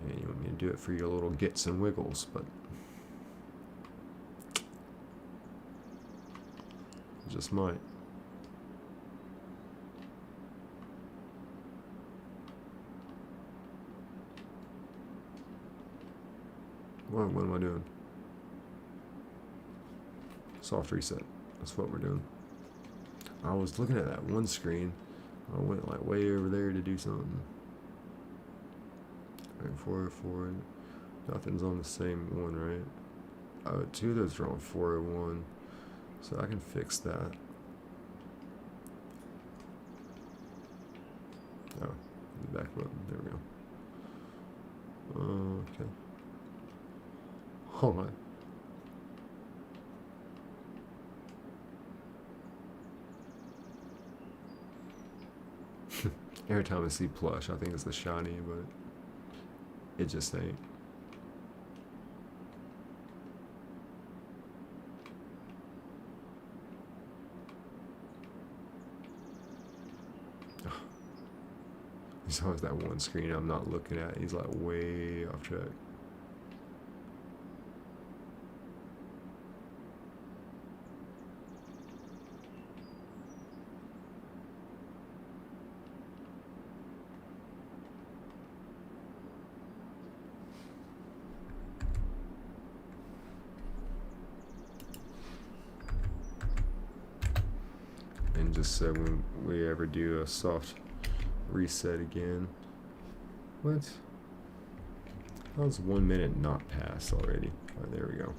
Yeah, you want me to do it for your little gets and wiggles, but just might. What am I doing? Soft reset. That's what we're doing. I was looking at that one screen. I went like way over there to do something. Right, 404. Nothing's on the same one, right? Oh, 2 of those are on 401. So I can fix that. Oh, the back button. There we go. Okay. Hold on. Every time I see plush, I think it's the shiny, but it just ain't. There's always that one screen I'm not looking at. He's like way off track. just said when we ever do a soft reset again. What? How's 1 minute not passed already? Alright, there we go.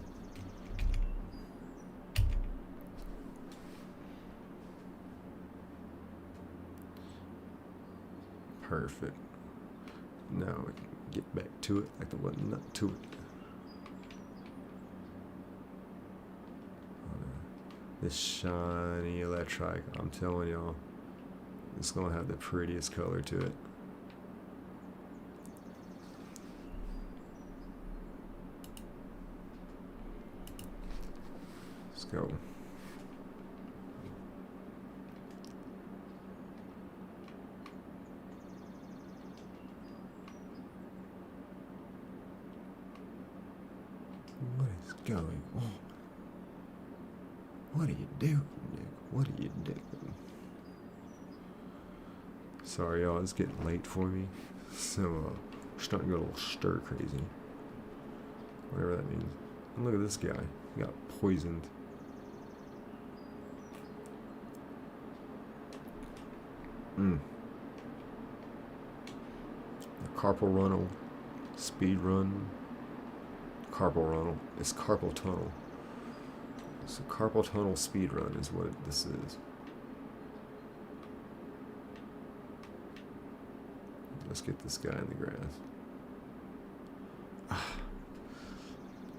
Perfect. Now we can get back to it like there wasn't nothing to it. This shiny Electrike, I'm telling y'all, it's gonna have the prettiest color to it. Let's go. What is going on? What are you doing, Nick? What are you doing? Sorry, y'all, it's getting late for me. So, starting to go a little stir crazy. Whatever that means. And look at this guy. He got poisoned. The carpal tunnel. Speed run. Carpal tunnel. It's carpal tunnel. So carpal tunnel speed run is what this is. Let's get this guy in the grass.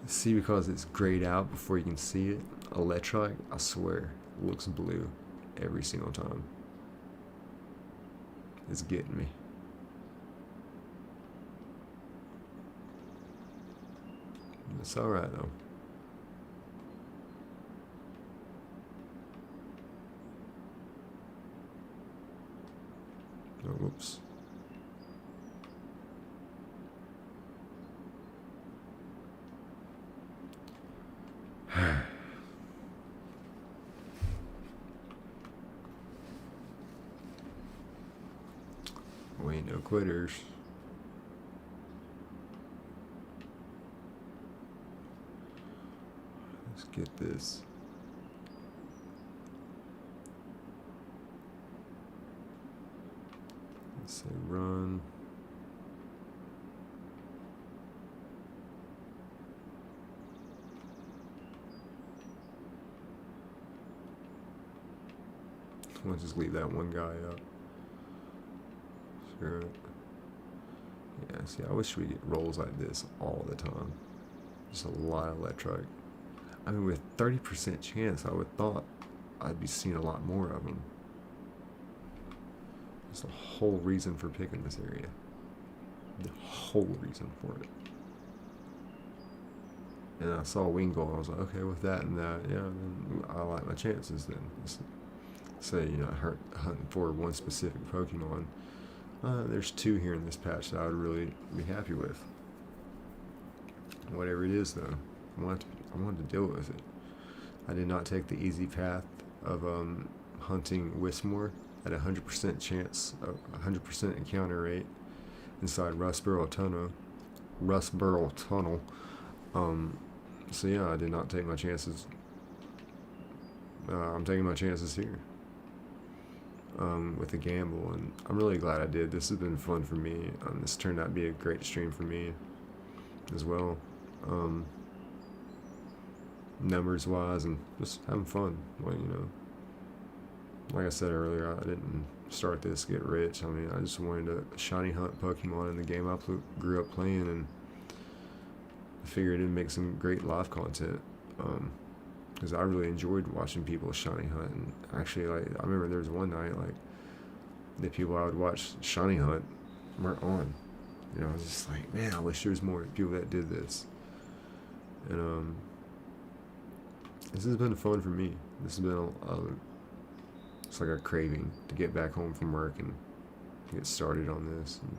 See, because it's grayed out before you can see it, Electrike, I swear, looks blue every single time. It's getting me. It's alright though. Oh, whoops. We ain't no quitters. Let's get this. Let's say run. We'll just leave that one guy up. Sure. Yeah, see, I wish we get rolls like this all the time. Just a lot of Electrike. I mean, with 30% chance, I would thought I'd be seeing a lot more of them. That's the whole reason for picking this area. The whole reason for it. And I saw Wingull, I was like, okay, with that and that, yeah, then I like my chances then. Say, you know, hunting for one specific Pokemon. There's two here in this patch that I would really be happy with. Whatever it is, though, I wanted to deal with it. I did not take the easy path of hunting Wismore at 100% chance, 100% encounter rate inside Rustboro Tunnel. So yeah, I did not take my chances. I'm taking my chances here. With the gamble, and I'm really glad I did. This has been fun for me. This turned out to be a great stream for me as well, numbers wise, and just having fun. Like, you know, like I said earlier, I didn't start this to get rich. I mean, I just wanted to shiny hunt Pokemon in the game I grew up playing, and I figured it'd make some great live content. Because I really enjoyed watching people shiny hunt. And actually, like, I remember there was one night, like, the people I would watch shiny hunt weren't on. You know, I was just like, man, I wish there was more people that did this. And this has been fun for me. This has been it's like a craving to get back home from work and get started on this. And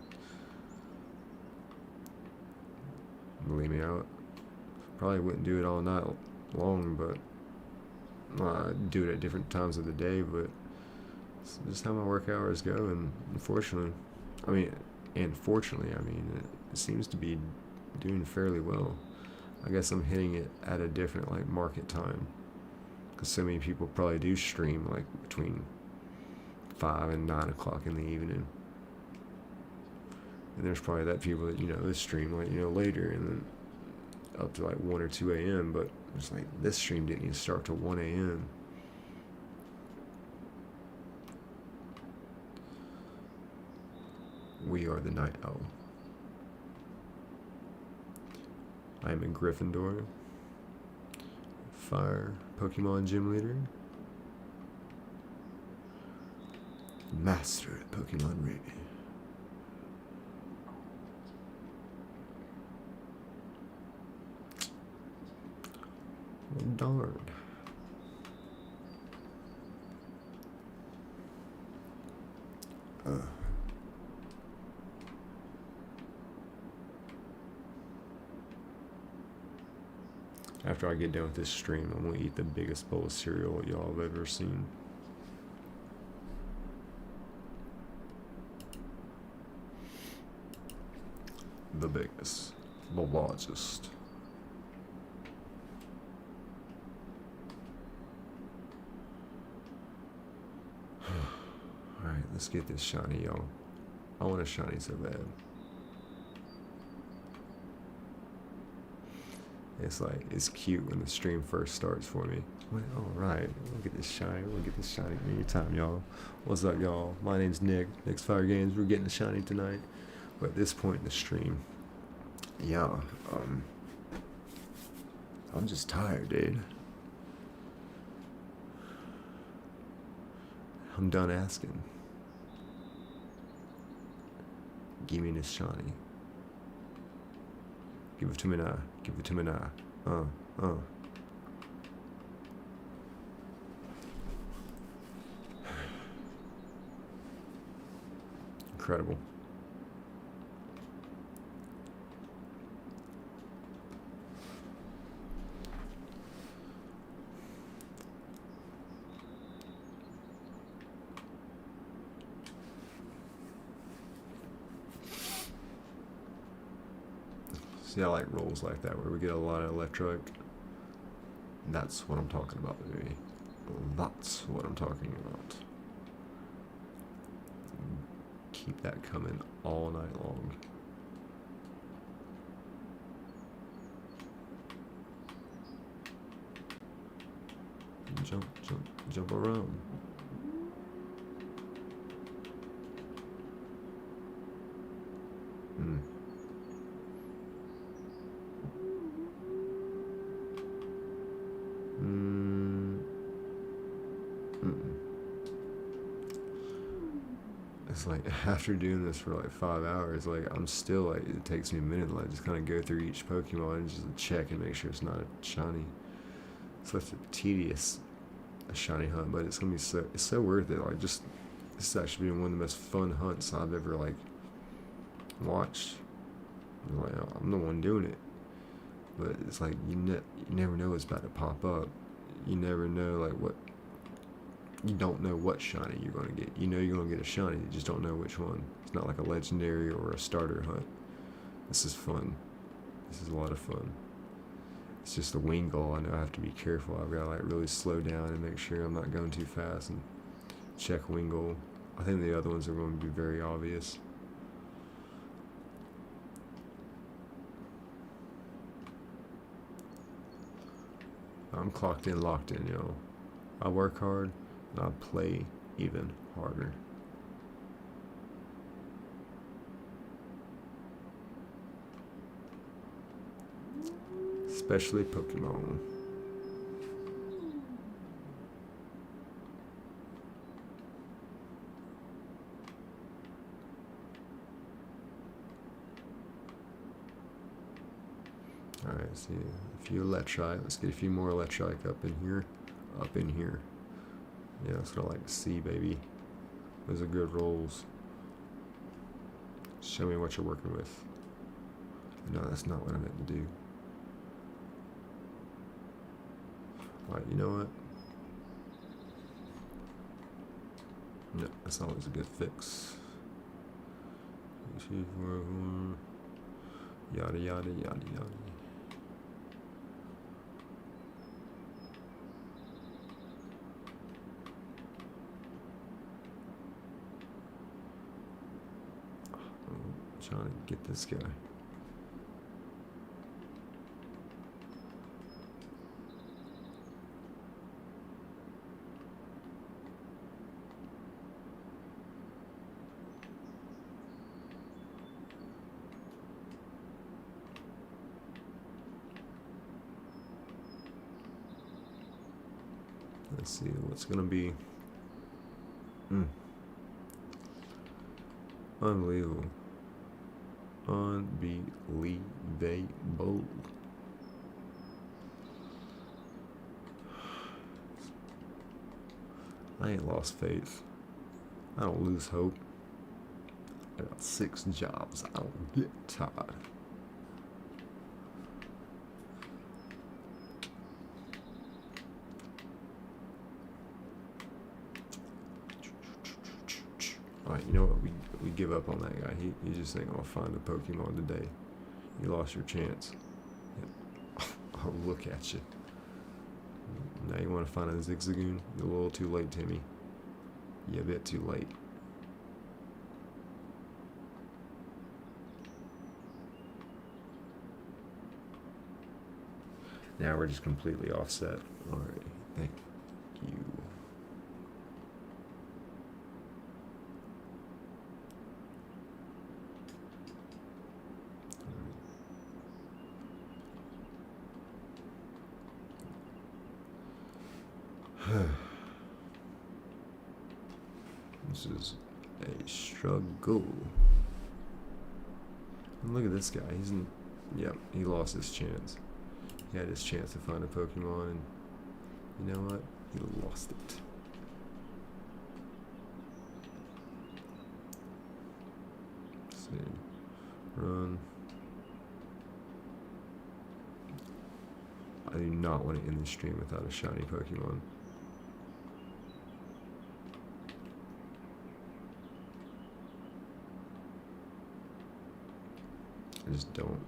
believe me, I probably wouldn't do it all night long, but I do it at different times of the day, but it's just how my work hours go. And unfortunately, it seems to be doing fairly well. I guess I'm hitting it at a different, like, market time, because so many people probably do stream, like, between 5 and 9 o'clock in the evening. And there's probably that people that, you know, this stream like, you know, later and then up to like 1 or 2 a.m. But it's like this stream didn't even start till 1 a.m. We are the Night Owl. I am a Gryffindor. Fire Pokemon Gym Leader. Master at Pokemon Ruby. Well, darn. After I get done with this stream, I'm gonna eat the biggest bowl of cereal y'all have ever seen. The biggest, the largest. Alright, let's get this shiny, y'all. I want a shiny so bad. It's like, it's cute when the stream first starts for me. I'm like, alright, we'll get this shiny, anytime, y'all. What's up, y'all? My name's Nick, Nick's Fire Games. We're getting a shiny tonight. But at this point in the stream, yeah, I'm just tired, dude. I'm done asking. Give me this shiny. Give it to me now. Give it to me now. Incredible. See, I like rolls like that where we get a lot of Electrike. That's what I'm talking about, baby. That's what I'm talking about. Keep that coming all night long. Jump, jump, jump around. It's like after doing this for like 5 hours, like I'm still like, it takes me a minute to like just kind of go through each Pokemon and just check and make sure it's not a shiny. It's such a tedious shiny hunt, but it's gonna be it's so worth it. Like just, this has actually been one of the most fun hunts I've ever like watched. Like I'm the one doing it, but it's like you never know what's about to pop up. You never know like what. You don't know what shiny you're going to get. You know you're going to get a shiny, you just don't know which one. It's not like a legendary or a starter hunt. This is fun. This is a lot of fun. It's just a Wingull. I know I have to be careful. I've got to like really slow down and make sure I'm not going too fast and check Wingull. I think the other ones are going to be very obvious. I'm clocked in, locked in, yo. I work hard. And I'll play even harder. Especially Pokemon. Alright, see a few Electrike. Let's get a few more Electrike up in here. Up in here. Yeah, that's what I like to see, baby. Those are good rolls. Show me what you're working with. No, that's not what I meant to do. Alright, you know what? No, that's always a good fix. 2, 4, 4. Yada, yada, yada, yada. trying to get this guy. Let's see what's gonna be. Unbelievable. Unbelievable. I ain't lost faith. I don't lose hope. I got 6 jobs. I don't get tired. Alright, you know what? We give up on that guy. He just ain't gonna find a Pokemon today. You lost your chance. Oh, look at you. Now you want to find a Zigzagoon? You're a little too late, Timmy. You're a bit too late. Now we're just completely offset. Alright, thank you. This is a struggle. And look at this guy. He's in. Yep, he lost his chance. He had his chance to find a Pokemon, and you know what? He lost it. Let's see. Run. I do not want to end the stream without a shiny Pokemon. I just don't.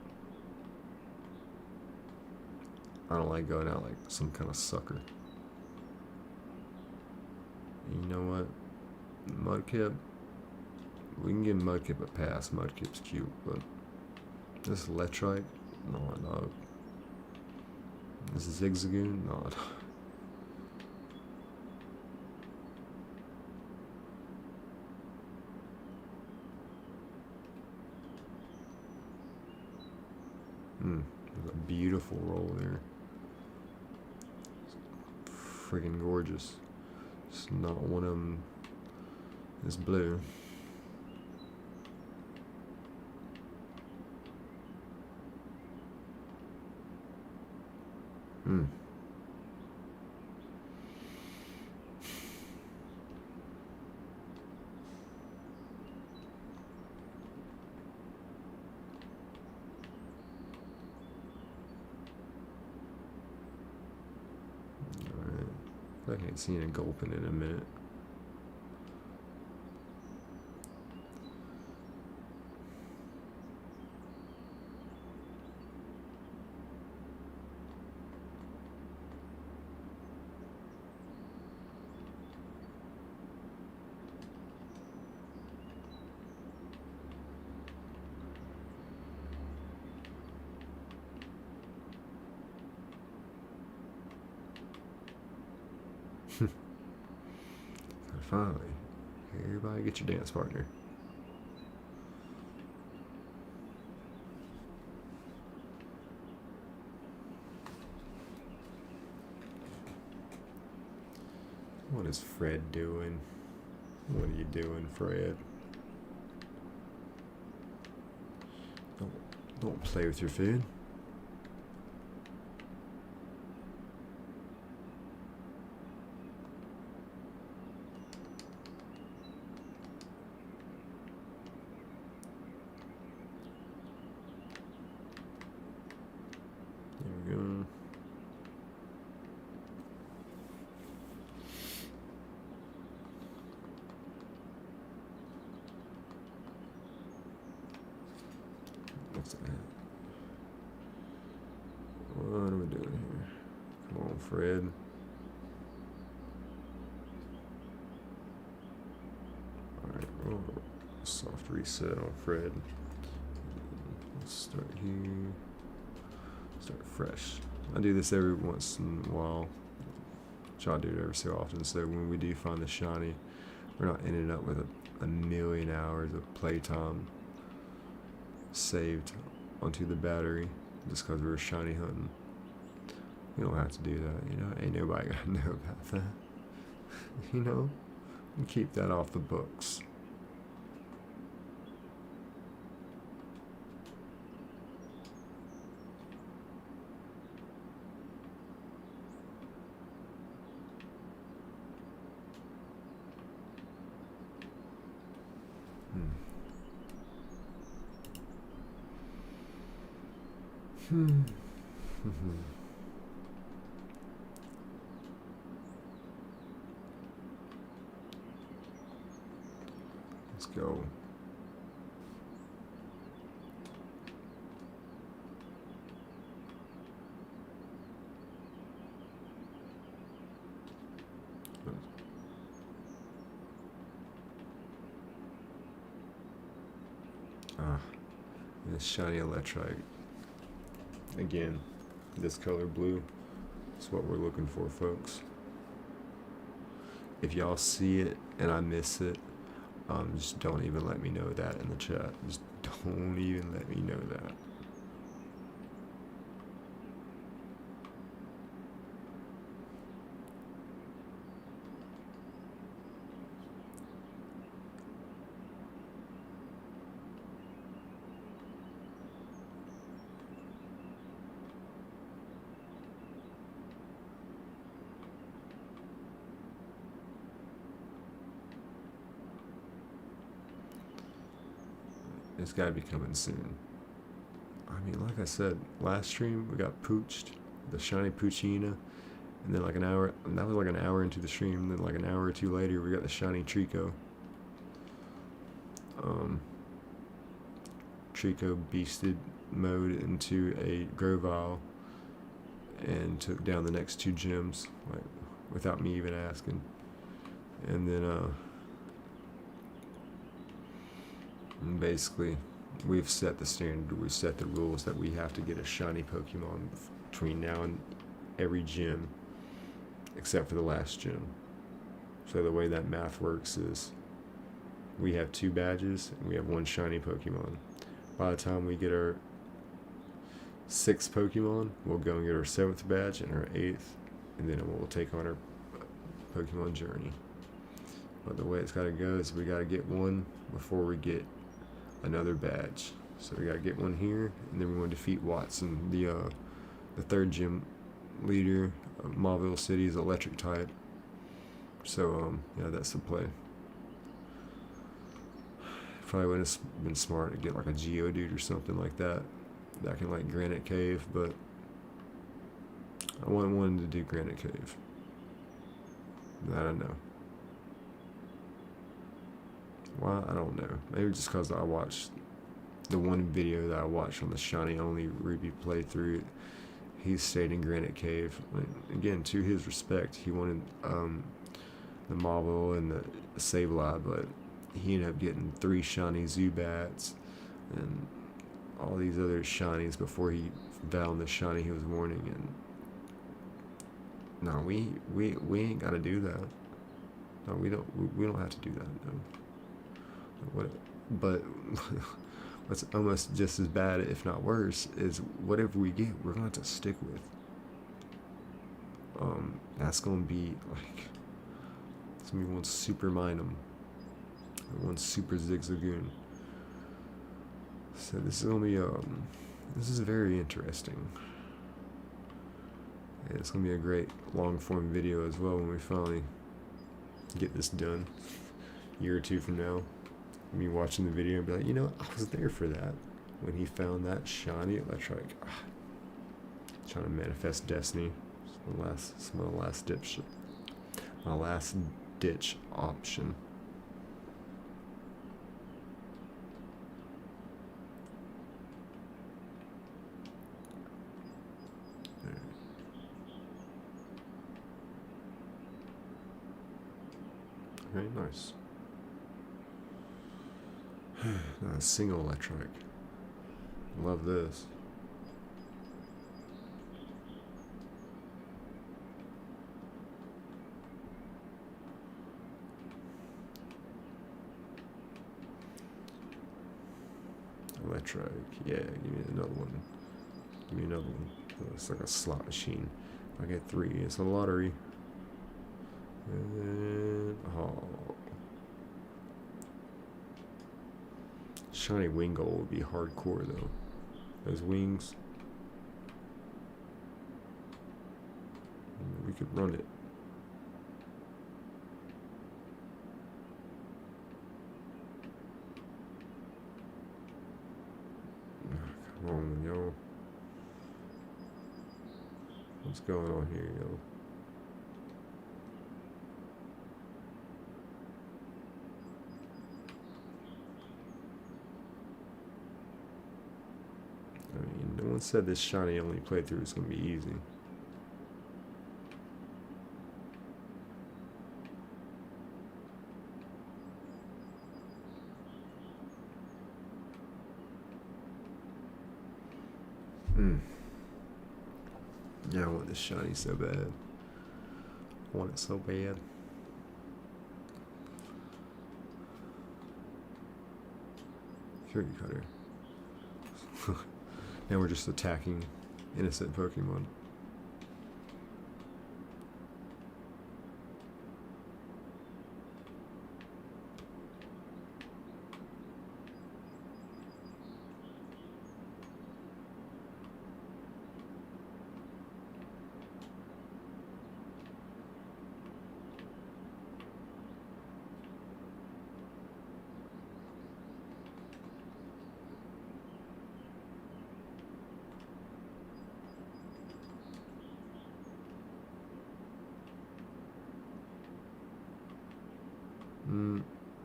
I don't like going out like some kind of sucker. You know what? Mudkip. We can give Mudkip a pass. Mudkip's cute, but this Electrike? No, no. This is Zigzagoon? No. There's a beautiful roll there. Friggin' gorgeous. It's not one of them is blue. I can't see a gulping in a minute. Finally, everybody get your dance partner. What is Fred doing? What are you doing, Fred? Don't play with your food. What are we doing here? Come on, Fred. Alright, soft reset on Fred. start here. Start fresh. I do this every once in a while. Try to do it every so often, so when we do find the shiny, we're not ending up with a million hours of playtime saved onto the battery just because we were shiny hunting. You don't have to do that, you know. Ain't nobody gonna know about that. You know, and keep that off the books. Let's go. This shiny Electrike. Again, this color blue is what we're looking for, folks. If y'all see it and I miss it, just don't even let me know that in the chat. Just don't even let me know that. It's got to be coming soon. I mean, like I said, last stream we got pooched, the shiny Puccina, and then like an hour, and that was like an hour into the stream, then like an hour or two later we got the shiny Treecko. Treecko beasted mode into a Grovile and took down the next two gyms, like without me even asking. And then and basically, we've set the standard, we've set the rules that we have to get a shiny Pokemon between now and every gym, except for the last gym. So the way that math works is, we have 2 badges, and we have 1 shiny Pokemon. By the time we get our 6th Pokemon, we'll go and get our 7th badge and our 8th, and then we'll take on our Pokemon journey. But the way it's got to go is we got to get one before we get another badge. So we got to get one here, and then we're going to defeat Watson, the 3rd gym leader of Mauville City's electric type. So yeah, that's the play. Probably would have been smart to get like a Geodude or something like that can like Granite Cave, but I wanted to do Granite Cave. I don't know. Why? I don't know. Maybe just because I watched the one video that I watched on the shiny only Ruby playthrough. He stayed in Granite Cave. Again, to his respect, he wanted the Mauville and the Sableye, but he ended up getting 3 shiny Zubats and all these other shinies before he found the shiny he was wanting. And no, we ain't got to do that. No, we don't have to do that. No. But what's almost just as bad, if not worse, is whatever we get, we're going to have to stick with. That's going to be like, it's going to be one super Minum, one super Zigzagoon. So this is going to be, this is very interesting. And it's going to be a great long form video as well when we finally get this done. A year or 2 from now. Me watching the video and be like, you know, I was there for that when he found that shiny Electrike. Trying to manifest destiny. It's my last ditch option. Very nice. Not a single Electrike. Love this. Electrike. Yeah, give me another one. Give me another one. It's like a slot machine. I get 3. It's a lottery. And, oh. Shiny Wingull would be hardcore though. Those wings. We could run it. Come on, yo. What's going on here, yo? I mean, no one said this shiny only playthrough is going to be easy. Yeah, I want this shiny so bad. I want it so bad. Fury Cutter. Now we're just attacking innocent Pokemon.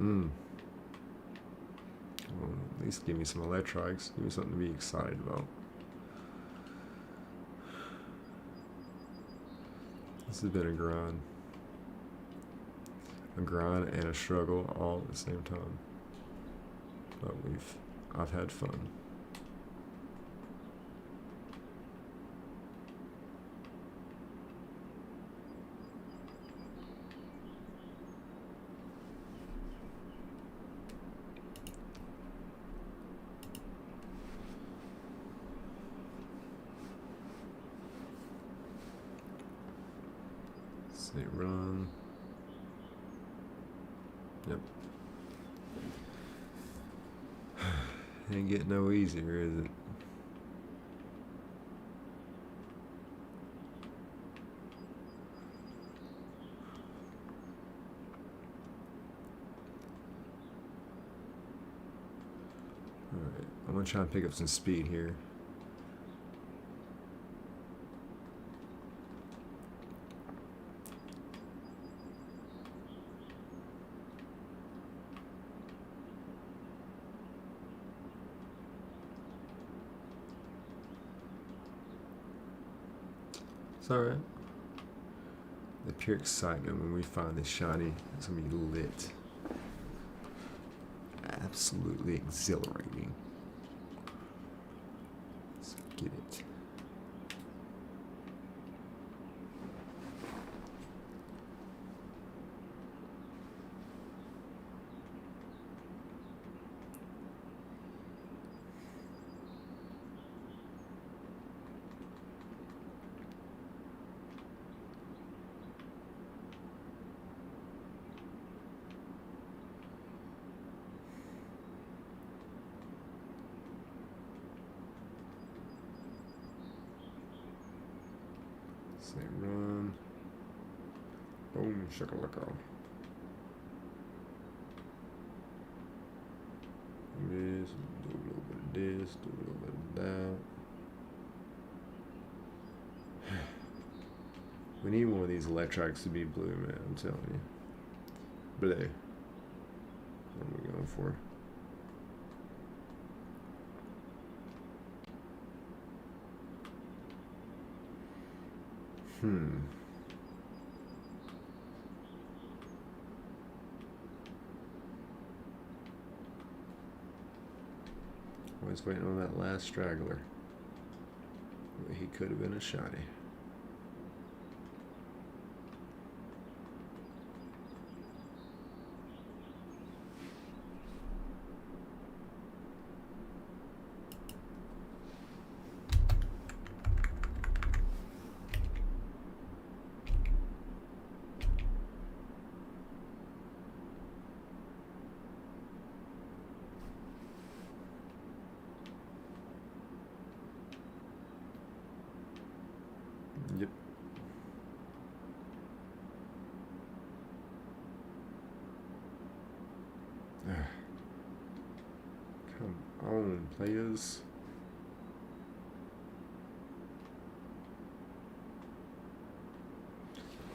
Well, at least give me some Electrikes. Give me something to be excited about. This has been a grind. A grind and a struggle all at the same time. But I've had fun. Say run. Yep. Ain't getting no easier, is it? Alright, I'm gonna try and pick up some speed here. It's alright. The pure excitement when we find this shiny is gonna be lit. Absolutely exhilarating. Let's get it. Say run. Boom, shakalaka. This, do a little bit of this, do a little bit of that. We need one of these Electriks to be blue, man, I'm telling you. Blue. What are we going for? Always waiting on that last straggler. He could have been a shiny. Yep. Come on, players.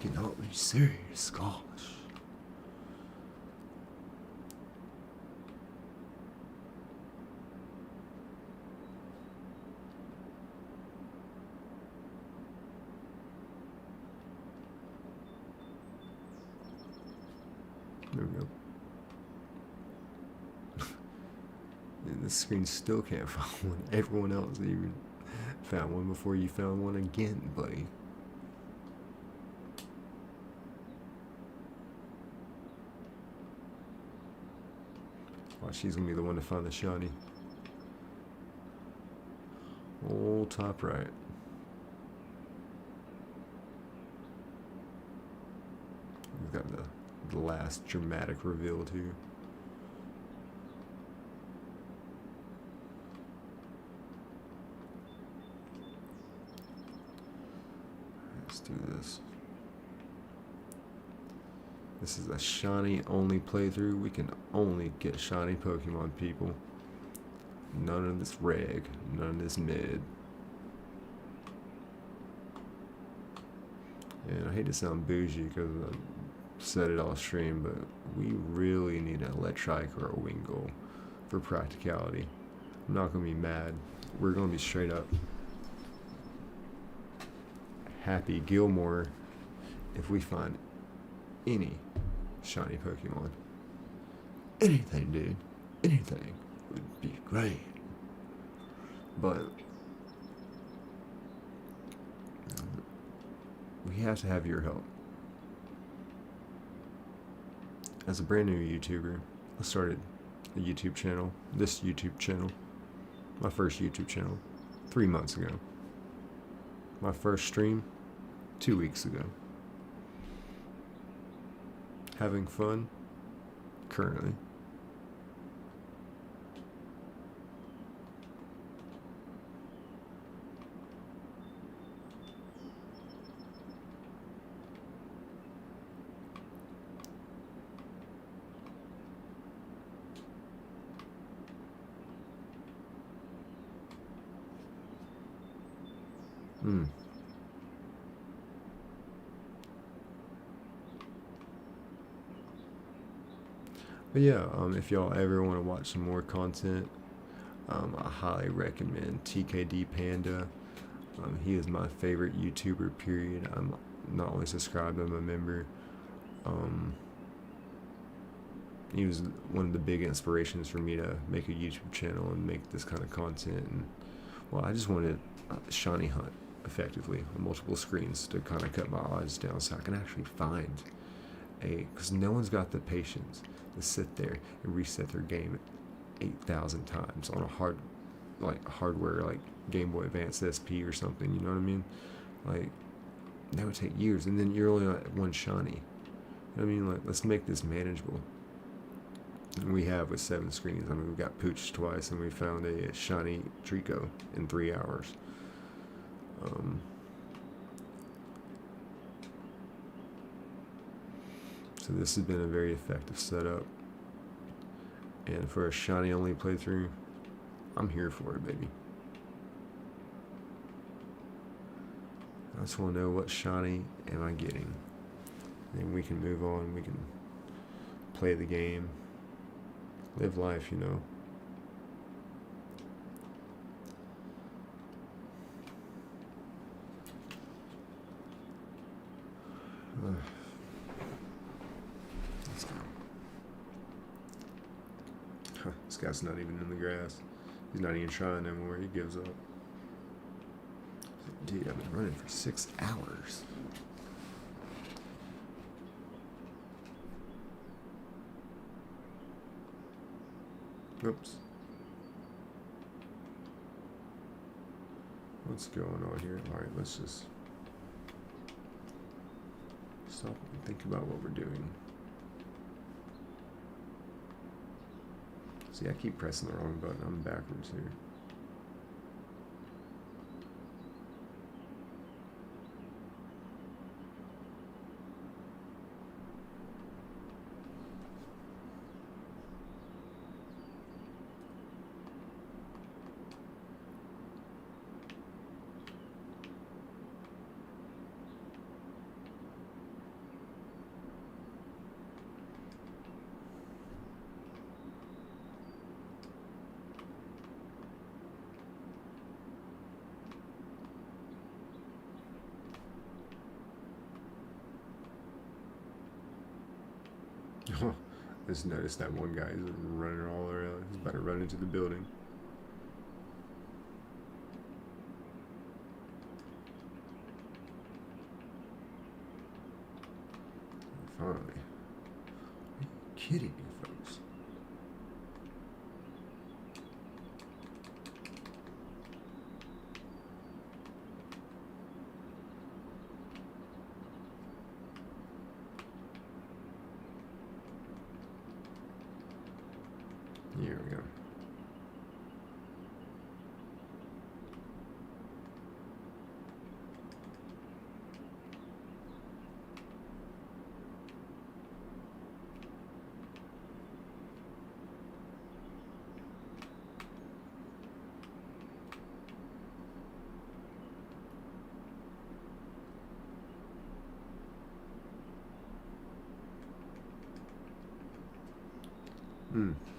Cannot be serious, gosh. There we go. And the screen still can't find one. Everyone else even found one before you found one again, buddy. Well, she's gonna be the one to find the shiny. Oh, top right. We've got the last dramatic reveal too. Let's do this. This is a shiny only playthrough. We can only get shiny Pokemon, people. None of this reg, none of this mid. And I hate to sound bougie because I said it all stream, but we really need an Electrike or a Wingull for practicality. I'm not going to be mad. We're going to be straight up happy Gilmore if we find any shiny Pokemon. Anything, dude. Anything would be great. But we have to have your help. As a brand new YouTuber, I started a YouTube channel, this YouTube channel, my first YouTube channel, 3 months ago. My first stream, 2 weeks ago. Having fun, currently. But yeah, if y'all ever want to watch some more content, I highly recommend TKD Panda. He is my favorite YouTuber, period. I'm not only subscribed, I'm a member. He was one of the big inspirations for me to make a YouTube channel and make this kind of content. And, well, I just wanted a shiny hunt effectively on multiple screens to kind of cut my odds down so I can actually find because no one's got the patience to sit there and reset their game 8,000 times on a hardware like Game Boy Advance SP or something. You know what I mean? Like that would take years, and then you're only at one shiny. You know what I mean? Like, let's make this manageable. And we have with 7 screens. I mean, we got pooched twice, and we found a shiny Treecko in 3 hours. So this has been a very effective setup. And for a shiny only playthrough, I'm here for it, baby. I just want to know what shiny am I getting. Then we can move on. We can play the game. Live life, you know. Let's go. This guy's not even in the grass. He's not even trying anymore. He gives up. Dude, I've been running for 6 hours. Oops. What's going on here? Alright, let's just stop and think about what we're doing. See, I keep pressing the wrong button. I'm backwards here. Just noticed that one guy is running all around. He's about to run into the building. Finally. Are you kidding me, folks? Here we go.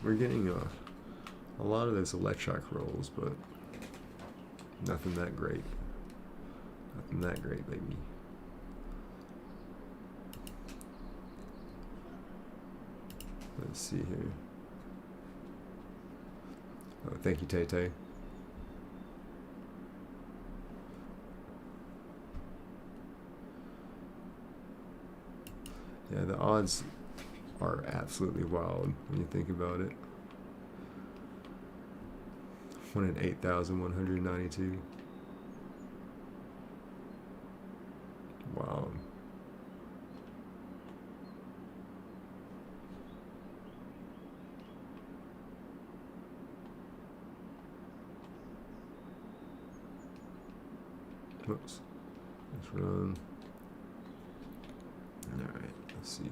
We're getting a lot of those Electrike rolls, but nothing that great. Nothing that great, baby. Let's see here. Oh, thank you, Tay Tay. Yeah, the odds are absolutely wild when you think about it. 1 in 8,192. Wow. Oops. Let's run. Alright, let's see here.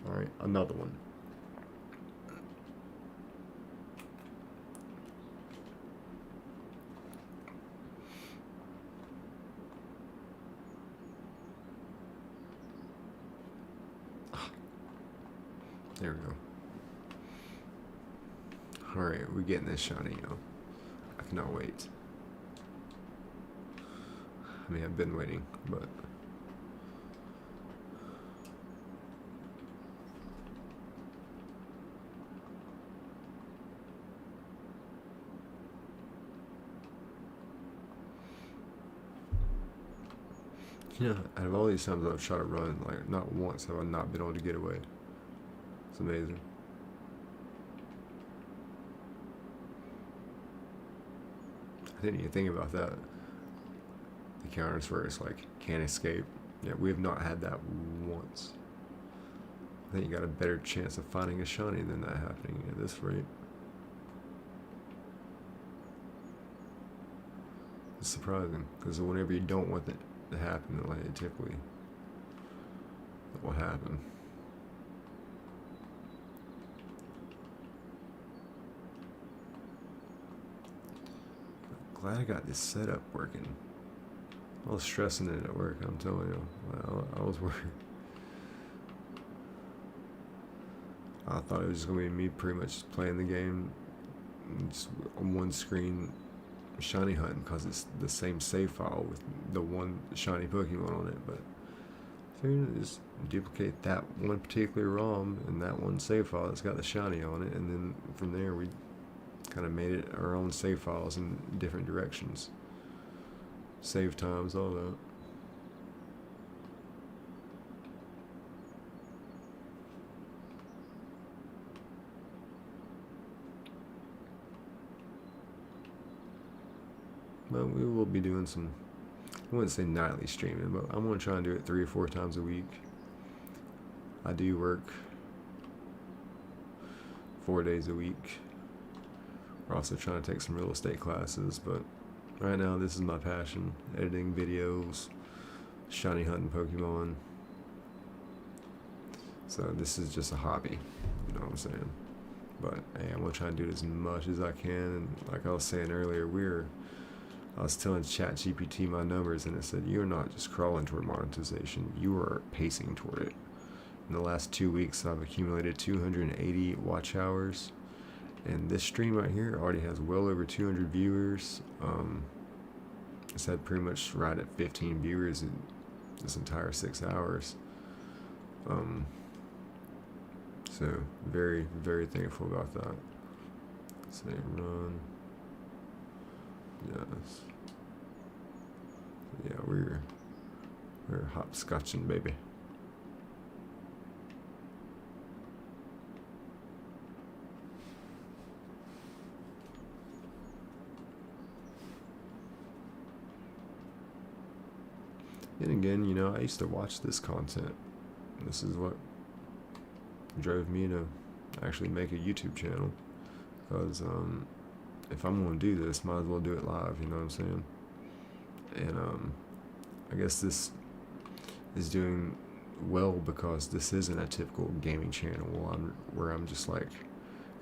All right, another one. There we go. All right, we're getting this shiny, yo. I cannot wait. I mean, I've been waiting, but you know, out of all these times I've tried to run, like, not once have I not been able to get away. It's amazing. I didn't even think about that. The counters where it's like, can't escape. Yeah, we have not had that once. I think you got a better chance of finding a shiny than that happening at this rate. It's surprising, because whenever you don't want it to happen, like, it typically will happen. Glad I got this setup working. I was stressing it at work, I'm telling you. I was worried. I thought it was just going to be me pretty much playing the game just on one screen, shiny hunting, because it's the same save file with the one shiny Pokemon on it. But I figured just duplicate that one particular ROM and that one save file that's got the shiny on it, and then from there we kind of made it our own save files in different directions. Save times, all that. But we will be doing some, I wouldn't say nightly streaming, but I'm going to try and do it 3 or 4 times a week. I do work 4 days a week. We're also trying to take some real estate classes, but right now this is my passion. Editing videos, shiny hunting Pokemon. So this is just a hobby, you know what I'm saying? But hey, I'm going to try and do it as much as I can. And like I was saying earlier, I was telling ChatGPT my numbers, and it said, you're not just crawling toward monetization, you are pacing toward it. In the last 2 weeks, I've accumulated 280 watch hours, and this stream right here already has well over 200 viewers. It's had pretty much right at 15 viewers in this entire 6 hours. So very, very thankful about that. Say run. Yes. Yeah, we're hopscotching, baby. And again, you know, I used to watch this content. This is what drove me to actually make a YouTube channel. Because if I'm going to do this, might as well do it live, you know what I'm saying? And I guess this is doing well because this isn't a typical gaming channel where I'm just like,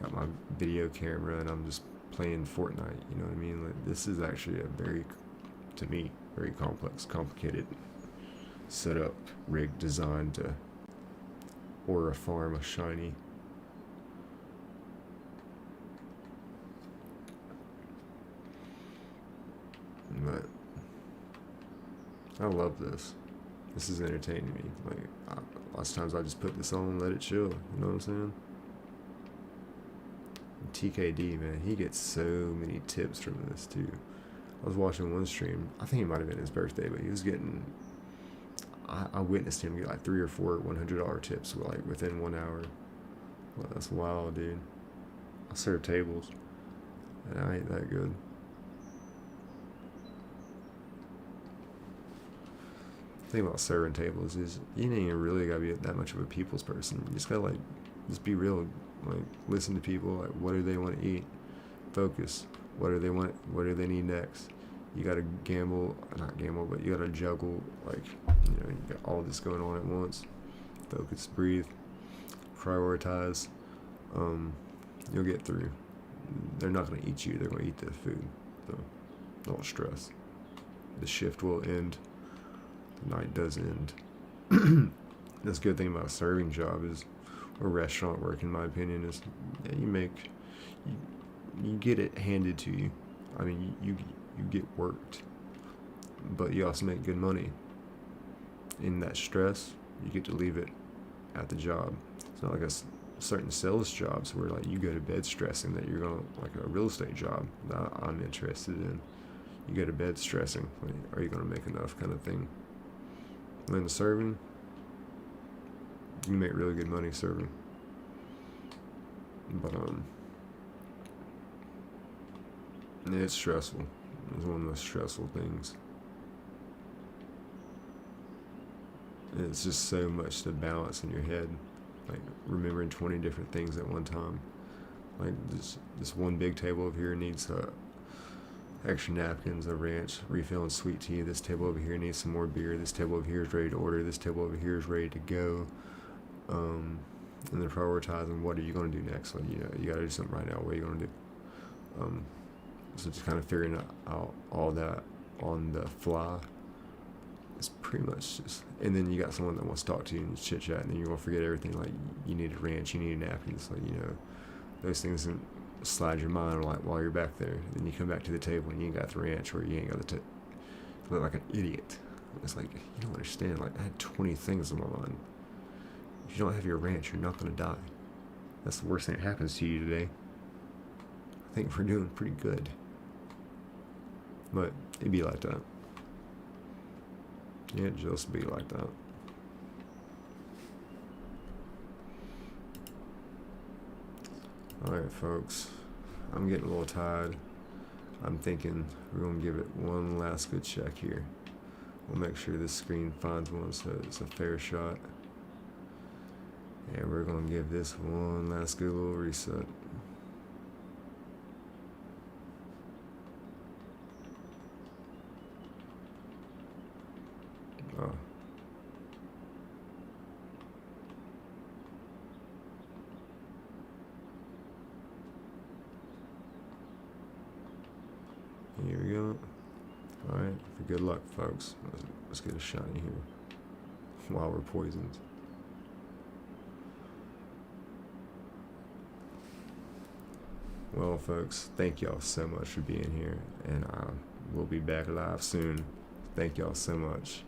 got my video camera and I'm just playing Fortnite, you know what I mean? Like, this is actually a very, to me, very complex, complicated setup, rig designed to aura farm a shiny. But I love this. This is entertaining me. Like, lots of times I just put this on and let it chill. You know what I'm saying? And TKD, man, he gets so many tips from this too. I was watching one stream. I think it might have been his birthday, but he was getting. I witnessed him get like 3 or 4 $100 tips like within 1 hour. Well, that's wild, dude. I serve tables, and I ain't that good. The thing about serving tables is you ain't even really gotta be that much of a people's person. You just gotta like, just be real. Like, listen to people. Like, what do they want to eat? Focus. What do they want? What do they need next? You gotta not gamble, but you gotta juggle. Like, you know, you got all this going on at once. Focus, breathe, prioritize. You'll get through. They're not gonna eat you. They're gonna eat the food. So don't stress. The shift will end. The night does end. That's a good thing about a serving job is, or restaurant work, in my opinion, is you get it handed to you. I mean, you get worked, but you also make good money. In that stress, you get to leave it at the job. It's not like certain sales jobs where like you go to bed stressing that you're gonna, like a real estate job that I'm interested in. You go to bed stressing, like, are you gonna make enough, kind of thing. When the serving, you make really good money serving. But it's stressful. It's one of the most stressful things. And it's just so much to balance in your head, like remembering 20 different things at one time. Like this one big table over here needs extra napkins, a ranch, refilling sweet tea. This table over here needs some more beer. This table over here is ready to order. This table over here is ready to go. And then prioritizing what are you going to do next. Like, you know, you got to do something right now. What are you going to do? So just kind of figuring out all that on the fly. It's pretty much just, and then you got someone that wants to talk to you and chit chat, and then you're gonna forget everything. Like, you need a ranch, you need napkins, like, you know, those things can slide your mind like while you're back there. Then you come back to the table and you ain't got the ranch, or you ain't got the you look like an idiot. It's like, you don't understand. Like, I had 20 things in my mind. If you don't have your ranch, you're not gonna die. That's the worst thing that happens to you today. I think we're doing pretty good, but it'd be like that. Yeah, just be like that. Alright, folks. I'm getting a little tired. I'm thinking we're going to give it one last good check here. We'll make sure this screen finds one so it's a fair shot. And we're going to give this one last good little reset. Oh. Here we go. Alright, for good luck, folks. Let's get a shiny here while we're poisoned. Well, folks, thank y'all so much for being here, and we'll be back live soon. Thank y'all so much.